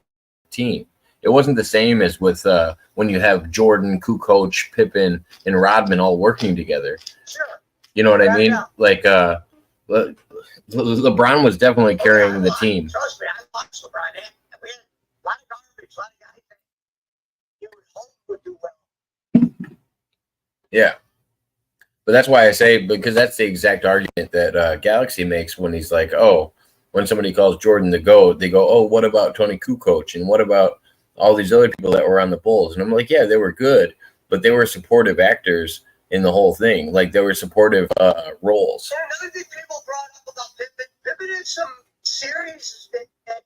team. It wasn't the same as with when you have Jordan, Kukoc, Pippen, and Rodman all working together. Sure. You know what I mean? Like LeBron was definitely carrying the team. Trust me, I watched LeBron. We had a lot of garbage, a lot of guys that you would hope would do well. Yeah. But that's why I say, because that's the exact argument that Galaxy makes when he's like, oh, when somebody calls Jordan the GOAT, they go, oh, what about Tony Kukoc? And what about all these other people that were on the Bulls? And I'm like, yeah, they were good, but they were supportive actors in the whole thing. Like, they were supportive roles. And another thing people brought up about Pippen in some series that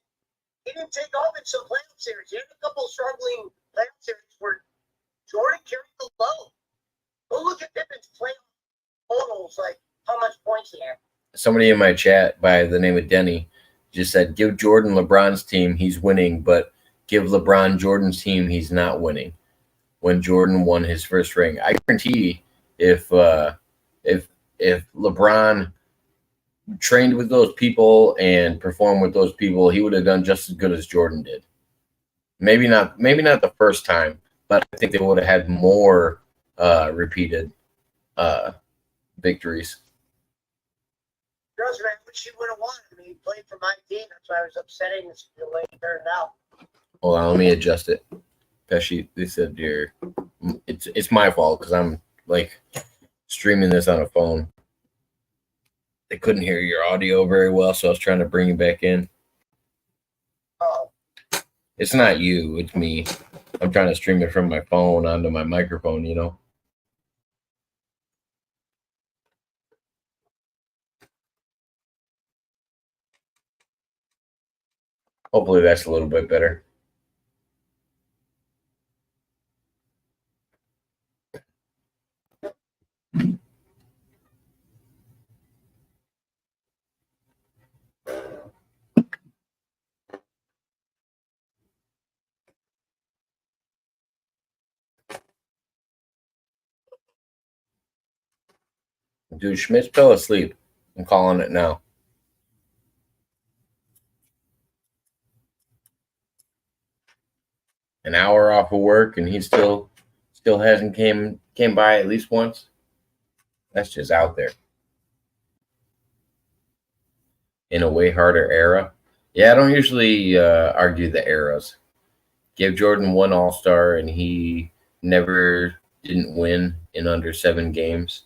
he didn't take off in some playoff series. He had a couple struggling playoff series where Jordan carried the load. Go look at Pippen's playoff totals, like how much points he had. Somebody in my chat by the name of Denny just said, give Jordan LeBron's team, he's winning, but give LeBron Jordan's team, he's not winning. When Jordan won his first ring, I guarantee if LeBron trained with those people and performed with those people, he would have done just as good as Jordan did. Maybe not the first time, but I think they would have had more repeated victories. Girls, man, which he would have won. I mean, he played for my team. That's why I was upsetting the way it turned out. Hold on, let me adjust it. Pesci, they said it's my fault because I'm like streaming this on a phone. They couldn't hear your audio very well, so I was trying to bring you back in. Oh, It's not you, it's me. I'm trying to stream it from my phone onto my microphone, you know? Hopefully that's a little bit better. Dude, Schmidt's fell asleep. I'm calling it now. An hour off of work and he still hasn't came by at least once. That's just out there. In a way harder era. Yeah, I don't usually argue the eras. Give Jordan one All-Star and he never didn't win in under 7 games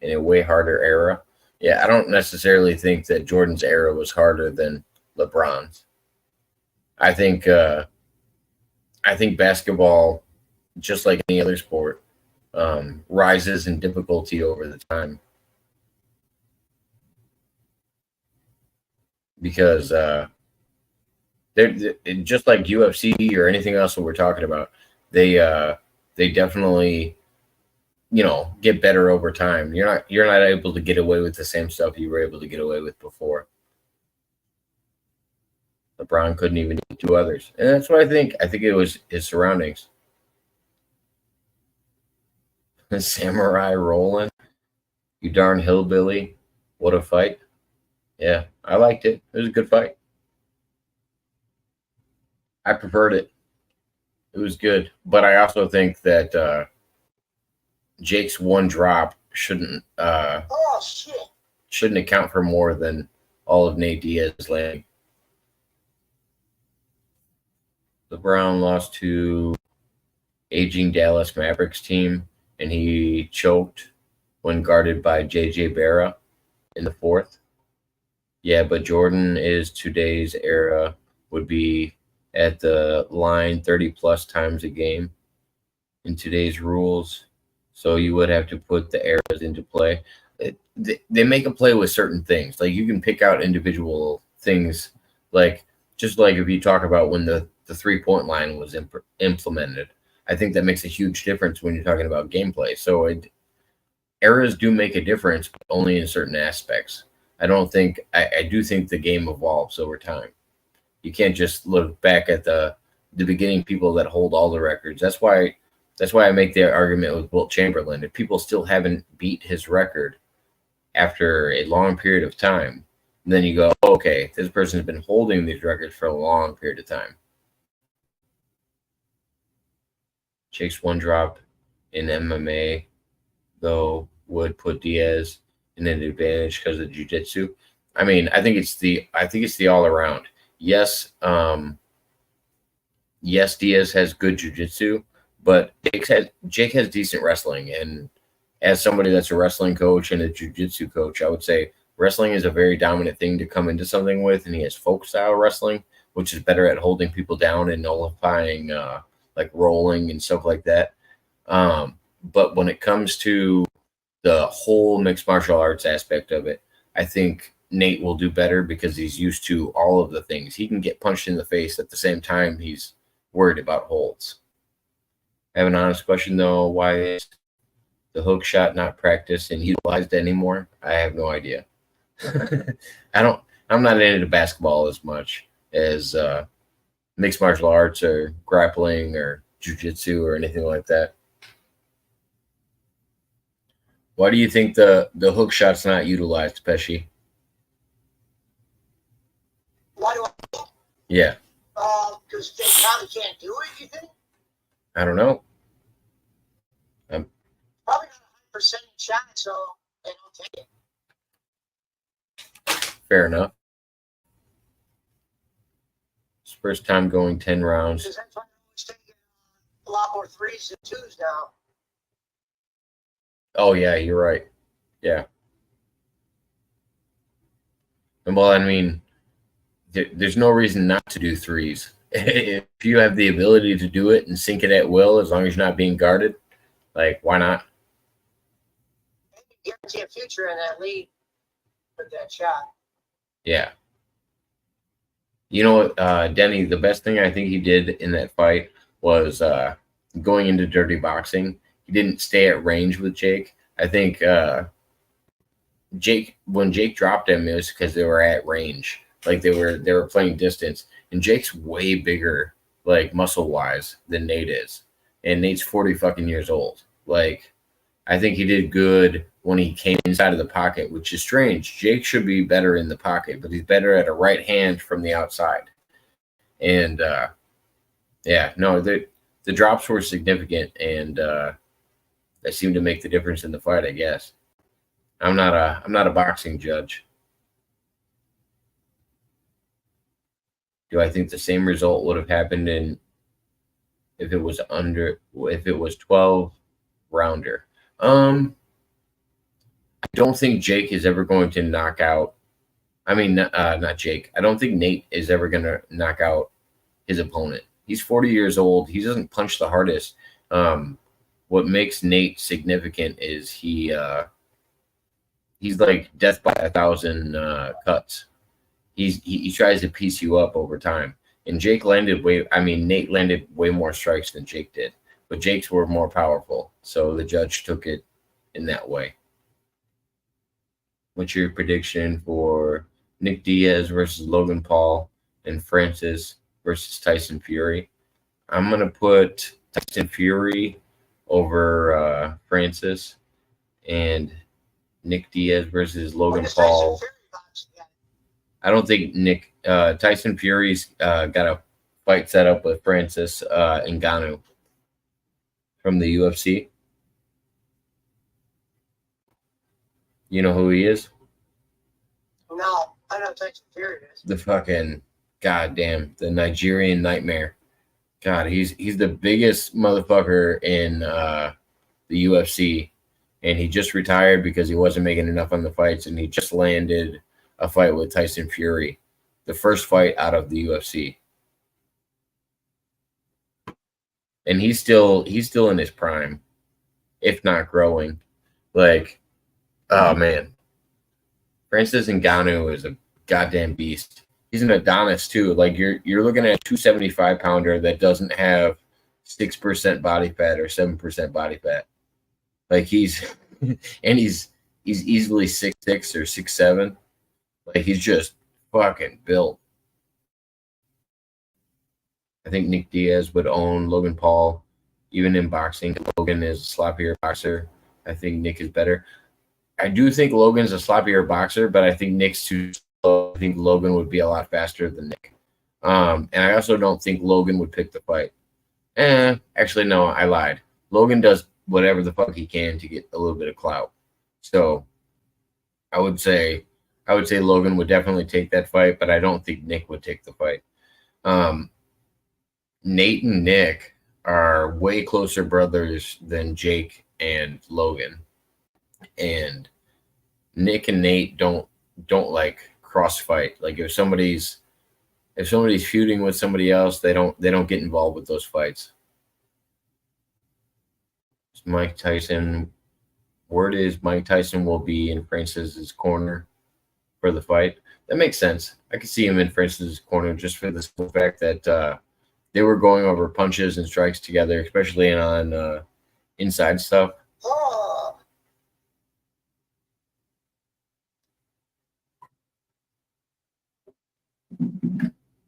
in a way harder era. Yeah, I don't necessarily think that Jordan's era was harder than LeBron's. I think basketball, just like any other sport, rises in difficulty over the time. Because they're just like UFC or anything else that we're talking about, they definitely, get better over time. You're not able to get away with the same stuff you were able to get away with before. LeBron couldn't even do 2 others. And that's what I think. I think it was his surroundings. Samurai rolling. You darn hillbilly. What a fight. Yeah, I liked it. It was a good fight. I preferred it. It was good. But I also think that Jake's one drop shouldn't account for more than all of Nate Diaz landing. LeBron lost to aging Dallas Mavericks team, and he choked when guarded by J.J. Barra in the 4th. Yeah, but Jordan is today's era would be at the line 30-plus times a game in today's rules. So you would have to put the eras into play. They make a play with certain things. Like you can pick out individual things, like just like if you talk about when the 3-point line was implemented. I think that makes a huge difference when you're talking about gameplay. So eras do make a difference, but only in certain aspects. I do think the game evolves over time. You can't just look back at the beginning people that hold all the records. That's why I make the argument with Wilt Chamberlain. If people still haven't beat his record after a long period of time, then you go, okay, this person's been holding these records for a long period of time. Jake's one drop in MMA, though, would put Diaz in an advantage because of jiu-jitsu. I mean, I think it's the all around. Yes, Diaz has good jiu-jitsu, but Jake has decent wrestling. And as somebody that's a wrestling coach and a jiu-jitsu coach, I would say wrestling is a very dominant thing to come into something with, and he has folk style wrestling, which is better at holding people down and nullifying like rolling and stuff like that. But when it comes to the whole mixed martial arts aspect of it, I think Nate will do better because he's used to all of the things. He can get punched in the face at the same time he's worried about holds. I have an honest question, though. Why is the hook shot not practiced and utilized anymore? I have no idea. I'm not into basketball as much as mixed martial arts or grappling or jiu-jitsu or anything like that. Why do you think the hook shot's not utilized, Pesci? Why do Yeah. because they probably can't do it, you think? I don't know. Probably not 100% shot, so they don't take it. Fair enough. It's first time going 10 rounds. Because that's why they're always taking a lot more threes than twos now. Oh, yeah, you're right. Yeah. And well, I mean, there's no reason not to do threes. If you have the ability to do it and sink it at will, as long as you're not being guarded, like, why not? Maybe guarantee a future in that league with that shot. Yeah. You know what, Denny, the best thing I think he did in that fight was going into dirty boxing. He didn't stay at range with Jake. I think when Jake dropped him, it was because they were at range. Like they were playing distance. And Jake's way bigger, like muscle wise, than Nate is. And Nate's 40 fucking years old. Like, I think he did good when he came inside of the pocket, which is strange. Jake should be better in the pocket, but he's better at a right hand from the outside. And yeah, no, the drops were significant, and that seemed to make the difference in the fight, I guess. I'm not a boxing judge. Do I think the same result would have happened if it was 12 rounder? I don't think Jake is ever going to knock out. I mean, not Jake. I don't think Nate is ever going to knock out his opponent. He's 40 years old. He doesn't punch the hardest. What makes Nate significant is he's like death by 1,000 cuts. He tries to piece you up over time. And Nate landed way more strikes than Jake did. But Jake's were more powerful. So the judge took it in that way. What's your prediction for Nick Diaz versus Logan Paul and Francis versus Tyson Fury? I'm going to put Tyson Fury over Francis, and Nick Diaz versus Logan Paul. I don't think Tyson Fury's got a fight set up with Francis Ngannou from the UFC. You know who he is? No, I know Tyson Fury is. The fucking the Nigerian nightmare. God, he's the biggest motherfucker in the UFC, and he just retired because he wasn't making enough on the fights, and he just landed a fight with Tyson Fury, the first fight out of the UFC. And he's still in his prime, if not growing. Like, oh man, Francis Ngannou is a goddamn beast. He's an Adonis too. Like you're looking at a 275 pounder that doesn't have 6% body fat or 7% body fat. Like he's easily 6'6" or 6'7". Like he's just fucking built. I think Nick Diaz would own Logan Paul, even in boxing. Logan is a sloppier boxer. I think Nick is better. I do think Logan's a sloppier boxer, but I think Nick's too slow. I think Logan would be a lot faster than Nick. And I also don't think Logan would pick the fight. Actually, no, I lied. Logan does whatever the fuck he can to get a little bit of clout. So I would say Logan would definitely take that fight, but I don't think Nick would take the fight. Nate and Nick are way closer brothers than Jake and Logan. And Nick and Nate don't like crossfight. Like if somebody's feuding with somebody else, they don't get involved with those fights. Mike Tyson. Word is Mike Tyson will be in Francis's corner for the fight. That makes sense. I could see him in Francis's corner just for the simple fact that they were going over punches and strikes together, especially on inside stuff. Oh.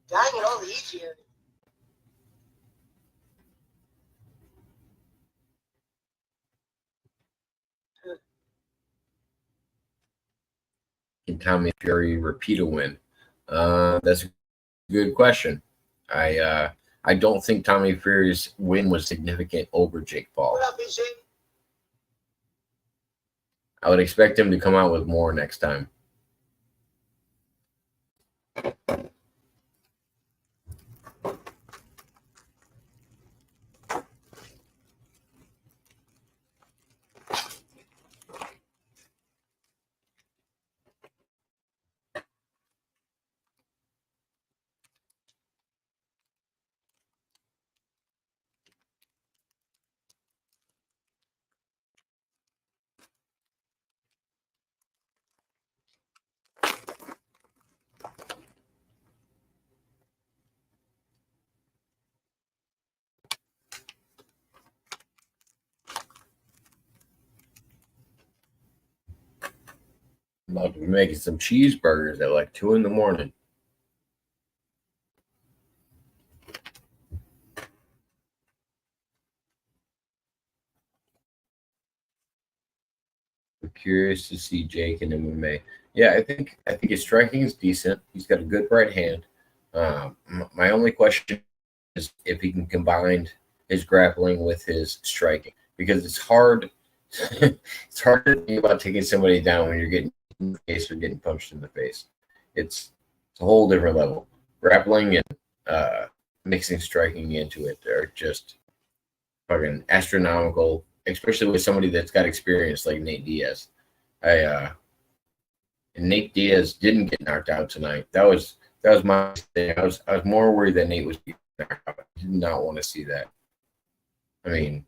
Dying it all easier. Can Tommy Fury repeat a win? That's a Good question. I don't think Tommy Fury's win was significant over Jake Paul. What up, BC? I would expect him to come out with more next time. I'm about to be making some cheeseburgers at like 2 a.m. I'm curious to see Jake in MMA. Yeah, I think his striking is decent. He's got a good right hand. My only question is if he can combine his grappling with his striking, because it's hard. It's hard to think about taking somebody down when you're getting in the face or getting punched in the face. It's a whole different level. Grappling and mixing striking into it are just fucking astronomical, especially with somebody that's got experience like Nate Diaz. And Nate Diaz didn't get knocked out tonight. That was my thing. I was more worried that Nate was getting knocked out. I did not want to see that. I mean,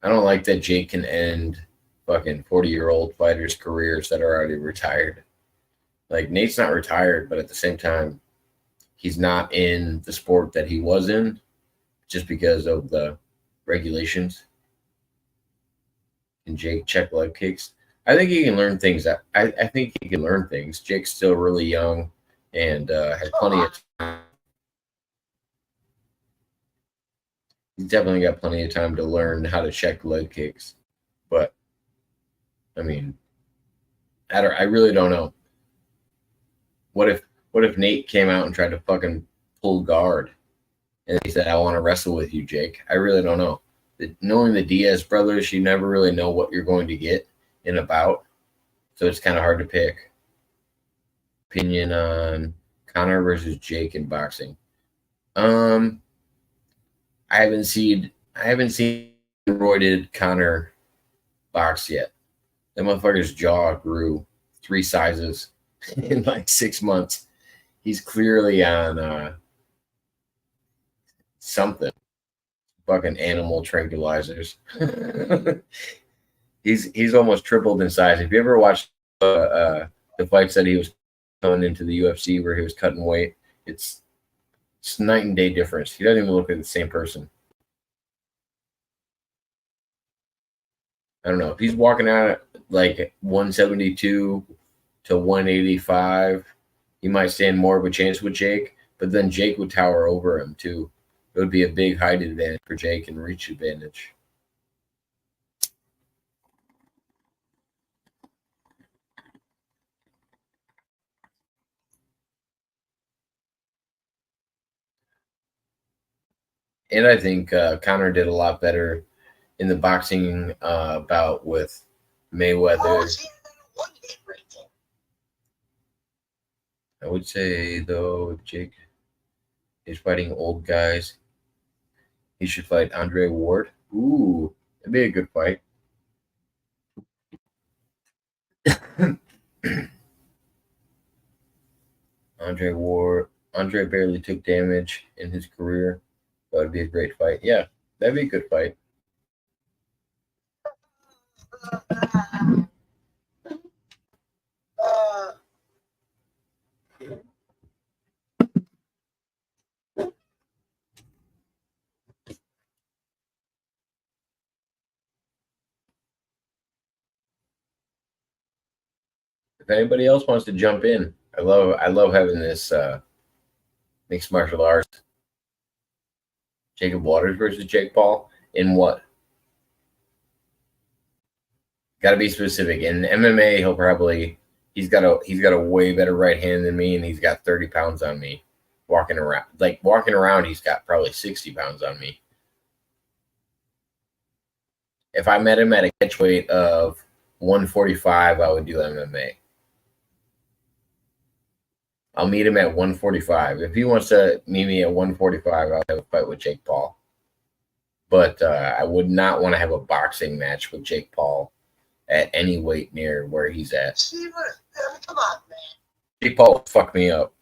I don't like that Jake can end fucking 40-year-old fighters' careers that are already retired. Like, Nate's not retired, but at the same time, he's not in the sport that he was in just because of the regulations. And Jake check leg kicks. I think he can learn things. I think he can learn things. Jake's still really young and has plenty of time. He's definitely got plenty of time to learn how to check leg kicks. But I mean, I really don't know. What if Nate came out and tried to fucking pull guard and he said, "I want to wrestle with you, Jake"? I really don't know. Knowing the Diaz brothers, you never really know what you're going to get in a bout, so it's kind of hard to pick. Opinion on Conor versus Jake in boxing. I haven't seen roided Conor box yet. That motherfucker's jaw grew 3 sizes in like 6 months. He's clearly on something. Fucking animal tranquilizers. He's almost tripled in size. If you ever watched the fights that he was going into the UFC where he was cutting weight, it's night and day difference. He doesn't even look like the same person. I don't know. If he's walking out at like 172 to 185, he might stand more of a chance with Jake, but then Jake would tower over him too. It would be a big height advantage for Jake and reach advantage. And I think Conor did a lot better in the boxing bout with Mayweather. I would say, though, if Jake is fighting old guys, he should fight Andre Ward. Ooh, that'd be a good fight. Andre barely took damage in his career. That would be a great fight. Yeah, that'd be a good fight. If anybody else wants to jump in, I love having this mixed martial arts. Jacob Waters versus Jake Paul in what? Got to be specific. In MMA, he's got a way better right hand than me, and he's got 30 pounds on me. walking around, he's got probably 60 pounds on me. If I met him at a catch weight of 145, I would do MMA. I'll meet him at 145. If he wants to meet me at 145, I'll have a fight with Jake Paul. But I would not want to have a boxing match with Jake Paul at any weight near where he's at. Steve, come on, man. Jake Paul will fuck me up.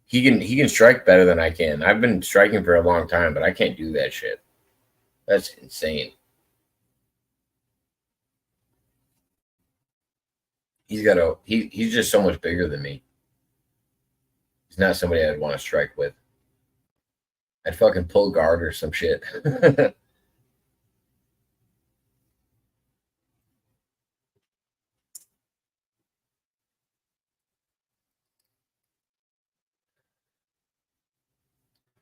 He can strike better than I can. I've been striking for a long time, but I can't do that shit. That's insane. He's just so much bigger than me. He's not somebody I'd want to strike with. I'd fucking pull guard or some shit.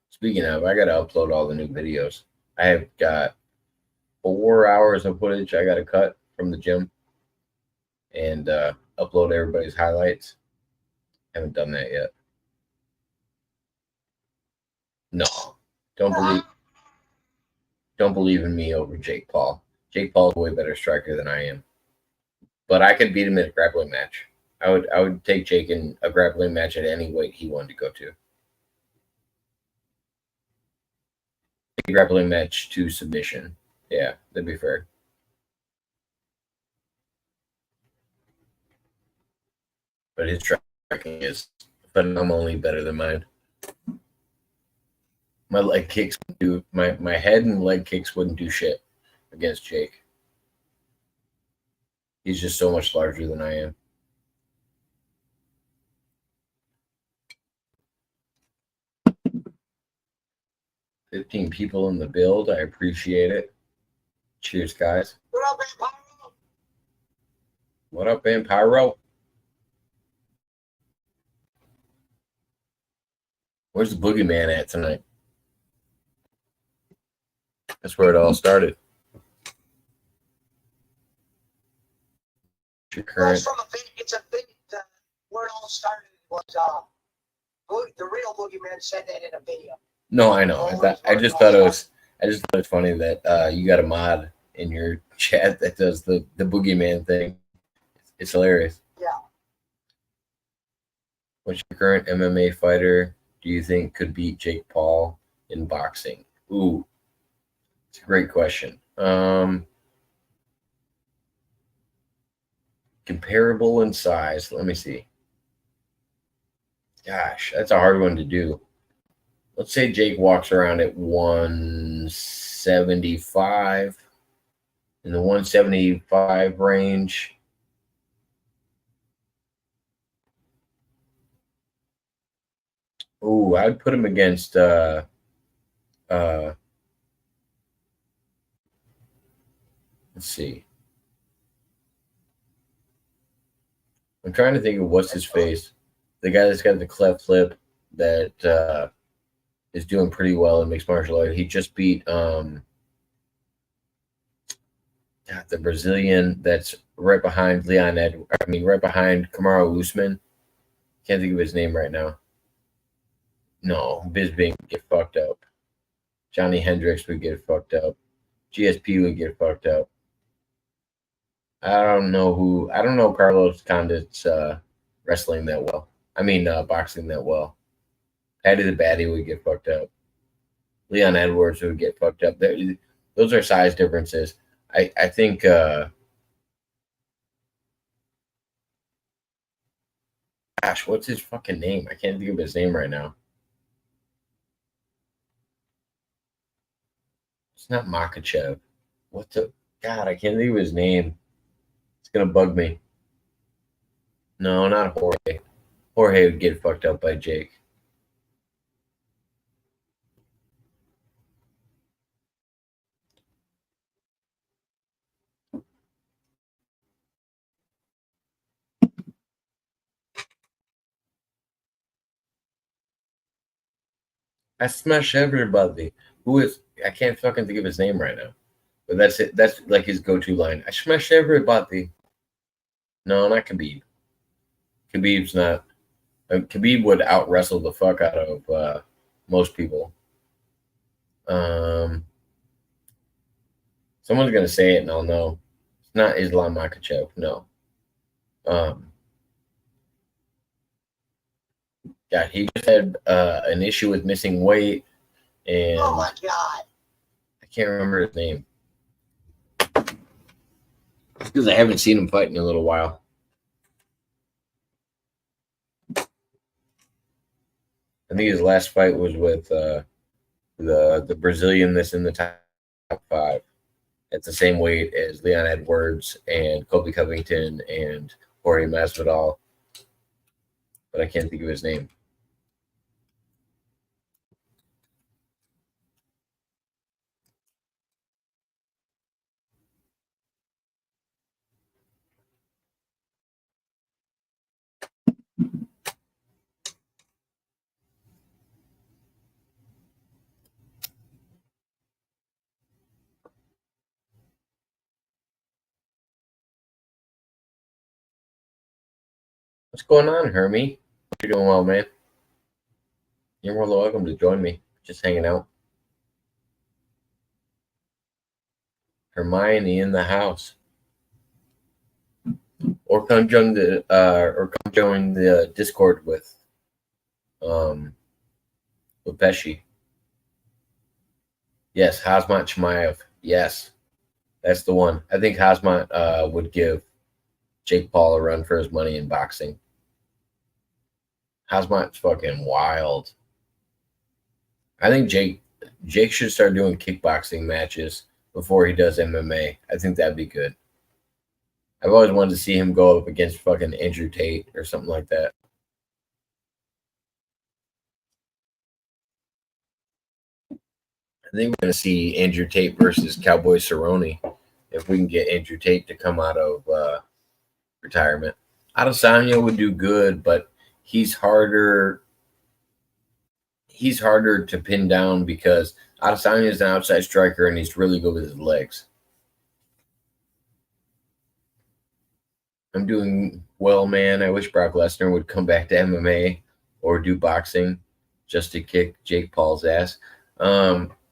Speaking of, I got to upload all the new videos. I have got 4 hours of footage I got to cut from the gym and upload everybody's highlights. Haven't done that yet. No, don't believe in me over Jake Paul. Jake Paul is a way better striker than I am, but I could beat him in a grappling match. I would take Jake in a grappling match at any weight he wanted to go to. A grappling match to submission. Yeah, that'd be fair. But his striking is phenomenally better than mine. My leg kicks do my head and leg kicks wouldn't do shit against Jake. He's just so much larger than I am. $15 people in the build. I appreciate it. Cheers, guys. What up, Vampiro? What up, Vampiro? Where's the boogeyman at tonight? That's where it all started. Your current. It's a big. Where it all started was the real boogeyman said that in a video. No, I know. I just thought it was funny that you got a mod in your chat that does the boogeyman thing. It's hilarious. Yeah. What's your current MMA fighter do you think could beat Jake Paul in boxing? Ooh, it's a great question. Comparable in size. Let me see. Gosh, that's a hard one to do. Let's say Jake walks around at 175. In the 175 range. Ooh, I'd put him against let's see. I'm trying to think of what's his face. The guy that's got the cleft lip that is doing pretty well in mixed martial arts. He just beat the Brazilian that's right behind right behind Kamaru Usman. Can't think of his name right now. No, Bisping would get fucked up. Johnny Hendricks would get fucked up. GSP would get fucked up. I don't know Carlos Condit's wrestling that well. Boxing that well. Paddy the Baddy would get fucked up. Leon Edwards would get fucked up. Those are size differences. I think gosh, what's his fucking name? I can't think of his name right now. It's not Makachev. What the God, I can't think of his name. It's gonna bug me. No, not Jorge. Jorge would get fucked up by Jake. I smash everybody. I can't fucking think of his name right now. But that's it. That's like his go-to line. I smash everybody. No, not Khabib. Khabib's not Khabib would out wrestle the fuck out of most people. Someone's gonna say it and I'll know. It's not Islam Makhachev. No. Yeah, he just had an issue with missing weight, and Oh my god. I can't remember his name because I haven't seen him fight in a little while. I think his last fight was with the Brazilian that's in the top 5 at the same weight as Leon Edwards and Kobe Covington and Jorge Masvidal, but I can't think of his name. What's going on, Hermie? Hope you're doing well, man. You're more than welcome to join me. Just hanging out. Hermione in the house. Or come join the Discord with Pesci. Yes, Hazmat Chimaev. Yes, that's the one. I think Hazmat would give Jake Paul a run for his money in boxing. Hazmat's fucking wild. I think Jake should start doing kickboxing matches before he does MMA. I think that'd be good. I've always wanted to see him go up against fucking Andrew Tate or something like that. I think we're going to see Andrew Tate versus Cowboy Cerrone if we can get Andrew Tate to come out of retirement. Adesanya would do good, but he's harder to pin down because Adesanya is an outside striker and he's really good with his legs. I'm doing well, man. I wish Brock Lesnar would come back to MMA or do boxing just to kick Jake Paul's ass.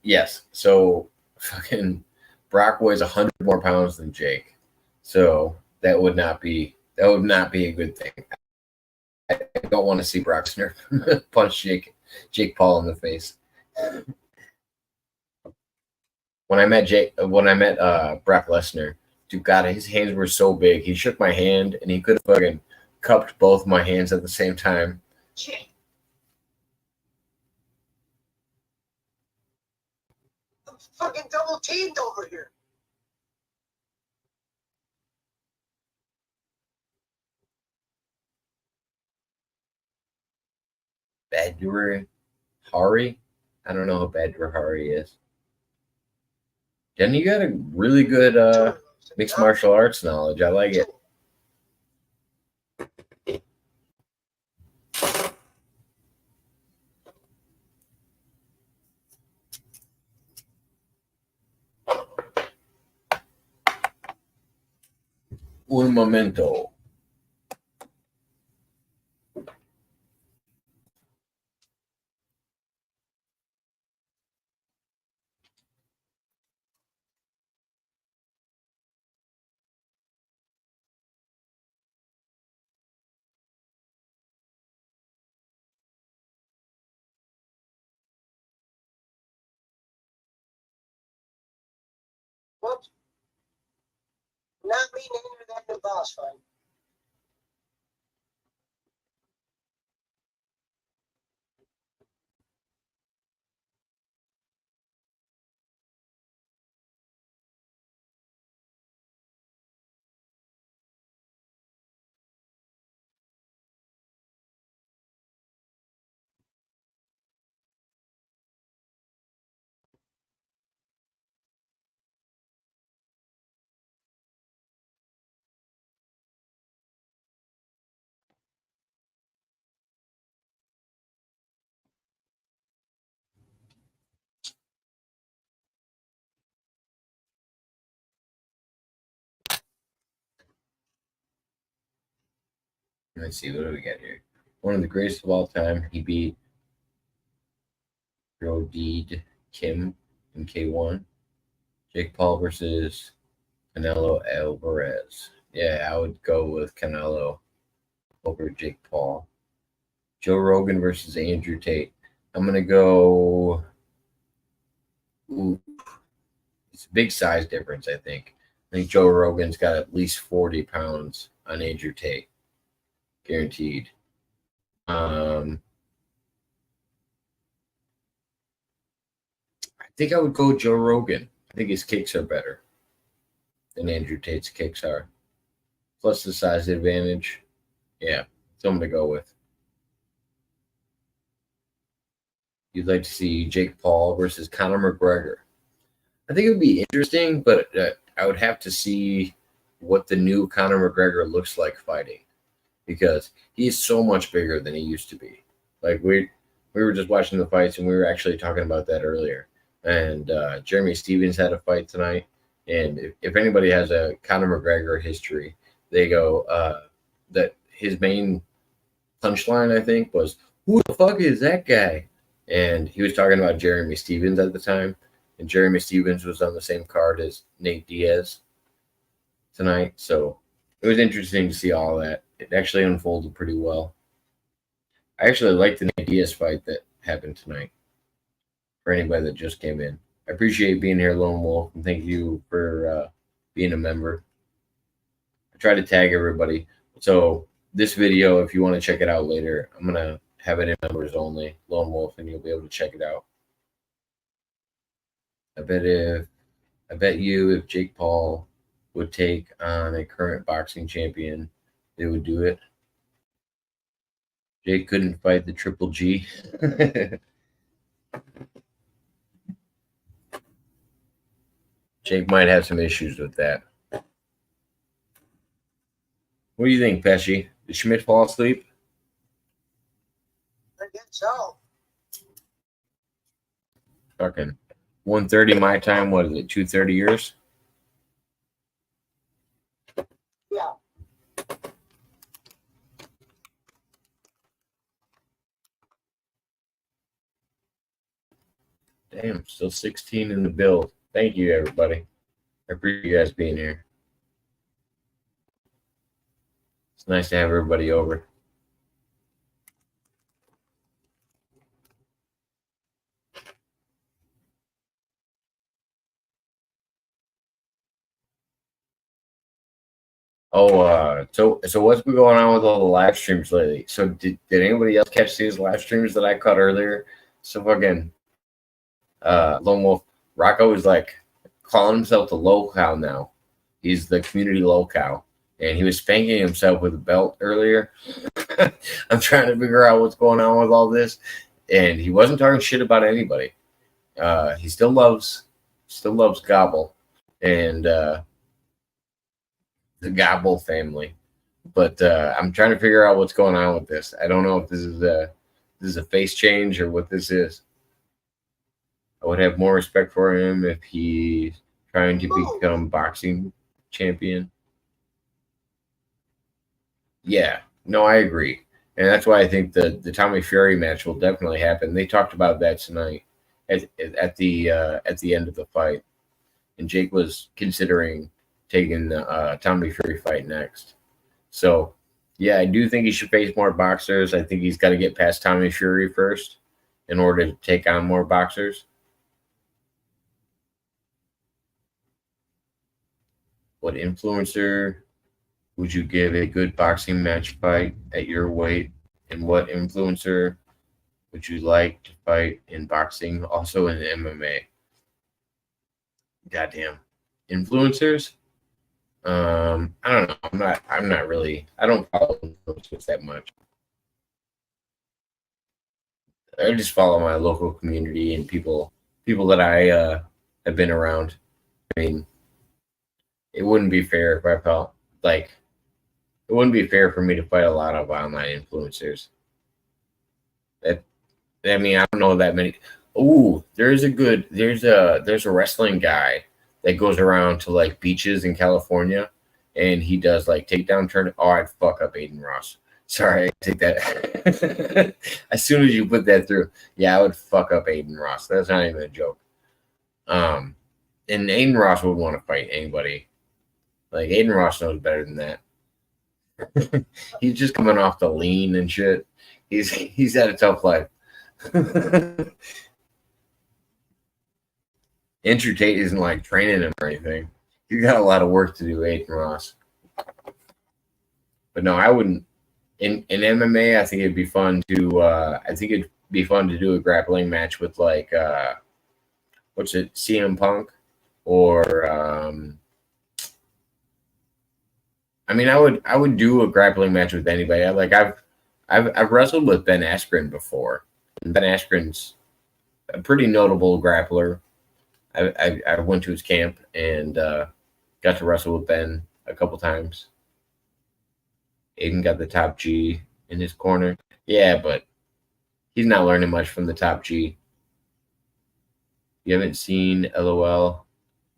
Yes. So fucking Brock weighs 100 more pounds than Jake. So that would not be a good thing. I don't want to see Brock Lesnar punch Jake Paul in the face. When I met Brock Lesnar, dude, God, his hands were so big. He shook my hand and he could have fucking cupped both my hands at the same time. Shit. I'm fucking double teamed over here. Badger Hari? I don't know who Badger Hari is. Then you got a really good mixed martial arts knowledge. I like it. Un momento. Whoops. Not being into that new boss fight. Let's see, what do we got here? one of the greatest of all time. He beat Rodid Kim in K1. Jake Paul versus Canelo Alvarez. Yeah, I would go with Canelo over Jake Paul. Joe Rogan versus Andrew Tate. I'm going to go. Ooh, it's a big size difference, I think. I think Joe Rogan's got at least 40 pounds on Andrew Tate. Guaranteed. I think I would go Joe Rogan. I think his kicks are better than Andrew Tate's kicks are. Plus the size advantage. Yeah, something to go with. You'd like to see Jake Paul versus Conor McGregor. I think it would be interesting, but I would have to see what the new Conor McGregor looks like fighting, because he's so much bigger than he used to be. Like we were just watching the fights, and we were actually talking about that earlier. And Jeremy Stevens had a fight tonight, and if anybody has a Conor McGregor history, they go that his main punchline, I think, was, "Who the fuck is that guy?" And he was talking about Jeremy Stevens at the time, and Jeremy Stevens was on the same card as Nate Diaz tonight. So it was interesting to see all that. It actually unfolded pretty well. I actually liked the Nate Diaz fight that happened tonight. For anybody that just came in, I appreciate being here, Lone Wolf, and thank you for being a member. I try to tag everybody. So this video, if you want to check it out later, I'm gonna have it in members only, Lone Wolf, and you'll be able to check it out. I bet you if Jake Paul would take on a current boxing champion, they would do it. Jake couldn't fight the Triple G. Jake might have some issues with that. What do you think, Pesci? Did Schmidt fall asleep? I guess so. Fucking 1:30 my time. What is it? 2:30 yours? Yeah. Damn, still 16 in the build. Thank you, everybody. I appreciate you guys being here. It's nice to have everybody over. Oh, so what's been going on with all the live streams lately? So did anybody else catch these live streams that I caught earlier? So fucking Lone Wolf Rocco is like calling himself the low cow now. He's the community low cow, and he was spanking himself with a belt earlier. I'm trying to figure out what's going on with all this, and he wasn't talking shit about anybody. He still loves Gobble and the Gobble family, but I'm trying to figure out what's going on with this. I don't know if this is a face change or what this is. I would have more respect for him if he's trying to become boxing champion. Yeah, no, I agree. And that's why I think the Tommy Fury match will definitely happen. They talked about that tonight at the end of the fight. And Jake was considering taking the Tommy Fury fight next. So, yeah, I do think he should face more boxers. I think he's got to get past Tommy Fury first in order to take on more boxers. What influencer would you give a good boxing match fight at your weight? And what influencer would you like to fight in boxing, also in MMA? Goddamn. Influencers? I don't know. I'm not really, I don't follow influencers that much. I just follow my local community and people that I have been around. I mean, it wouldn't be fair if I felt like it wouldn't be fair for me to fight a lot of online influencers. I don't know that many. Ooh, there's a wrestling guy that goes around to like beaches in California, and he does like takedown turn. Oh, I'd fuck up Aiden Ross. Sorry, I take that. As soon as you put that through, yeah, I would fuck up Aiden Ross. That's not even a joke. And Aiden Ross would want to fight anybody. Like, Aiden Ross knows better than that. He's just coming off the lean and shit. He's had a tough life. Andrew Tate isn't like training him or anything. He's got a lot of work to do, Aiden Ross. But no, I wouldn't. In MMA, I think it'd be fun to do a grappling match with like what's it, CM Punk, or I mean, I would do a grappling match with anybody. I've wrestled with Ben Askren before. And Ben Askren's a pretty notable grappler. I went to his camp and got to wrestle with Ben a couple times. Aiden got the top G in his corner. Yeah, but he's not learning much from the top G. You haven't seen LOL?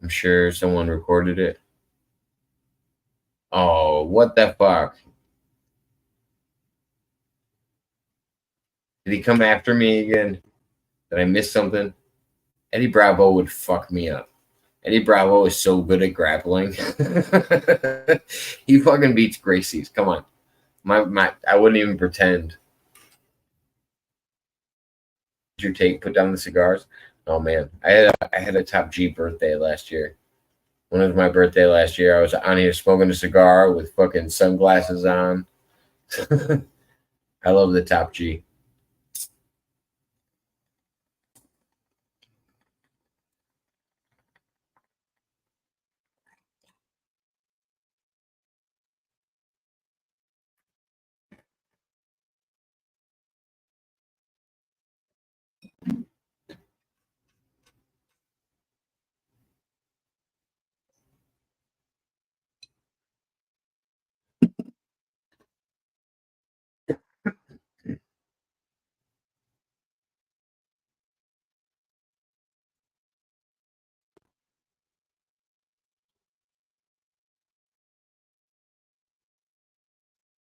I'm sure someone recorded it. Oh, what the fuck? Did he come after me again? Did I miss something? Eddie Bravo would fuck me up. Eddie Bravo is so good at grappling. He fucking beats Gracie's. Come on. I wouldn't even pretend. Did you put down the cigars? Oh man, I had a top G birthday last year. When it was my birthday last year, I was on here smoking a cigar with fucking sunglasses on. I love the top G.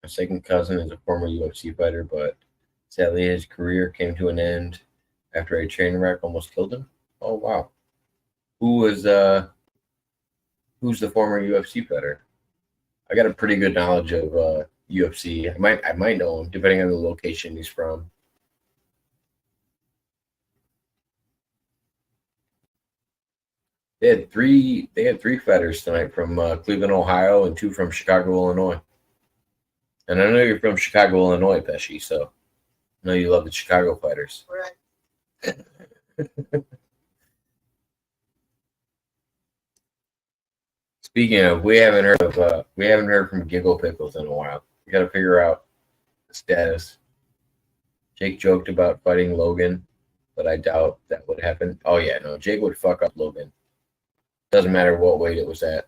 My second cousin is a former UFC fighter, but sadly his career came to an end after a train wreck almost killed him. Oh wow. Who's the former UFC fighter? I got a pretty good knowledge of UFC. I might know him depending on the location he's from. They had three fighters tonight from Cleveland, Ohio, and 2 from Chicago, Illinois. And I know you're from Chicago, Illinois, Pesci, so I know you love the Chicago fighters. Right. Speaking of, we haven't heard from Giggle Pickles in a while. We got to figure out the status. Jake joked about fighting Logan, but I doubt that would happen. Oh yeah, no, Jake would fuck up Logan. Doesn't matter what weight it was at.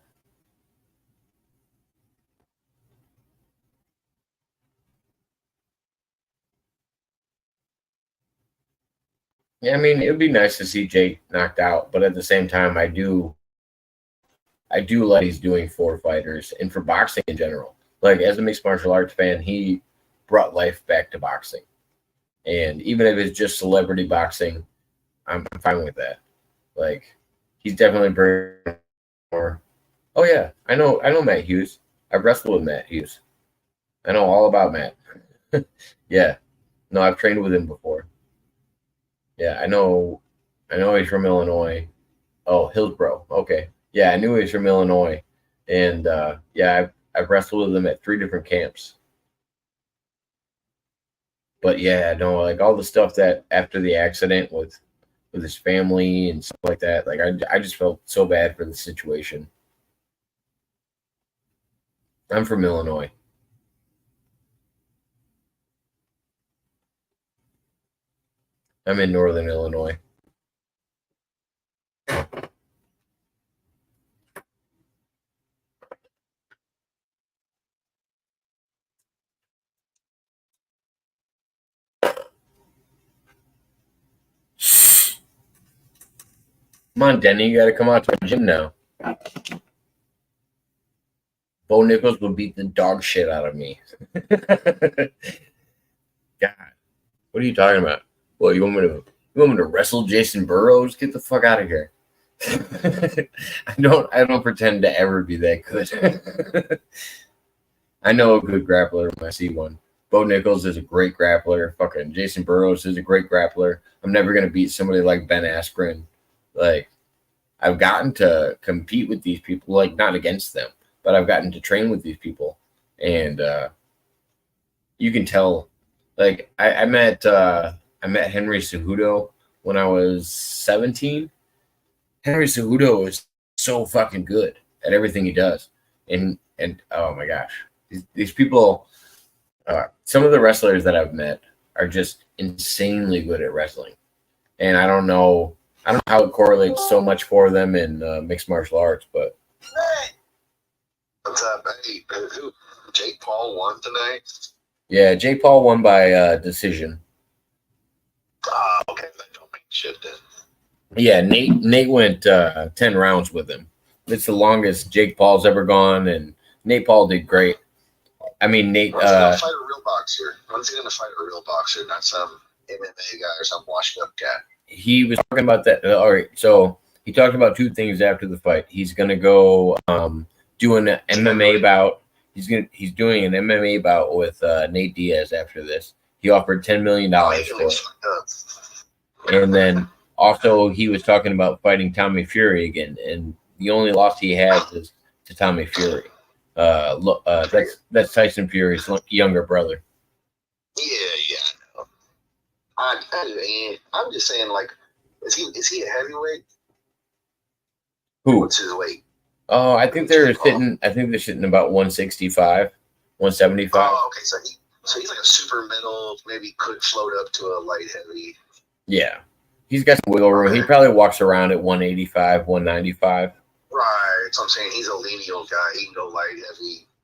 Yeah, I mean, it would be nice to see Jake knocked out, but at the same time, I do like he's doing 4 fighters, and for boxing in general. Like, as a mixed martial arts fan, he brought life back to boxing. And even if it's just celebrity boxing, I'm fine with that. Like, he's definitely bringing more. Oh yeah, I know Matt Hughes. I've wrestled with Matt Hughes. I know all about Matt. Yeah. No, I've trained with him before. Yeah, I know he's from Illinois. Oh, Hillsborough. Okay. Yeah, I knew he was from Illinois. And yeah, I've wrestled with him at 3 different camps. But yeah, no, like all the stuff that after the accident with his family and stuff like that, like I just felt so bad for the situation. I'm from Illinois. I'm in northern Illinois. Come on, Denny, you got to come out to the gym now. Bo Nichols would beat the dog shit out of me. God, what are you talking about? Well, you want me to wrestle Jason Burrows? Get the fuck out of here. I don't pretend to ever be that good. I know a good grappler when I see one. Bo Nichols is a great grappler. Fucking Jason Burrows is a great grappler. I'm never gonna beat somebody like Ben Askren. Like, I've gotten to compete with these people, like not against them, but I've gotten to train with these people, and you can tell. Like, I met Henry Cejudo when I was 17. Henry Cejudo is so fucking good at everything he does, and oh my gosh, these people. Some of the wrestlers that I've met are just insanely good at wrestling, and I don't know how it correlates so much for them in mixed martial arts, but. What's up? Hey, who? Jake Paul won tonight? Yeah, Jake Paul won by decision. Okay, that don't make shit then. Yeah, Nate went 10 rounds with him. It's the longest Jake Paul's ever gone, and Nate Paul did great. I mean, Nate. When's he gonna fight a real boxer? When's he gonna fight a real boxer, not some MMA guy or some washed up guy? He was talking about that. All right, so he talked about two things after the fight. He's gonna go do an MMA bout. He's doing an MMA bout with Nate Diaz after this. He offered $10 million for it. And then also he was talking about fighting Tommy Fury again, and the only loss he has is to Tommy Fury. That's Tyson Fury's younger brother. Yeah, I know. I'm just saying, like, is he a heavyweight? Who? What's his weight? Oh, I think they're sitting about 165, 175. Oh, okay, so he's like a super middle, maybe could float up to a light heavy. Yeah, he's got some wiggle room. Okay. He probably walks around at 185, 195. Right, so I'm saying he's a lineal guy. He can go light,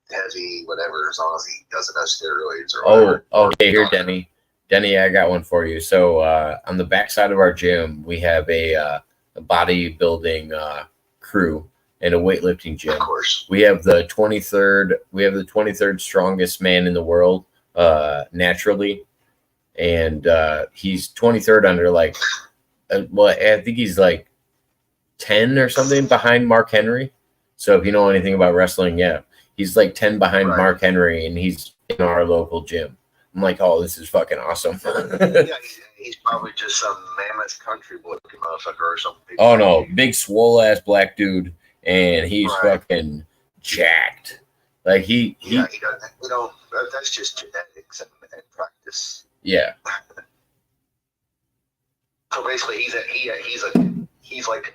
heavy, whatever, as long as he doesn't have steroids or whatever. Okay, here, Denny. Denny, I got one for you. So on the backside of our gym, we have a bodybuilding crew and a weightlifting gym. Of course. We have the 23rd strongest man in the world naturally, and he's 23rd under like I think he's like 10 or something behind Mark Henry. So if you know anything about wrestling, yeah, he's like 10 behind Mark Henry, and he's in our local gym. I'm like, oh, this is fucking awesome. Yeah, he's probably just some mammoth country boy looking motherfucker or something. Oh no, big swole ass black dude, and he's fucking jacked. Like he does. You know, that's just genetics and practice. Yeah. So basically, he's like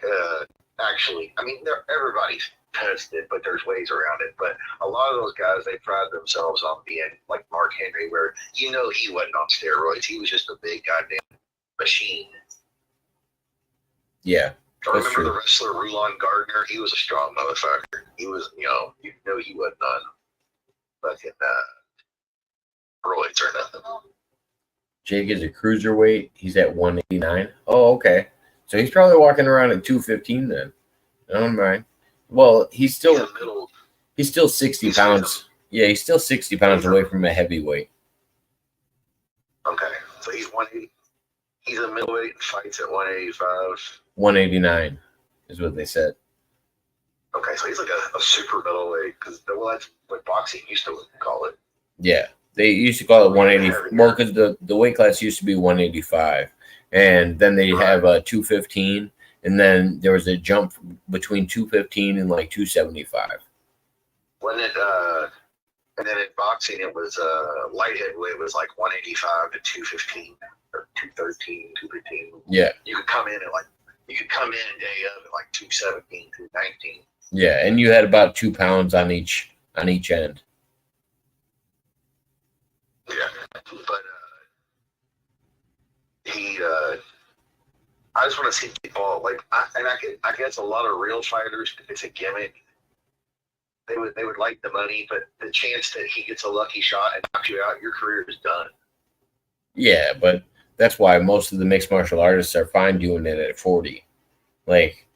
actually. I mean, everybody's tested, but there's ways around it. But a lot of those guys, they pride themselves on being like Mark Henry, where he wasn't on steroids. He was just a big goddamn machine. Yeah. I remember the wrestler Rulon Gardner. He was a strong motherfucker. He was, he wasn't on fucking roids or nothing. Jake is a cruiserweight. He's at 189. Oh, okay. So he's probably walking around at 215 then. I don't mind. Well, he's still 60 pounds. Yeah, he's still 60 pounds away from a heavyweight. Okay, so he's 180. He's a middleweight and fights at 185. 189 is what they said. Okay, so he's like a super middleweight, because that's what boxing used to call it. Yeah, they used to call it 180. Well, because the weight class used to be 185, and then they have a 215, and then there was a jump between 215 and like 275. When it and then in boxing it was light heavyweight was like 185 to 215 or 213, 215. Yeah, you could come in a day of at like 217, 219. Yeah, and you had about 2 pounds on each end. Yeah, but I just want to see people like, I guess a lot of real fighters, it's a gimmick. They would like the money, but the chance that he gets a lucky shot and knocks you out, your career is done. Yeah, but that's why most of the mixed martial artists are fine doing it at 40. Like,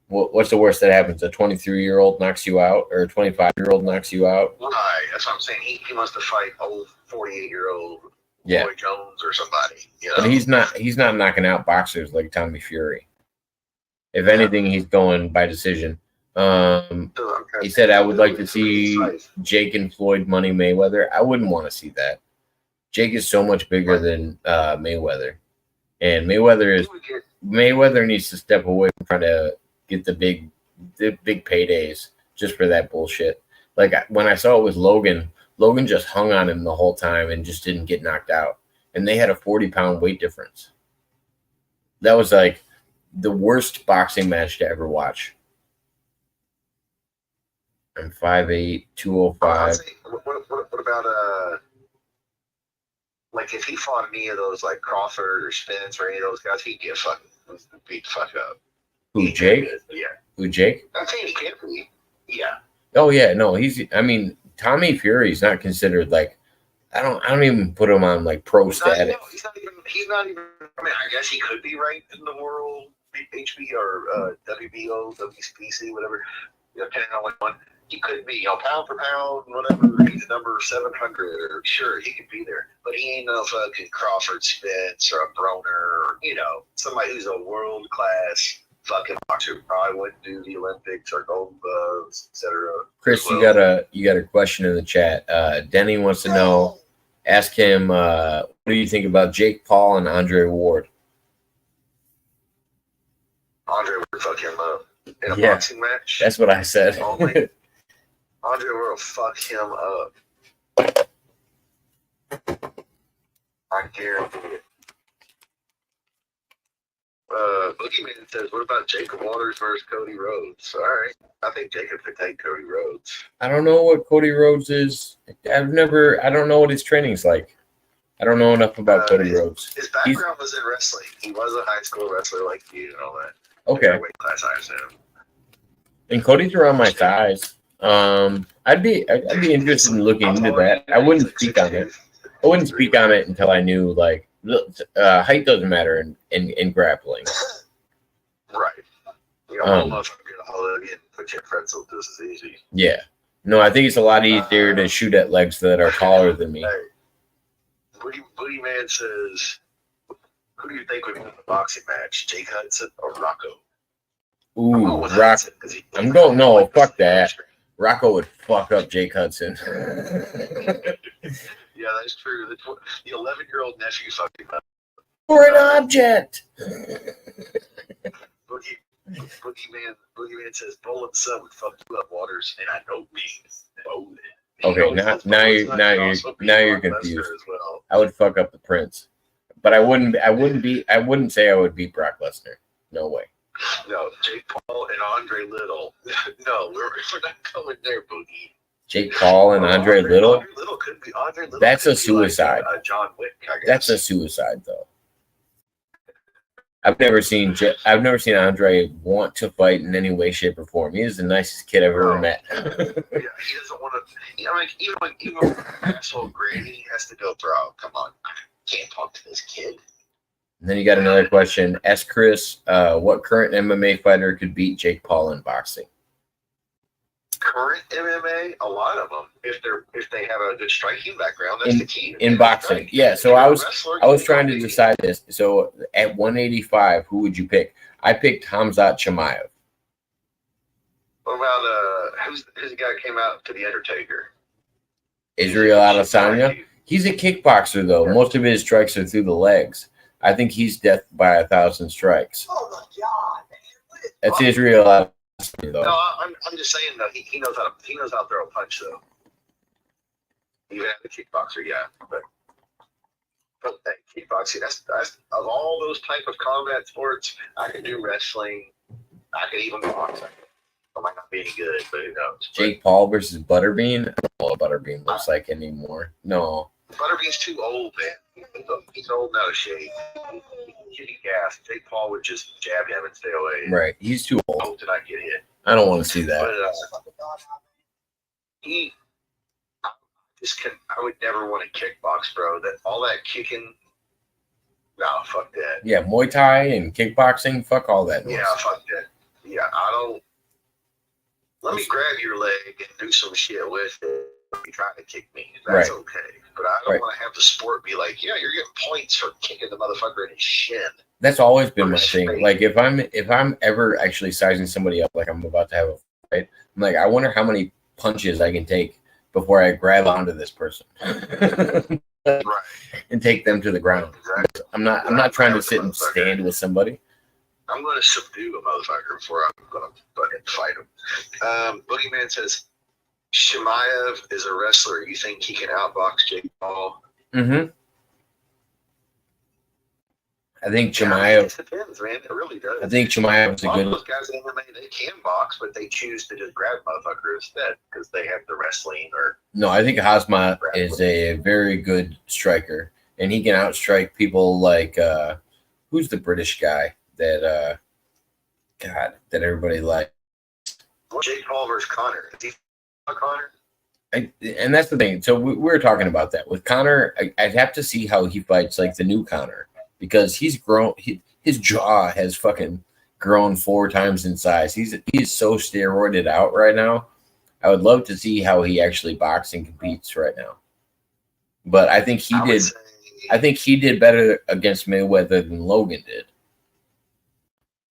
What's the worst that happens? A 23-year-old knocks you out, or a 25-year-old knocks you out? Right. That's what I'm saying. He wants to fight old 48-year-old Yeah. Roy Jones or somebody. You know? But he's not knocking out boxers like Tommy Fury. If anything, he's going by decision. He said, I would like to see Jake and Floyd Money Mayweather. I wouldn't want to see that. Jake is so much bigger than Mayweather. And Mayweather needs to step away from trying to get the big paydays just for that bullshit. Like when I saw it with Logan just hung on him the whole time and just didn't get knocked out. And they had a 40-pound weight difference. That was like the worst boxing match to ever watch. I'm 5'8", 205. What about like if he fought any of those like Crawford or Spence or any of those guys, he'd get beat the fuck up. Who, Jake? Yeah. Who, Jake? I'm saying he can't be. Yeah. Oh yeah, no, Tommy Fury's not considered like I don't even put him on like pro status. He's not even. I mean, I guess he could be ranked in the world HB or WBO, WBC, whatever. Depending on what one. He could be, pound for pound, whatever. He's number 700, or sure, he could be there. But he ain't no fucking Crawford Spence or a Broner, or, somebody who's a world class fucking boxer. Probably wouldn't do the Olympics or Golden Gloves, etc. Chris, you got a question in the chat. Denny wants to know. Ask him, what do you think about Jake Paul and Andre Ward? Andre would fuck him up in a boxing match. That's what I said. Andre will fuck him up. I guarantee it. Boogeyman says, what about Jacob Waters versus Cody Rhodes? All right. I think Jacob could take Cody Rhodes. I don't know what Cody Rhodes is. I don't know what his training's like. I don't know enough about Cody Rhodes. His background was in wrestling. He was a high school wrestler like you and all that. Okay. Weight class higher than him. And Cody's around my size. I'd be interested in looking into that. I wouldn't speak on it. I wouldn't speak on it until I knew height doesn't matter in grappling. Right. Put your pretzel just as easy. Yeah. No, I think it's a lot easier to shoot at legs that are taller than me. Booty Man says, who do you think would win the boxing match, Jake Hudson or Rocco? Ooh, Rocco. I'm going, no, fuck that. Rocco would fuck up Jake Hudson. Yeah, that's true. The 11-year-old nephew fucking up. For an object. Boogeyman says, Bolin's son would fuck you up, Waters, and I don't mean Bolin. Okay, now you're confused. Well. I would fuck up the Prince, but I wouldn't say I would beat Brock Lesnar. No way. No, Jake Paul and Andre Little. No, we're not going there, Boogie. Jake Paul and Andre Little? Andre Little could be Andre Little. That's a suicide. Like, John Wick, I guess. That's a suicide, though. I've never seen Andre want to fight in any way, shape, or form. He is the nicest kid I've ever met. Yeah, he doesn't want to. Even asshole Granny has to go through. Oh, come on, I can't talk to this kid. And then you got another question. Ask Chris, what current MMA fighter could beat Jake Paul in boxing? Current MMA, a lot of them. If they have a good striking background, that's the key. In boxing, yeah. So I was trying to decide this. So at 185, who would you pick? I picked Khamzat Chimaev. What about who's the guy that came out to the Undertaker? Israel Adesanya. He's a kickboxer though. Yeah. Most of his strikes are through the legs. I think he's death by 1,000 strikes. Oh my God, man. That's Israel Adesanya. Though. No, I'm just saying though he knows how to throw a punch though. Even as a kickboxer, yeah. But kickboxing, that's of all those type of combat sports, I can do wrestling. I could even box. I might not be any good, but who knows? Jake Paul versus Butterbean. I don't know what Butterbean looks like anymore. No. Butterbean's too old, man. He's old and out of shape. He'd get gas. Jake Paul would just jab him and stay away. Right. He's too old. Hope to not get hit. I don't want to see that. But I would never want to kickbox, bro. All that kicking. No, fuck that. Yeah, Muay Thai and kickboxing. Fuck all that noise. Yeah, fuck that. Yeah, I don't. Let me grab your leg and do some shit with it. You trying to kick me? That's Right. okay. But I don't Right. want to have the sport be like, yeah, you're getting points for kicking the motherfucker in his shin. That's always been Or my his thing. face. Like if I'm ever actually sizing somebody up, like I'm about to have a fight, I'm like, I wonder how many punches I can take before I grab onto this person Right. and take them to the ground. Exactly. I'm not trying to sit and stand with somebody. I'm going to subdue a motherfucker before I'm going to fucking fight him. Boogeyman says, Shemaev is a wrestler. You think he can outbox Jake Paul? Mm-hmm. I think Yeah, Chimaev. it depends, man. It really does. I think Chimaev is A a lot of good. those guys in MMA, they can box, but they choose to just grab motherfucker instead because they have the wrestling or. No, I think Hazma is a very good striker, and he can outstrike people like who's the British guy that that everybody likes. Jake Paul versus Connor. Is he Connor? And that's the thing. So we were talking about that with Connor. I'd have to see how he fights like the new Connor because he's grown. His jaw has fucking grown 4 times in size. He's so steroided out right now. I would love to see how he actually boxes and competes right now. But I think he did better against Mayweather than Logan did.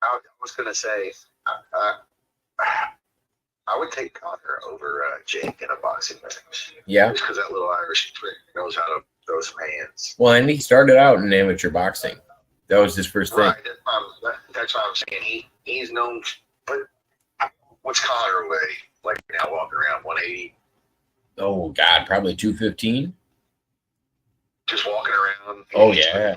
I was gonna say, I would take Connor over Jake in a boxing match. Yeah. Just because that little Irish prick knows how to throw some hands. Well, and he started out in amateur boxing. That was his first thing. Right. That's why I'm saying he's known. But what's Connor weigh? Like now walking around 180. Oh God, probably 215. Just walking around. Oh yeah.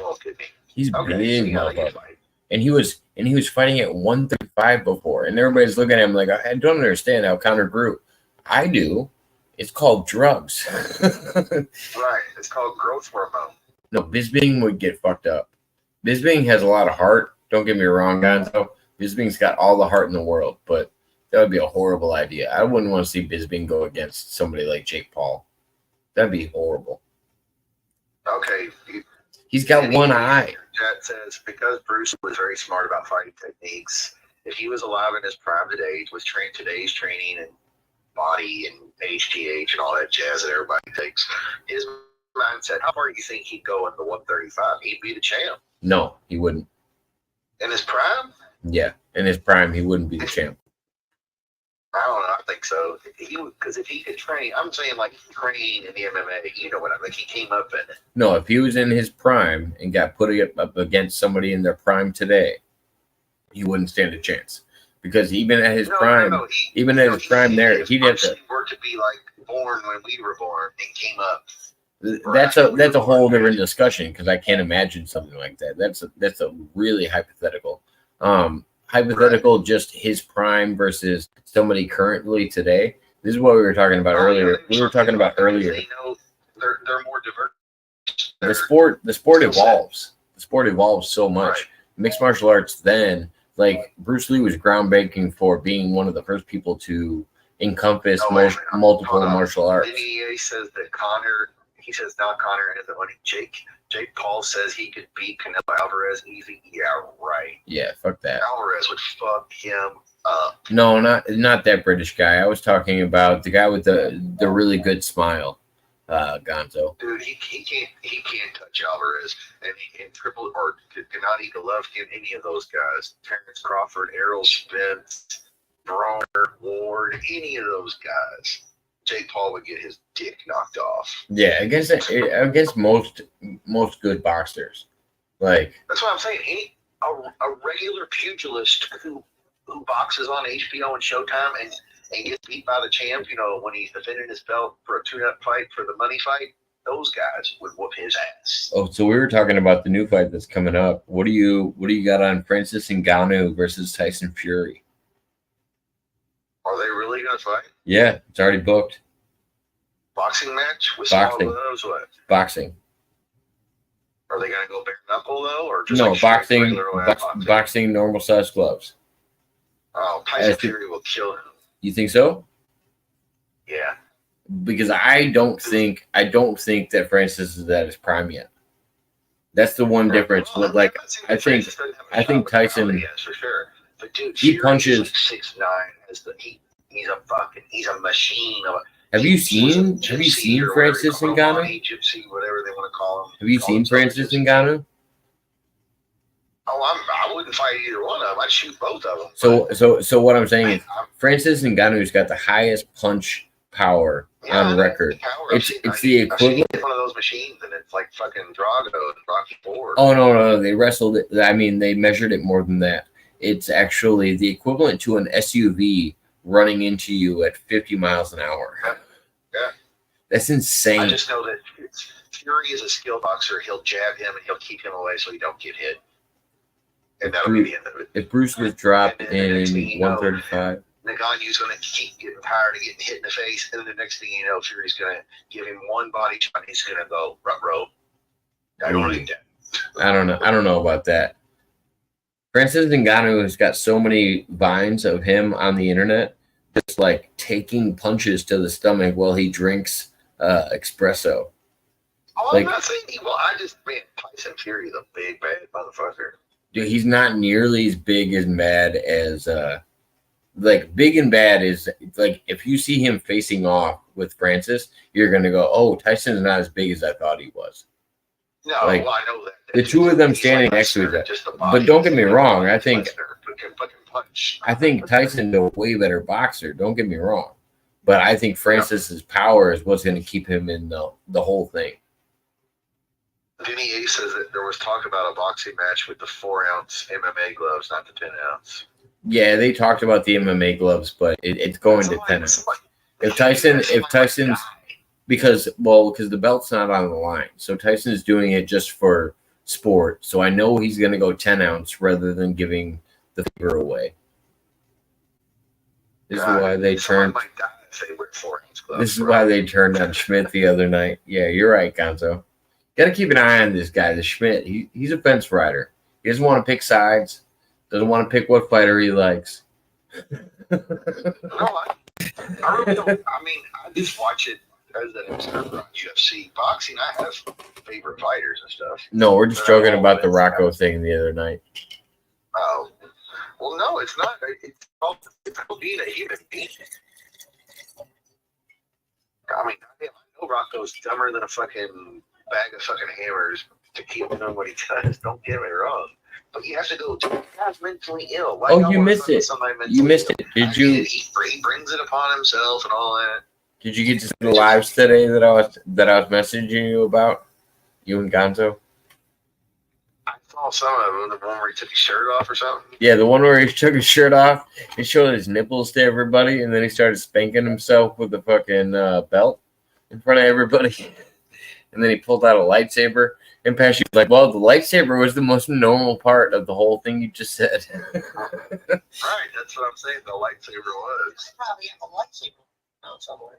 He's Okay, big, motherfucker. And he was fighting at 135 before, and everybody's looking at him like, I don't understand how Connor grew. I do. It's called drugs. Right. It's called growth hormone. No, Bisping would get fucked up. Bisping has a lot of heart. Don't get me wrong, Gonzo. Bisping's got all the heart in the world, but that would be a horrible idea. I wouldn't want to see Bisping go against somebody like Jake Paul. That'd be horrible. Okay. He's got one eye. Chat says, because Bruce was very smart about fighting techniques, if he was alive in his prime today with today's training and body and HGH and all that jazz that everybody takes, his mindset, how far do you think he'd go in the 135? He'd be the champ. No, he wouldn't. In his prime? Yeah, in his prime, he wouldn't be the champ. I don't know. I think so. Because if he could train, I'm saying like train in the MMA, you know what I mean? Like he came up in it. No, if he was in his prime and got put up against somebody in their prime today, he wouldn't stand a chance. Because even at his prime, he'd have to work to be like born when we were born and came up. That's a whole different discussion because I can't imagine something like that. That's a really hypothetical. Hypothetical, right. Just his prime versus somebody currently today. This is what we were talking about earlier. We were talking about earlier. They're more diverse. The sport evolves. The sport evolves so much. Right. Mixed martial arts then, like Bruce Lee was groundbreaking for being one of the first people to encompass multiple martial arts. NEA says that Connor. He says not Connor and the money. Jake Paul says he could beat Canelo Alvarez easy. Yeah, right. Yeah, fuck that. Alvarez would fuck him up. No, not that British guy. I was talking about the guy with the really good smile, Gonzo. Dude, he can't touch Alvarez and triple or Gennady Golovkin, any of those guys. Terrence Crawford, Errol Spence, Bronner, Ward, any of those guys. Jake Paul would get his dick knocked off. Yeah, against most good boxers. Like that's what I'm saying. A regular pugilist who boxes on HBO and Showtime and gets beat by the champ, when he's defending his belt for a tune-up fight for the money fight, those guys would whoop his ass. Oh, so we were talking about the new fight that's coming up. What do you got on Francis Ngannou versus Tyson Fury? Are they really going to fight? Yeah, it's already booked. Boxing match with small gloves? What? Boxing. Are they going to go bare knuckle though, or just no boxing? Boxing, normal size gloves. Oh, Tyson Fury will kill him. You think so? Yeah. Because I don't think that Francis is at his prime yet. That's the one difference. But I think Tyson. Yes, for sure. But dude, He Fury punches. is like 6'9". He's a machine. Have you seen Francis Ngannou? Gypsy, whatever they want to call him. Have you seen Francis Ngannou? Oh, I wouldn't fight either one of them. I'd shoot both of them. So what I'm saying is, Francis Ngannou's got the highest punch power on record. It's the equivalent. It's one of those machines, and it's like fucking Drago and Rocky IV. Oh no, they wrestled it. I mean, they measured it more than that. It's actually the equivalent to an SUV running into you at 50 miles an hour. Yeah. That's insane. I just know that Fury is a skilled boxer. He'll jab him and he'll keep him away so he don't get hit. And that'll be the end of it. If Bruce was dropped in 135. Ngannou's going to keep getting tired of getting hit in the face, and then the next thing you know, Fury's going to give him one body shot, and he's going to go front row. I don't think that. I don't know about that. Francis Ngannou has got so many vines of him on the internet, just like taking punches to the stomach while he drinks espresso. Oh, I'm not saying Tyson Fury's a big bad motherfucker. Dude, he's not nearly as big and bad as big and bad is like if you see him facing off with Francis, you're gonna go, oh, Tyson's not as big as I thought he was. No, I know that. The two of them standing next to each other. But don't get me wrong, I think Tyson's a way better boxer. Don't get me wrong, but I think Francis's power is what's gonna keep him in the whole thing. Vinny A says that there was talk about a boxing match with the 4-ounce MMA gloves, not the 10-ounce. Yeah, they talked about the MMA gloves, but it's going to 10 ounce. If Tyson's because the belt's not on the line, so Tyson's doing it just for sport. So I know he's going to go 10 ounce rather than giving the favor away. This is why they turned. This is why they turned on Schmidt the other night. Yeah, you're right, Gonzo. Got to keep an eye on this guy, the Schmidt. He's a fence rider. He doesn't want to pick sides. Doesn't want to pick what fighter he likes. No, I really don't. I mean, I just watch it as an observer on UFC boxing. I have favorite fighters and stuff. No, we're just joking about the Rocco thing the other night. Oh, well, no, it's not. It's called being a human being. I mean, I know Rocco's dumber than a fucking bag of fucking hammers to keep doing what he does. Don't get me wrong. But you have to go. Guy's mentally ill. Why you missed it. You missed it. Did you? He brings it upon himself and all that. Did you get to see the lives today that I was messaging you about? You and Gonzo? I saw some of them. The one where he took his shirt off or something. Yeah, the one where he took his shirt off. He showed his nipples to everybody, and then he started spanking himself with the fucking belt in front of everybody. And then he pulled out a lightsaber. And Pesci was like, well, the lightsaber was the most normal part of the whole thing you just said. Right, that's what I'm saying. The lightsaber was. Probably have a lightsaber somewhere.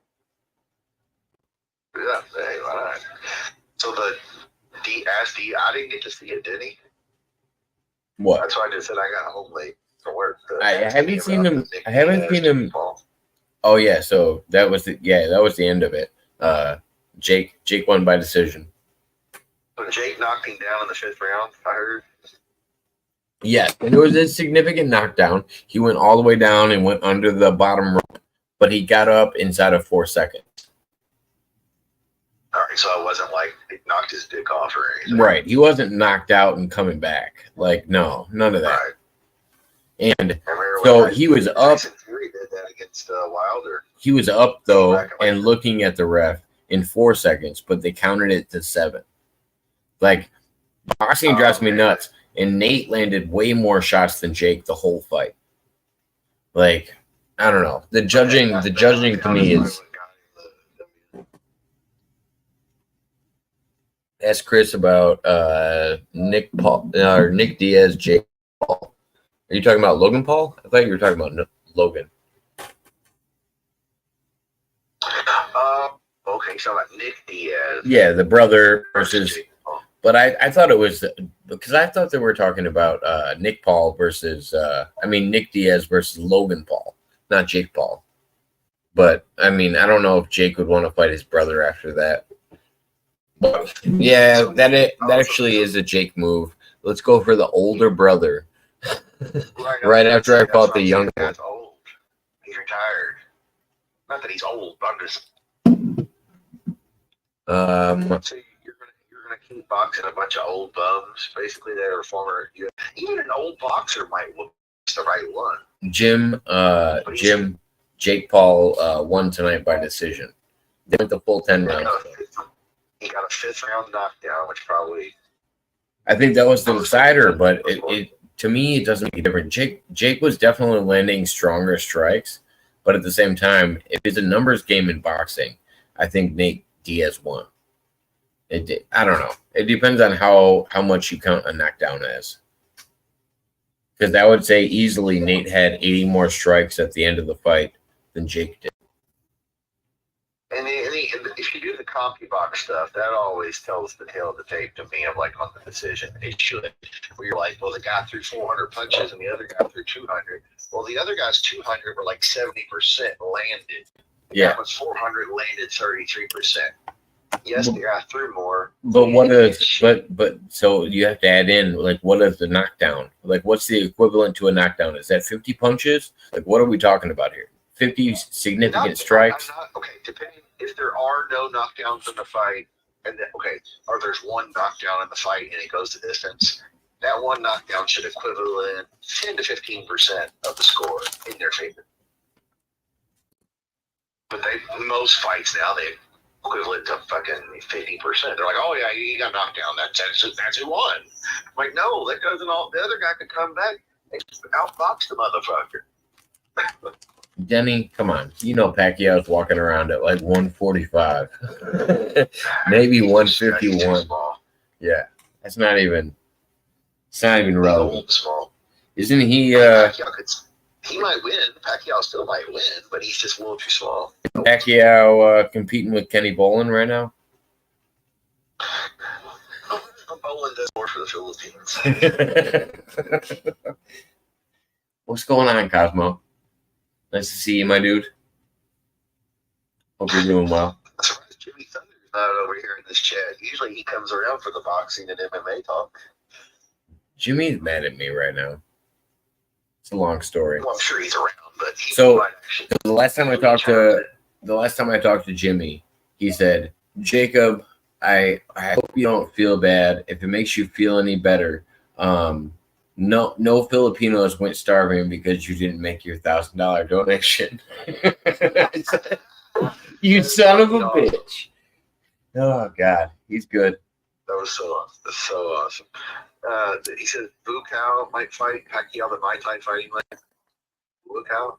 Yeah, hey, why not? So the I didn't get to see it, did he? What? That's why I just said I got home late from work. I haven't seen him. Oh yeah, so that was the end of it. Jake won by decision. So Jake knocked him down in the 5th round, I heard. Yes, it was a significant knockdown. He went all the way down and went under the bottom rope, but he got up inside of 4 seconds. All right, so it wasn't like he knocked his dick off or anything. Right, he wasn't knocked out and coming back. Like, no, none of that. Right. And so he was up. Fury did that against Wilder. He was up though and looking at the ref in 4 seconds, but they counted it to 7. Like, boxing drives me nuts, and Nate landed way more shots than Jake the whole fight. Like, I don't know. The judging to me is. Ask Chris about Nick Diaz, Jake Paul. Are you talking about Logan Paul? I thought you were talking about Logan. Okay, so like Nick Diaz. Yeah, the brother versus. But I thought it was because I thought they were talking about Nick Diaz versus Logan Paul, not Jake Paul. But I mean, I don't know if Jake would want to fight his brother after that. But yeah, that actually is a Jake move. Let's go for the older brother Right after I fought the young one. That's old. He's retired. Not that he's old, but I'm just. So you're gonna keep boxing a bunch of old bums, basically that are former. Even an old boxer might look the right one. Jake Paul won tonight by decision. They went the full 10 rounds. He got a 5th round knockdown, which probably. I think that was the decider, but it to me it doesn't make a difference. Jake was definitely landing stronger strikes, but at the same time, if it's a numbers game in boxing, I think Nate Diaz won. I don't know. It depends on how much you count a knockdown as. Because I would say easily Nate had 80 more strikes at the end of the fight than Jake did. And if you do the CompuBox stuff, that always tells the tale of the tape to me of like on the decision issue, where you're like, well, the guy threw 400 punches and the other guy threw 200. Well, the other guy's 200 were like 70% landed. Yeah. That was 400 landed 33%. Yes, the guy threw more. But what is but so you have to add in like what is the knockdown? Like what's the equivalent to a knockdown? Is that 50 punches? Like what are we talking about here? 50 significant strikes? Okay, depending if there are no knockdowns in the fight, and then, or there's one knockdown in the fight and it goes to distance, that one knockdown should equivalent 10 to 15% of the score in their favor. But most fights now they equivalent to fucking 50%. They're like, oh yeah, he got knocked down. That's who won. I'm like, no, that doesn't all. The other guy could come back and outbox the motherfucker. Denny, come on. You know Pacquiao's walking around at like 145. Maybe 151. Yeah. It's not even relevant. Small. Isn't he he might win. Pacquiao still might win, but he's just a little too small. Pacquiao competing with Kenny Bolin right now? Bolin does more for the Philippines. What's going on, Cosmo? Nice to see you, my dude. Hope you're doing well. I'm surprised Jimmy Thunder's not over here in this chat. Usually he comes around for the boxing and MMA talk. Jimmy's mad at me right now. It's a long story. Well, I'm sure he's around, but the last time I talked to Jimmy, he said, "Jacob, I hope you don't feel bad. If it makes you feel any better, no Filipinos went starving because you didn't make your $1,000 donation." You son of a bitch! Oh God, he's good. That was so awesome. He said Buakaw might fight Pacquiao, the Muay Thai fighting man. Buakaw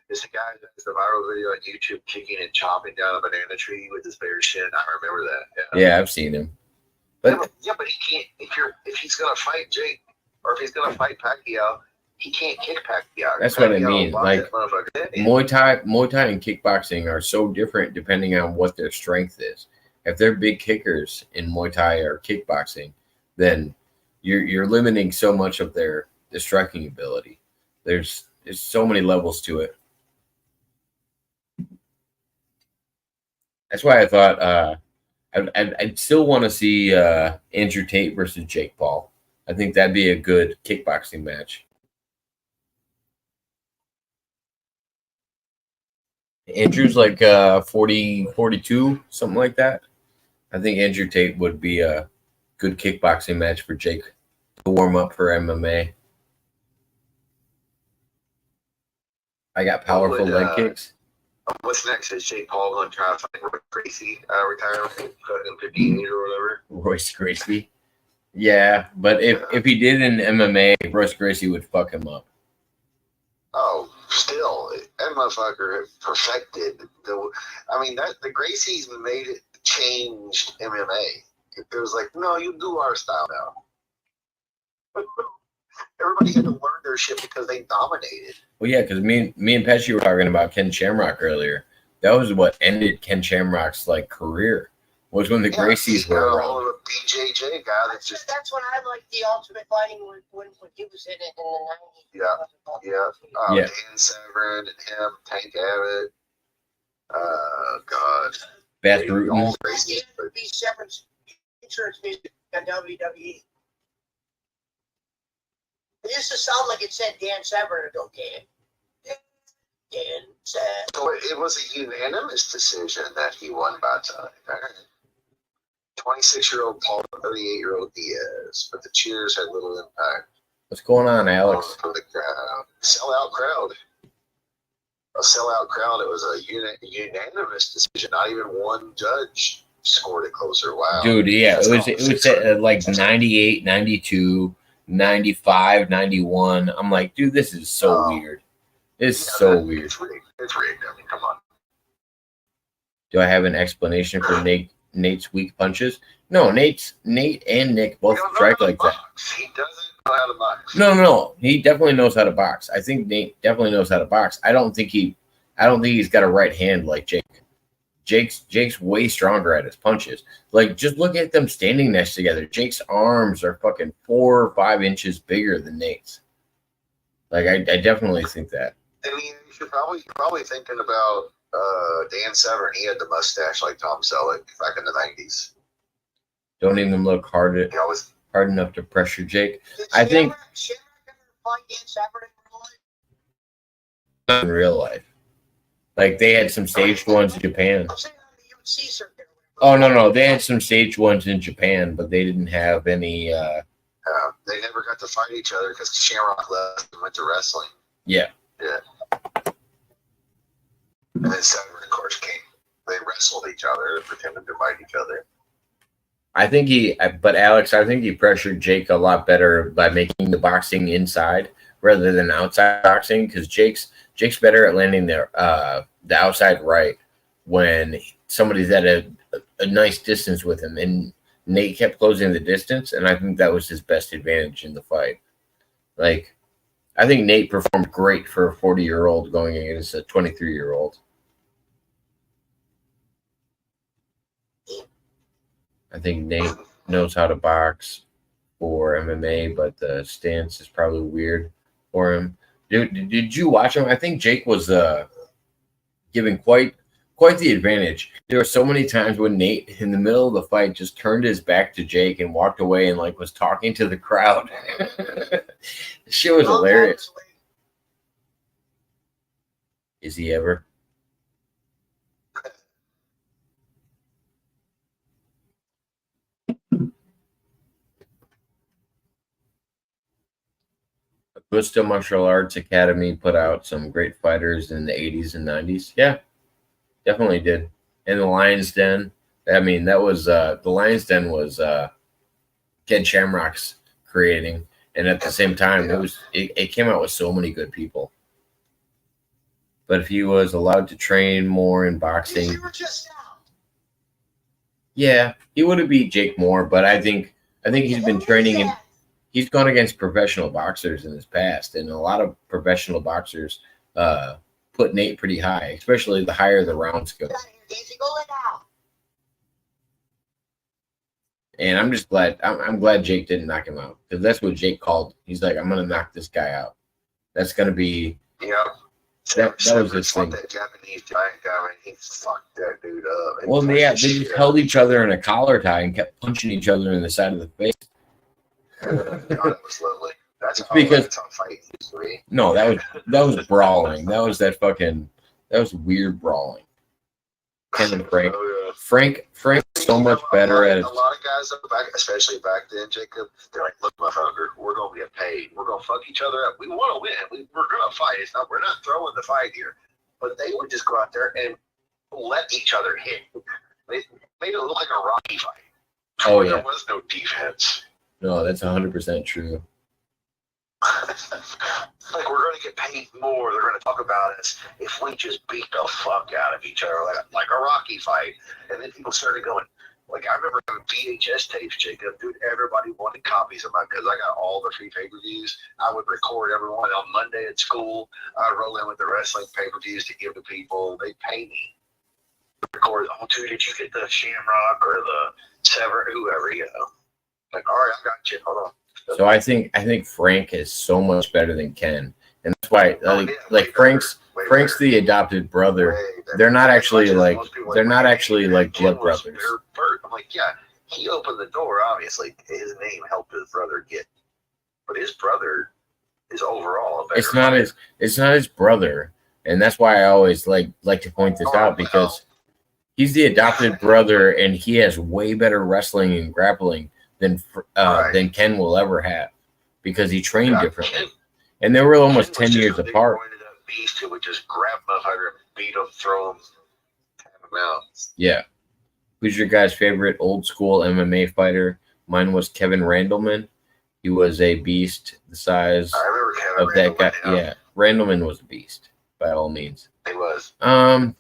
is the guy that's the viral video on YouTube kicking and chopping down a banana tree with his bare shin. I remember that. Yeah, I've seen him. But he can't. If he's gonna fight Jake or if he's gonna fight Pacquiao, he can't kick Pacquiao. That's what I mean. Like Muay Thai and kickboxing are so different depending on what their strength is. If they're big kickers in Muay Thai or kickboxing, then you're limiting so much of their striking ability. There's so many levels to it. That's why I thought I'd still want to see Andrew Tate versus Jake Paul. I think that'd be a good kickboxing match. Andrew's like 42, something like that. I think Andrew Tate would be a good kickboxing match for Jake to warm up for MMA. I got powerful leg kicks. What's next? Is Jake Paul going to try to fight Royce Gracie retirement in 58 or whatever? Royce Gracie? Yeah, but if he did in MMA, Royce Gracie would fuck him up. Oh, still, that motherfucker perfected the Gracie's made it, changed MMA. It was like, no, you do our style now. Everybody had to learn their shit because they dominated. Well, yeah, because me and Pesci were talking about Ken Shamrock earlier. That was what ended Ken Shamrock's career. Was when the Gracies were around. A BJJ guy that's when I liked the Ultimate Fighting when he was in it in the 90s. Dan Severn and him, Tank Abbott. God. Beth Rutten. Severn's insurance music on WWE. It used to sound like it said Dan Severn. I go, Dan Severn. So it was a unanimous decision that he won by time. 26-year-old Paul, 38-year-old Diaz, but the cheers had little impact. What's going on, Alex? For the crowd. Sellout crowd. A sellout crowd. It was a unanimous decision. Not even one judge scored it closer. Wow. Dude, yeah, it was at like 98, 92, 95, 91. I'm like, dude, this is so weird. It's so weird. It's rigged. It's rigged. I mean, come on. Do I have an explanation for Nate's weak punches? No, Nate and Nick both strike like that. He doesn't know how to box. No, he definitely knows how to box. I think Nate definitely knows how to box. I don't think he's got a right hand like Jake. Jake's way stronger at his punches. Like, just look at them standing next together. Jake's arms are fucking 4 or 5 inches bigger than Nate's. Like, I definitely think that. I mean, you're probably thinking about Dan Severn. He had the mustache like Tom Selleck back in the 90s. Don't even look hard enough to pressure Jake. I think in real life. Like, they had some staged ones in Japan. Oh, no. They had some staged ones in Japan, but they didn't have any. They never got to fight each other because Shamrock left and went to wrestling. Yeah. And then Severn, of course, came. They wrestled each other, pretended to fight each other. But Alex, I think he pressured Jake a lot better by making the boxing inside rather than outside boxing, because Jake's better at landing the outside right when somebody's at a nice distance with him, and Nate kept closing the distance, and I think that was his best advantage in the fight. Like, I think Nate performed great for a 40-year-old going against a 23-year-old. I think Nate knows how to box for MMA, but the stance is probably weird for him. Dude, did you watch him? I think Jake was giving quite the advantage. There were so many times when Nate, in the middle of the fight, just turned his back to Jake and walked away and like was talking to the crowd. This shit was hilarious. Is he ever? Gusto Martial Arts Academy put out some great fighters in the 80s and 90s. Yeah, definitely did. And the Lion's Den. I mean, that was the Lion's Den was Ken Shamrock's creating, and at the same time, it came out with so many good people. But if he was allowed to train more in boxing, yeah, he would have beat Jake more. But I think he's been training in. He's gone against professional boxers in his past, and a lot of professional boxers put Nate pretty high, especially the higher the rounds go. And I'm just glad. I'm glad Jake didn't knock him out, because that's what Jake called. He's like, I'm gonna knock this guy out. That's gonna be. Yeah. That was his thing. That Japanese giant guy, and he fucked that dude up. Well, yeah, they just held each other in a collar tie and kept punching each other in the side of the face. God, it was lovely. That's how fight used to be. No, that was brawling. That was weird brawling. Ken and Frank. Oh, yeah. Frank's so much better at it. A lot of guys, especially back then, Jacob, they're like, look, motherfucker, we're going to get paid. We're going to fuck each other up. We want to win. We're going to fight. We're not throwing the fight here. But they would just go out there and let each other hit. They made it look like a Rocky fight. Oh, yeah. There was no defense. No, that's 100% true. Like, we're going to get paid more. They're going to talk about us if we just beat the fuck out of each other, like a Rocky fight. And then people started going, like, I remember having VHS tapes, Jacob. Dude, everybody wanted copies of mine because I got all the free pay-per-views. I would record everyone on Monday at school. I'd roll in with the wrestling pay-per-views to give to people. They'd pay me. Record, oh, dude, did you get the Shamrock or the Severn, whoever, you know? Like, all right, I got you. Hold on. So I think Frank is so much better than Ken, and that's why Frank's the adopted brother. They're not actually like blood brothers. I'm like, yeah, he opened the door. Obviously, his name helped his brother get, but his brother is overall a better it's not his brother, and that's why I always like to point this out, because he's the adopted brother, and he has way better wrestling and grappling than Ken will ever have, because he trained differently. And they were almost 10 years apart. Beast who would just grab him up and beat him, throw him, tap him out. Yeah. Who's your guy's favorite old school MMA fighter? Mine was Kevin Randleman. He was a beast the size of that guy. Yeah, Randleman was a beast by all means. He was. Can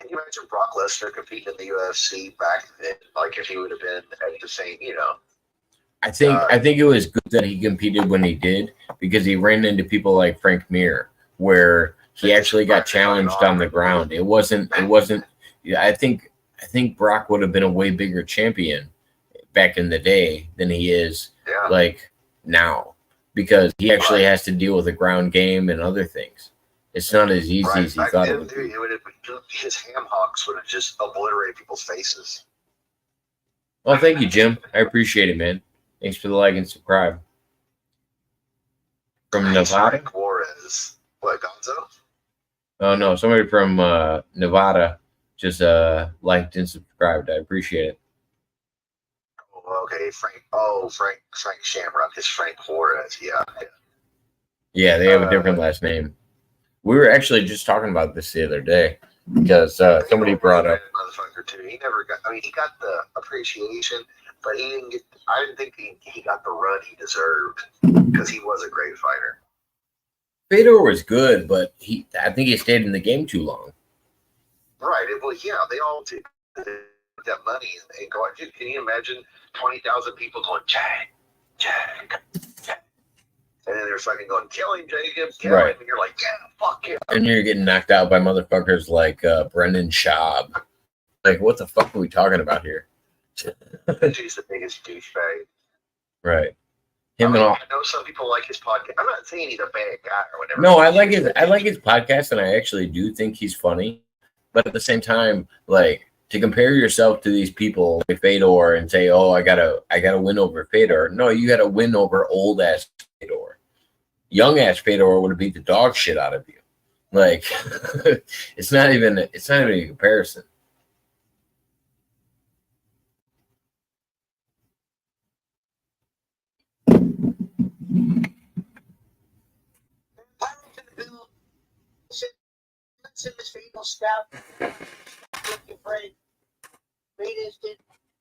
you imagine Brock Lesnar competing in the UFC back then? Like if he would have been at the same, I think it was good that he competed when he did, because he ran into people like Frank Mir, where he actually got challenged on the ground. It wasn't. I think Brock would have been a way bigger champion back in the day than he is like now, because he actually has to deal with the ground game and other things. It's not as easy as he thought it would be. His ham hocks would have just obliterated people's faces. Well, thank you, Jim. I appreciate it, man. Thanks for the like and subscribe. From Nevada? Suarez. What, Gonzo? Oh, no. Somebody from Nevada just liked and subscribed. I appreciate it. Oh, okay, Frank Shamrock is Frank Suarez. Yeah, they have a different last name. We were actually just talking about this the other day, because somebody brought up. Motherfucker too. He never got. I mean, he got the appreciation, but he didn't get. I didn't think he got the run he deserved, because he was a great fighter. Fedor was good, but I think he stayed in the game too long. Right. Well, yeah, they all did. That money and go. Can you imagine 20,000 people going Jack, and then they're fucking going kill him, Jacob, kill him, and you're like, yeah, fuck him. And you're getting knocked out by motherfuckers like Brendan Schaub. Like, what the fuck are we talking about here? He's the biggest douchebag. Right. I know some people like his podcast. I'm not saying he's a bad guy or whatever. No, I like his podcast, and I actually do think he's funny. But at the same time, like, to compare yourself to these people like Fedor and say, "Oh, I gotta win over Fedor." No, you gotta win over old ass Fedor. Young ass Fedor would have beat the dog shit out of you. Like, it's not even a comparison. This fatal scout looking afraid.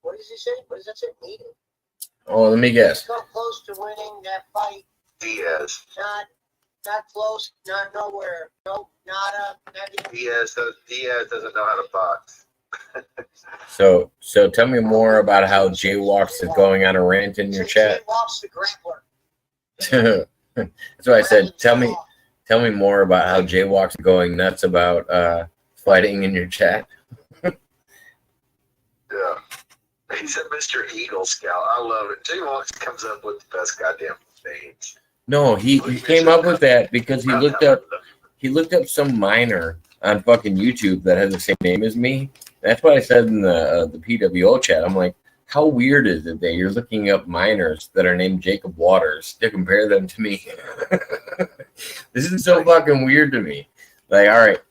What does he say? What does that say? Needed. Oh, let me guess. So close to winning that fight. Diaz. Not close, not nowhere. Nope, nada. Diaz doesn't know how to box. So tell me more about how Jaywalks is going on a rant in your chat. Jaywalks the grappler. That's what I said. Tell me more about how Jaywalks is going nuts about fighting in your chat. Yeah. He said Mr. Eagle Scout. I love it. Jaywalks comes up with the best goddamn names. No, he came up with that because he looked up some minor on fucking YouTube that has the same name as me. That's what I said in the PWO chat. I'm like, how weird is it that you're looking up minors that are named Jacob Waters to compare them to me? This is so fucking weird to me. Like, all right,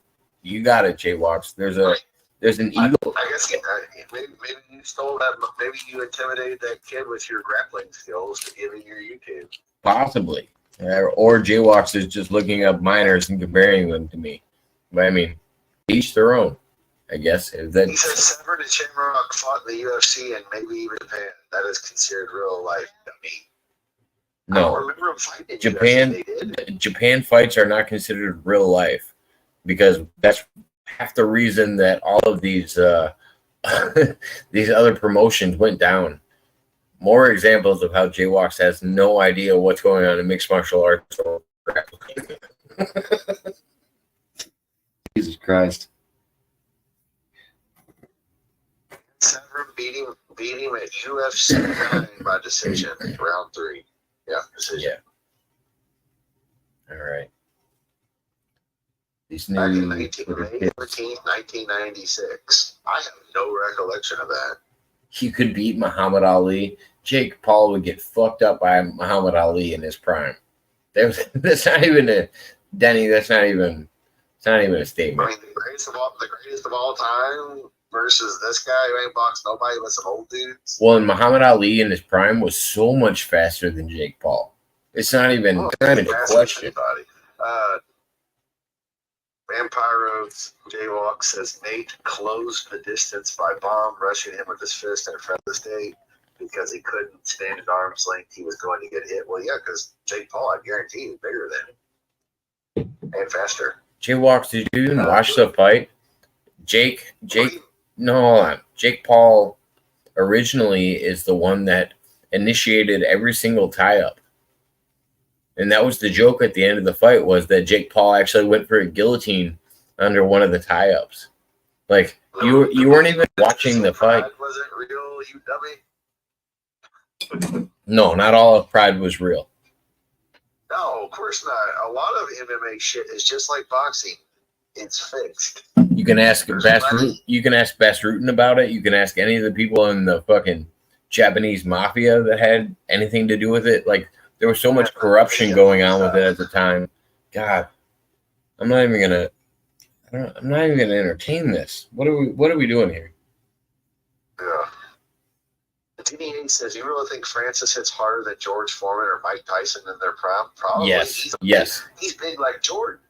you got it, Jaywalks. There's an eagle. I guess maybe you stole that. Maybe you intimidated that kid with your grappling skills to give in your YouTube. Possibly. Or Jaywalks is just looking up minors and comparing them to me. But I mean, each their own, I guess. He said Severed and Shamrock fought in the UFC and maybe even Japan. That is considered real life to me. No. I don't remember him fighting in UFC. Japan fights are not considered real life because that's half the reason that all of these these other promotions went down. More examples of how Jaywalks has no idea what's going on in mixed martial arts or grappling. Jesus Christ. Severin beat him at UFC 9 by decision, round 3. Yeah, decision. Yeah. All right. These Back in new 1996. I have no recollection of that. He could beat Muhammad Ali. Jake Paul would get fucked up by Muhammad Ali in his prime. That's not even a Denny. It's not even a I statement. mean, the greatest of all time versus this guy who ain't boxed nobody but some old dudes. Well, and Muhammad Ali in his prime was so much faster than Jake Paul. It's not even a question. Vampiro's Jaywalk says Nate closed the distance by bomb rushing him with his fist in front of the state because he couldn't stand at arm's length. He was going to get hit. Well, yeah, because Jake Paul, I guarantee, is bigger than him and faster. Jaywalks, did you even watch the fight? Jake, no, hold on. Jake Paul originally is the one that initiated every single tie-up. And that was the joke at the end of the fight, was that Jake Paul actually went for a guillotine under one of the tie-ups. Like, you weren't even watching the fight. Wasn't real, you dummy? No, not all of Pride was real. No, of course not. A lot of MMA shit is just like boxing. It's fixed. You can ask Bas Rutten about it. You can ask any of the people in the fucking Japanese mafia that had anything to do with it. Like, there was so much corruption going on with it at the time. God, I'm not even gonna entertain this. What are we doing here? Yeah. DDA says, you really think Francis hits harder than George Foreman or Mike Tyson in their prime? Probably. Yes. He's big like Jordan.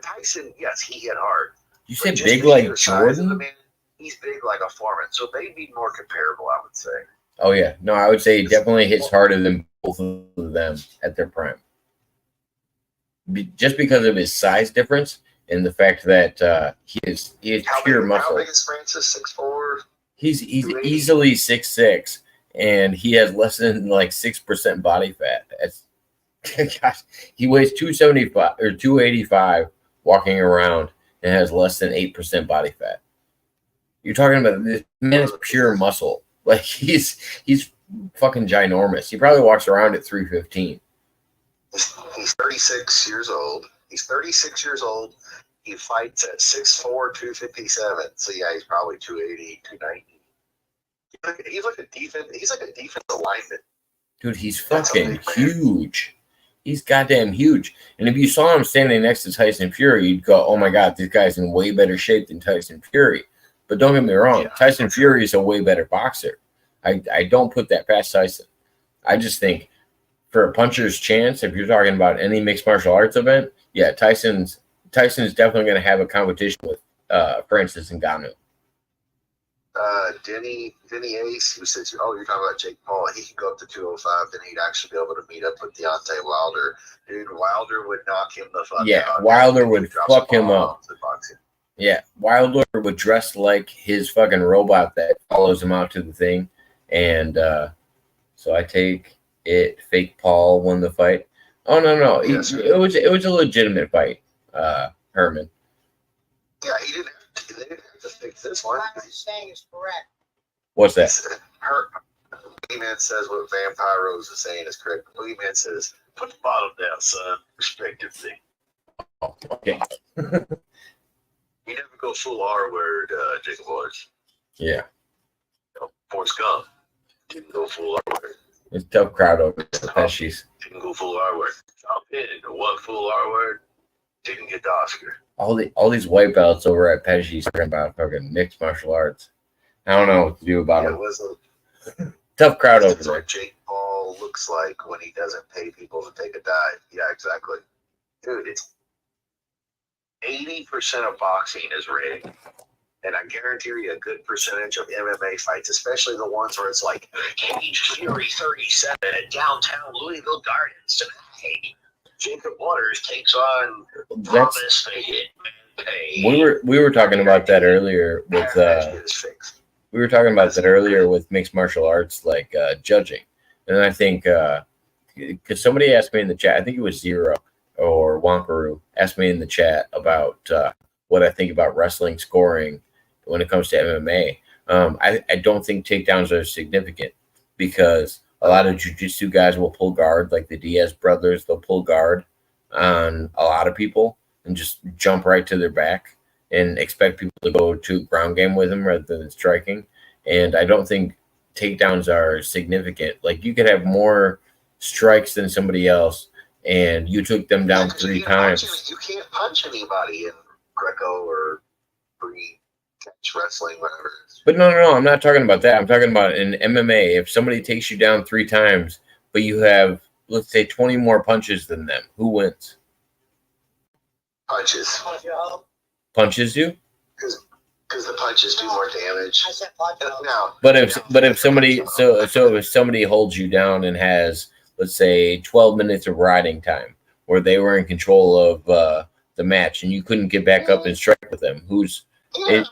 Tyson, yes, he hit hard. You said big like Jordan? He's big like a Foreman, so they'd be more comparable, I would say. Oh, yeah. No, I would say he definitely hits harder than both of them at their prime. Just because of his size difference and the fact that he is pure muscle. How big is Francis? 6'4"? He's easily 6'6", and he has less than like 6% body fat. Gosh, he weighs 275 or 285 walking around and has less than 8% body fat. You're talking about this man is pure muscle. Like he's fucking ginormous. He probably walks around at 315. He's 36 years old. He fights at 6'4", 257. So yeah, he's probably 280, 290. He's like a defensive lineman. Dude, he's fucking huge. He's goddamn huge. And if you saw him standing next to Tyson Fury, you'd go, oh my God, this guy's in way better shape than Tyson Fury. But don't get me wrong, Tyson Fury is a way better boxer. I don't put that past Tyson. I just think for a puncher's chance, if you're talking about any mixed martial arts event, yeah, Tyson's definitely going to have a competition with Francis Ngannou. Denny Ace, who says, oh, you're talking about Jake Paul. He can go up to 205, then he'd actually be able to meet up with Deontay Wilder. Dude, Wilder would knock him the fuck out. Yeah, Wilder would fuck him up. Yeah, Wilder would dress like his fucking robot that follows him out to the thing. And so I take it fake Paul won the fight. Oh, no. It was a legitimate fight, Herman. Yeah, they didn't have to fix this one. What I'm saying is correct. What's that? Boogeyman says what Vampire Rose is saying is correct. Boogeyman says, put the bottom down, son, respectively. Oh, okay. You never go full R word, Jacob Woods. Yeah. Forrest Gump didn't go full R word. It's a tough crowd over there. Pesci's. Didn't go full R word. Top in one full R word. Didn't get the Oscar. All these white belts over at Pesci's talking about fucking mixed martial arts. I don't know what to do about it. Tough crowd over there. What Jake Paul looks like when he doesn't pay people to take a dive. Yeah, exactly. Dude, it's 80% of boxing is rigged. And I guarantee you a good percentage of MMA fights, especially the ones where it's like Cage Fury 37 at downtown Louisville Gardens tonight. Jacob Waters takes on Thomas the Hitman Page. We were talking about that earlier with mixed martial arts, like judging. And I think because somebody asked me in the chat, I think it was Zero or Wonkaroo, asked me in the chat about what I think about wrestling scoring when it comes to MMA. I don't think takedowns are significant because a lot of jiu-jitsu guys will pull guard, like the Diaz brothers. They'll pull guard on a lot of people and just jump right to their back and expect people to go to ground game with them rather than striking. And I don't think takedowns are significant. Like, you could have more strikes than somebody else, and you took them down 3 times. You can't punch anybody in Greco or pre-catch wrestling, whatever. But no, I'm not talking about that. I'm talking about in MMA. If somebody takes you down 3 times, but you have, let's say, 20 more punches than them, who wins? Punches. Punches you? Because the punches do more damage. I said punch. No. But if somebody if somebody holds you down and has, let's say, 12 minutes of riding time, where they were in control of the match, and you couldn't get back up and strike with them, who's Yeah,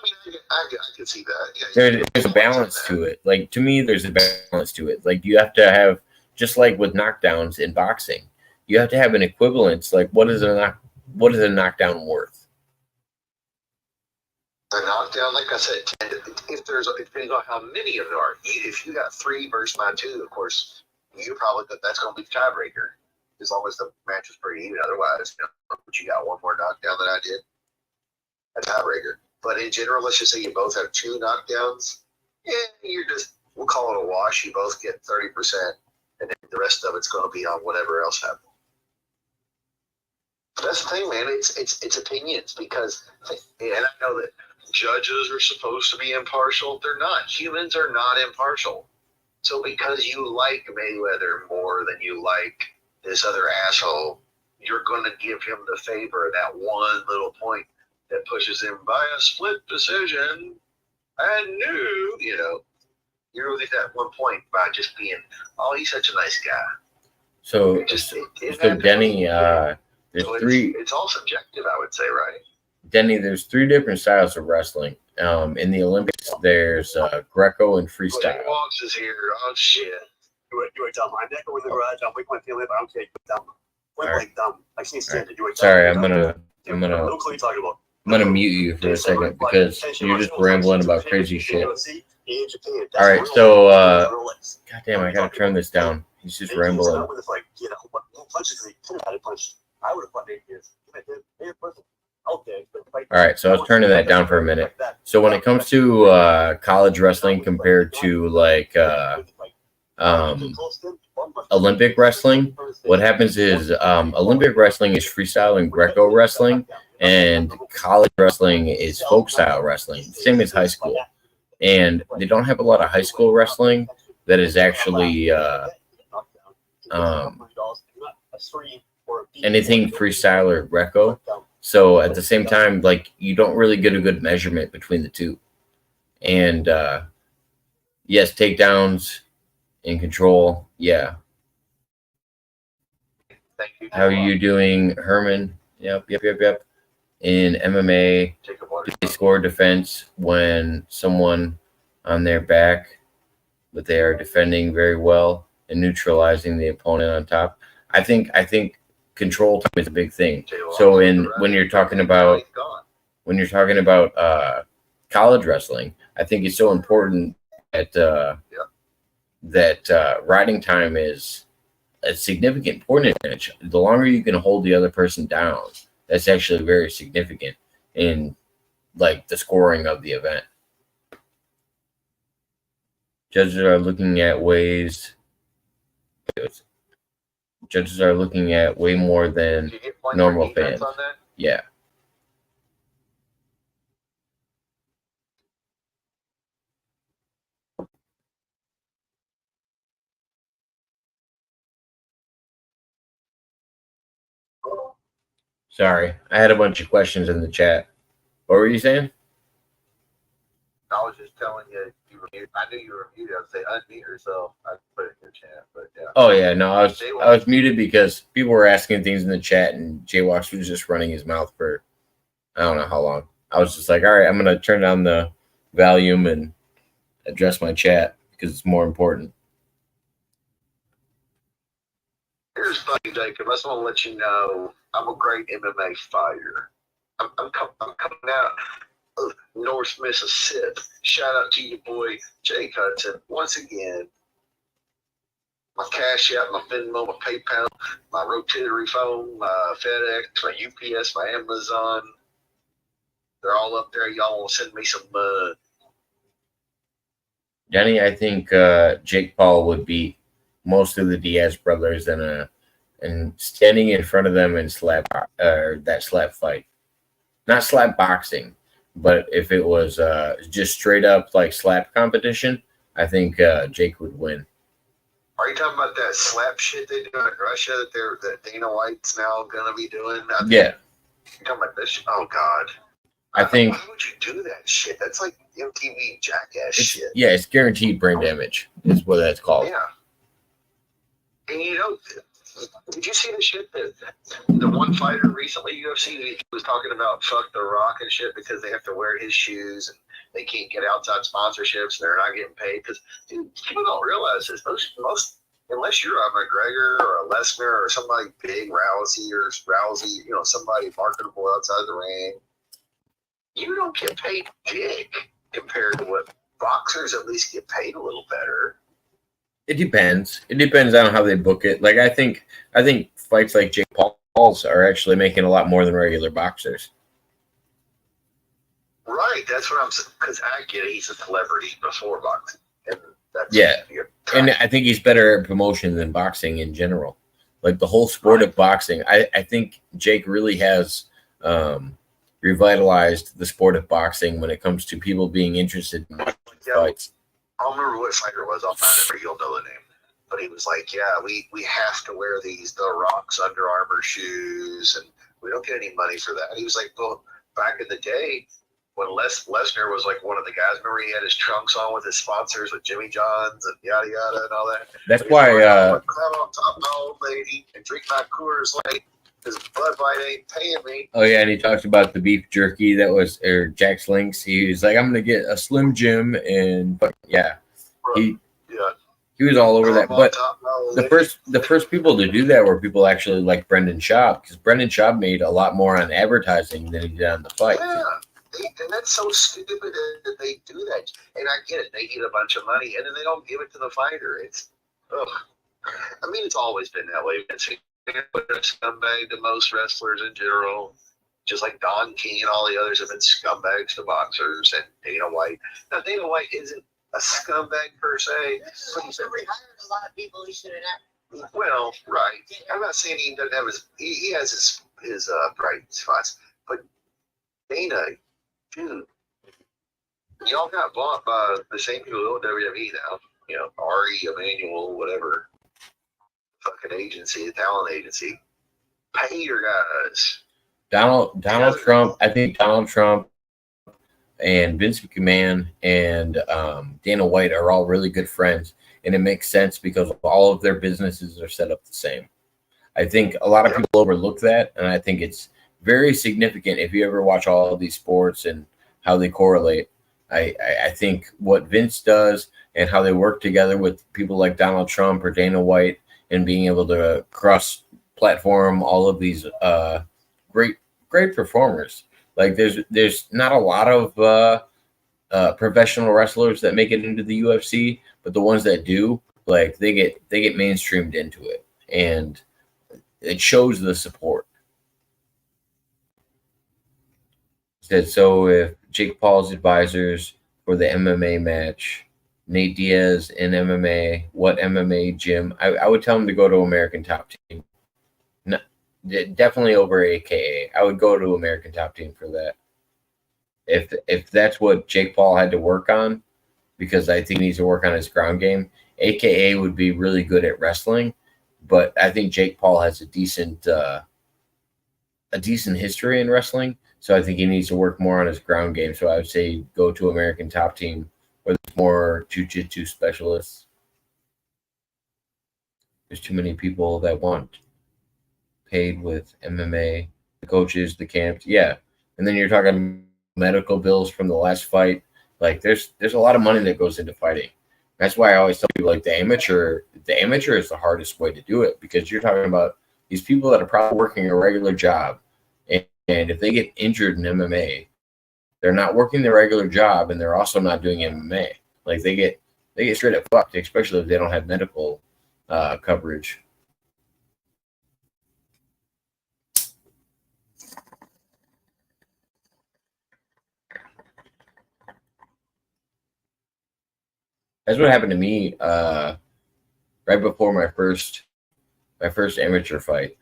I can see that. Yeah, there's a balance to it. Like, to me, there's a balance to it. Like, you have to have, just like with knockdowns in boxing, you have to have an equivalence. Like, what is a knockdown worth? The knockdown, like I said, if there's, it depends on how many of there are. If you got 3 versus my 2, of course, you probably that's going to be the tiebreaker, as long as the match is pretty even. Otherwise, but you got 1 more knockdown than I did, a tiebreaker. But in general, let's just say you both have 2 knockdowns. Yeah, we'll call it a wash. You both get 30%, and then the rest of it's going to be on whatever else happens. That's the thing, man. It's opinions, because, and I know that judges are supposed to be impartial. They're not. Humans are not impartial. So because you like Mayweather more than you like this other asshole, you're going to give him the favor of that one little point that pushes him by a split decision. And you're with that one point by just being, oh, he's such a nice guy. So Denny, there's so 3. It's all subjective, I would say, right? Denny, there's 3 different styles of wrestling. In the Olympics, there's Greco and freestyle. Walks is here. Oh shit! You were dumb. I'm not going in the garage. I'm waiting my family, but I don't care. You're dumb. Alright. Dumb. I can't stand it. You were dumb. Sorry, You're I'm dumb. gonna No clue you're talking about. I'm gonna mute you for a second because you're just rambling about crazy shit. All right, so goddamn, I gotta turn this down. He's just rambling. I would have fought 8 years. Okay. All right, so I was turning that down for a minute. So when it comes to college wrestling compared to like Olympic wrestling, what happens is Olympic wrestling is freestyle and Greco wrestling, and college wrestling is folk style wrestling, same as high school. And they don't have a lot of high school wrestling that is actually anything freestyle or Greco. So at the same time, like, you don't really get a good measurement between the two. And yes, takedowns in control. Yeah. Thank you. How are you doing, Herman? Yep. In MMA, they score defense when someone on their back, but they are defending very well and neutralizing the opponent on top. I think control time is a big thing. So when you're talking about college wrestling, I think it's so important that riding time is a significant point advantage. The longer you can hold the other person down, that's actually very significant in like the scoring of the event. Judges are looking at ways. Judges are looking at way more than normal fans. Yeah. Sorry, I had a bunch of questions in the chat. What were you saying? I was just telling you, I knew you were muted. I would say unmute yourself. I put it in your chat, but yeah. Oh yeah, no, I was muted because people were asking things in the chat, and J-Wax was just running his mouth for I don't know how long. I was just like, all right, I'm gonna turn down the volume and address my chat because it's more important. Here's funny, Jacob. I just want to let you know I'm a great MMA fighter. I'm coming out of North Mississippi. Shout out to your boy Jake Hudson once again. My Cash App, my Venmo, my PayPal, my rotary phone, my FedEx, my UPS, my Amazon. They're all up there. Y'all want to send me some Jenny, I think Jake Paul would beat most of the Diaz brothers in and standing in front of them and that slap fight, not slap boxing, but if it was just straight up like slap competition, I think Jake would win. Are you talking about that slap shit they do in Russia that Dana White's now gonna be doing? Yeah. You're talking about this shit? Oh God. I think. Why would you do that shit? That's like MTV jackass shit. Yeah, it's guaranteed brain damage. Is what that's called. Yeah. And did you see the shit that the one fighter recently UFC was talking about fuck The Rock and shit because they have to wear his shoes and they can't get outside sponsorships and they're not getting paid because people don't realize this. Most unless you're a McGregor or a Lesnar or somebody big, Rousey, somebody marketable outside the ring, you don't get paid dick compared to what boxers at least get paid a little better. It depends. It depends on how they book it. Like I think fights like Jake Paul's are actually making a lot more than regular boxers. Right, that's what I'm saying. Because I get it, he's a celebrity before boxing, and that's and I think he's better at promotion than boxing in general. Like the whole sport of boxing, I think Jake really has revitalized the sport of boxing when it comes to people being interested in fights. I don't remember what fighter it was. I'll find it, or you'll know the name. But he was like, "Yeah, we have to wear these The Rock's Under Armour shoes, and we don't get any money for that." And he was like, "Well, back in the day, when Lesnar was like one of the guys, remember he had his trunks on with his sponsors with Jimmy John's and yada yada and all that." That's why. Climb on top of my old lady and drink my Coors Light because Bud Light ain't paying me. Oh yeah, and he talked about the beef jerky or Jack's Links. He was like, "I'm gonna get a Slim Jim," and he was all over that. But the first people to do that were people actually like Brendan Schaub, because Brendan Schaub made a lot more on advertising than he did on the fight. Yeah, and that's so stupid that they do that. And I get it; they get a bunch of money, and then they don't give it to the fighter. It's, I mean, it's always been that way. It's a scumbag to most wrestlers in general. Just like Don King and all the others have been scumbags to boxers, and Dana White. Now, Dana White isn't a scumbag per se, but he's retired a lot of people he shouldn't have. Well, right. I'm not saying he doesn't have he has his bright spots, but Dana, dude, y'all got bought by the same people who own WWE now. You know, Ari, Emanuel, whatever, fucking agency, talent agency. Pay your guys. Donald Trump. I think Donald Trump and Vince McMahon and Dana White are all really good friends, and it makes sense because all of their businesses are set up the same. I think a lot of people overlook that, and I think it's very significant if you ever watch all of these sports and how they correlate. I think what Vince does and how they work together with people like Donald Trump or Dana White and being able to cross-platform all of these great performers. Like there's not a lot of professional wrestlers that make it into the UFC, but the ones that do, like they get mainstreamed into it, and it shows the support. So if Jake Paul's advisors for the MMA match, Nate Diaz in MMA, what MMA gym? I would tell him to go to American Top Team. No, definitely over AKA. I would go to American Top Team for that. If that's what Jake Paul had to work on, because I think he needs to work on his ground game, AKA would be really good at wrestling, but I think Jake Paul has a decent history in wrestling, so I think he needs to work more on his ground game. So I would say go to American Top Team, where there's more jiu-jitsu specialists. There's too many people that want paid with MMA, the coaches, the camps, yeah. And then you're talking medical bills from the last fight. Like there's a lot of money that goes into fighting. That's why I always tell people, like, the amateur is the hardest way to do it, because you're talking about these people that are probably working a regular job, and if they get injured in MMA, they're not working their regular job, and they're also not doing MMA. Like they get straight up fucked, especially if they don't have medical coverage. That's what happened to me right before my first My first amateur fight.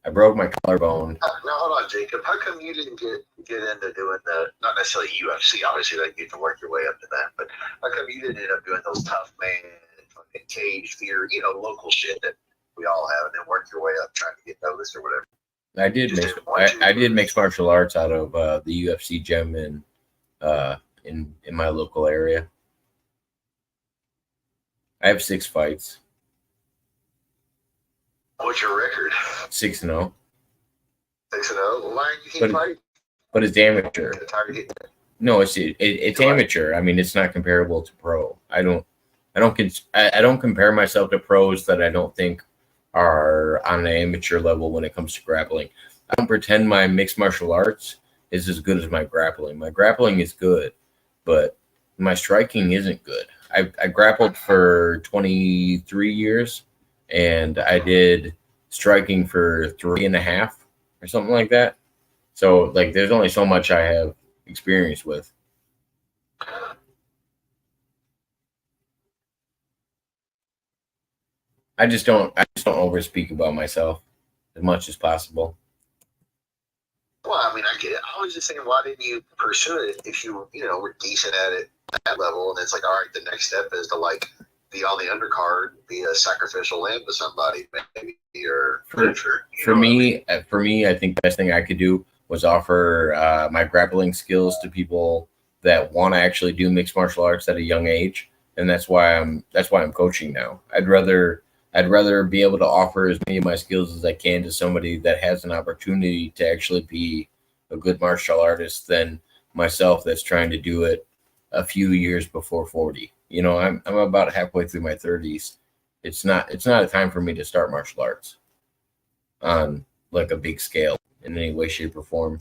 I broke my collarbone. Now hold on, Jacob. How come you didn't get into doing the not necessarily UFC? Obviously, like you can work your way up to that, but how come you didn't end up doing those tough man, fucking cage fear, local shit that we all have, and then work your way up trying to get noticed or whatever? I did mixed martial arts out of the UFC gym in my local area. I have 6 fights. What's your record? 6-0. 6-0. Why you can't fight? But it's amateur. No, it's Come on. amateur. I mean, it's not comparable to pro. I don't compare myself to pros that I don't think are on an amateur level when it comes to grappling. I don't pretend my mixed martial arts is as good as my grappling. My grappling is good, but my striking isn't good. I grappled for 23 years, and I did striking for 3.5 or something like that. So, like, there's only so much I have experience with. I just don't overspeak about myself as much as possible. Well, I mean, I get it. I was just saying, why didn't you pursue it if you were decent at it at that level? And it's like, all right, the next step is to like be on the undercard, be a sacrificial lamb to somebody, maybe your finisher. For me, I think the best thing I could do was offer my grappling skills to people that want to actually do mixed martial arts at a young age, and that's why I'm coaching now. I'd rather be able to offer as many of my skills as I can to somebody that has an opportunity to actually be a good martial artist than myself that's trying to do it a few years before 40. I'm about halfway through my 30s. It's not a time for me to start martial arts on like a big scale in any way, shape, or form.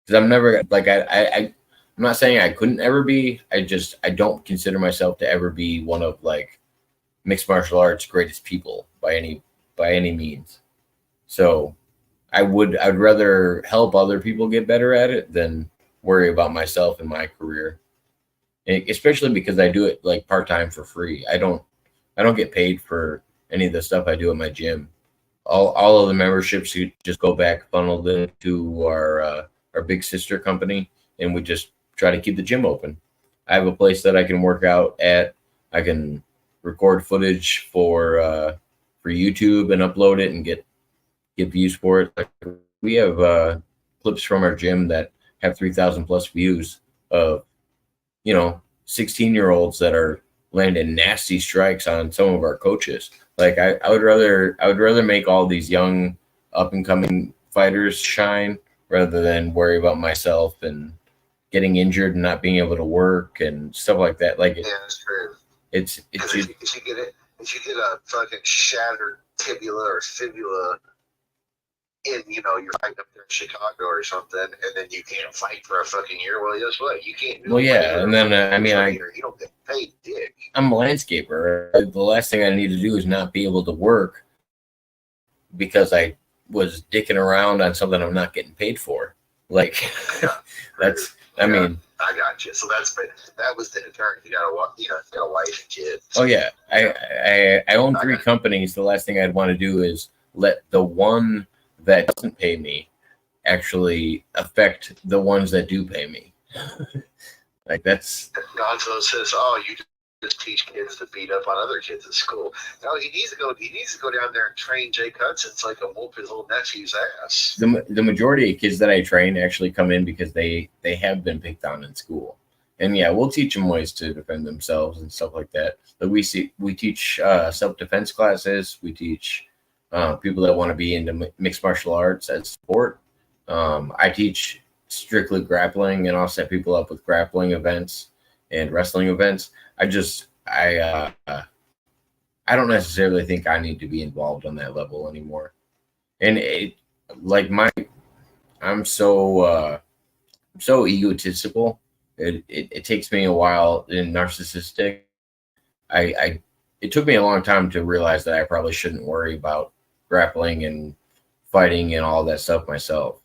Because I'm never like I'm not saying I couldn't ever be. I don't consider myself to ever be one of like mixed martial arts greatest people by any means. So I'd rather help other people get better at it than worry about myself and my career. And especially because I do it like part-time for free. I don't get paid for any of the stuff I do at my gym. All of the memberships you just go back, funnel them to our big sister company, and we just try to keep the gym open. I have a place that I can work out at. I can record footage for YouTube and upload it and get views for it. Like, we have clips from our gym that have 3,000 plus views of 16-year-olds that are landing nasty strikes on some of our coaches. Like I would rather make all these young up and coming fighters shine rather than worry about myself and getting injured and not being able to work and stuff like that. Like, yeah, that's true. It's if you get a fucking shattered tibula or fibula in you're fighting up there in Chicago or something, and then you can't fight for a fucking year. Well, guess what? You can't do it. Well, yeah, and then you don't get paid, dick. I'm a landscaper. The last thing I need to do is not be able to work because I was dicking around on something I'm not getting paid for. Like, I mean, I got you. So that was the deterrent. You got a wife and kids. Oh yeah, I own 3 companies. The last thing I'd want to do is let the one that doesn't pay me actually affect the ones that do pay me. Like, that's Gonzo says, "Oh, you just teach kids to beat up on other kids at school." No, he needs to go down there and train Jake Hudson so he can whoop his little nephew's ass. The majority of kids that I train actually come in because they have been picked on in school. And yeah, we'll teach them ways to defend themselves and stuff like that. But we teach self-defense classes. We teach people that want to be into mixed martial arts as sport. I teach strictly grappling, and I'll set people up with grappling events and wrestling events. I don't necessarily think I need to be involved on that level anymore. And I'm so egotistical. It takes me a while and narcissistic. It took me a long time to realize that I probably shouldn't worry about grappling and fighting and all that stuff myself.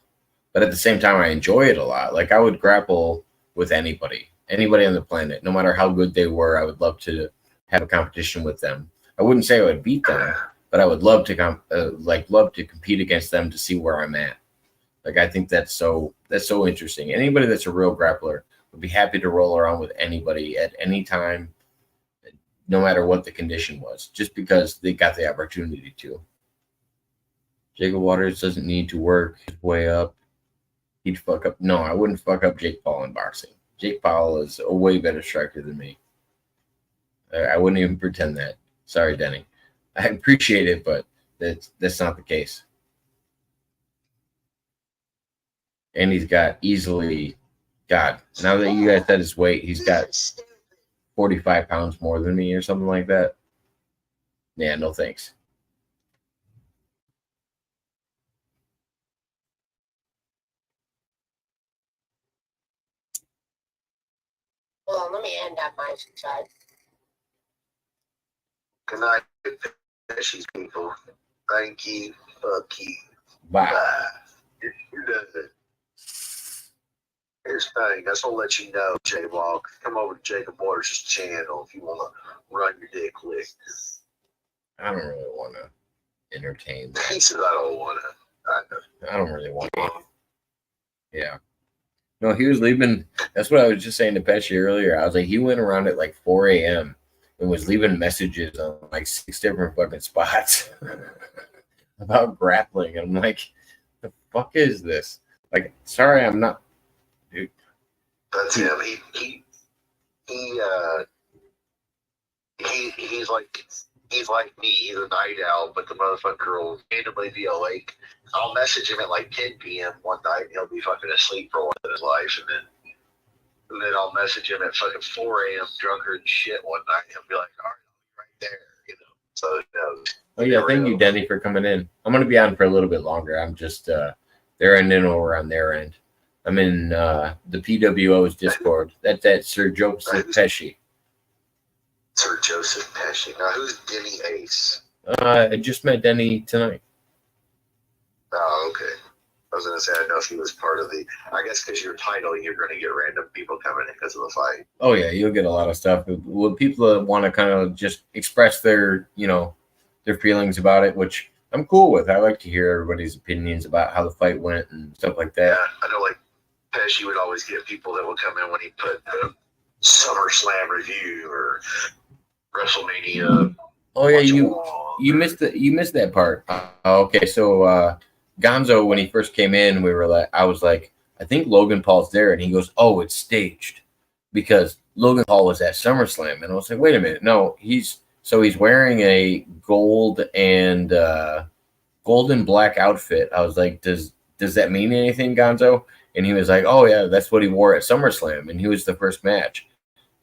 But at the same time, I enjoy it a lot. Like, I would grapple with anybody on the planet, no matter how good they were. I would love to have a competition with them. I wouldn't say I would beat them, but I would love to love to compete against them to see where I'm at. Like, I think that's so interesting. Anybody that's a real grappler would be happy to roll around with anybody at any time, no matter what the condition was, just because they got the opportunity to. Jacob Waters doesn't need to work his way up. He'd fuck up. No, I wouldn't fuck up Jake Paul in boxing. Jake Paul is a way better striker than me. I wouldn't even pretend that. Sorry, Denny. I appreciate it, but that's not the case. And he's got easily, God, now that you guys said his weight, he's got 45 pounds more than me or something like that. Yeah, no thanks. Hold on, let me end on my side. Good night, fishies people. Thank you. Fuck you. Bye. Bye. You're done. Here's the thing. That's gonna let you know, J-Walk. Come over to Jacob Waters' channel if you want to run your dick lick. I don't really want to entertain that. He said I don't want to. I don't really want to. Yeah. No, he was leaving. That's what I was just saying to Pesci earlier. I was like, he went around at like 4 a.m. and was leaving messages on like 6 different fucking spots about grappling. And I'm like, the fuck is this? Like, sorry, I'm not. Dude. That's him. He's like me. He's a night owl, but the motherfucker will randomly be awake. I'll message him at like 10 p.m. one night, and he'll be fucking asleep for once in his life, and then I'll message him at fucking 4 a.m. drunker than shit one night, and he'll be like, all right, I'll be right there, you know. So you know. Oh yeah, thank you, Denny, for coming in. I'm gonna be on for a little bit longer. I'm just they're ending over on their end. I'm in the PWO's Discord. That's Sir Joseph Pesci. Sir Joseph Pesci. Now, who's Denny Ace? I just met Denny tonight. Oh, okay. I was going to say, I don't know if he was part of the... I guess because your title, you're going to get random people coming in because of the fight. Oh, yeah, you'll get a lot of stuff. Well, people that want to kind of just express their, their feelings about it, which I'm cool with. I like to hear everybody's opinions about how the fight went and stuff like that. Yeah, I know, like, Pesci would always get people that would come in when he put SummerSlam review or WrestleMania. Oh yeah, you missed that part. Okay, so Gonzo, when he first came in, I was like, I think Logan Paul's there, and he goes, oh, it's staged because Logan Paul was at SummerSlam, and I was like, wait a minute, no, he's wearing a gold and black outfit. I was like, does that mean anything, Gonzo? And he was like, oh yeah, that's what he wore at SummerSlam, and he was the first match.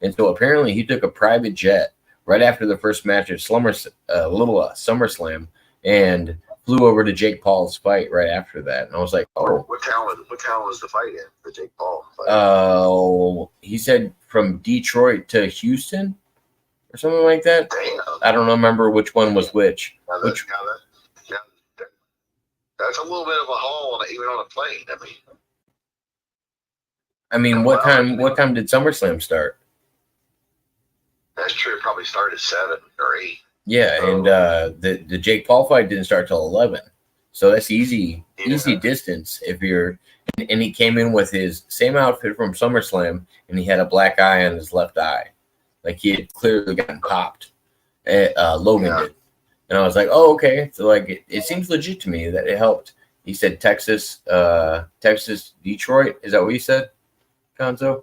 And so apparently he took a private jet right after the first match at SummerSlam and flew over to Jake Paul's fight right after that. And I was like, oh. What town was the fight in, the Jake Paul fight? He said from Detroit to Houston or something like that. Damn. I don't remember which one was which. That's a little bit of a haul, even on a plane. I mean, what time did SummerSlam start? That's true. It probably started at 7 or 8. Yeah, and the Jake Paul fight didn't start till 11, so that's easy distance if you're. And he came in with his same outfit from SummerSlam, and he had a black eye on his left eye, like he had clearly gotten popped. Logan did, and I was like, oh, okay. So like, it seems legit to me that it helped. He said Texas, Detroit. Is that what you said, Gonzo?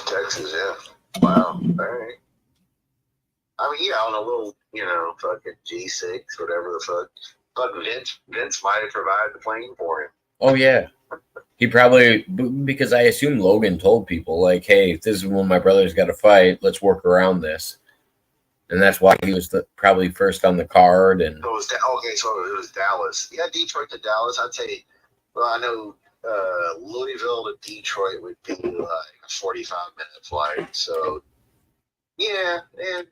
Texas, yeah. Wow. All right. I mean, yeah, on a little, fucking G6, whatever the fuck. But Vince might have provided the plane for him. Oh, yeah. He probably, because I assume Logan told people, like, hey, if this is when my brother's got to fight, let's work around this. And that's why he was probably first on the card. And so it was Dallas. Yeah, Detroit to Dallas. I'd say, well, I know Louisville to Detroit would be like a 45-minute flight. So, yeah, and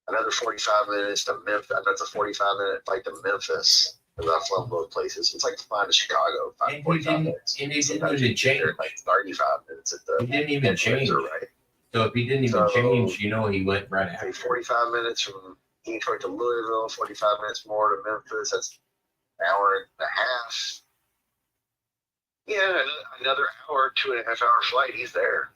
another 45 minutes to Memphis. That's a 45-minute flight to Memphis. Because I've flown both places. It's like flying to Chicago. 45 minutes. And he didn't even change. Like 35 minutes at the. He didn't even change. Right? So if he didn't even change, he went right after. 45 minutes from Detroit to Louisville, 45 minutes more to Memphis. That's an hour and a half. Yeah, another hour, 2.5 hour flight. He's there.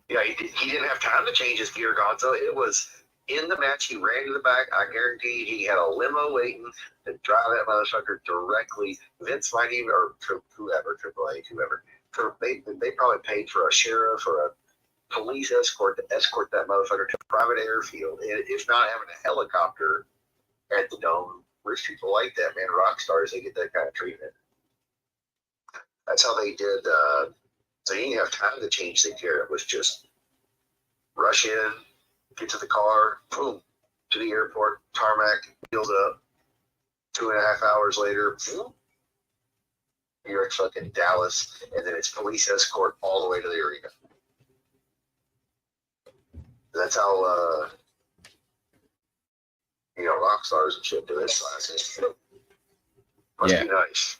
Yeah, he didn't have time to change his gear, Gonzo. It was in the match. He ran to the back. I guarantee he had a limo waiting to drive that motherfucker directly. Vince might even, or whoever, Triple H, whoever. They probably paid for a sheriff or a police escort to escort that motherfucker to a private airfield. If not having a helicopter at the Dome, rich people like that, man. Rock stars, they get that kind of treatment. That's how they did. So you didn't have time to change the gear. It was just rush in, get to the car, boom, to the airport, tarmac, wheels up. 2.5 hours later, boom, you're in fucking Dallas, and then it's police escort all the way to the arena. That's how rock stars and shit do this classes. Must be nice.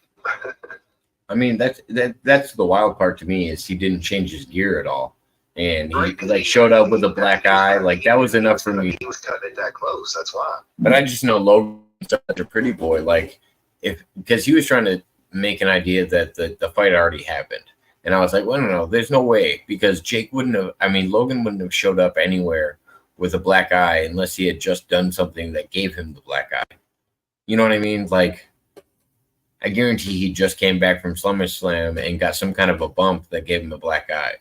I mean, that's the wild part to me is he didn't change his gear at all, and he showed up with a black eye. Like that was enough for me. He was cutting it that close. That's why. But I just know Logan's such a pretty boy. Like because he was trying to make an idea that the fight already happened, and I was like, well, no, there's no way because Jake wouldn't have. I mean, Logan wouldn't have showed up anywhere with a black eye unless he had just done something that gave him the black eye. You know what I mean? Like. I guarantee he just came back from SummerSlam and got some kind of a bump that gave him a black eye.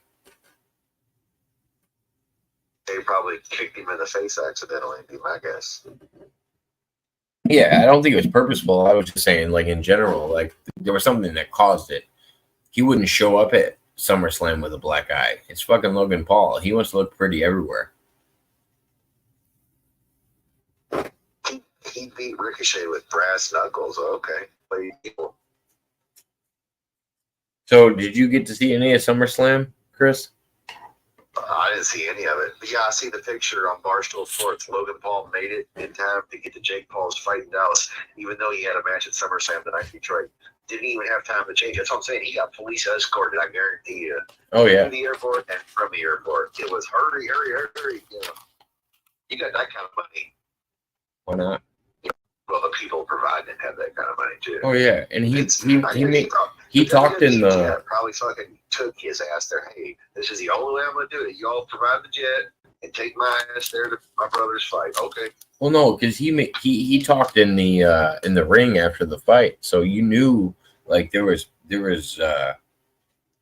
They probably kicked him in the face accidentally, be my guess. Yeah, I don't think it was purposeful. I was just saying, like, in general, like, there was something that caused it. He wouldn't show up at SummerSlam with a black eye. It's fucking Logan Paul. He wants to look pretty everywhere. He beat Ricochet with brass knuckles. Okay. So, did you get to see any of SummerSlam, Chris? I didn't see any of it. But yeah, I see the picture on Barstool Sports. Logan Paul made it in time to get to Jake Paul's fight in Dallas, even though he had a match at SummerSlam the night in Detroit. Didn't even have time to change. That's what I'm saying. He got police escorted, I guarantee you. Oh, yeah. To the airport and from the airport. It was hurry, hurry, hurry. You got that kind of money. Why not? Well, the people providing it have that kind of money too. Oh yeah, and he talked in the probably fucking took his ass there. Hey, this is the only way I'm gonna do it. Y'all provide the jet and take my ass there to my brother's fight. Okay. Well, no, because he talked in the ring after the fight, so you knew like there was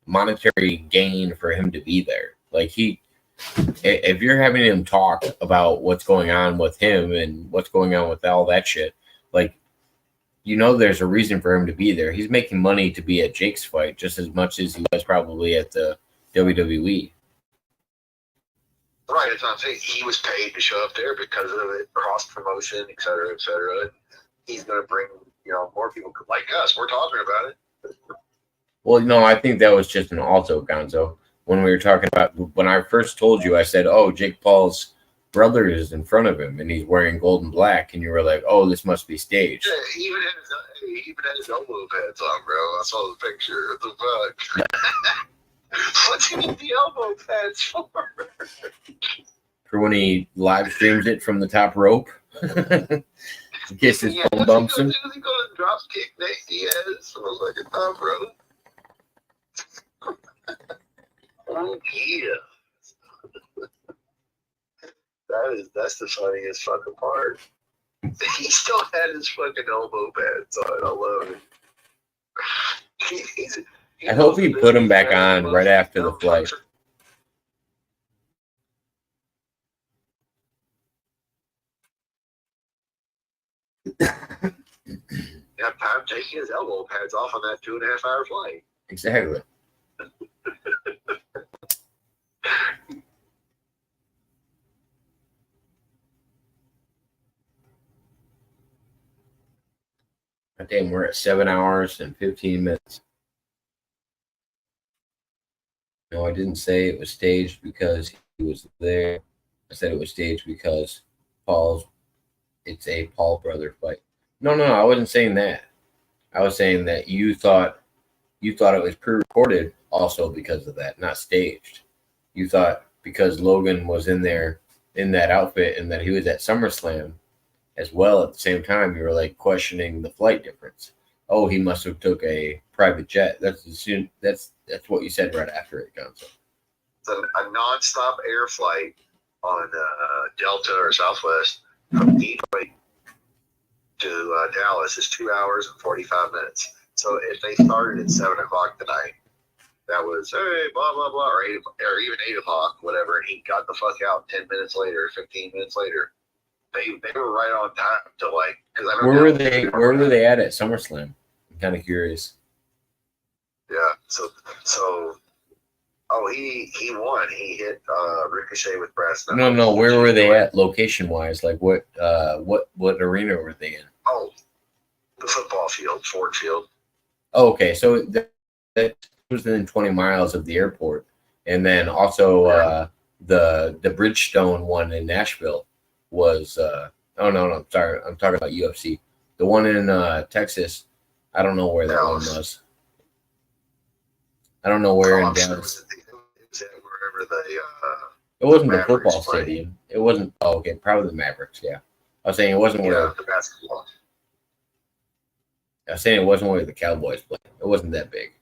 monetary gain for him to be there. Like if you're having him talk about what's going on with him and what's going on with all that shit, like, there's a reason for him to be there. He's making money to be at Jake's fight just as much as he was probably at the WWE. Right, that's what I'm saying. He was paid to show up there because of it, cross promotion, et cetera, et cetera. And he's going to bring, more people like us. We're talking about it. Well, no, I think that was just an alto, Gonzo. When we were talking about, when I first told you, I said, oh, Jake Paul's brother is in front of him and he's wearing gold and black. And you were like, oh, this must be staged. Yeah, he even had his elbow pads on, bro. I saw the picture. What the fuck? What's he need the elbow pads for? For when he live streams it from the top rope? In case his phone bumps him. Is he going to drop kick Nate Diaz from a fucking top rope? Oh yeah, that's the funniest fucking part. He still had his fucking elbow pads on. I love it. I hope he put him back on right after the flight. Have time taking his elbow pads off on that 2.5 hour flight. Exactly. Damn, we're at 7 hours and 15 minutes. No, I didn't say it was staged because he was there. I said it was staged because it's a Paul brother fight. No, I wasn't saying that. I was saying that you thought it was pre-recorded also because of that, not staged. You thought because Logan was in there in that outfit and that he was at SummerSlam as well at the same time, you were like questioning the flight difference. Oh, he must have took a private jet. That's what you said right after it, Gonzo. A non-stop air flight on Delta or Southwest from Detroit to Dallas is 2 hours and 45 minutes. So if they started at 7 o'clock tonight, that was, hey, blah, blah, blah, or even 8 o'clock, whatever, and he got the fuck out 10 minutes later, 15 minutes later. They were right on time to like, because I know where were they at SummerSlam? I'm kind of curious. Yeah, so oh, he won. He hit Ricochet with brass knuckles. No, where were they at location wise? Like what arena were they in? Oh, the football field, Ford Field. Oh, okay, so that was within 20 miles of the airport, and then also the Bridgestone one in Nashville was. Oh no, sorry, I'm talking about UFC. The one in Texas, I don't know where that Dallas. one was. I don't know where in Dallas. It was wherever they. It wasn't the Mavericks football played. stadium. It wasn't. Oh, okay, probably the Mavericks. Yeah, I was saying it wasn't where. Yeah, the basketball. I was saying it wasn't where the Cowboys played. It wasn't that big.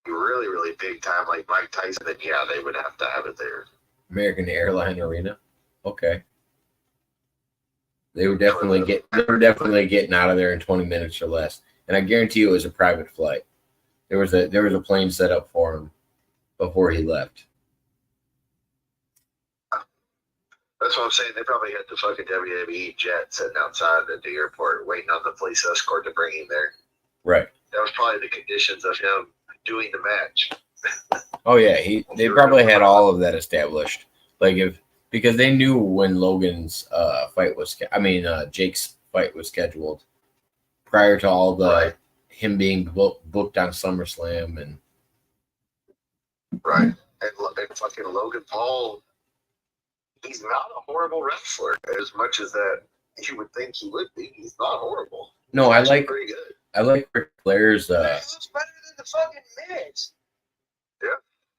Really, really big time, like Mike Tyson, then yeah, they would have to have it there. American Airline Arena. Okay. They were definitely getting out of there in 20 minutes or less. And I guarantee you it was a private flight. There was a plane set up for him before he left. That's what I'm saying. They probably had the fucking WWE jet sitting outside at the airport waiting on the police escort to bring him there. Right. That was probably the conditions of him doing the match. Oh yeah, they probably had all of that established. Because they knew when Logan's fight was Jake's fight was scheduled prior to all the him being booked on SummerSlam and right. And fucking Logan Paul, he's not a horrible wrestler as much as that you would think he would be. He's not horrible. No, He's pretty good. I like Ric Flair's He looks better than the fucking Miz.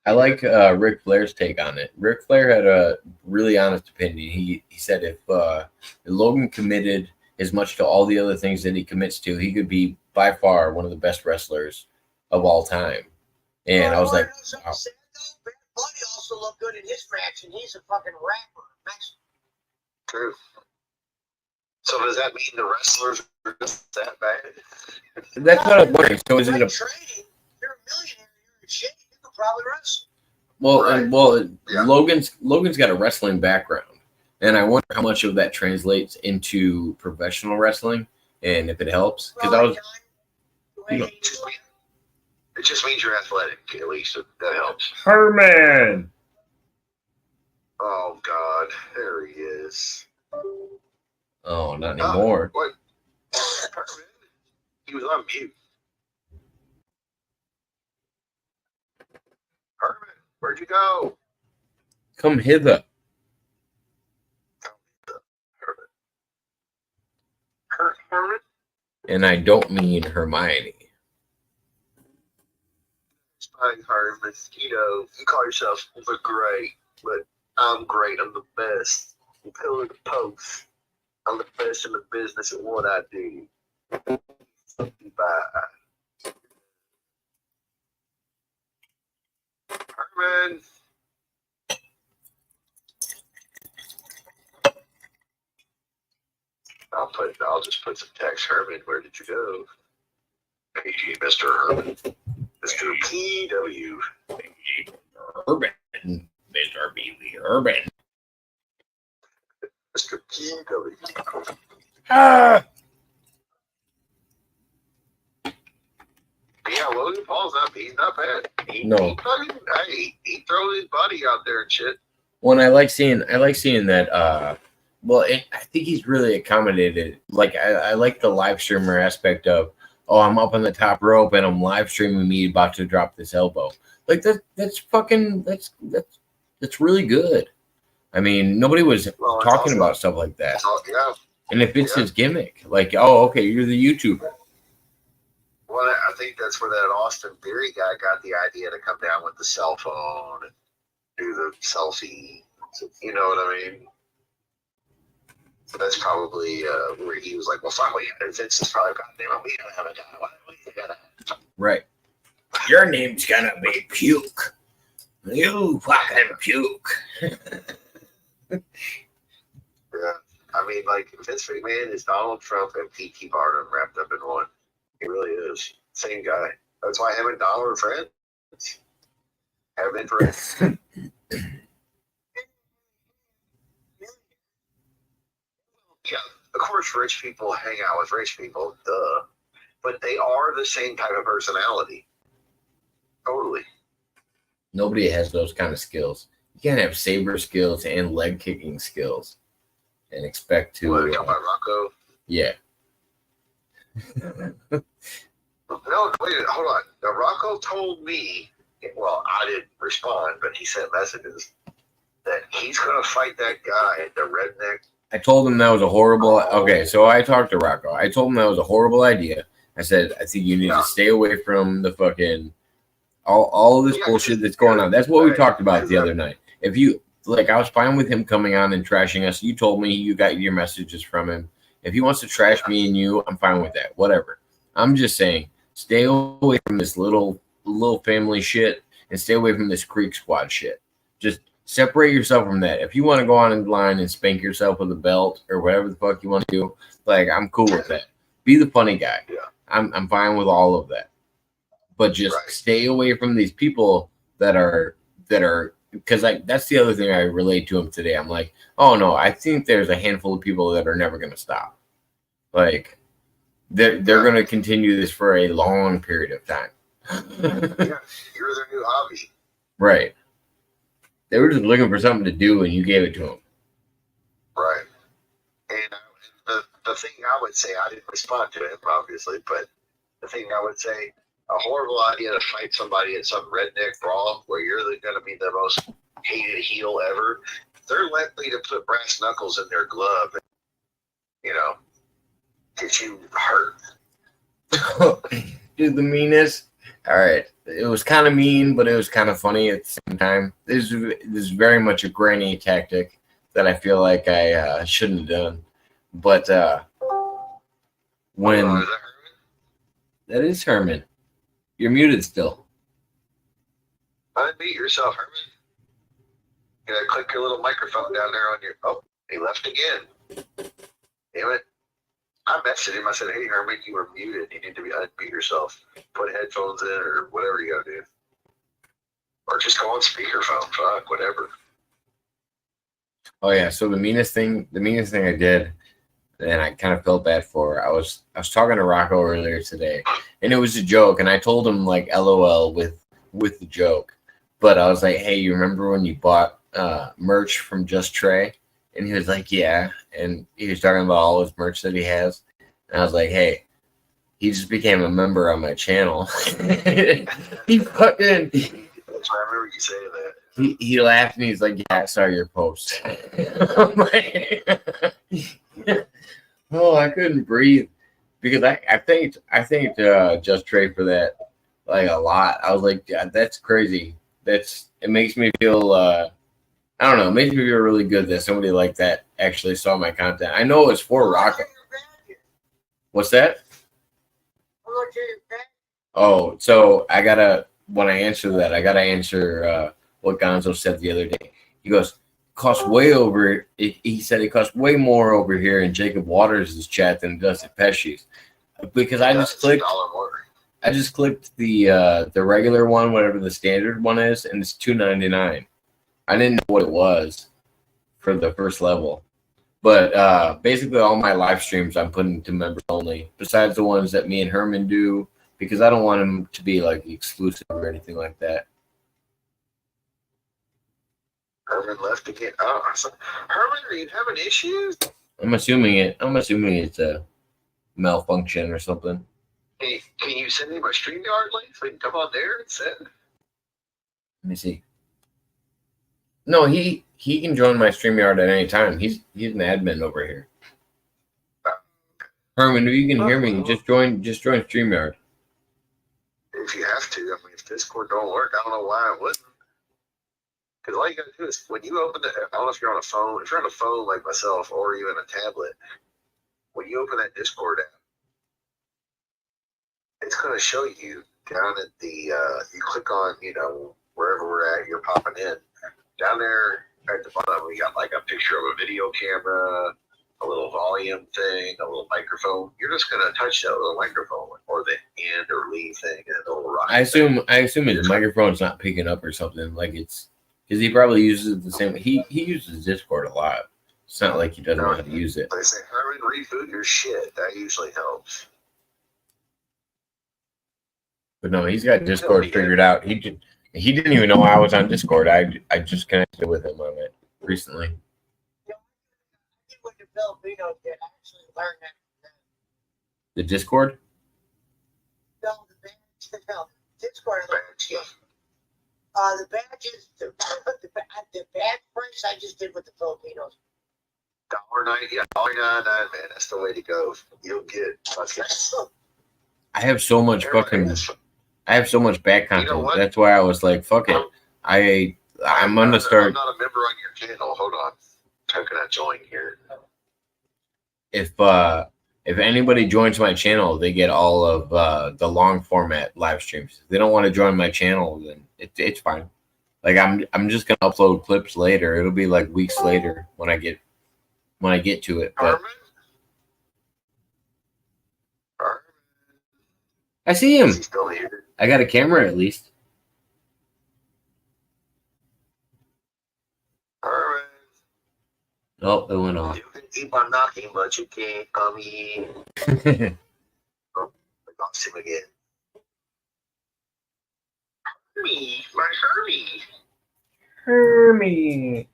I like Ric Flair's take on it. Ric Flair had a really honest opinion. He said if Logan committed as much to all the other things that he commits to, he could be by far one of the best wrestlers of all time. And I was like, wow. Bad Bunny also looked good in his match, and he's a fucking rapper. True. So does that mean the wrestlers are just that bad? That's what I'm wondering. So is it a trading? You're a millionaire. You're in shape. You could probably wrestle. Yeah. Logan's got a wrestling background, and I wonder how much of that translates into professional wrestling, and if it helps. Because I was, It just means you're athletic. At least that helps. Herman. Oh God, there he is. Oh, not anymore. What? Herman? He was on mute. Herman, where'd you go? Come hither. Herman? And I don't mean Hermione. It's fine, Herman. You call yourself the great, but I'm great. I'm the best. I'm pillar to post. I'm the best in the business at what I do. Bye. Herman. I'll just put some text. Herman, where did you go? Hey, Mr. Herman. Mr. PW. Urban. Mr. B.B. Urban. Mr. PW. Ah! Yeah, Logan Paul's he's not bad. No. He throws his body out there and shit. Well, I like seeing that. I think he's really accommodated. Like I like the live streamer aspect of, oh, I'm up on the top rope and I'm live streaming me about to drop this elbow. Like that's really good. I mean, nobody was talking about stuff like that. Yeah, And if it's his gimmick, like, oh, okay, you're the YouTuber. Well, I think that's where that Austin Theory guy got the idea to come down with the cell phone and do the selfie. You know what I mean? So that's probably where he was like, well, fuck, Vince is probably, goddamn, we gotta have a guy. Why do we gotta? Right. Your name's gonna be Puke. You fucking Puke. Yeah. I mean, like, Vince McMahon is Donald Trump and P.T. Barnum wrapped up in one. He really is. Same guy. That's why him and Donald are friends. Have been friends. Yeah, of course, rich people hang out with rich people, duh. But they are the same type of personality. Totally. Nobody has those kind of skills. You can't have saber skills and leg kicking skills and expect to. What, talking about Rocco? Yeah. No, wait, hold on. Now, Rocco told me, well, I didn't respond, but he sent messages that he's going to fight that guy, the redneck. I told him that was a horrible. Okay, so I talked to Rocco. I told him that was a horrible idea. I said, I think you need to stay away from the fucking all of this bullshit that's going on. That's what we talked about the other night. If you like, I was fine with him coming on and trashing us. You told me you got your messages from him. If he wants to trash me and you, I'm fine with that. Whatever. I'm just saying, stay away from this little family shit and stay away from this Creek Squad shit. Just separate yourself from that. If you want to go on in line and spank yourself with a belt or whatever the fuck you want to do, like, I'm cool with that. Be the funny guy. Yeah. I'm fine with all of that. But just stay away from these people that are because that's the other thing I relayed to him today. I'm like, oh no, I think there's a handful of people that are never gonna stop. Like they're gonna continue this for a long period of time. Yeah, you're their new hobby. Right. They were just looking for something to do and you gave it to them. Right. And the thing I would say, I didn't respond to him, obviously, but the thing I would say, a horrible idea to fight somebody in some redneck brawl where you're going to be the most hated heel ever. They're likely to put brass knuckles in their glove and, get you hurt. Dude, the meanest. All right. It was kind of mean, but it was kind of funny at the same time. This is very much a granny tactic that I feel like I shouldn't have done. But when Is that Herman? that is Herman, you're muted still. Unmute yourself, Herman. You gotta click your little microphone down there on your. Oh, he left again. Damn it. I messaged him. I said, hey, Herman, you were muted. You need to unmute yourself. Put headphones in or whatever you gotta do. Or just go on speakerphone. Fuck, whatever. Oh yeah. So the meanest thing I did, and I kind of felt bad for. I was talking to Rocco earlier today, and it was a joke, and I told him like LOL with the joke, but I was like, hey, you remember when you bought merch from Just Trey? And he was like, yeah, and he was talking about all his merch that he has, and I was like, hey, he just became a member on my channel. He fucking. That's why I remember you saying that. He laughed and he's like, yeah, I saw your post. I'm like, oh, I couldn't breathe because I thanked Just Trey for that like a lot. I was like, God, that's crazy. It makes me feel I don't know, it makes me feel really good that somebody like that actually saw my content. I know it's for Rocco. What's that? Oh, so when I answer that, I gotta answer what Gonzo said the other day. He goes, costs way over. He said it costs way more over here in Jacob Waters' chat than it does at Pesci's, because I just clicked the regular one, whatever the standard one is, and it's $2.99. I didn't know what it was for the first level, but basically all my live streams I'm putting to members only, besides the ones that me and Herman do, because I don't want them to be like exclusive or anything like that. Herman left again. Oh, Herman, are you having issues? I'm assuming it's a malfunction or something. Hey, can you send him a StreamYard link so he can come on there and send? Let me see. No, he can join my StreamYard at any time. He's an admin over here. Herman, if you can hear me, just join StreamYard. If you have to, I mean, if Discord don't work, I don't know why it wouldn't. Because all you gotta do is when you open the, I don't know if you're on a phone, if you're on a phone like myself, or you in a tablet, when you open that Discord app, it's gonna show you down at the, you click on, you know, wherever we're at, you're popping in. Down there at the bottom, we got like a picture of a video camera, a little volume thing, a little microphone. You're just gonna touch that little microphone or the end or leave thing, and it'll rock. I assume his microphone's not picking up or something. Like it's because he probably uses it the same. He uses Discord a lot. It's not like he doesn't know how to use it. They say, Herman, reboot your shit. That usually helps. But no, he's got Discord figured out. He didn't even know I was on Discord. I just connected with him on it recently. When the Filipinos did actually learn that. The Discord? No, Discord. The badges, the badge price I just did with the Filipinos. $1.99, yeah, $1.99, man. That's the way to go. You'll get fucking. I have so much I have so much back content. You know what? That's why I was like, fuck it. I'm gonna start. I'm not a member on your channel. Hold on. How can I join here? If anybody joins my channel, they get all of the long format live streams. If they don't want to join my channel, then it's fine. Like I'm just gonna upload clips later. It'll be like weeks later when I get to it. But I see him. I got a camera at least. Oh, it went off. You can keep on knocking, but you can't come in. Oh, I lost him again. Hermie, my Hermie. Hermie.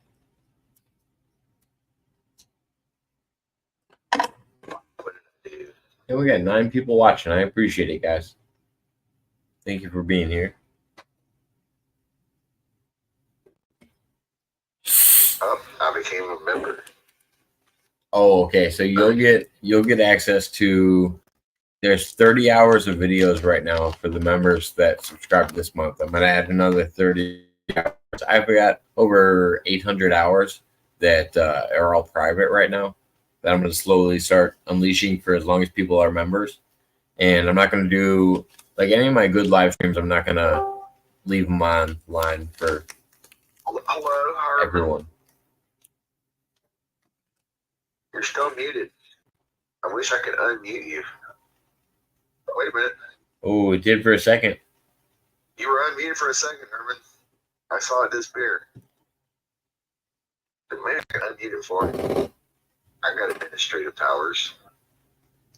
What did I do? And we got 9 people watching. I appreciate it, guys. Thank you for being here. Oh, I became a member. Oh, okay. So you'll get access to. There's 30 hours of videos right now for the members that subscribe this month. I'm gonna add another 30 hours. I've got over 800 hours that are all private right now. That I'm gonna slowly start unleashing for as long as people are members. And I'm not gonna do like any of my good live streams. I'm not gonna leave them online for everyone. You're still muted. I wish I could unmute you. Wait a minute. Oh, it did for a second. You were unmuted for a second, Herman. I saw it disappear. But maybe I can unmute it for you. I got administrative powers.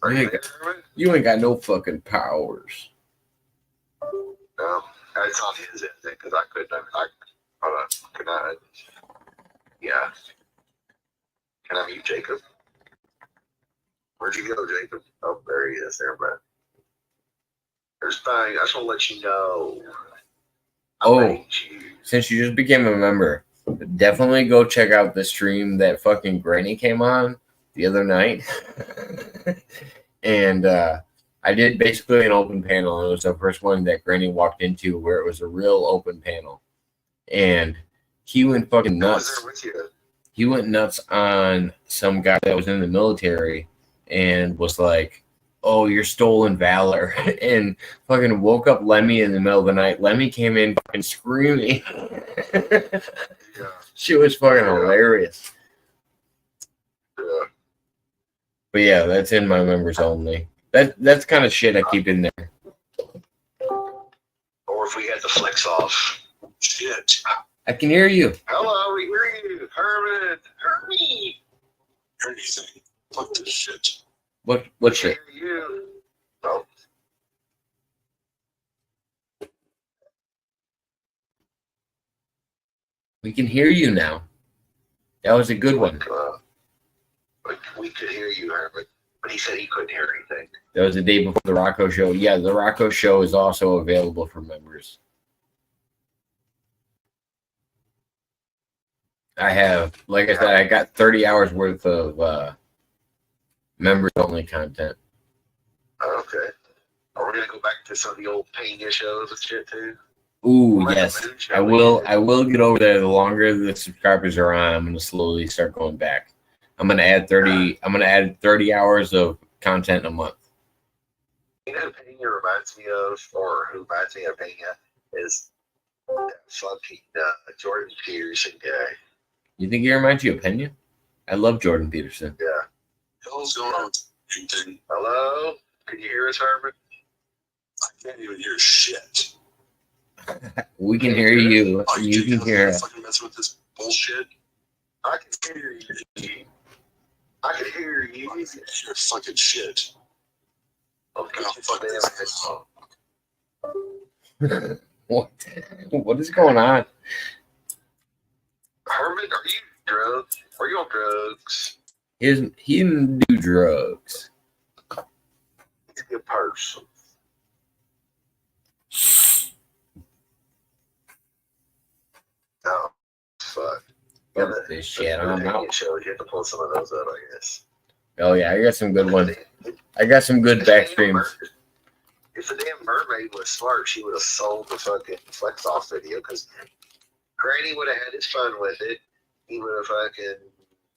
Are you there, Herman? You ain't got no fucking powers. No, it's on his end because I couldn't. Hold on. Can I? Yeah. Can I mute Jacob? Where'd you go, Jacob? Oh, there he is. There, man. There's fine. I just want to let you know. Since you just became a member, definitely go check out the stream that fucking Granny came on the other night. And I did basically an open panel. It was the first one that Granny walked into where it was a real open panel. And he went fucking nuts. I was there with you. He went nuts on some guy that was in the military and was like, oh, you're stolen valor. And fucking woke up Lemmy in the middle of the night. Lemmy came in fucking screaming. Yeah. She was fucking hilarious. Yeah. But yeah, that's in my members only. That's kind of shit I keep in there. Or if we had the flex off. Shit. I can hear you. Hello, we hear you. Herman. Hermie. Anything. Fuck this shit. What We shit? hear you. Oh. We can hear you now. That was a good one. But we could hear you, Herman. But he said he couldn't hear anything. That was the day before the Rocco show. Yeah, the Rocco show is also available for members. I have, like I said, I got 30 hours worth of Members only content. Okay. Are we gonna go back to some of the old Pena shows and shit too? Ooh, Like yes. the Moon show I we will. did. I will get over there. The longer the subscribers are on, I'm gonna slowly start going back. I'm gonna add 30. I'm gonna add 30 hours of content a month. You know who Pena reminds me of, or who reminds me of Pena, is that fucking Jordan Peterson guy. You think he reminds you of Pena? I love Jordan Peterson. Yeah. hell's going on with anything? Hello? Can you hear us, Herman? I can't even hear shit. We can hear you. Oh, You can hear us. fucking messing with this bullshit. I can hear you. I can hear I you. can hear fucking shit. Okay, Oh, fuck this. What? What is going on? Herman, are you drugs? Are you on drugs? He didn't do drugs. He's a good person. Oh, fuck. Fuck this shit. I'm The out. show, you have to pull some of those up, I guess. Oh yeah, I got some good ones. I got some good back streams. If the damn mermaid was smart, she would have sold the fucking flex off video, because Granny would have had his fun with it. He would have fucking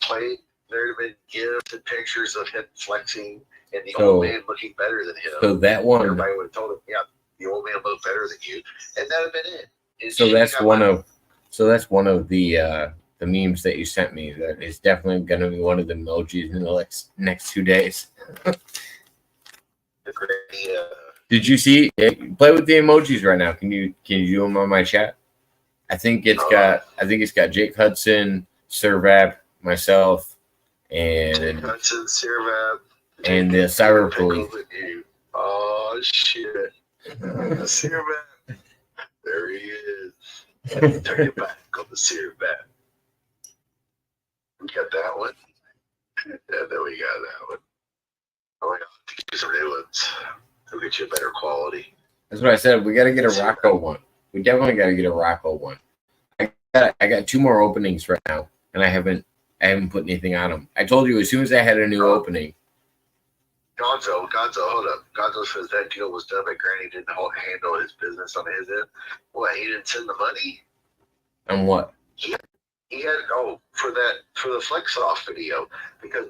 played. There'd have been gifts and pictures of him flexing and the old man looking better than him. So that one. Everybody would have told him, yeah, the old man looked better than you, and that'd have been it. So that's one of. So that's one of the memes that you sent me. That is definitely going to be one of the emojis in the next 2 days. The Granny. Did you see? Play with the emojis right now. Can you do them on my chat? I think it's got Jake Hudson, Servap, myself, and Hudson, Servap, and the Cyber Police. Oh shit! Servap, there he is. Turn your back on the Servap. We got that one. Yeah, then we got that one. Oh my god, to get you some new ones. We'll get you a better quality. That's what I said. We got to get a Rocco one. We definitely got to get a Rocco one. I got 2 more openings right now, and I haven't put anything on them. I told you as soon as I had a new opening. Gonzo, hold up. Gonzo says that deal was done, but Granny didn't handle his business on his end. What, he didn't send the money? On what? He had for the flex off video, because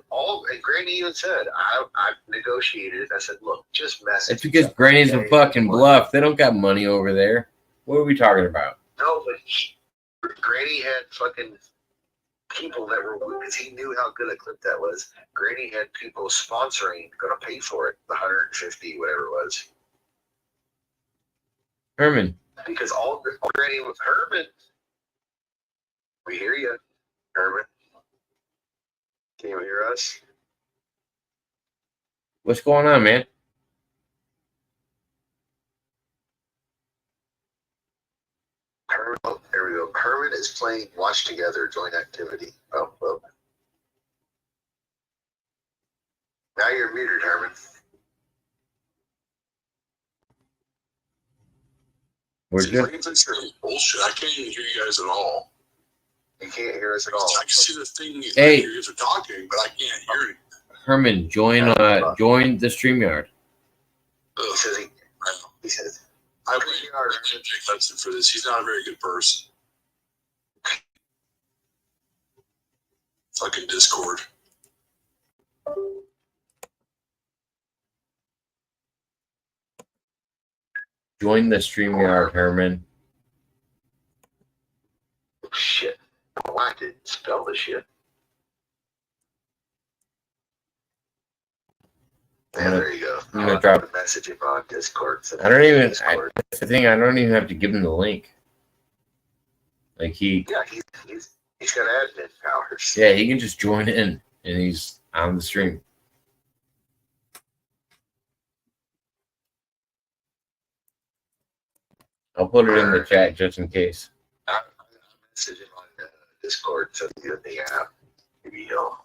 and Granny even said I negotiated. I said, look, just message. It's because Granny's a fucking bluff. They don't got money over there. What are we talking about? No, but Granny had fucking people that were, because he knew how good a clip that was. Granny had people sponsoring, going to pay for it, the 150, whatever it was. Herman. Because all Granny was Herman. We hear you, Herman. Can you hear us? What's going on, man? Herman, there we go. Herman is playing Watch Together joint activity. Oh, well. Now you're muted, Herman. We're just bullshit. I can't even hear you guys at all. You can't hear us at all. I can see the thing. Hey, you guys are talking, but I can't hear it. Herman, join the StreamYard. He says he says I blame Jake Hudson for this. He's not a very good person. Fucking Discord. Join the StreamYard, Herman. Shit. Oh, I didn't spell the shit. Yeah, there you go. I'm gonna drop a message on Discord. So I don't even. That's the thing. I don't even have to give him the link. Like he. Yeah, he's got admin powers. Yeah, he can just join in, and he's on the stream. I'll put it in the chat just in case. I'm messaging on Discord so you the app. Maybe he'll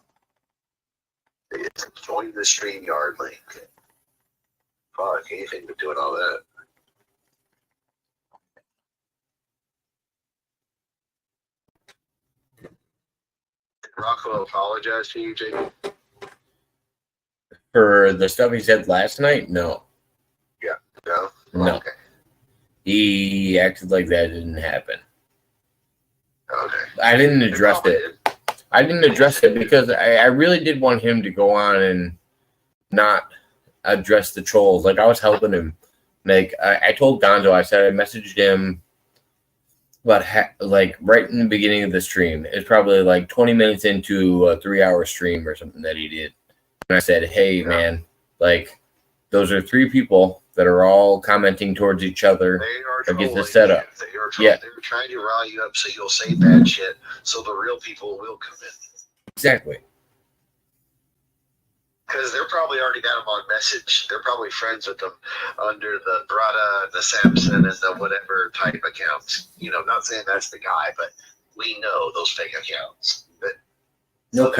join the StreamYard link. Fuck, anything but doing all that. Did Rocco apologize to you, Jacob? For the stuff he said last night, no. No. No. Okay. He acted like that didn't happen. Okay. I didn't address it. I didn't address it because I really did want him to go on and not address the trolls. Like, I was helping him. Like, I told Gonzo, I said I messaged him about like right in the beginning of the stream. It's probably like 20 minutes into a 3-hour stream or something that he did. And I said, hey, man, like, those are 3 people that are all commenting towards each other. They are Like, it's trolling a setup. you. They are Yeah. They're trying to rile you up so you'll say bad shit so the real people will come in. Exactly. Because they're probably already got them on message. They're probably friends with them under the Brada, the Samson, and the whatever type accounts. You know, not saying that's the guy, but we know those fake accounts. But No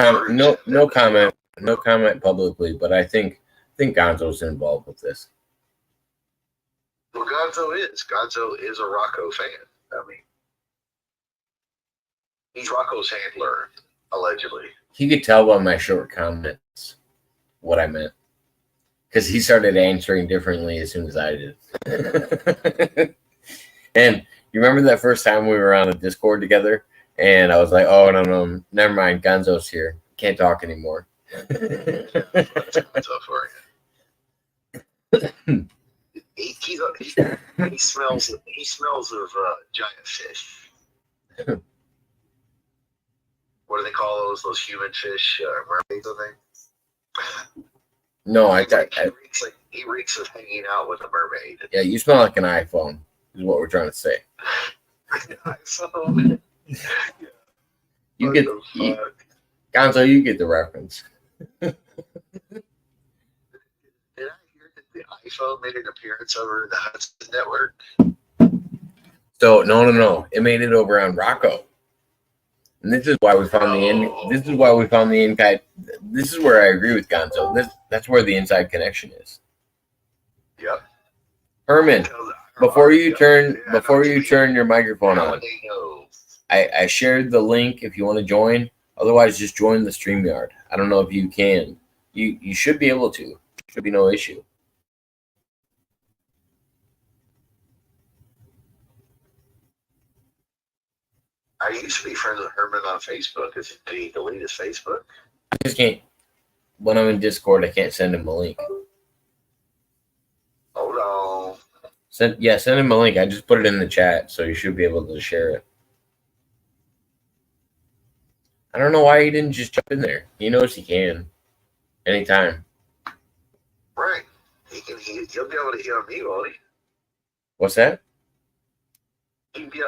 comment publicly, but I think Gonzo's involved with this. Well, Gonzo is a Rocco fan. I mean, he's Rocco's handler, allegedly. He could tell by my short comments what I meant, because he started answering differently as soon as I did. And you remember that first time we were on a Discord together, and I was like, "Oh no, never mind. Gonzo's here. Can't talk anymore." Gonzo for you. He smells of giant fish. What do they call those human fish? Mermaids, I think. No, he reeks of hanging out with a mermaid. Yeah, you smell like an iPhone, is what we're trying to say. iPhone. Gonzo, you get the reference. Did I hear that the iPhone made an appearance over the Hudson Network? So no, it made it over on Rocco. And this is why we found This is why we found the inside. This is where I agree with Gonzo. That's where the inside connection is. Yep. Herman, before you turn your microphone on, I shared the link if you want to join. Otherwise, just join the StreamYard. I don't know if you can. You should be able to. Should be no issue. I used to be friends with Herman on Facebook. Did he delete his Facebook? I just can't. When I'm in Discord, I can't send him a link. Hold on. Send him a link. I just put it in the chat, so you should be able to share it. I don't know why he didn't just jump in there. He knows he can. Anytime. Right. He'll be able to hear me, won't he? What's that? He'd be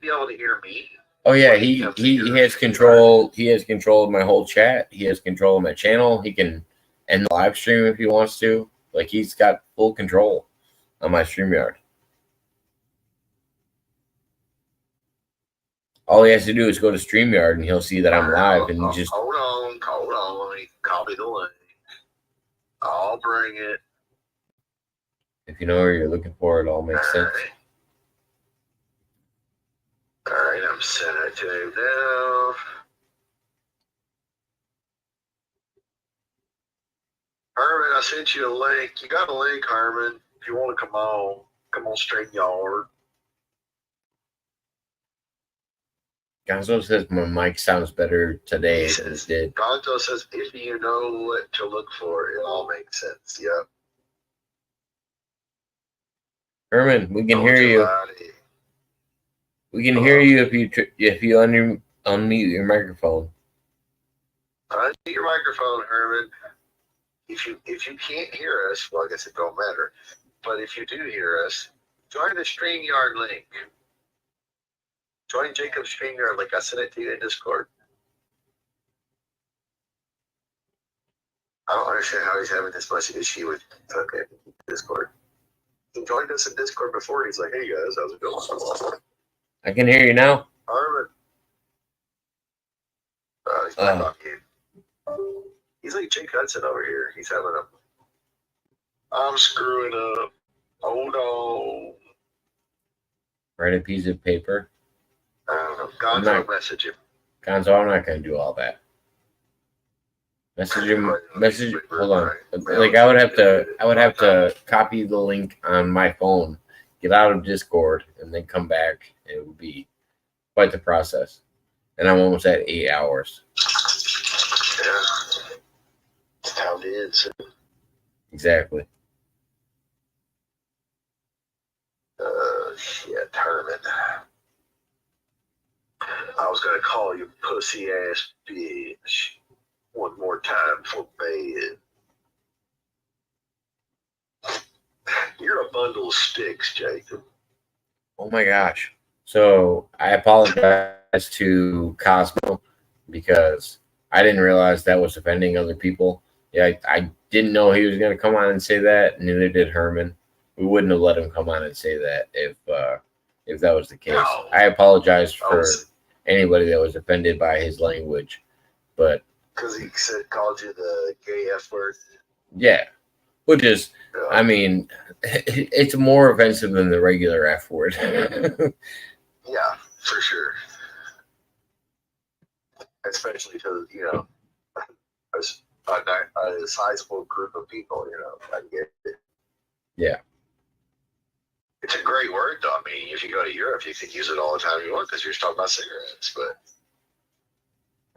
able to hear me. Oh yeah, he has control. He has control of my whole chat. He has control of my channel. He can end the live stream if he wants to. Like, he's got full control on my StreamYard. All he has to do is go to StreamYard and he'll see that I'm live and just hold on. Let me copy the link. I'll bring it. If you know where you're looking for, it all makes sense. All right, I'm sending it to him now. Herman, I sent you a link. You got a link, Herman. If you want to come on StreamYard. Gonzo says my mic sounds better today than it did. Gonzo says, if you know what to look for, it all makes sense. Yep. Herman, we can hear you. We can hear you if you unmute your microphone. Unmute your microphone, Herman. If you can't hear us, well, I guess it don't matter. But if you do hear us, join the StreamYard link. Join Jacob's StreamYard link. I sent it to you in Discord. I don't understand how he's having this much issue with Discord. He joined us in Discord before. He's like, "Hey guys, how's it going?" I can hear you now. Harmon. He's back on mute. He's like Jake Hudson over here. He's having a. I'm screwing up. Hold on. Write a piece of paper. I don't know. Gonzo message him. Gonzo, I'm not going to do all that. Message him. Message. Hold on. Like I would have to copy the link on my phone, get out of Discord, and then come back. It would be quite the process. And I'm almost at 8 hours. Yeah. That's how it is. Exactly. Shit, tournament. I was gonna call you pussy ass bitch one more time for bed. You're a bundle of sticks, Jacob. Oh my gosh. So I apologize to Cosmo because I didn't realize that was offending other people. Yeah, I didn't know he was going to come on and say that. Neither did Herman. We wouldn't have let him come on and say that if that was the case. No. I apologize for anybody that was offended by his language, but because he called you the gay F word. Yeah, which is, I mean, it's more offensive than the regular F word. Yeah, for sure. Especially to, a sizable group of people, I get it. Yeah. It's a great word, though. I mean, if you go to Europe, you can use it all the time you want because you're just talking about cigarettes. But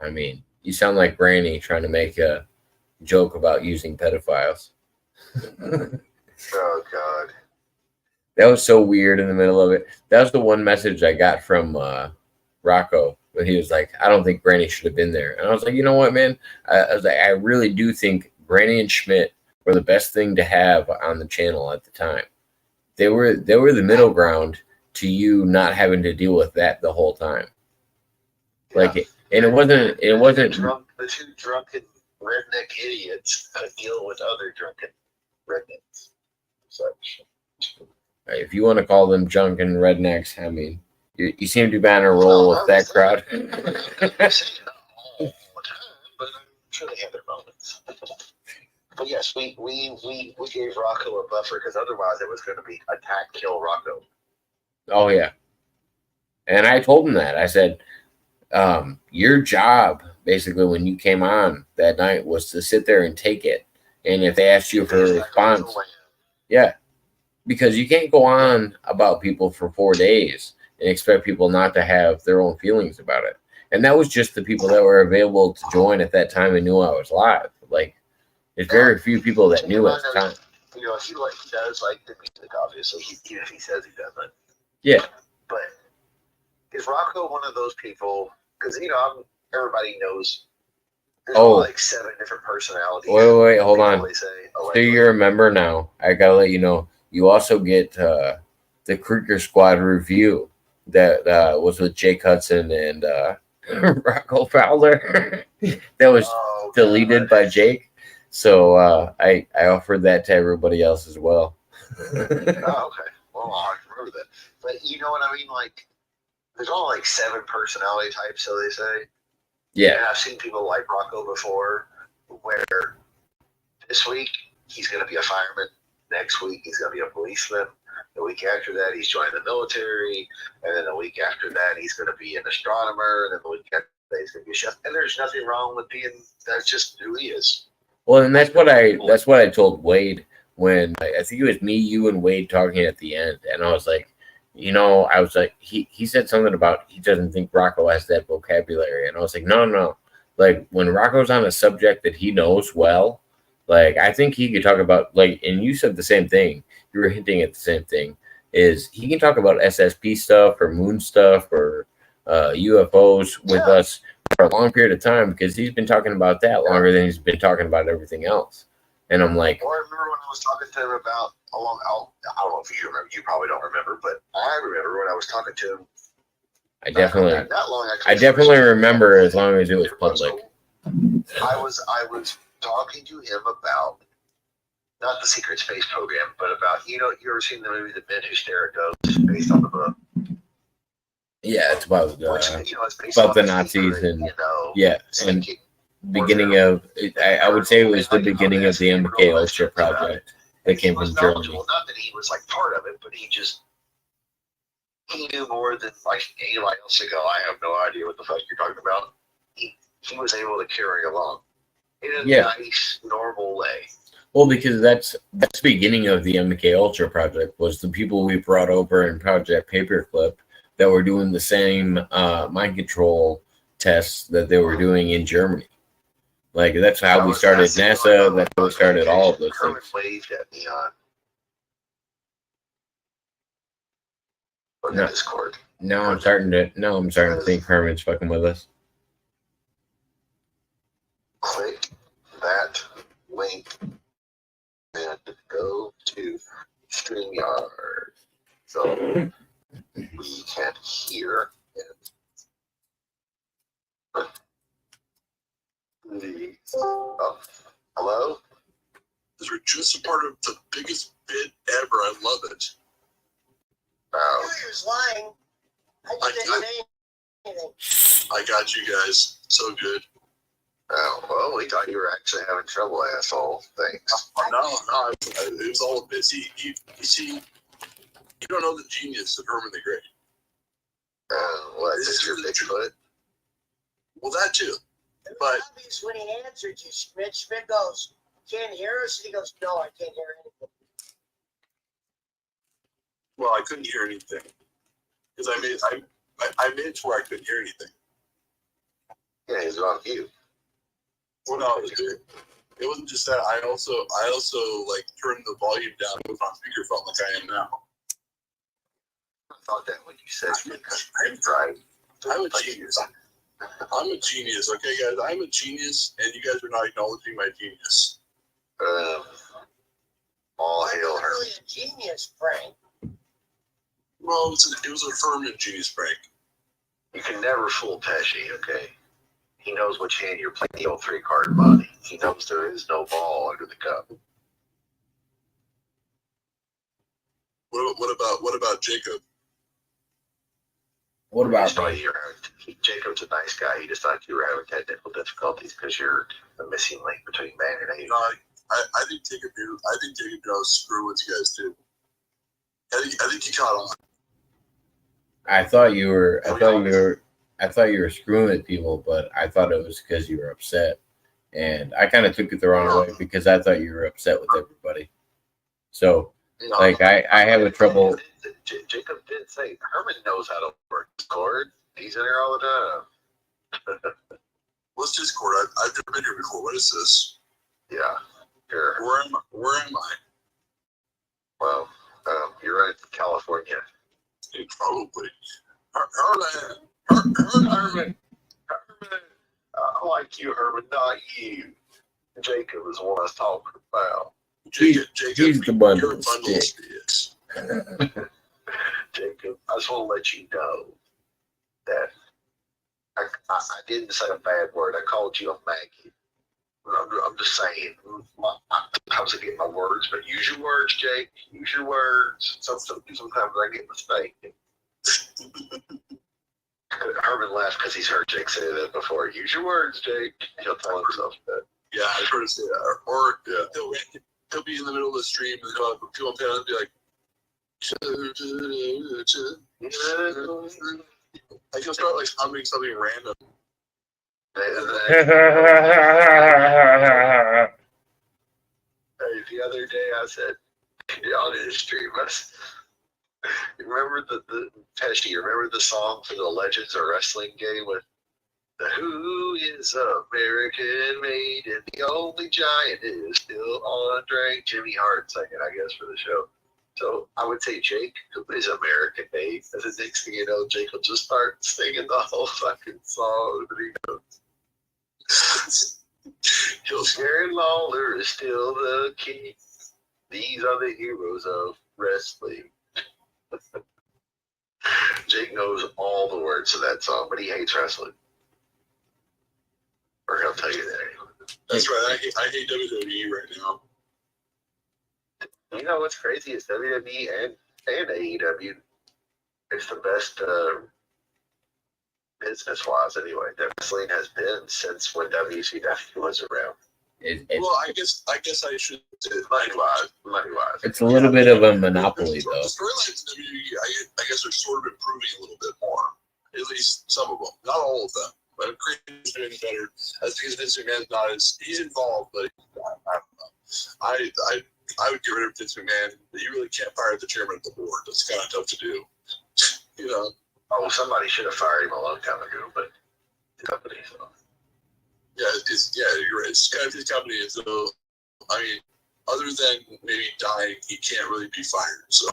I mean, you sound like Granny trying to make a joke about using pedophiles. Oh, God. That was so weird in the middle of it. That was the one message I got from Rocco when he was like, I don't think Granny should have been there. And I was like, you know what, man? I was like, I really do think Granny and Schmidt were the best thing to have on the channel at the time. They were the middle ground to you not having to deal with that the whole time. Like, and it wasn't the two drunken redneck idiots deal with other drunken rednecks. Such. If you want to call them junk and rednecks, I mean, you seem to be on a roll with that crowd. I'm not saying not all the time, but I'm sure they have their moments. But yes, we gave Rocco a buffer because otherwise it was going to be attack, kill Rocco. Oh yeah, and I told him that. I said, your job basically when you came on that night was to sit there and take it. And if they asked you for a response, yeah, because you can't go on about people for 4 days and expect people not to have their own feelings about it. And that was just the people that were available to join at that time and knew I was live. Like, there's very few people that knew at the time. He does like the music, obviously. Even if he says he doesn't. Yeah. But is Rocco one of those people? Because everybody knows. There's like 7 different personalities. Wait, hold on. Say, so you're a member now. I gotta let you know. You also get the Creeker Squad review that was with Jake Hudson and Rocco Fowler. That was deleted by Jake. So I offered that to everybody else as well. Okay. Well, I remember that. But you know what I mean? Like, there's only like 7 personality types, so they say. Yeah. And I've seen people like Rocco before, where this week he's going to be a fireman. Next week he's going to be a policeman. The week after that he's joining the military, and then the week after that he's going to be an astronomer, and then the week after that he's going to be a chef. And there's nothing wrong with being. That's just who he is. Well, and that's what I told Wade when I think it was me, you, and Wade talking at the end, and I was like, I was like, he said something about he doesn't think Rocco has that vocabulary, and I was like, no, like when Rocco's on a subject that he knows well, like I think he could talk about and you said the same thing. You were hinting at the same thing. Is he can talk about SSP stuff or moon stuff or UFOs with us for a long period of time because he's been talking about that longer than he's been talking about everything else. And I'm like, well, I remember when I was talking to him about I don't know if you remember. You probably don't remember, but I remember when I was talking to him. I definitely remember as long as it was public. I was talking to him about not the secret space program, but about you ever seen the movie The Men Who Stare at Ghosts based on the book? Yeah, it's about it's about the Nazis and and beginning of I would say it was the beginning of the MK Ultra project that came from Germany. Not that he was like part of it, but he knew more than like anybody else to go. I have no idea what the fuck you're talking about. He was able to carry along. in a Yeah. nice, normal way. Well, because that's the beginning of the MK Ultra project was the people we brought over in Project Paperclip that were doing the same mind control tests that they were doing in Germany. Like that's how we started NASA. That's how we started all of those Herman things. waved at me on No. the Discord. Now I'm starting to think Herman's fucking with us. Click that link and go to StreamYard so we can hear it. Hello? Because we're just a part of the biggest bit ever. I love it. I knew he was lying. I didn't say anything. I got you guys. So good. Oh, well, we thought you were actually having trouble, asshole. Thanks. No, it was all a bit. See, you see, you don't know the genius of Herman the Great. What, is your Bigfoot? Well, that too. It But- was obvious when he answered you, Schmidt. Schmidt goes, "Can't hear us?" And he goes, "No, I can't hear anything." Well, I couldn't hear anything because I made it to where I couldn't hear anything. Yeah, he's on mute. Well, no, it wasn't just that. I also like turned the volume down and put on speakerphone like I am now. I thought that when you said I'm right. I'm a genius. I'm a genius, okay, guys? I'm a genius, and you guys are not acknowledging my genius. All hail Not her. really a genius, Frank. Well, it was a Herman genius prank. You can never fool Pesci, okay? He knows which hand you're playing the old 3-card money. He knows there is no ball under the cup. What about Jacob? What He about just thought me? Jacob's a nice guy. He just thought you were having technical difficulties because you're the missing link between man and Abe. No, I think Jacob knows screw with you guys too. I think he caught on. I thought you were screwing with people, but I thought it was because you were upset, and I kind of took it the wrong way because I thought you were upset with everybody. So, No, like, I have a trouble. Jacob did say Herman knows how to work Discord. He's in here all the time. What's Discord? I've never been here before. What is this? Yeah. Here. Where am I? Well, you're in California. Probably. Herman. I like you, Herman, not you. Jacob is the one I was talking about. He's the bundle You're a of bundle of sticks. sticks. Jacob, I just want to let you know that I didn't say a bad word. I called you a maggot. I'm just saying. Sometimes I get my words, but use your words, Jake. Use your words. Sometimes I get mistaken. Herman laughed because he's heard Jake say that before. Use your words, Jake. He'll tell himself that. Yeah, I've heard him say that. Or he'll be in the middle of the stream and he'll come up and be like, he'll start like humming something random. The other day I said, y'all need to stream us. Remember the Pesci, you remember the song for the Legends of Wrestling game with the Who is American Made and the only giant is still Andrage, Jimmy Hart singing, I guess, for the show. So I would say Jake is American made. And the next thing you know, Jake will just start singing the whole fucking song. And he goes, Jerry Lawler is still the king. These are the heroes of wrestling. Jake knows all the words to that song, but he hates wrestling. Or he'll tell you that anyway. That's right. I hate WWE right now. You know what's crazy is WWE and AEW. It's the best business-wise anyway. That wrestling has been since when WCW was around. Well, I guess I should say Money-wise. It's a little bit of a monopoly, The though. storylines in WWE, I guess, are sort of improving a little bit more. At least some of them. Not all of them, Creed's doing better. That's because Vince McMahon's not as he's involved, but I don't know. I would get rid of Vince McMahon. You really can't fire the chairman of the board. That's kind of tough to do. You know. Oh, somebody should have fired him a long time ago, but the company. So. Yeah, you're right. It's kind of his company. So, I mean, other than maybe dying, he can't really be fired. So.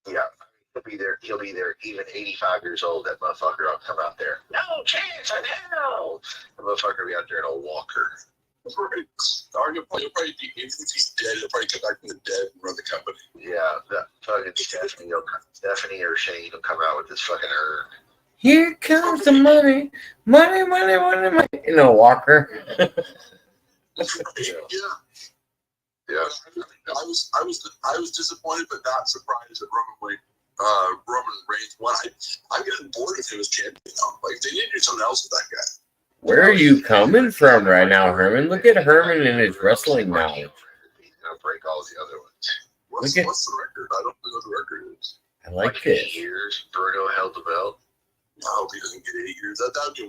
Yeah, he'll be there. He'll be there. Even 85 years old, that motherfucker will come out there. No chance in hell. The motherfucker will be out there in a walker. Right. He'll probably be, even if he's dead, he'll probably come back from the dead and run the company. Yeah, that fucking Stephanie or Shane will come out with this fucking urn. Here comes the money, money, money, money, money. In a walker. Yeah. I was disappointed, but not surprised that Roman Reigns won. I'm getting bored of him as champion now. Like they need to do something else with that guy. Where are you coming from right now, Herman? Look at Herman and his wrestling knowledge. He's gonna break all the other ones. What's the record? I don't know what the record is. I like this. 8 years. Bruno held the belt. I hope he doesn't get 8 years. That'd be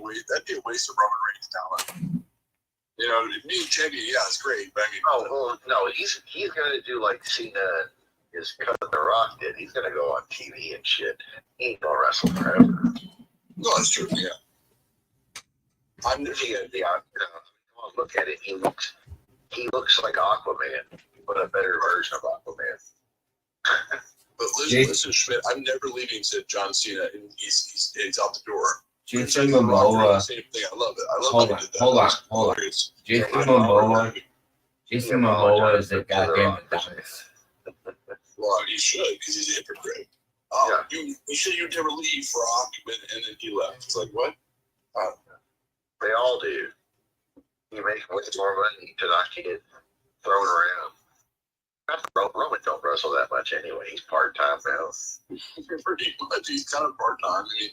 a waste of Roman Reigns' talent. You know, being champion, yeah, it's great. But I mean, no, he's gonna do like Cena is cut the Rock did. He's gonna go on TV and shit. He ain't gonna wrestle forever. No, that's true. Yeah. I'm look at it. He looks like Aquaman, but a better version of Aquaman. But listen, Schmidt, I'm never leaving, said John Cena, and he's out the door. Jason Momoa. Same thing. I love it. I love how he did that. Hold on. Jason Momoa is a goddamn Adonis. Well, he should, because he's a hypocrite. Oh, yeah. You said you'd never leave for Aquaman, and then he left. It's like, what? They all do. You make way more money to not get thrown around. Roman don't wrestle that much anyway. He's part-time now. Pretty much. He's kind of part-time. I mean,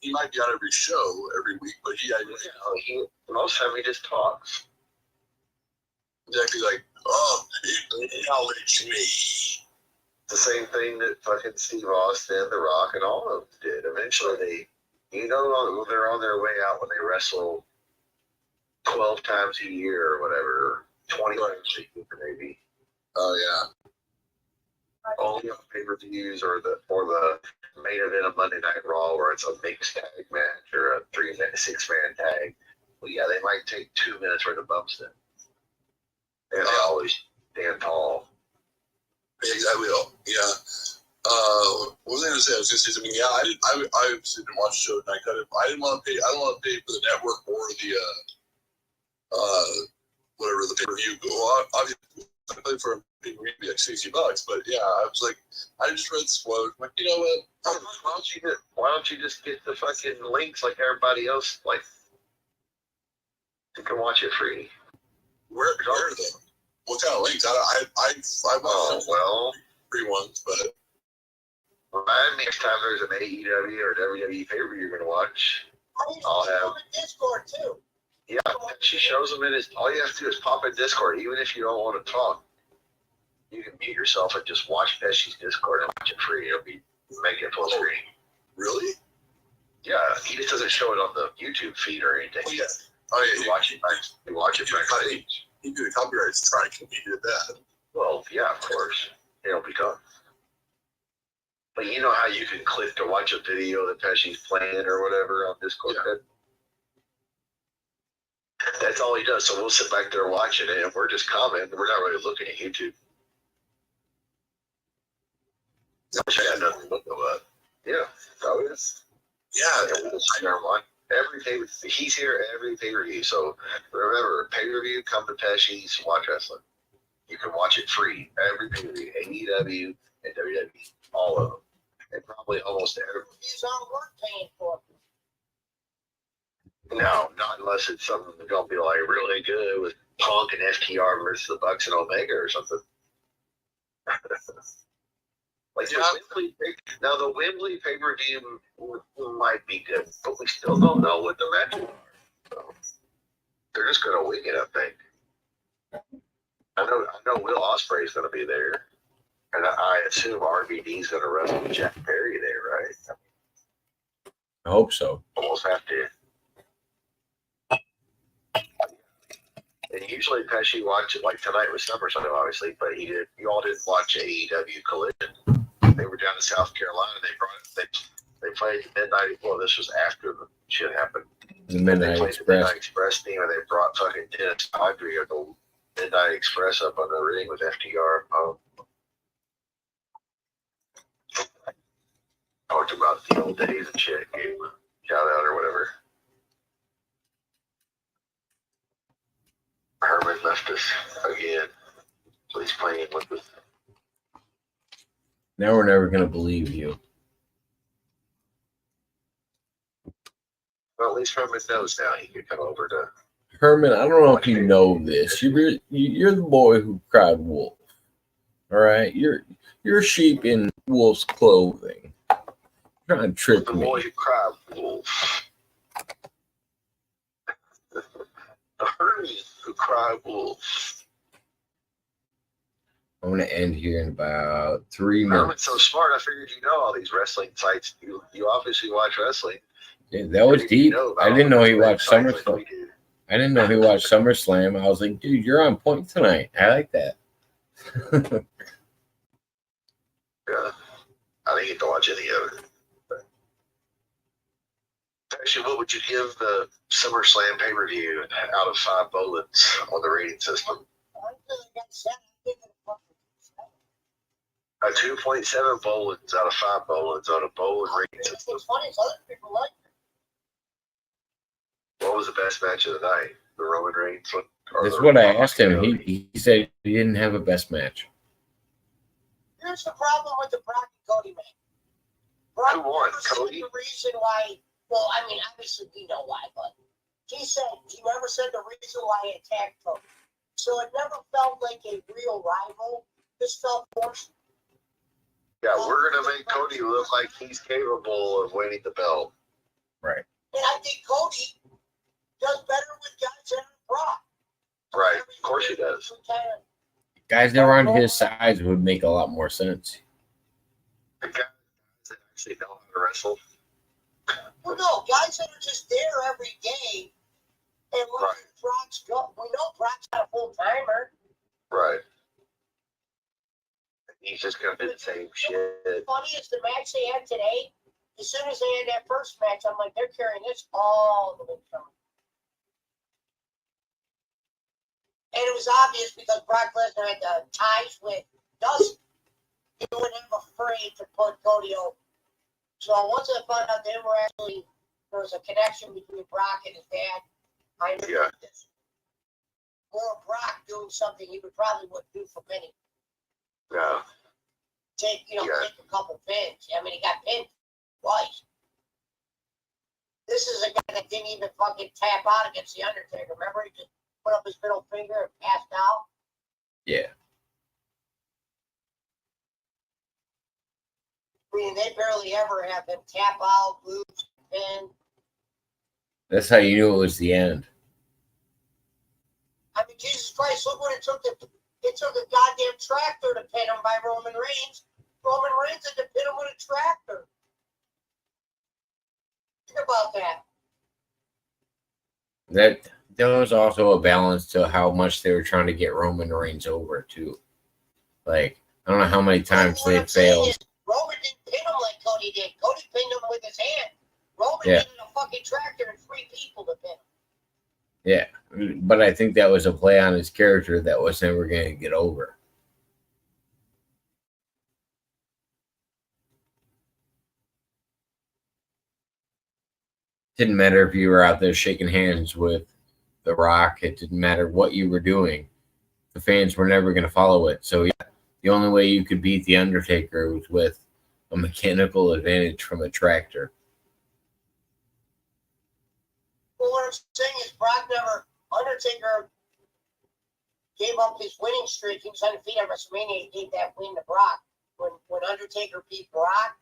he might be on every show every week, but most of the time he just talks. Exactly like, acknowledge me. The same thing that fucking Steve Austin, The Rock, and all of them did. Eventually they're on their way out when they wrestle 12 times a year or whatever. 20 times a year maybe. Oh yeah. Only on pay-per-views or the main event of Monday Night Raw where it's a mixed tag match or a 6-man tag. Well, yeah, they might take 2 minutes for the bumps in. And they always stand tall. Exactly. Yeah. What was I going to say? I was going to say something. Yeah, I didn't watch the show and I cut it. I don't want to pay for the network or the whatever the pay-per-view. Well, obviously, I paid for a pay-per-view like $60, but yeah, I was like, I just read the spoilers. I'm like, you know what? Why don't you just get the fucking links like everybody else? Like, you can watch it free. Where are they? What kind of links? I want free ones, but remind me next time there's an AEW or WWE pay-per-view you're gonna watch. I'll have Discord too. Yeah, she shows them in his. All you have to do is pop in Discord, even if you don't want to talk. You can mute yourself and just watch Pesci's Discord and watch it free. It'll be make it full screen. Really? Yeah, he just doesn't show it on the YouTube feed or anything. Oh yeah. You watch it. You watch it backstage. He did a copyright strike and he did that. Well, yeah, of course. It'll be tough. But you know how you can click to watch a video that Pesci's playing or whatever on Discord? Yeah. That's all he does. So we'll sit back there watching it, and we're just commenting. We're not really looking at YouTube. I got nothing to look at. Yeah, so it is. Yeah, we'll just watch every pay. He's here every pay-per-view. So remember, pay-per-view, come to Pesci's, watch wrestling. You can watch it free every pay-per-view, AEW and WWE, all of them, and probably almost every. He's on work paying for it. No, not unless it's something that's gonna be like really good with Punk and FTR versus the Bucks and Omega or something. Like the Wembley pay-per-view might be good, but we still don't know what the matches are. So they're just gonna wing it, I think. I know Will Ospreay is gonna be there, and I assume RVD is gonna wrestle Jack Perry there, right? I hope so. Almost have to. And usually Pesci watch it, like tonight was SummerSlam, obviously, but you all didn't watch AEW Collision. They were down in South Carolina. They played the Midnight. Well, this was after the shit happened. The Midnight They Express. played the Midnight Express team, and they brought fucking Dennis Audrey of the Midnight Express up on the ring with FTR. Talked about the old days and shit. Gave him a shout out or whatever. Herman left us again. So he's playing with us. Now we're never going to believe you. Well, at least Herman knows now he can come over to. Herman, I don't know if you know this. You're the boy who cried wolf. All right? You're a sheep in wolf's clothing. Trying to trick The me. boy who cried wolf. The Herman who cried wolf. I'm going to end here in about 3 Herman's minutes. so smart. I figured you know all these wrestling sites. You obviously watch wrestling. Yeah, that was deep. I didn't know he watched SummerSlam. SummerSlam. I didn't know he watched SummerSlam. I was like, dude, you're on point tonight. I like that. Yeah. I didn't get to watch any of it. Actually, what would you give the SummerSlam pay-per-view out of 5 bullets on the rating system? A 2.7 bullets out of 5 bullets on a bowling rating system. What was the best match of the night? The Roman Reigns one? That's what I asked him. He said he didn't have a best match. Here's the problem with the Brock and Cody match. Who won? Brock never Cody? said the reason why. Well, I mean, obviously we know why, but he never said the reason why he attacked Cody. So it never felt like a real rival. This felt forced. Yeah, we're going to make Cody look like he's capable of winning the belt. Right. And I think Cody does better with guys than Brock. Right. Of course he does. Guys that were on his sides would make a lot more sense. The guys that actually know how to wrestle. Well, no, guys that are just there every game. And when Brock's go, we know Brock's not a full timer. Right. He's just going to do the same shit. The funniest, the match they had today, as soon as they had that first match, I'm like, they're carrying this all the way through. And it was obvious because Brock Lesnar had the ties with Dustin. He was never afraid to put Cody over. So once I found out there was a connection between Brock and his dad, I knew this. Or Brock doing something he probably wouldn't do for many. Yeah. Take a couple pins. I mean, he got pinned twice. This is a guy that didn't even fucking tap out against The Undertaker. Remember, he just put up his middle finger and passed out? Yeah. I mean, they barely ever have him tap out, lose, pin. That's how you knew it was the end. I mean, Jesus Christ, look what it took. It took a goddamn tractor to pin him by Roman Reigns. Roman Reigns had to pin him with a tractor. Think about that. There was also a balance to how much they were trying to get Roman Reigns over too. Like, I don't know how many times they failed. Roman didn't pin him like Cody did. Cody pinned him with his hand. Roman needed a fucking tractor and 3 people to pin him. Yeah, but I think that was a play on his character that was never going to get over. Didn't matter if you were out there shaking hands with The Rock. It didn't matter what you were doing. The fans were never going to follow it. So, yeah, the only way you could beat The Undertaker was with a mechanical advantage from a tractor. Well, what I'm saying is Undertaker gave up his winning streak. He was undefeated at WrestleMania. He gave that win to Brock. When Undertaker beat Brock,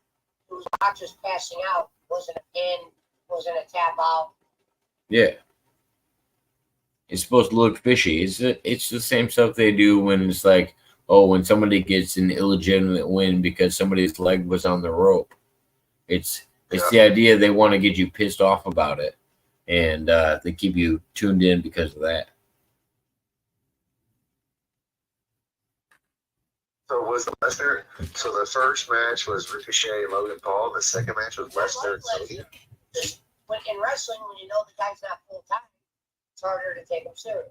it was not just passing out. It wasn't a pin. Wasn't a tap out. Yeah. It's supposed to look fishy. It's the same stuff they do when it's like, oh, when somebody gets an illegitimate win because somebody's leg was on the rope. It's It's the idea they want to get you pissed off about it, and they keep you tuned in because of that. So was Lesnar? So the first match was Ricochet and Logan Paul. The second match was Lesnar and Cody. When in wrestling, when you know the guy's not full time, it's harder to take him serious.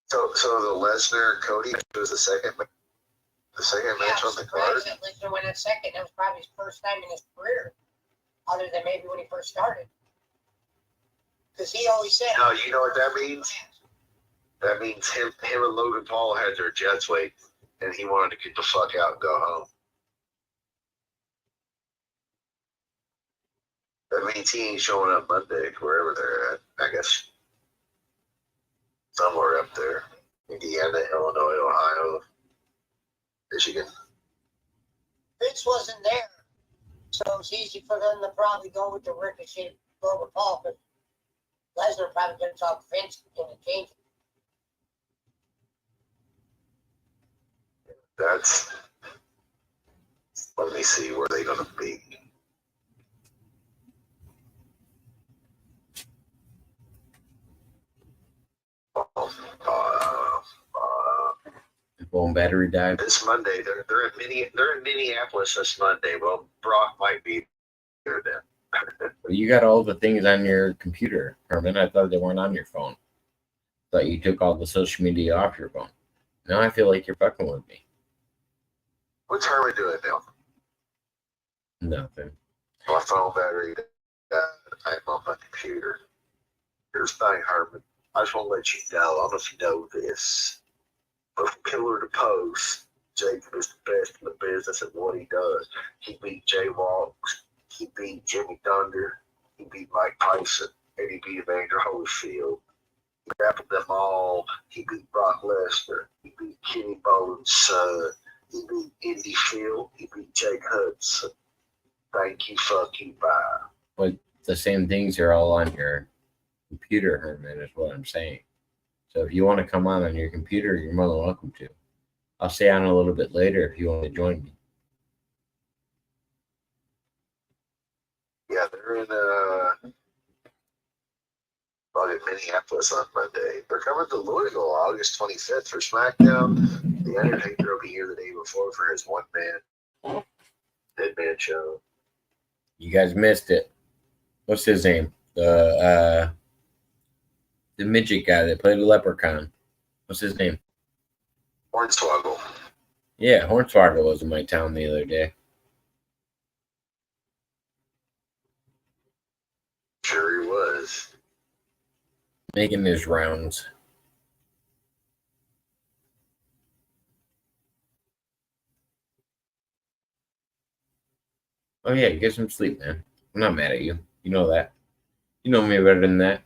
So the Lesnar Cody was the second match on the card. Lesnar went at second. That was probably his first time in his career, other than maybe when he first started. Because he always said. No, you know what that means? That means him and Logan Paul had their jets wait, and he wanted to get the fuck out and go home. That means he ain't showing up Monday, wherever they're at. I guess somewhere up there. Indiana, Illinois, Ohio, Michigan. Vince wasn't there, so it's easy for them to probably go with the Ricochet Logan Paul, but Lesnar probably going to talk Vince and change it. That's. Let me see where they're going to be. Phone battery died. This Monday, they're in Minneapolis this Monday. Well, Brock might be there then. You got all the things on your computer, Herman. I thought they weren't on your phone. Thought you took all the social media off your phone. Now I feel like you're fucking with me. What's Herman doing now? Nothing. My phone battery died. I'm on my computer. Here's the thing, Herman. I just want to let you know. I don't know if you know this, but from pillar to post, Jacob is the best in the business at what he does. He beat Jay Walks. He beat Jimmy Thunder. He beat Mike Tyson. And he beat Evander Holyfield. He grappled them all. He beat Brock Lesnar. He beat Kenny Bowen's son. He beat Indy Phil. He beat Jake Hudson. Thank you, fuck you, bye. But the same things are all on your computer, Herman, is what I'm saying. So if you want to come on your computer, you're more than welcome to. I'll stay on a little bit later if you want to join me. Yeah, they're in Minneapolis on Monday. They're coming to Louisville August 25th for SmackDown. The Undertaker will be here the day before for his one-man dead-man show. You guys missed it. What's his name? The midget guy that played the Leprechaun. What's his name? Hornswoggle. Yeah, Hornswoggle was in my town the other day. Sure he was. Making his rounds. Oh yeah, get some sleep, man. I'm not mad at you. You know that. You know me better than that.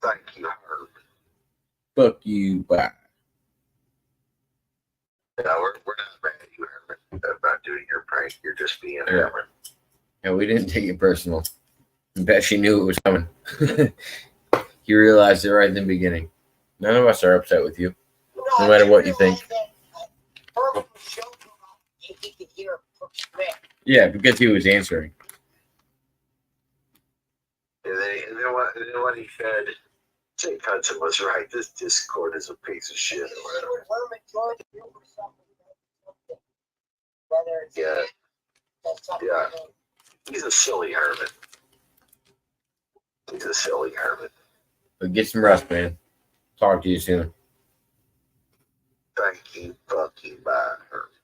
Thank you, Herb. Fuck you, bye. No, we're not mad at you, Herman, about doing your prank. You're just being Herman. Yeah, we didn't take it personal. I bet she knew it was coming. You realized it right in the beginning. None of us are upset with you, no matter what you think. Yeah, because he was answering. And then what he said, Jake Hudson was right. This Discord is a piece of shit. Or whatever. Yeah. Yeah. He's a silly hermit. He's a silly hermit. But get some rest, man. Talk to you soon. Thank you, fucking bye, hermit.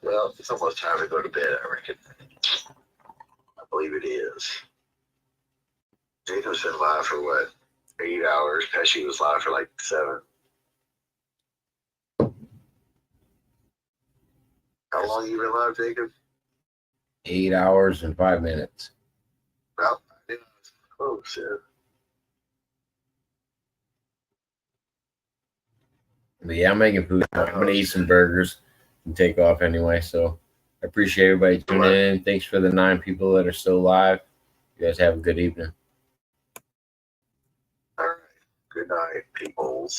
Well, it's almost time to go to bed, I reckon. I believe it is. Jacob's been live for what? 8 hours. Pesci was live for like 7. How long you been live, Jacob? 8 hours and 5 minutes. Well, I knew I was close, yeah. But yeah, I'm making food. I'm going to eat some burgers and take off anyway. So I appreciate everybody tuning in. Thanks for the 9 people that are still live. You guys have a good evening. All right. Good night, peoples.